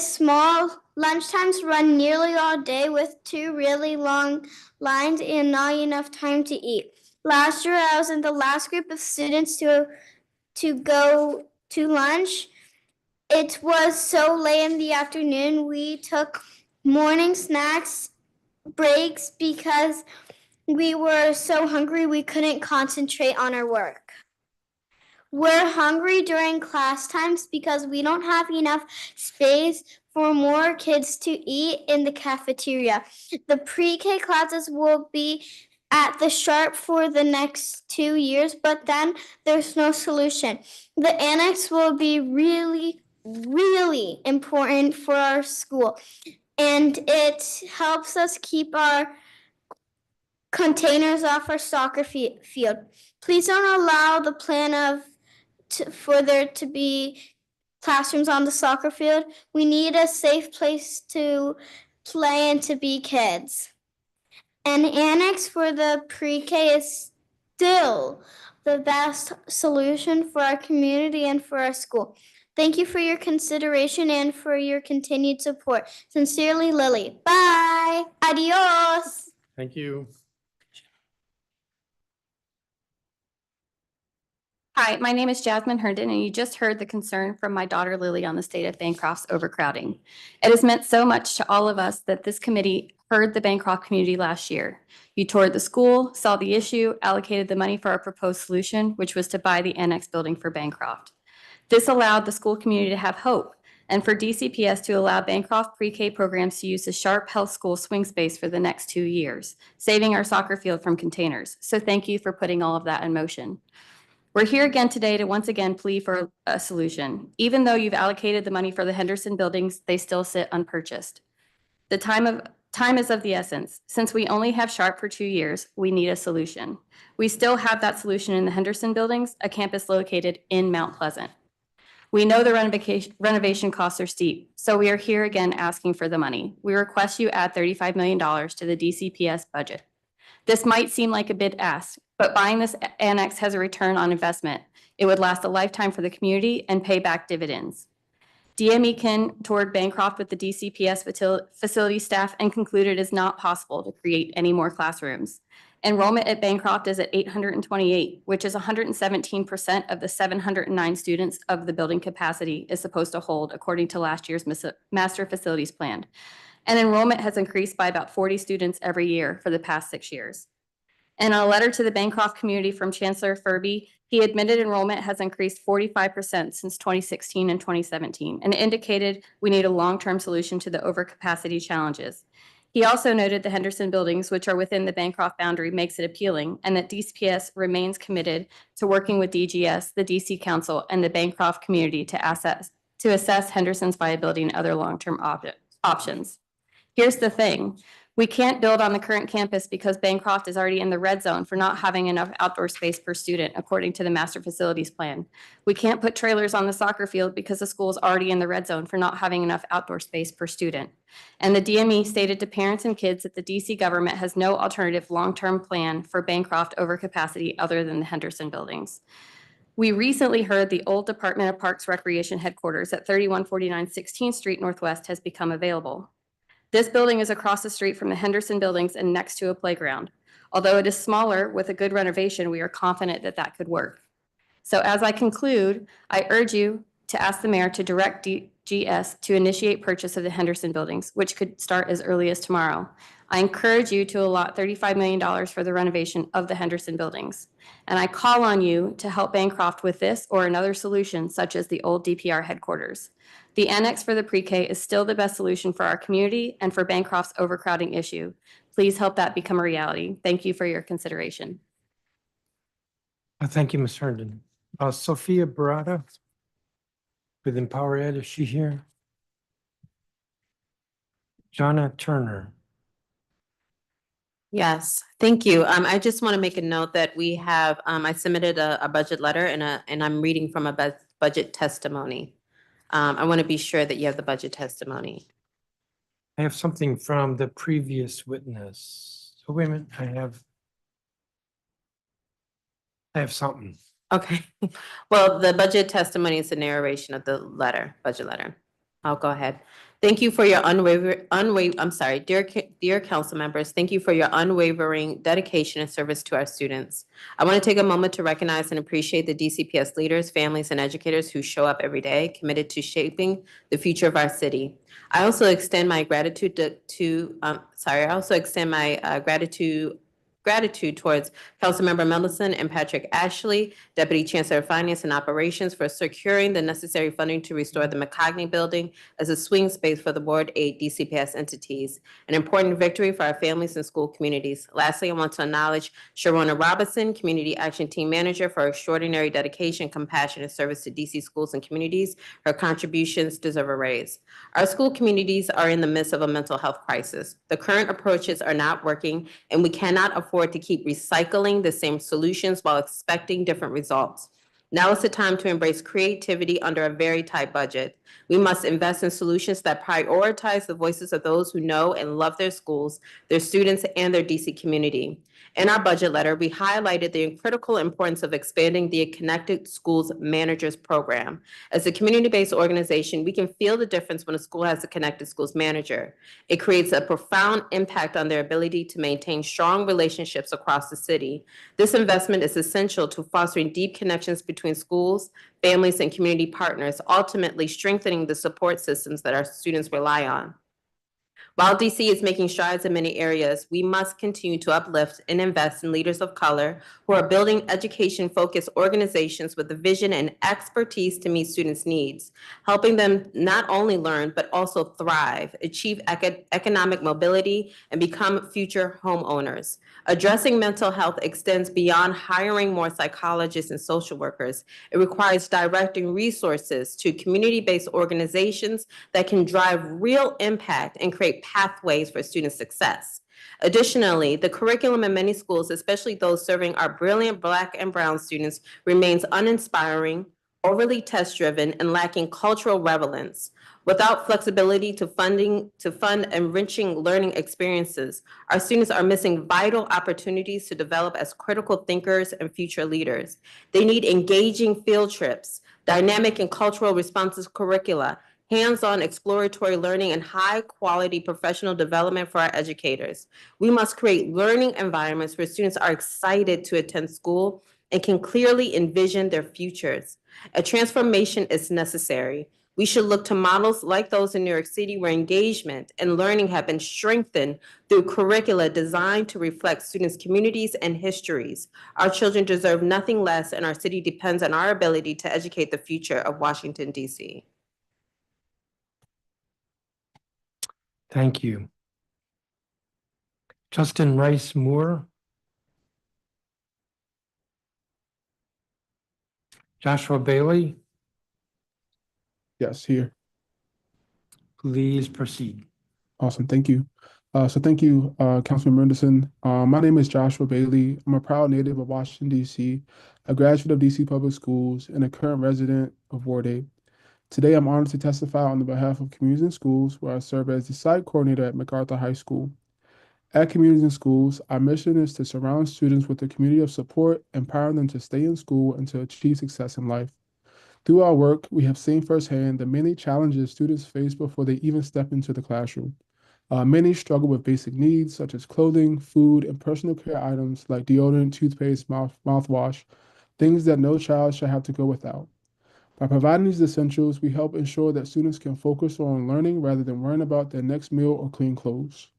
small. Lunchtimes run nearly all day with two really long lines and not enough time to eat. Last year, I was in the last group of students to go to lunch. It was so late in the afternoon. We took morning snacks breaks because we were so hungry we couldn't concentrate on our work. We're hungry during class times because we don't have enough space for more kids to eat in the cafeteria. The pre-K classes will be at the Sharp for the next 2 years, but then there's no solution. The annex will be really, really important for our school, and it helps us keep our containers off our soccer field. Please don't allow the plan for there to be classrooms on the soccer field. We need a safe place to play and to be kids. An annex for the pre-K is still the best solution for our community and for our school. Thank you for your consideration and for your continued support. Sincerely, Lily. Bye. Adios. Thank you. Hi, my name is Jasmine Herndon, and you just heard the concern from my daughter Lily on the state of Bancroft's overcrowding. It has meant so much to all of us that this committee heard the Bancroft community last year. You toured the school, saw the issue, allocated the money for our proposed solution, which was to buy the annex building for Bancroft. This allowed the school community to have hope, and for DCPS to allow Bancroft pre-K programs to use the Sharp Health School swing space for the next 2 years, saving our soccer field from containers. So thank you for putting all of that in motion. We're here again today to once again plea for a solution. Even though you've allocated the money for the Henderson buildings, they still sit unpurchased. The time Time is of the essence. Since we only have Sharp for 2 years, we need a solution. We still have that solution in the Henderson buildings, a campus located in Mount Pleasant. We know the renovation costs are steep, so we are here again asking for the money. We request you add $35 million to the DCPS budget. This might seem like a big ask, but buying this annex has a return on investment. It would last a lifetime for the community and pay back dividends. DME can toured Bancroft with the DCPS facility staff and concluded it is not possible to create any more classrooms. Enrollment at Bancroft is at 828, which is 117% of the 709 students of the building capacity is supposed to hold, according to last year's master facilities plan. And enrollment has increased by about 40 students every year for the past 6 years. In a letter to the Bancroft community from Chancellor Furby, he admitted enrollment has increased 45% since 2016 and 2017 and indicated we need a long-term solution to the overcapacity challenges. He also noted the Henderson buildings, which are within the Bancroft boundary, makes it appealing, and that DCPS remains committed to working with DGS, the DC Council, and the Bancroft community to assess Henderson's viability and other long-term options. Here's the thing. We can't build on the current campus because Bancroft is already in the red zone for not having enough outdoor space per student, according to the master facilities plan. We can't put trailers on the soccer field because the school is already in the red zone for not having enough outdoor space per student. And the DME stated to parents and kids that the DC government has no alternative long-term plan for Bancroft overcapacity other than the Henderson buildings. We recently heard the old Department of Parks Recreation headquarters at 3149 16th Street Northwest has become available. This building is across the street from the Henderson buildings and next to a playground. Although it is smaller with a good renovation, we are confident that that could work. So as I conclude, I urge you to ask the mayor to direct DGS to initiate purchase of the Henderson buildings, which could start as early as tomorrow. I encourage you to allot $35 million for the renovation of the Henderson buildings. And I call on you to help Bancroft with this or another solution, such as the old DPR headquarters. The annex for the pre-K is still the best solution for our community and for Bancroft's overcrowding issue. Please help that become a reality. Thank you for your consideration. Thank you, Ms. Herndon. Sophia Barata with Empower Ed, is she here? Jonna Turner. Yes, thank you. I just want to make a note that we have, I submitted a budget letter and I'm reading from a budget testimony. I want to be sure that you have the budget testimony. I have something from the previous witness. So wait a minute, I have something. Okay. Well, the budget testimony is the narration of the letter, budget letter. I'll go ahead. Thank you for your dear council members, thank you for your unwavering dedication and service to our students. I want to take a moment to recognize and appreciate the DCPS leaders, families, and educators who show up every day, committed to shaping the future of our city. I also extend my gratitude gratitude towards Councilmember Mendelson and Patrick Ashley, Deputy Chancellor of Finance and Operations, for securing the necessary funding to restore the McCogney Building as a swing space for the Ward 8 DCPS entities, an important victory for our families and school communities. Lastly, I want to acknowledge Sharona Robinson, Community Action Team Manager, for her extraordinary dedication, compassion, and service to DC schools and communities. Her contributions deserve a raise. Our school communities are in the midst of a mental health crisis. The current approaches are not working, and we cannot afford to keep recycling the same solutions while expecting different results. Now is the time to embrace creativity under a very tight budget. We must invest in solutions that prioritize the voices of those who know and love their schools, their students, and their DC community. In our budget letter, we highlighted the critical importance of expanding the Connected Schools Managers Program. As a community-based organization, we can feel the difference when a school has a Connected Schools Manager. It creates a profound impact on their ability to maintain strong relationships across the city. This investment is essential to fostering deep connections between schools, families, and community partners, ultimately strengthening the support systems that our students rely on. While DC is making strides in many areas, we must continue to uplift and invest in leaders of color who are building education-focused organizations with the vision and expertise to meet students' needs, helping them not only learn, but also thrive, achieve economic mobility, and become future homeowners. Addressing mental health extends beyond hiring more psychologists and social workers. It requires directing resources to community-based organizations that can drive real impact and create pathways for student success. Additionally, the curriculum in many schools, especially those serving our brilliant Black and Brown students, remains uninspiring, overly test-driven, and lacking cultural relevance. Without flexibility to fund enriching learning experiences, our students are missing vital opportunities to develop as critical thinkers and future leaders. They need engaging field trips, dynamic and cultural responsive curricula, hands-on exploratory learning, and high-quality professional development for our educators. We must create learning environments where students are excited to attend school and can clearly envision their futures. A transformation is necessary. We should look to models like those in New York City, where engagement and learning have been strengthened through curricula designed to reflect students' communities and histories. Our children deserve nothing less, and our city depends on our ability to educate the future of Washington, D.C. Thank you. Justin Rice Moore. Joshua Bailey, Yes, here. please proceed. Awesome. Thank you. Thank you, Councilman Mendelson. My name is Joshua Bailey. I'm a proud native of Washington, D.C., a graduate of D.C. Public Schools, and a current resident of Ward 8. Today, I'm honored to testify on the behalf of Communities and Schools, where I serve as the site coordinator at MacArthur High School. At Communities and Schools, our mission is to surround students with a community of support, empowering them to stay in school and to achieve success in life. Through our work, we have seen firsthand the many challenges students face before they even step into the classroom. Many struggle with basic needs such as clothing, food, and personal care items like deodorant, toothpaste, mouthwash, things that no child should have to go without. By providing these essentials, we help ensure that students can focus on learning rather than worrying about their next meal or clean clothes.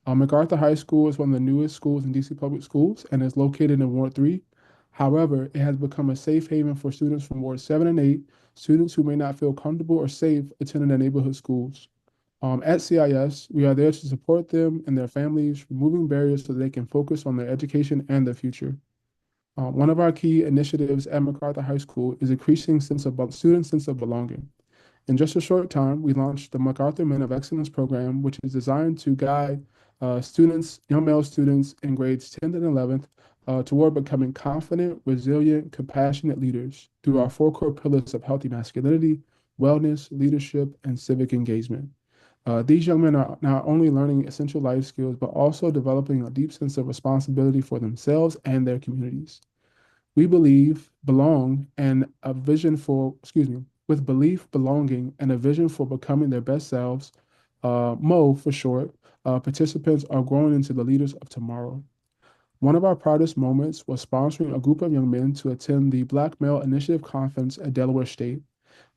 MacArthur High School is one of the newest schools in DC Public Schools and is located in Ward 3. However, it has become a safe haven for students from Ward 7 and 8, students who may not feel comfortable or safe attending their neighborhood schools. At CIS, we are there to support them and their families, removing barriers so that they can focus on their education and their future. One of our key initiatives at MacArthur High School is increasing student sense of belonging. In just a short time, we launched the MacArthur Men of Excellence program, which is designed to guide young male students in grades 10th and 11th toward becoming confident, resilient, compassionate leaders through our 4 core pillars of healthy masculinity, wellness, leadership, and civic engagement. These young men are not only learning essential life skills, but also developing a deep sense of responsibility for themselves and their communities. We believe, belong, and a vision for, with belief, belonging, and a vision for becoming their best selves, MO for short, participants are growing into the leaders of tomorrow. One of our proudest moments was sponsoring a group of young men to attend the Black Male Initiative Conference at Delaware State.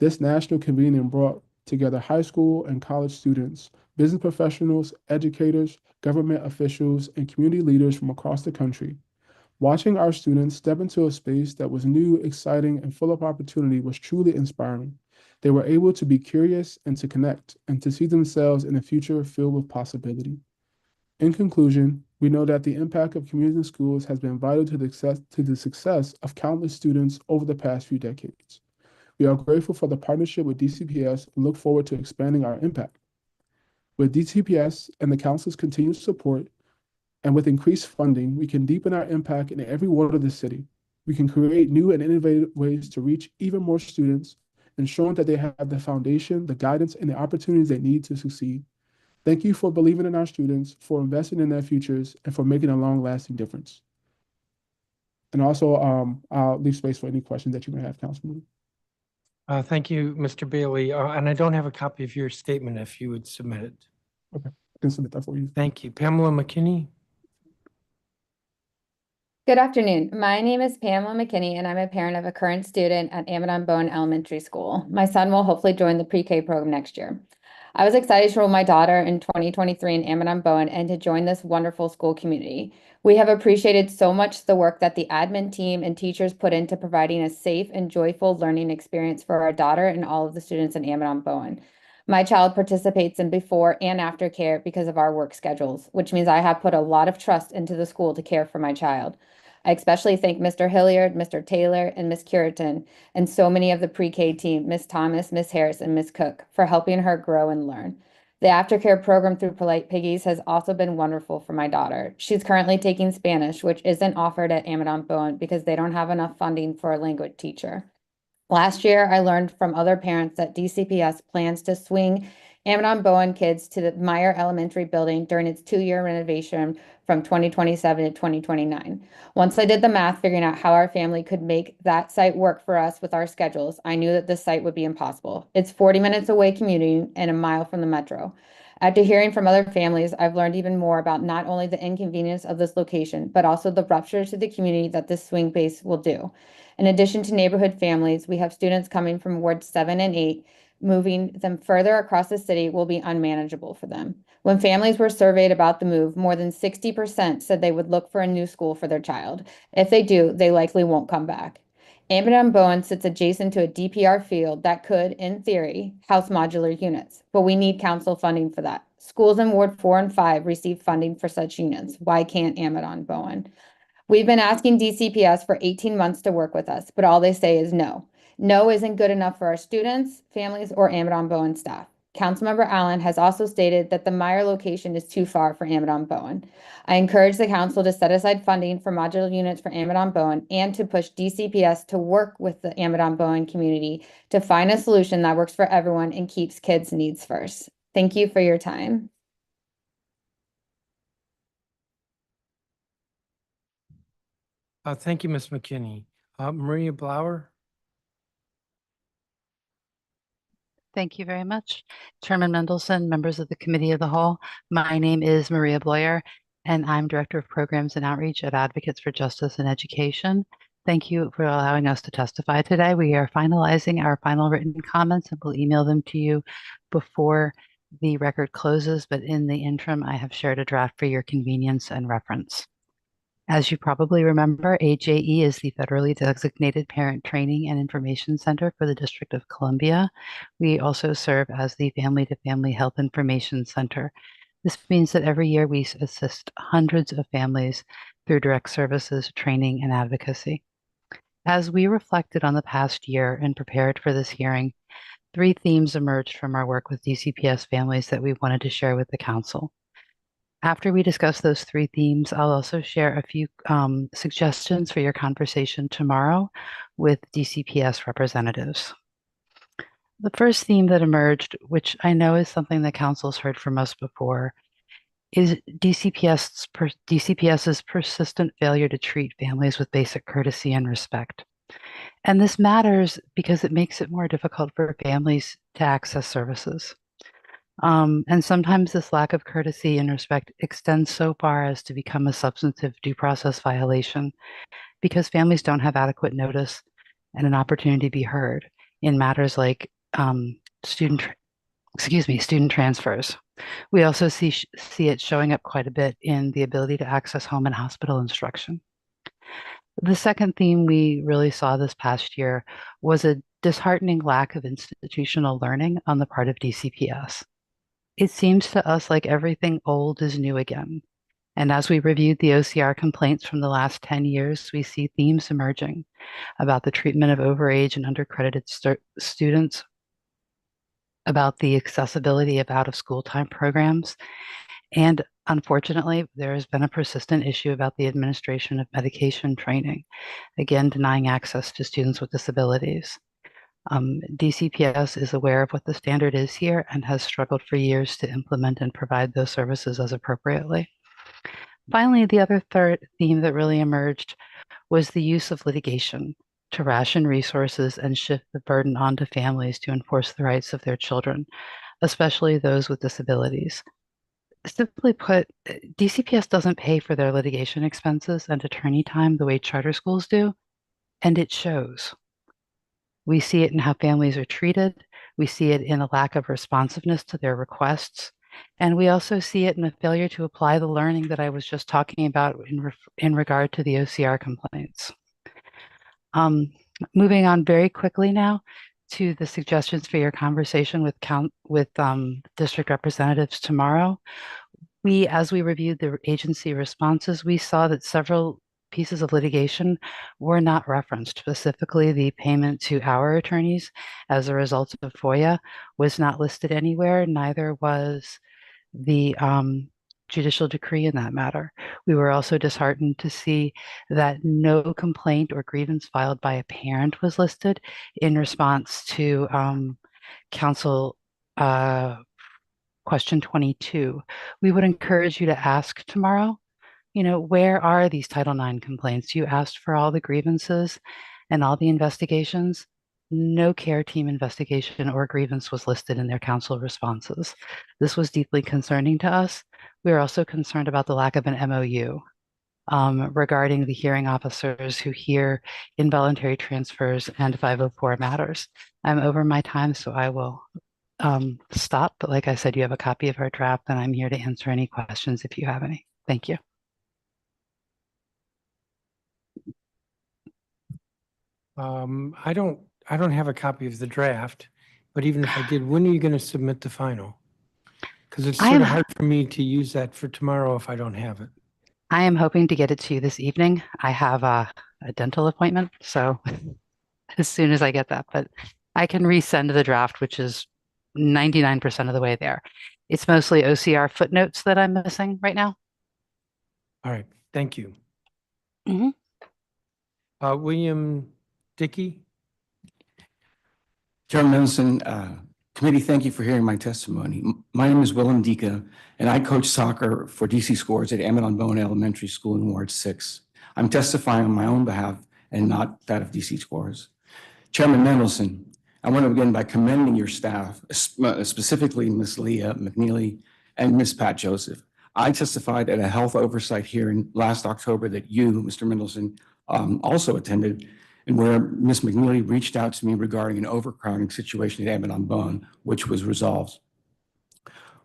This national convening brought together high school and college students, business professionals, educators, government officials, and community leaders from across the country. Watching our students step into a space that was new, exciting, and full of opportunity was truly inspiring. They were able to be curious and to connect and to see themselves in a future filled with possibility. In conclusion, we know that the impact of communities and schools has been vital to the success of countless students over the past few decades. We are grateful for the partnership with DCPS and look forward to expanding our impact. With DCPS and the Council's continued support, and with increased funding, we can deepen our impact in every ward of the city. We can create new and innovative ways to reach even more students, ensuring that they have the foundation, the guidance, and the opportunities they need to succeed. Thank you for believing in our students, for investing in their futures, and for making a long-lasting difference. And also, I'll leave space for any questions that you may have, Councilman. Thank you, Mr. Bailey. And I don't have a copy of your statement if you would submit it. Okay, I can submit that for you. Thank you. Pamela McKinney. Good afternoon. My name is Pamela McKinney, and I'm a parent of a current student at Amadon Bowen Elementary School. My son will hopefully join the pre-K program next year. I was excited to enroll my daughter in 2023 in Amadon Bowen and to join this wonderful school community. We have appreciated so much the work that the admin team and teachers put into providing a safe and joyful learning experience for our daughter and all of the students in Amadon Bowen. My child participates in before and after care because of our work schedules, which means I have put a lot of trust into the school to care for my child. I especially thank Mr. Hilliard, Mr. Taylor, and Ms. Curitan, and so many of the pre-K team, Ms. Thomas, Ms. Harris, and Ms. Cook, for helping her grow and learn. The aftercare program through Polite Piggies has also been wonderful for my daughter. She's currently taking Spanish, which isn't offered at Amadon Bowen because they don't have enough funding for a language teacher. Last year, I learned from other parents that DCPS plans to swing Amadon Bowen kids to the Meyer Elementary building during its 2-year renovation from 2027 to 2029. Once I did the math, figuring out how our family could make that site work for us with our schedules, I knew that this site would be impossible. It's 40 minutes away commuting and a mile from the metro. After hearing from other families, I've learned even more about not only the inconvenience of this location, but also the rupture to the community that this swing base will do. In addition to neighborhood families, we have students coming from Ward 7 and 8. Moving them further across the city will be unmanageable for them. When families were surveyed about the move, more than 60% said they would look for a new school for their child. If they do, they likely won't come back. Amadon Bowen sits adjacent to a DPR field that could, in theory, house modular units, but we need council funding for that. Schools in Ward 4 and 5 receive funding for such units. Why can't Amadon Bowen? We've been asking DCPS for 18 months to work with us, but all they say is no. No isn't good enough for our students, families, or Amadon Bowen staff. Councilmember Allen has also stated that the Meyer location is too far for Amadon Bowen. I encourage the council to set aside funding for modular units for Amadon Bowen and to push DCPS to work with the Amadon Bowen community to find a solution that works for everyone and keeps kids' needs first. Thank you for your time. Thank you, Ms. McKinney. Maria Blauer? Thank you very much. Chairman Mendelson, members of the Committee of the Whole, my name is Maria Bloyer, and I'm Director of Programs and Outreach at Advocates for Justice and Education. Thank you for allowing us to testify today. We are finalizing our final written comments and we'll email them to you before the record closes, but in the interim, I have shared a draft for your convenience and reference. As you probably remember, AJE is the federally designated parent training and information center for the District of Columbia. We also serve as the Family to Family Health Information Center. This means that every year we assist hundreds of families through direct services, training, and advocacy. As we reflected on the past year and prepared for this hearing, 3 themes emerged from our work with DCPS families that we wanted to share with the Council. After we discuss those 3 themes, I'll also share a few suggestions for your conversation tomorrow with DCPS representatives. The first theme that emerged, which I know is something that Council's heard from us before, is DCPS's persistent failure to treat families with basic courtesy and respect. And this matters because it makes it more difficult for families to access services. And sometimes this lack of courtesy and respect extends so far as to become a substantive due process violation because families don't have adequate notice and an opportunity to be heard in matters like student transfers. We also see it showing up quite a bit in the ability to access home and hospital instruction. The second theme we really saw this past year was a disheartening lack of institutional learning on the part of DCPS. It seems to us like everything old is new again. And as we reviewed the OCR complaints from the last 10 years, we see themes emerging about the treatment of overage and undercredited students, about the accessibility of out-of-school time programs, and unfortunately, there has been a persistent issue about the administration of medication training, again, denying access to students with disabilities. DCPS is aware of what the standard is here and has struggled for years to implement and provide those services as appropriately. Finally, the other third theme that really emerged was the use of litigation to ration resources and shift the burden onto families to enforce the rights of their children, especially those with disabilities. Simply put, DCPS doesn't pay for their litigation expenses and attorney time the way charter schools do, and it shows. We see it in how families are treated. We see it in a lack of responsiveness to their requests. And we also see it in a failure to apply the learning that I was just talking about in regard to the OCR complaints. Moving on very quickly now to the suggestions for your conversation with district representatives tomorrow. As we reviewed the agency responses, we saw that several pieces of litigation were not referenced. Specifically, the payment to our attorneys as a result of FOIA was not listed anywhere, neither was the judicial decree in that matter. We were also disheartened to see that no complaint or grievance filed by a parent was listed in response to Council question 22. We would encourage you to ask tomorrow, where are these Title IX complaints? You asked for all the grievances and all the investigations. No care team investigation or grievance was listed in their council responses. This was deeply concerning to us. We are also concerned about the lack of an MOU regarding the hearing officers who hear involuntary transfers and 504 matters. I'm over my time, so I will stop. But like I said, you have a copy of our draft, and I'm here to answer any questions if you have any. Thank you. I don't have a copy of the draft, but even if I did, when are you going to submit the final? Because it's sort of hard for me to use that for tomorrow if I don't have it. I am hoping to get it to you this evening. I have a dental appointment, so as soon as I get that, but I can resend the draft, which is 99% of the way there. It's mostly OCR footnotes that I'm missing right now. All right, thank you. Mm-hmm. William Dickey. Chairman Mendelson, committee, thank you for hearing my testimony. My name is Willem Dika, and I coach soccer for DC Scores at Amadon-Bowen Elementary School in Ward 6. I'm testifying on my own behalf and not that of DC Scores. Chairman Mendelson, I want to begin by commending your staff, specifically Ms. Leah McNeely and Ms. Pat Joseph. I testified at a health oversight hearing last October that you, Mr. Mendelson, also attended, and where Ms. McNeely reached out to me regarding an overcrowding situation at Amadon-Bowen, which was resolved.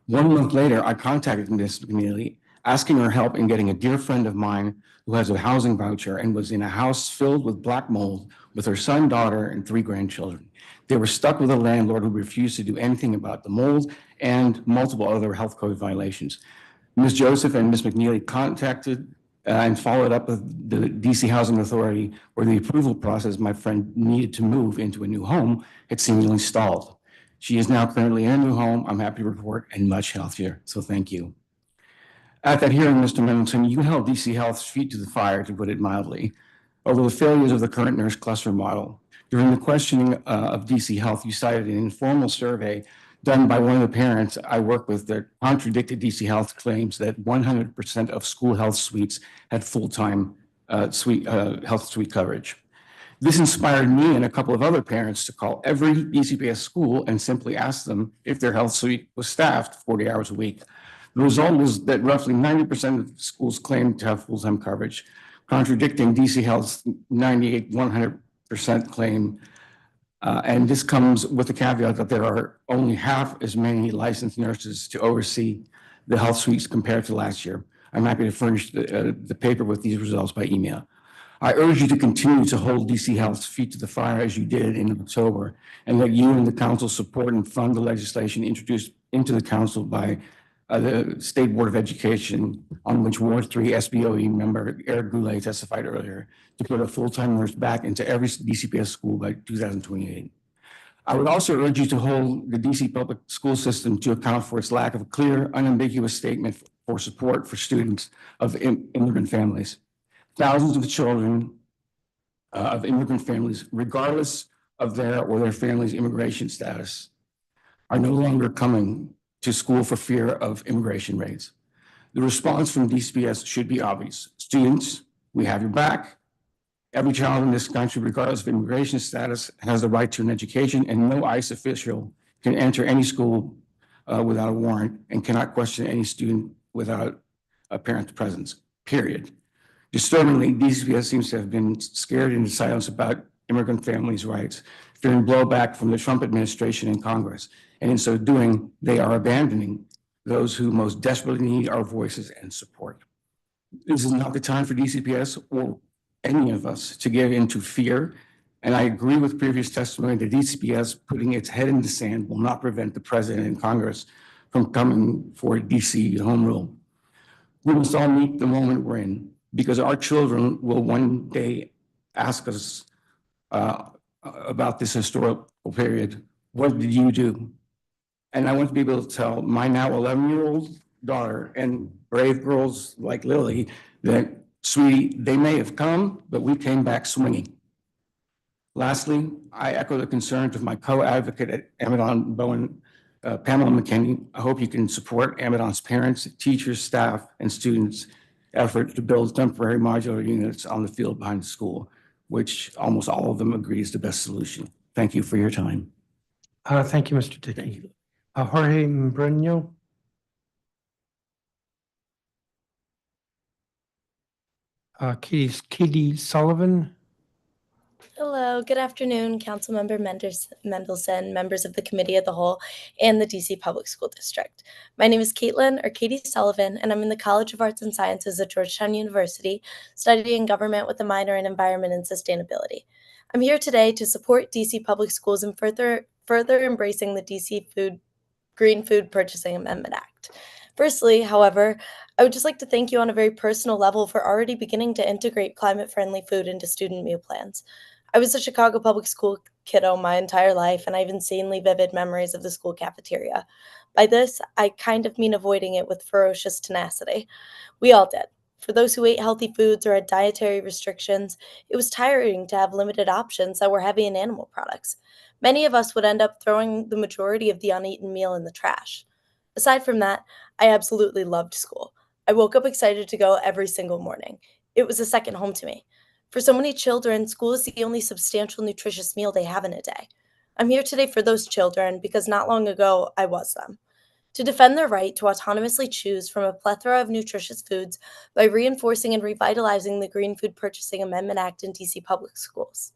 1 month later, I contacted Ms. McNeely, asking her help in getting a dear friend of mine who has a housing voucher and was in a house filled with black mold with her son, daughter, and 3 grandchildren. They were stuck with a landlord who refused to do anything about the mold and multiple other health code violations. Ms. Joseph and Ms. McNeely contacted and followed up with the DC Housing Authority, where the approval process my friend needed to move into a new home had seemingly stalled. She is now currently in a new home, I'm happy to report, and much healthier, so thank you. At that hearing, Mr. Mendelson, you held DC Health's feet to the fire, to put it mildly, over the failures of the current nurse cluster model. During the questioning of DC Health, you cited an informal survey done by one of the parents I work with that contradicted DC Health claims that 100% of school health suites had full-time health suite coverage. This inspired me and a couple of other parents to call every DCPS school and simply ask them if their health suite was staffed 40 hours a week. The result was that roughly 90% of schools claimed to have full-time coverage, contradicting DC Health's 100% claim. And this comes with the caveat that there are only half as many licensed nurses to oversee the health suites compared to last year. I'm happy to furnish the paper with these results by email. I urge you to continue to hold DC Health's feet to the fire as you did in October, and that you and the council support and fund the legislation introduced into the council by the State Board of Education, on which Ward 3 SBOE member Eric Goulet testified earlier, to put a full-time nurse back into every DCPS school by 2028. I would also urge you to hold the DC public school system to account for its lack of a clear, unambiguous statement for support for students of immigrant families. Thousands of children of immigrant families, regardless of their or their family's immigration status, are no longer coming to school for fear of immigration raids. The response from DCPS should be obvious. Students, we have your back. Every child in this country, regardless of immigration status, has the right to an education, and no ICE official can enter any school without a warrant and cannot question any student without a parent's presence, period. Disturbingly, DCPS seems to have been scared into silence about immigrant families' rights, fearing blowback from the Trump administration and Congress. And in so doing, they are abandoning those who most desperately need our voices and support. This is not the time for DCPS or any of us to give into fear. And I agree with previous testimony that DCPS putting its head in the sand will not prevent the president and Congress from coming for DC home rule. We must all meet the moment we're in. because our children will one day ask us about this historical period. What did you do? And I want to be able to tell my now 11-year-old daughter and brave girls like Lily that, sweetie, they may have come, but we came back swinging. Lastly, I echo the concerns of my co-advocate at Amidon Bowen, Pamela McKinney. I hope you can support Amidon's parents, teachers, staff, and students' effort to build temporary modular units on the field behind the school, which almost all of them agree is the best solution. Thank you for your time. Thank you, Mr. Dickey. Jorge Mbreño. Katie Sullivan. Hello, good afternoon, Councilmember Mendelson, members of the Committee of the Whole, and the DC Public School District. My name is Caitlin, or Katie Sullivan, and I'm in the College of Arts and Sciences at Georgetown University, studying government with a minor in environment and sustainability. I'm here today to support DC Public Schools in further embracing the DC Green Food Purchasing Amendment Act. Firstly, however, I would just like to thank you on a very personal level for already beginning to integrate climate-friendly food into student meal plans. I was a Chicago public school kiddo my entire life, and I have insanely vivid memories of the school cafeteria. By this, I kind of mean avoiding it with ferocious tenacity. We all did. For those who ate healthy foods or had dietary restrictions, it was tiring to have limited options that were heavy in animal products. Many of us would end up throwing the majority of the uneaten meal in the trash. Aside from that, I absolutely loved school. I woke up excited to go every single morning. It was a second home to me. For so many children, school is the only substantial nutritious meal they have in a day. I'm here today for those children because not long ago I was them. To defend their right to autonomously choose from a plethora of nutritious foods by reinforcing and revitalizing the Green Food Purchasing Amendment Act in DC public schools.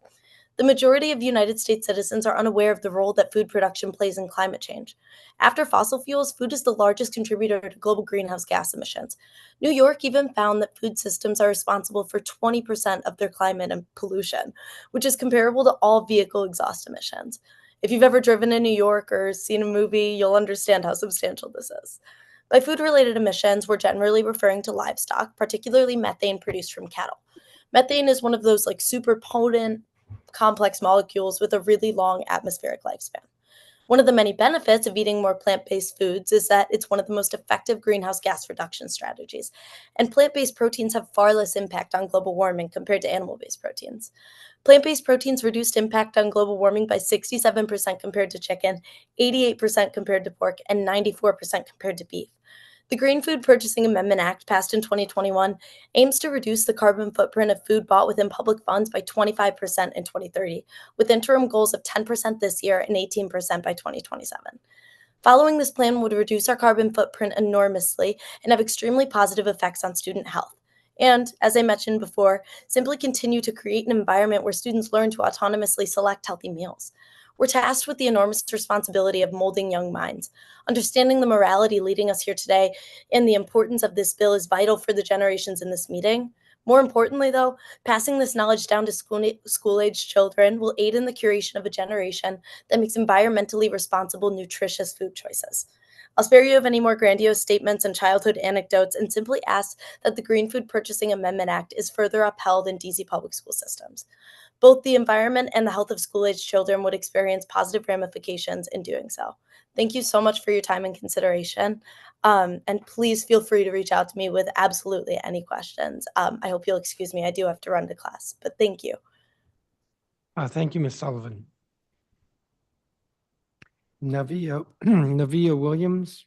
The majority of United States citizens are unaware of the role that food production plays in climate change. After fossil fuels, food is the largest contributor to global greenhouse gas emissions. New York even found that food systems are responsible for 20% of their climate and pollution, which is comparable to all vehicle exhaust emissions. If you've ever driven in New York or seen a movie, you'll understand how substantial this is. By food-related emissions, we're generally referring to livestock, particularly methane produced from cattle. Methane is one of those super potent, complex molecules with a really long atmospheric lifespan. One of the many benefits of eating more plant-based foods is that it's one of the most effective greenhouse gas reduction strategies, and plant-based proteins have far less impact on global warming compared to animal-based proteins. Plant-based proteins reduced impact on global warming by 67% compared to chicken, 88% compared to pork, and 94% compared to beef. The Green Food Purchasing Amendment Act, passed in 2021, aims to reduce the carbon footprint of food bought within public funds by 25% in 2030, with interim goals of 10% this year and 18% by 2027. Following this plan would reduce our carbon footprint enormously and have extremely positive effects on student health. And, as I mentioned before, simply continue to create an environment where students learn to autonomously select healthy meals. We're tasked with the enormous responsibility of molding young minds. Understanding the morality leading us here today and the importance of this bill is vital for the generations in this meeting. More importantly, though, passing this knowledge down to school-age children will aid in the curation of a generation that makes environmentally responsible, nutritious food choices. I'll spare you of any more grandiose statements and childhood anecdotes and simply ask that the Green Food Purchasing Amendment Act is further upheld in DC public school systems. Both the environment and the health of school-age children would experience positive ramifications in doing so. Thank you so much for your time and consideration. And please feel free to reach out to me with absolutely any questions. I hope you'll excuse me. I do have to run to class, but thank you. Thank you, Ms. Sullivan. Navia Williams.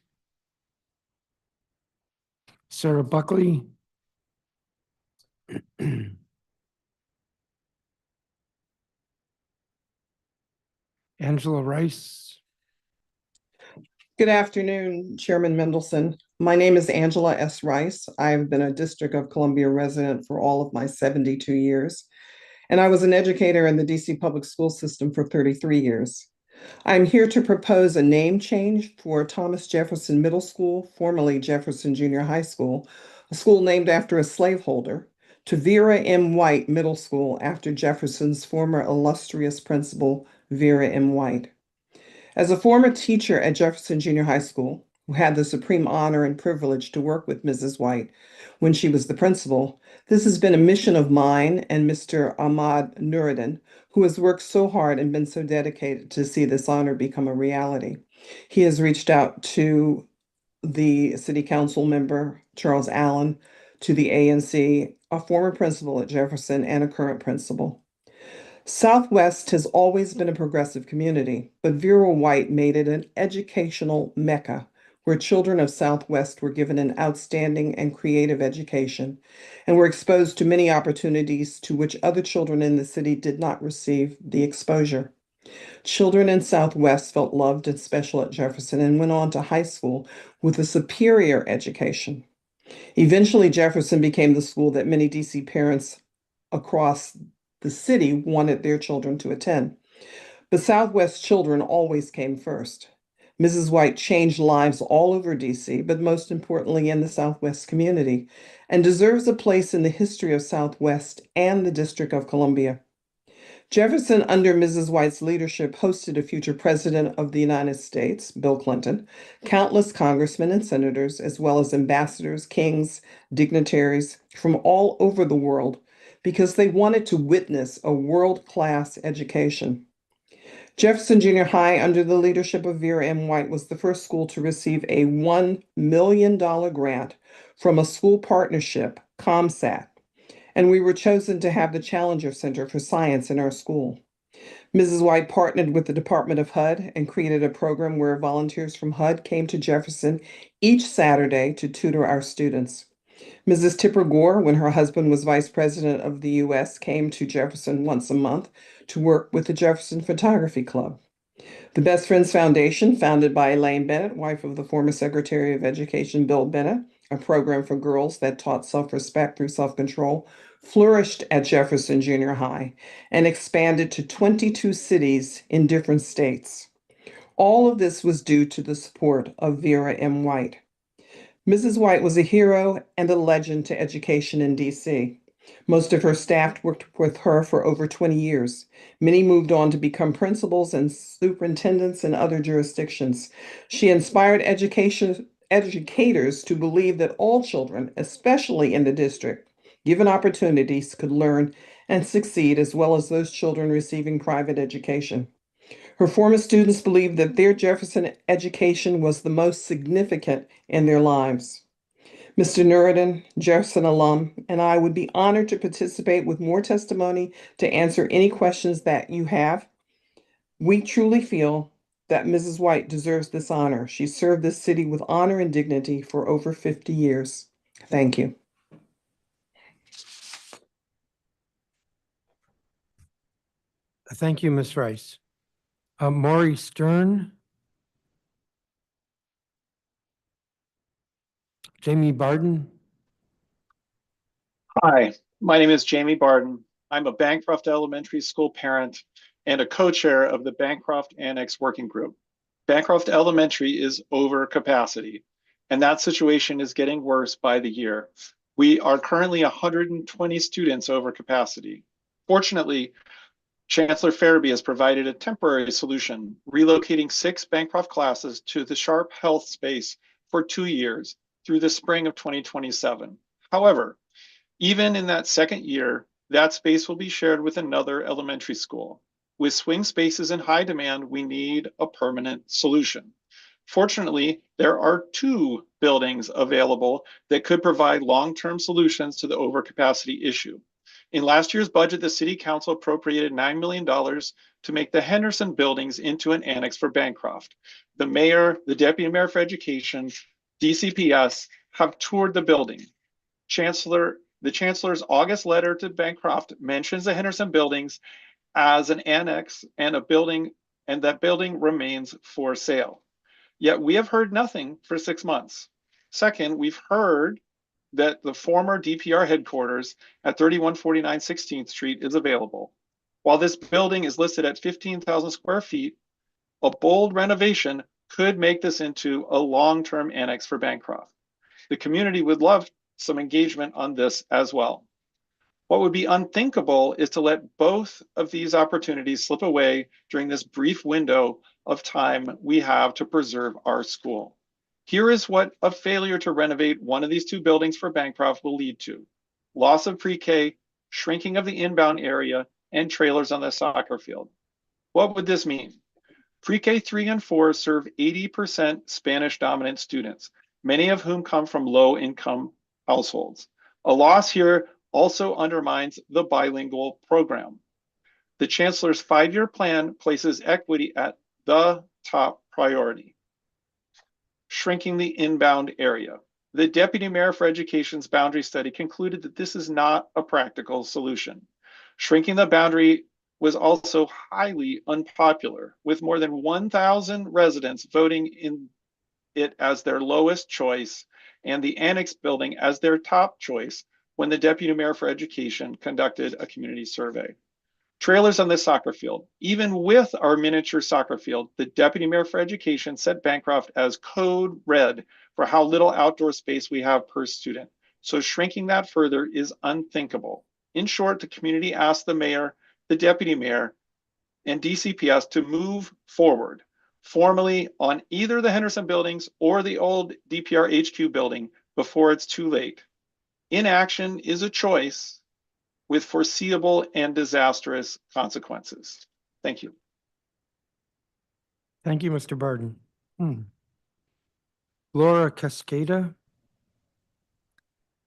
Sarah Buckley. Angela Rice. Good afternoon, Chairman Mendelson. My name is Angela S. Rice. I've been a District of Columbia resident for all of my 72 years, and I was an educator in the DC public school system for 33 years. I'm here to propose a name change for Thomas Jefferson Middle School, formerly Jefferson Junior High School, a school named after a slaveholder, to Vera M. White Middle School after Jefferson's former illustrious principal, Vera M. White. As a former teacher at Jefferson Junior High School, who had the supreme honor and privilege to work with Mrs. White when she was the principal, this has been a mission of mine and Mr. Ahmad Nuruddin, who has worked so hard and been so dedicated to see this honor become a reality. He has reached out to the city council member, Charles Allen, to the ANC, a former principal at Jefferson, and a current principal. Southwest has always been a progressive community, but Vera White made it an educational mecca where children of Southwest were given an outstanding and creative education and were exposed to many opportunities to which other children in the city did not receive the exposure. Children in Southwest felt loved and special at Jefferson and went on to high school with a superior education. Eventually, Jefferson became the school that many DC parents across the city wanted their children to attend. But Southwest children always came first. Mrs. White changed lives all over DC, but most importantly in the Southwest community, and deserves a place in the history of Southwest and the District of Columbia. Jefferson, under Mrs. White's leadership, hosted a future president of the United States, Bill Clinton, countless congressmen and senators, as well as ambassadors, kings, dignitaries from all over the world, because they wanted to witness a world-class education. Jefferson Junior High, under the leadership of Vera M. White, was the first school to receive a $1 million grant from a school partnership, ComSat, and we were chosen to have the Challenger Center for Science in our school. Mrs. White partnered with the Department of HUD and created a program where volunteers from HUD came to Jefferson each Saturday to tutor our students. Mrs. Tipper Gore, when her husband was Vice President of the U.S., came to Jefferson once a month to work with the Jefferson Photography Club. The Best Friends Foundation, founded by Elaine Bennett, wife of the former Secretary of Education Bill Bennett, a program for girls that taught self-respect through self-control, flourished at Jefferson Junior High and expanded to 22 cities in different states. All of this was due to the support of Vera M. White. Mrs. White was a hero and a legend to education in DC. Most of her staff worked with her for over 20 years. Many moved on to become principals and superintendents in other jurisdictions. She inspired educators to believe that all children, especially in the district, given opportunities, could learn and succeed, as well as those children receiving private education. Her former students believed that their Jefferson education was the most significant in their lives. Mr. Nuruddin, Jefferson alum, and I would be honored to participate with more testimony to answer any questions that you have. We truly feel that Mrs. White deserves this honor. She served this city with honor and dignity for over 50 years. Thank you. Thank you, Ms. Rice. Maury Stern. Jamie Barden. Hi, my name is Jamie Barden. I'm a Bancroft Elementary School parent and a co-chair of the Bancroft Annex Working Group. Bancroft Elementary is over capacity, and that situation is getting worse by the year. We are currently 120 students over capacity. Fortunately, Chancellor Farabee has provided a temporary solution, relocating 6 Bancroft classes to the Sharp Health space for 2 years through the spring of 2027. However, even in that second year, that space will be shared with another elementary school. With swing spaces in high demand, we need a permanent solution. Fortunately, there are 2 buildings available that could provide long-term solutions to the overcapacity issue. In last year's budget, the City Council appropriated $9 million to make the Henderson buildings into an annex for Bancroft. The mayor, the deputy mayor for education, DCPS have toured the building. The Chancellor's August letter to Bancroft mentions the Henderson buildings as an annex and a building, and that building remains for sale. Yet we have heard nothing for 6 months. Second, we've heard that the former DPR headquarters at 3149 16th Street is available. While this building is listed at 15,000 square feet, a bold renovation could make this into a long-term annex for Bancroft. The community would love some engagement on this as well. What would be unthinkable is to let both of these opportunities slip away during this brief window of time we have to preserve our school. Here is what a failure to renovate one of these two buildings for Bancroft will lead to: loss of pre-K, shrinking of the inbound area, and trailers on the soccer field. What would this mean? Pre-K 3 and 4 serve 80% Spanish-dominant students, many of whom come from low-income households. A loss here also undermines the bilingual program. The Chancellor's 5-year plan places equity at the top priority. Shrinking the inbound area. The Deputy Mayor for Education's boundary study concluded that this is not a practical solution. Shrinking the boundary was also highly unpopular, with more than 1,000 residents voting in it as their lowest choice and the annex building as their top choice when the Deputy Mayor for Education conducted a community survey. Trailers on this soccer field. Even with our miniature soccer field, the Deputy Mayor for Education set Bancroft as code red for how little outdoor space we have per student. So shrinking that further is unthinkable. In short, the community asked the mayor, the deputy mayor, and DCPS to move forward formally on either the Henderson buildings or the old DPR HQ building before it's too late. Inaction is a choice with foreseeable and disastrous consequences. Thank you. Thank you, Mr. Barden. Laura Cascada.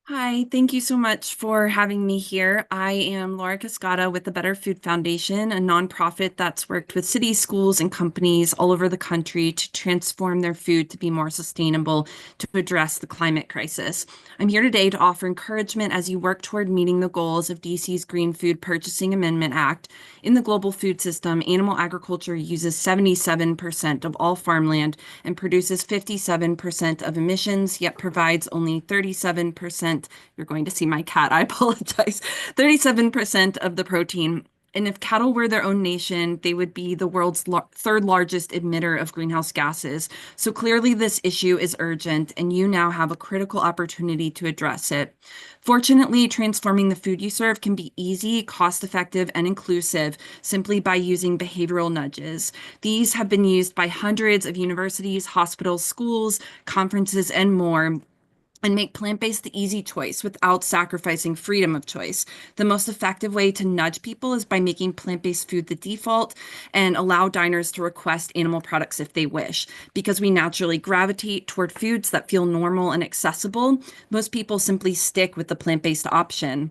Hi, thank you so much for having me here. I am Laura Cascada with the Better Food Foundation, a nonprofit that's worked with cities, schools, and companies all over the country to transform their food to be more sustainable to address the climate crisis. I'm here today to offer encouragement as you work toward meeting the goals of DC's Green Food Purchasing Amendment Act. In the global food system, animal agriculture uses 77% of all farmland and produces 57% of emissions, yet provides only 37%. You're going to see my cat, I apologize. 37% of the protein. And if cattle were their own nation, they would be the world's third largest emitter of greenhouse gases. So clearly this issue is urgent, and you now have a critical opportunity to address it. Fortunately, transforming the food you serve can be easy, cost-effective, and inclusive simply by using behavioral nudges. These have been used by hundreds of universities, hospitals, schools, conferences, and more, and make plant-based the easy choice without sacrificing freedom of choice. The most effective way to nudge people is by making plant-based food the default and allow diners to request animal products if they wish. Because we naturally gravitate toward foods that feel normal and accessible, most people simply stick with the plant-based option.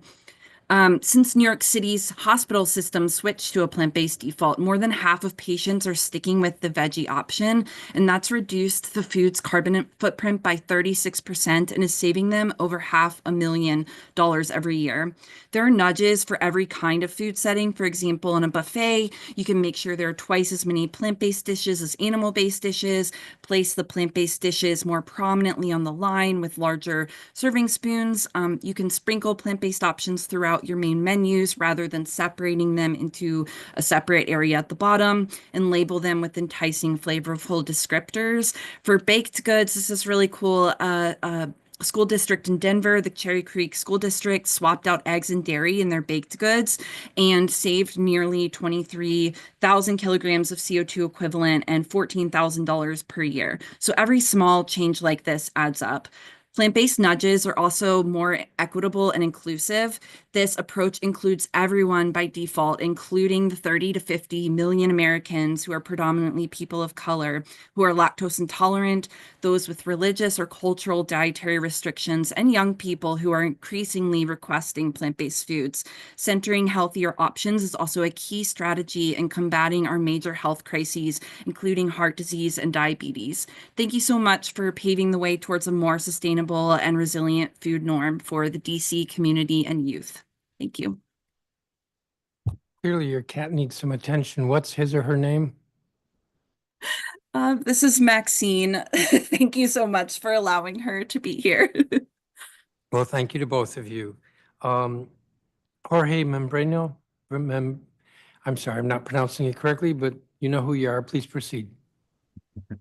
Since New York City's hospital system switched to a plant-based default, more than half of patients are sticking with the veggie option, and that's reduced the food's carbon footprint by 36% and is saving them over $500,000 every year. There are nudges for every kind of food setting. For example, in a buffet, you can make sure there are twice as many plant-based dishes as animal-based dishes, place the plant-based dishes more prominently on the line with larger serving spoons. You can sprinkle plant-based options throughout your main menus rather than separating them into a separate area at the bottom, and label them with enticing flavorful descriptors. For baked goods, this is really cool. School district in Denver, the Cherry Creek School District, swapped out eggs and dairy in their baked goods and saved nearly 23,000 kilograms of CO2 equivalent and $14,000 per year. So every small change like this adds up. Plant-based nudges are also more equitable and inclusive. This approach includes everyone by default, including the 30 to 50 million Americans who are predominantly people of color, who are lactose intolerant, those with religious or cultural dietary restrictions, and young people who are increasingly requesting plant-based foods. Centering healthier options is also a key strategy in combating our major health crises, including heart disease and diabetes. Thank you so much for paving the way towards a more sustainable and resilient food norm for the DC community and youth. Thank you. Clearly your cat needs some attention. What's his or her name? This is Maxine. Thank you so much for allowing her to be here. Well, thank you to both of you. Jorge Membreno, I'm sorry, I'm not pronouncing it correctly, but you know who you are. Please proceed.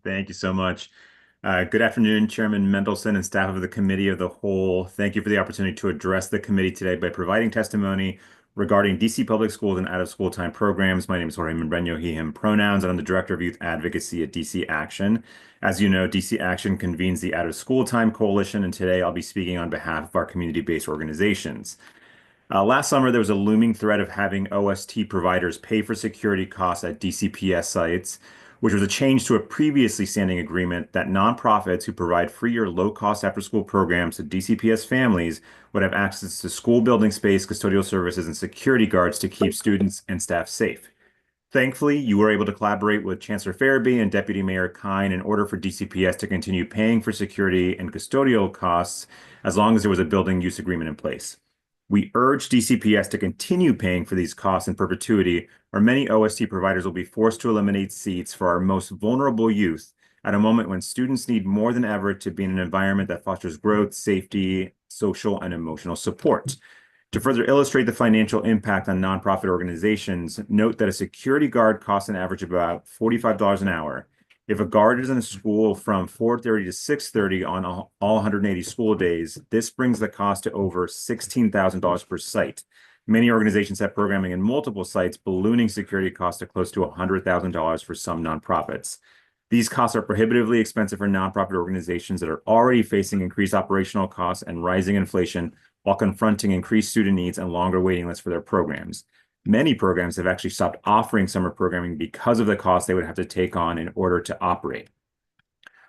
Thank you so much. Good afternoon, Chairman Mendelson and staff of the Committee of the Whole. Thank you for the opportunity to address the committee today by providing testimony regarding DC Public Schools and out-of-school time programs. My name is Jorge Membreño, he, him pronouns, and I'm the Director of Youth Advocacy at DC Action. As you know, DC Action convenes the Out-of-School Time Coalition, and today I'll be speaking on behalf of our community-based organizations. Last summer, there was a looming threat of having OST providers pay for security costs at DCPS sites, which was a change to a previously standing agreement that nonprofits who provide free or low-cost after-school programs to DCPS families would have access to school building space, custodial services, and security guards to keep students and staff safe. Thankfully, you were able to collaborate with Chancellor Farabee and Deputy Mayor Kine in order for DCPS to continue paying for security and custodial costs as long as there was a building use agreement in place. We urge DCPS to continue paying for these costs in perpetuity, or many OST providers will be forced to eliminate seats for our most vulnerable youth at a moment when students need more than ever to be in an environment that fosters growth, safety, social, and emotional support. To further illustrate the financial impact on nonprofit organizations, note that a security guard costs an average of about $45 an hour. If a guard is in a school from 4:30 to 6:30 on all 180 school days, this brings the cost to over $16,000 per site. Many organizations have programming in multiple sites, ballooning security costs to close to $100,000 for some nonprofits. These costs are prohibitively expensive for nonprofit organizations that are already facing increased operational costs and rising inflation while confronting increased student needs and longer waiting lists for their programs. Many programs have actually stopped offering summer programming because of the costs they would have to take on in order to operate.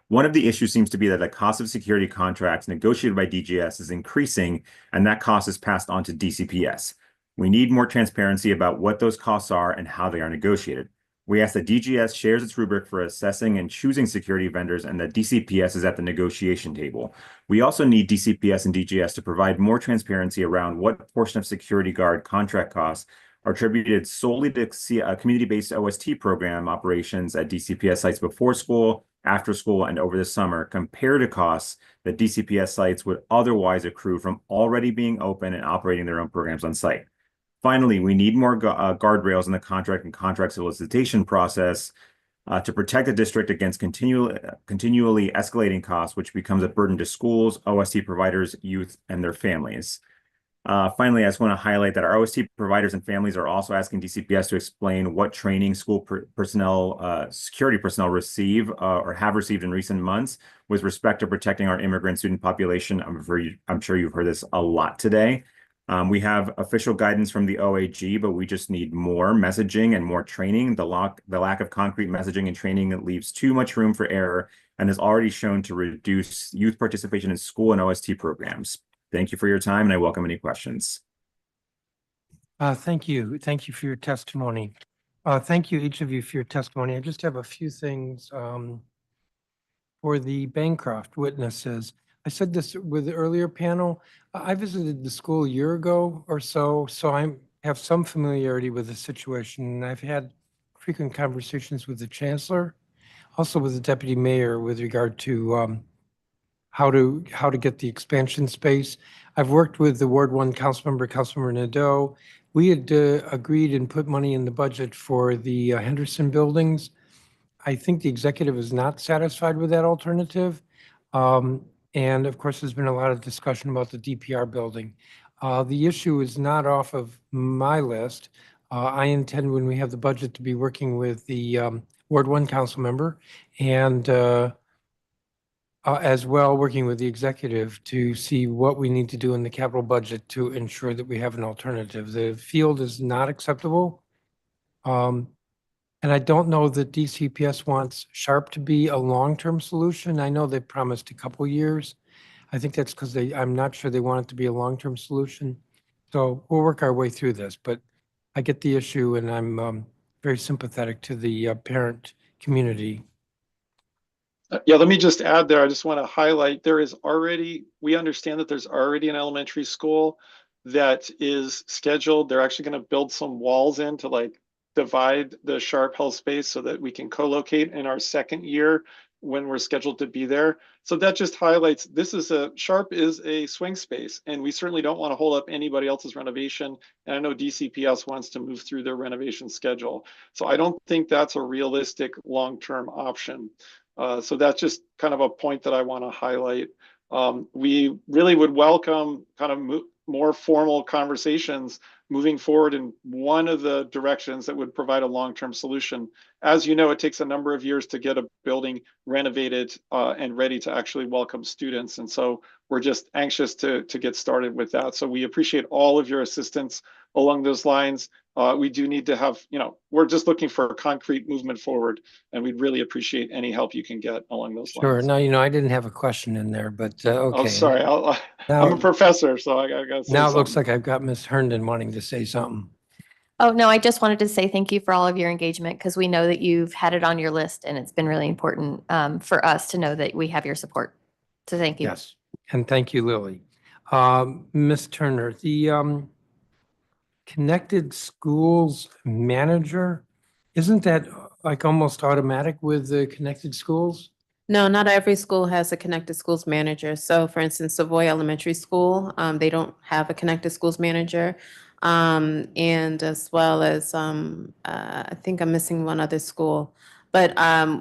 One of the issues seems to be that the cost of security contracts negotiated by DGS is increasing, and that cost is passed on to DCPS. We need more transparency about what those costs are and how they are negotiated. We ask that DGS shares its rubric for assessing and choosing security vendors and that DCPS is at the negotiation table. We also need DCPS and DGS to provide more transparency around what portion of security guard contract costs are attributed solely to community-based OST program operations at DCPS sites before school, after school, and over the summer, compared to costs that DCPS sites would otherwise accrue from already being open and operating their own programs on site. Finally, we need more guardrails in the contract and contract solicitation process to protect the district against continually escalating costs, which becomes a burden to schools, OST providers, youth, and their families. Finally, I just want to highlight that our OST providers and families are also asking DCPS to explain what training school personnel, security personnel receive or have received in recent months with respect to protecting our immigrant student population. I'm sure you've heard this a lot today. We have official guidance from the OAG, but we just need more messaging and more training. The lack of concrete messaging and training that leaves too much room for error and has already shown to reduce youth participation in school and OST programs. Thank you for your time, and I welcome any questions. Thank you. Thank you for your testimony. Thank you, each of you, for your testimony. I just have a few things for the Bancroft witnesses. I said this with the earlier panel. I visited the school a year ago or so I have some familiarity with the situation. And I've had frequent conversations with the chancellor, also with the deputy mayor with regard to how to get the expansion space. I've worked with the Ward 1 Councilmember Nadeau. We had agreed and put money in the budget for the Henderson buildings. I think the executive is not satisfied with that alternative. And of course, there's been a lot of discussion about the DPR building. The issue is not off of my list. I intend, when we have the budget, to be working with the Ward 1 council member and as well working with the executive to see what we need to do in the capital budget to ensure that we have an alternative. The field is not acceptable. And I don't know that DCPS wants Sharp to be a long-term solution. I know they promised a couple years. I think that's because I'm not sure they want it to be a long-term solution. So we'll work our way through this, but I get the issue and I'm very sympathetic to the parent community. Yeah, let me just add there. I just want to highlight we understand that there's already an elementary school that is scheduled. They're actually going to build some walls in to divide the Sharp Health space so that we can co-locate in our second year when we're scheduled to be there. So that just highlights Sharp is a swing space, and we certainly don't want to hold up anybody else's renovation. And I know DCPS wants to move through their renovation schedule. So I don't think that's a realistic long-term option. So that's just kind of a point that I want to highlight. We really would welcome kind of more formal conversations moving forward in one of the directions that would provide a long-term solution. As you know, it takes a number of years to get a building renovated and ready to actually welcome students. And so we're just anxious to get started with that. So we appreciate all of your assistance along those lines. We do need to have, we're just looking for concrete movement forward, and we'd really appreciate any help you can get along those Sure. lines. Now, I didn't have a question in there, but okay. Oh, sorry. Now, I'm a professor, so I got to say now it looks something. like I've got Ms. Herndon wanting to say something. Oh, no, I just wanted to say thank you for all of your engagement, because we know that you've had it on your list, and it's been really important for us to know that we have your support. So thank you. Yes, and thank you, Lily. Ms. Turner, the Connected Schools Manager, isn't that like almost automatic with the Connected Schools? No, not every school has a connected schools manager. So for instance, Savoy Elementary School, they don't have a connected schools manager. And as well as, I think I'm missing one other school. But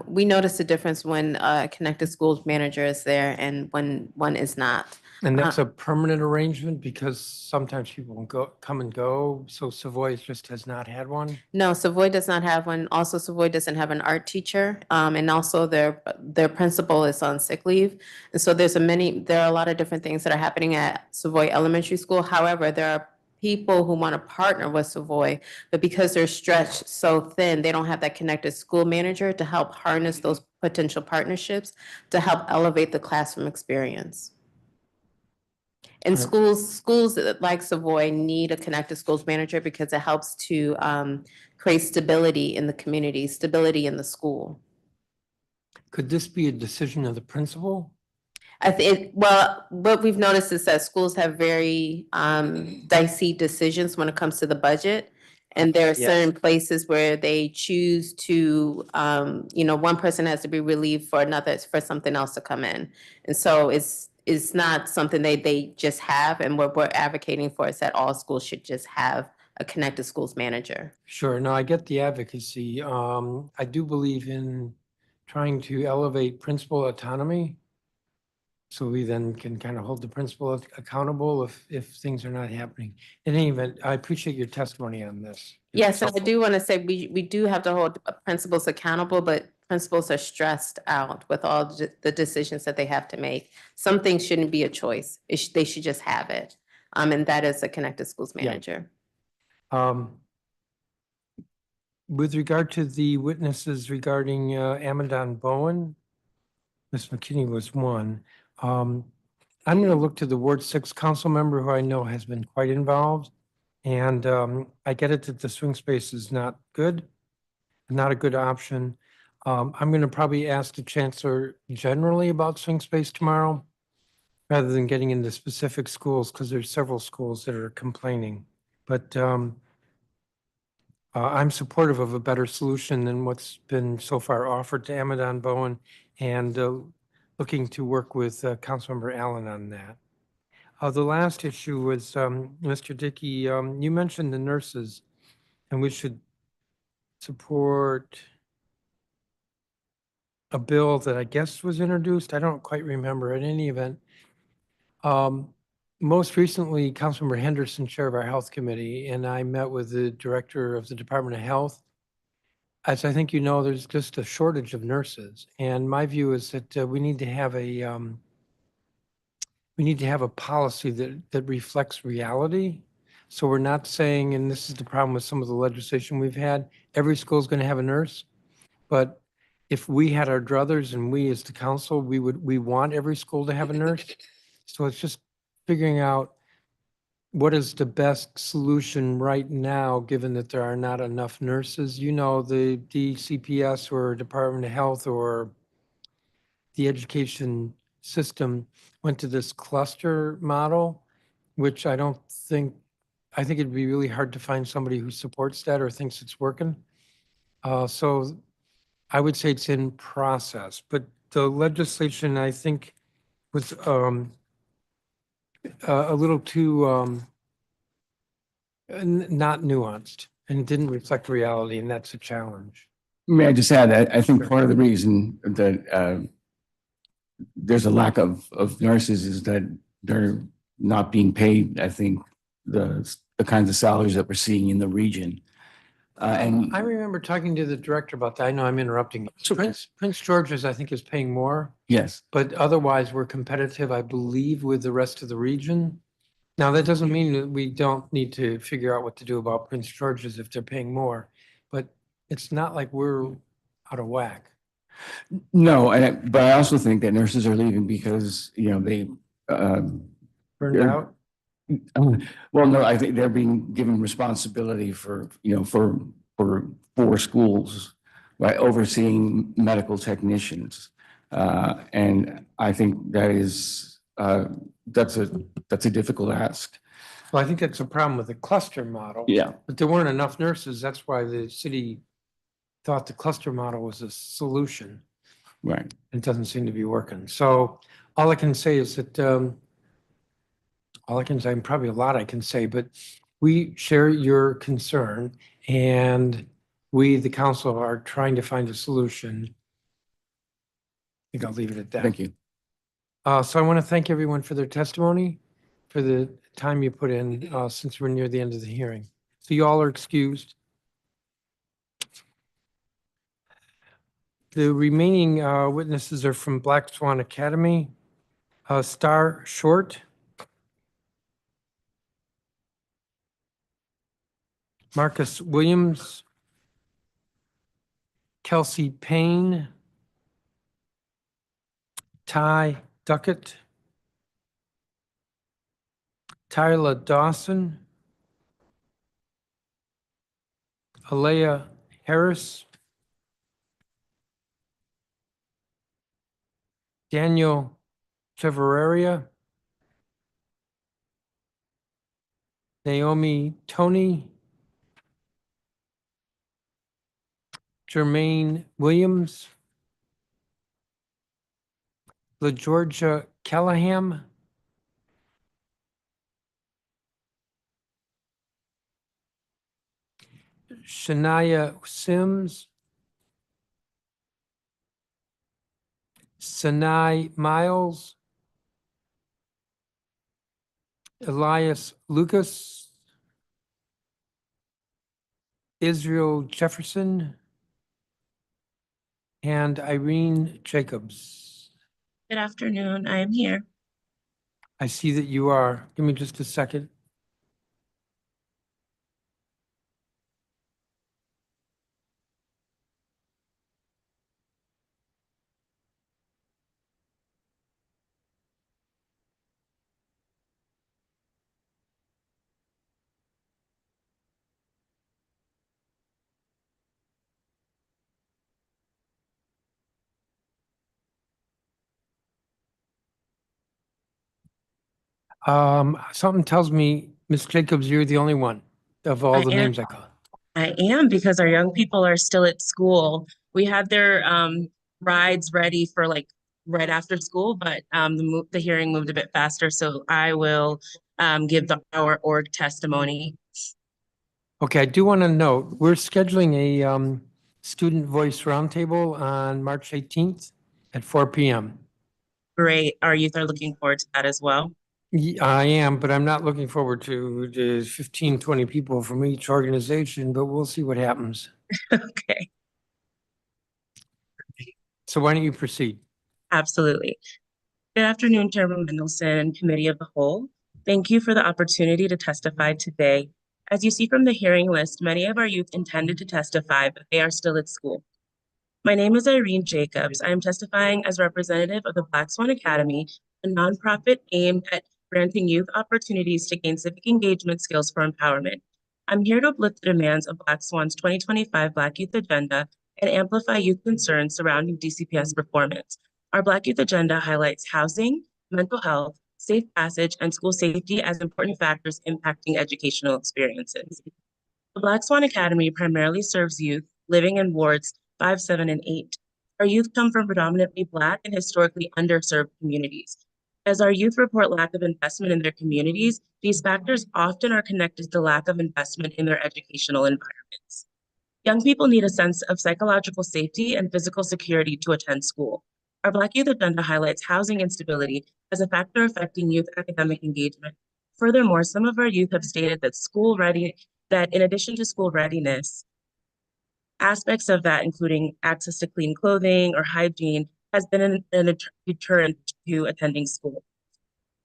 we notice a difference when a connected schools manager is there and when one is not. And that's a permanent arrangement, because sometimes people will come and go. So Savoy just has not had one. No, Savoy does not have one. Also, Savoy doesn't have an art teacher, and also their principal is on sick leave. And so there are a lot of different things that are happening at Savoy Elementary School. However, there are people who want to partner with Savoy, but because they're stretched so thin, they don't have that connected school manager to help harness those potential partnerships to help elevate the classroom experience. And schools like Savoy need a connected schools manager because it helps to create stability in the community, stability in the school. Could this be a decision of the principal? Well, what we've noticed is that schools have very dicey decisions when it comes to the budget. And there are certain places where they choose to, one person has to be relieved for another, for something else to come in. And so it's not something they just have. And what we're advocating for is that all schools should just have a connected schools manager. Sure. No, I get the advocacy. I do believe in trying to elevate principal autonomy, so we then can kind of hold the principal accountable if things are not happening. In any event, I appreciate your testimony on this. Yes, and I do want to say we do have to hold principals accountable, but principals are stressed out with all the decisions that they have to make. Some things shouldn't be a choice. They should just have it. And that is a connected schools manager. With regard to the witnesses regarding Amadon Bowen, Ms. McKinney was one. I'm going to look to the Ward 6 council member who I know has been quite involved. And I get it that the swing space is not good, not a good option. I'm going to probably ask the chancellor generally about swing space tomorrow, rather than getting into specific schools, because there's several schools that are complaining. But I'm supportive of a better solution than what's been so far offered to Amadon Bowen, and looking to work with Councilmember Allen on that. The last issue was, Mr. Dickey, you mentioned the nurses, and we should support a bill that I guess was introduced. I don't quite remember. In any event, most recently, Councilmember Henderson, chair of our health committee, and I met with the director of the Department of Health. As I think you know, there's just a shortage of nurses, and my view is that we need to have a policy that reflects reality. So we're not saying, and this is the problem with some of the legislation we've had, every school is going to have a nurse. But if we had our druthers and we as the council, we want every school to have a nurse. So it's just figuring out what is the best solution right now, given that there are not enough nurses. You know, the DCPS or Department of Health or the education system went to this cluster model, which I think it'd be really hard to find somebody who supports that or thinks it's working. So I would say it's in process, but the legislation, I think, was a little too not nuanced and didn't reflect reality, and that's a challenge. May I just add that I think part of the reason that there's a lack of nurses is that they're not being paid, I think, the kinds of salaries that we're seeing in the region. And I remember talking to the director about that. I know I'm interrupting. Prince George's, I think, is paying more, yes, but otherwise we're competitive, I believe, with the rest of the region. Now, that doesn't mean that we don't need to figure out what to do about Prince George's if they're paying more, but it's not like we're out of whack. no, but I also think that nurses are leaving because, they Burned they're- out? Well, no, I think they're being given responsibility for four schools, right, overseeing medical technicians. And I think that's a difficult ask. Well, I think that's a problem with the cluster model. Yeah. But there weren't enough nurses. That's why the city thought the cluster model was a solution. Right. It doesn't seem to be working. So all I can say is that, probably a lot I can say, but we share your concern and we, the council, are trying to find a solution. I think I'll leave it at that. Thank you. So I want to thank everyone for their testimony, for the time you put in, since we're near the end of the hearing. So you all are excused. The remaining witnesses are from Black Swan Academy, Star Short, Marcus Williams, Kelsey Payne, Ty Duckett, Tyler Dawson, Alea Harris, Daniel Treveria, Naomi Tony, Jermaine Williams, LaGeorgia Callahan, Shania Sims, Sinai Miles, Elias Lucas, Israel Jefferson, and Irene Jacobs. Good afternoon. I am here. I see that you are. Give me just a second. Something tells me, Ms. Jacobs, you're the only one of all the names I called. I am because our young people are still at school. We had their rides ready for like right after school, but the hearing moved a bit faster. So I will give our org testimony. Okay, I do want to note, we're scheduling a student voice roundtable on March 18th at 4 p.m. Great. Our youth are looking forward to that as well. I am, but I'm not looking forward to the 15, 20 people from each organization, but we'll see what happens. Okay. So why don't you proceed? Absolutely. Good afternoon, Chairman Mendelson and Committee of the Whole. Thank you for the opportunity to testify today. As you see from the hearing list, many of our youth intended to testify, but they are still at school. My name is Irene Jacobs. I am testifying as representative of the Black Swan Academy, a nonprofit aimed at granting youth opportunities to gain civic engagement skills for empowerment. I'm here to uplift the demands of Black Swan's 2025 Black Youth Agenda and amplify youth concerns surrounding DCPS performance. Our Black Youth Agenda highlights housing, mental health, safe passage, and school safety as important factors impacting educational experiences. The Black Swan Academy primarily serves youth living in wards 5, 7, and 8. Our youth come from predominantly Black and historically underserved communities. As our youth report lack of investment in their communities, these factors often are connected to lack of investment in their educational environments. Young people need a sense of psychological safety and physical security to attend school. Our Black Youth Agenda highlights housing instability as a factor affecting youth academic engagement. Furthermore, some of our youth have stated that in addition to school readiness, aspects of that, including access to clean clothing or hygiene, has been a deterrent to attending school.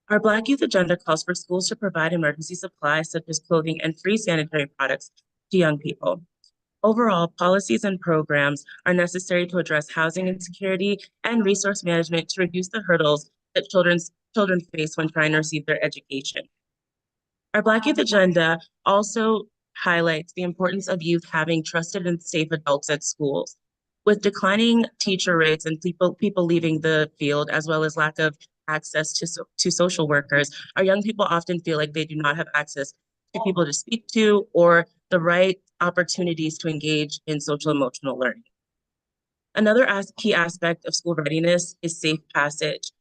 Our Black Youth Agenda calls for schools to provide emergency supplies such as clothing and free sanitary products to young people. Overall, policies and programs are necessary to address housing insecurity and resource management to reduce the hurdles that children face when trying to receive their education. Our Black Youth Agenda also highlights the importance of youth having trusted and safe adults at schools. With declining teacher rates and people leaving the field, as well as lack of access to social workers, our young people often feel like they do not have access to people to speak to or the right opportunities to engage in social emotional learning. Another key aspect of school readiness is safe passage.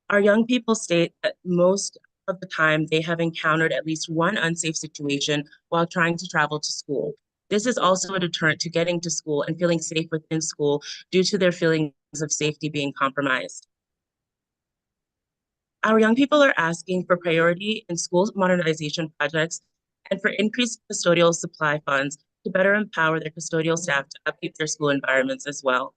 Our young people state that most of the time they have encountered at least one unsafe situation while trying to travel to school. This is also a deterrent to getting to school and feeling safe within school due to their feelings of safety being compromised. Our young people are asking for priority in school modernization projects and for increased custodial supply funds to better empower their custodial staff to upkeep their school environments as well.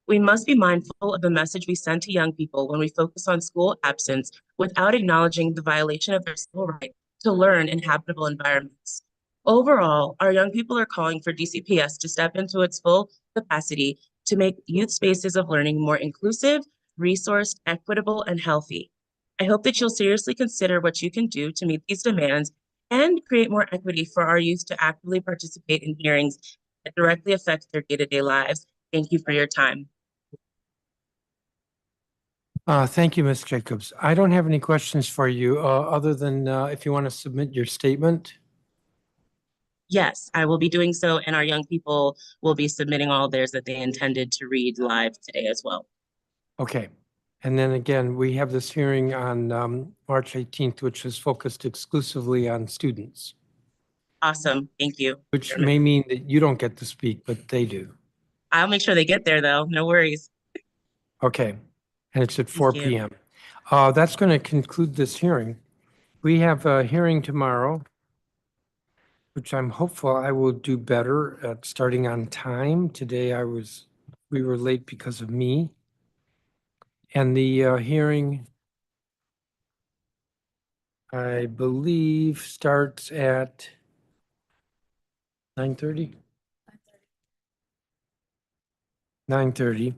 We must be mindful of the message we send to young people when we focus on school absence without acknowledging the violation of their civil right to learn in habitable environments. Overall, our young people are calling for DCPS to step into its full capacity to make youth spaces of learning more inclusive, resourced, equitable, and healthy. I hope that you'll seriously consider what you can do to meet these demands and create more equity for our youth to actively participate in hearings that directly affect their day-to-day lives. Thank you for your time. Thank you, Ms. Jacobs. I don't have any questions for you, other than if you want to submit your statement. Yes, I will be doing so, and our young people will be submitting all theirs that they intended to read live today as well. Okay. And then again, we have this hearing on March 18th, which is focused exclusively on students. Awesome. Thank you. Which may mean that you don't get to speak, but they do. I'll make sure they get there, though. No worries. Okay. And it's at 4 p.m. That's going to conclude this hearing. We have a hearing tomorrow, which I'm hopeful I will do better at starting on time. Today we were late because of me. And the hearing, I believe, starts at 9:30? 9:30.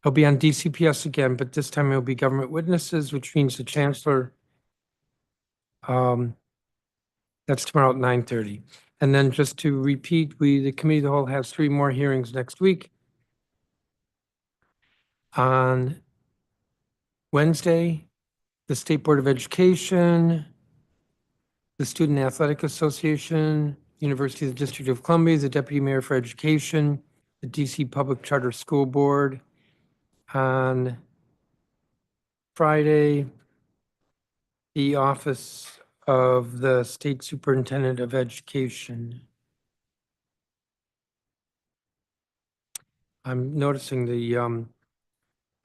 It'll be on DCPS again, but this time it'll be government witnesses, which means the chancellor. That's tomorrow at 9:30. And then just to repeat, the committee of the whole has 3 more hearings next week. On Wednesday, the State Board of Education, the Student Athletic Association, University of the District of Columbia, the Deputy Mayor for Education, the DC Public Charter School Board. On Friday, the Office of the State Superintendent of Education. I'm noticing the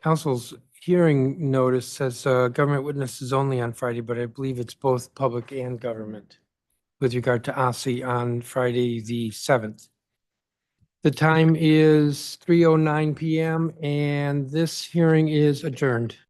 council's hearing notice says government witnesses only on Friday, but I believe it's both public and government with regard to OSSI on Friday, the 7th. The time is 3:09 p.m. and this hearing is adjourned.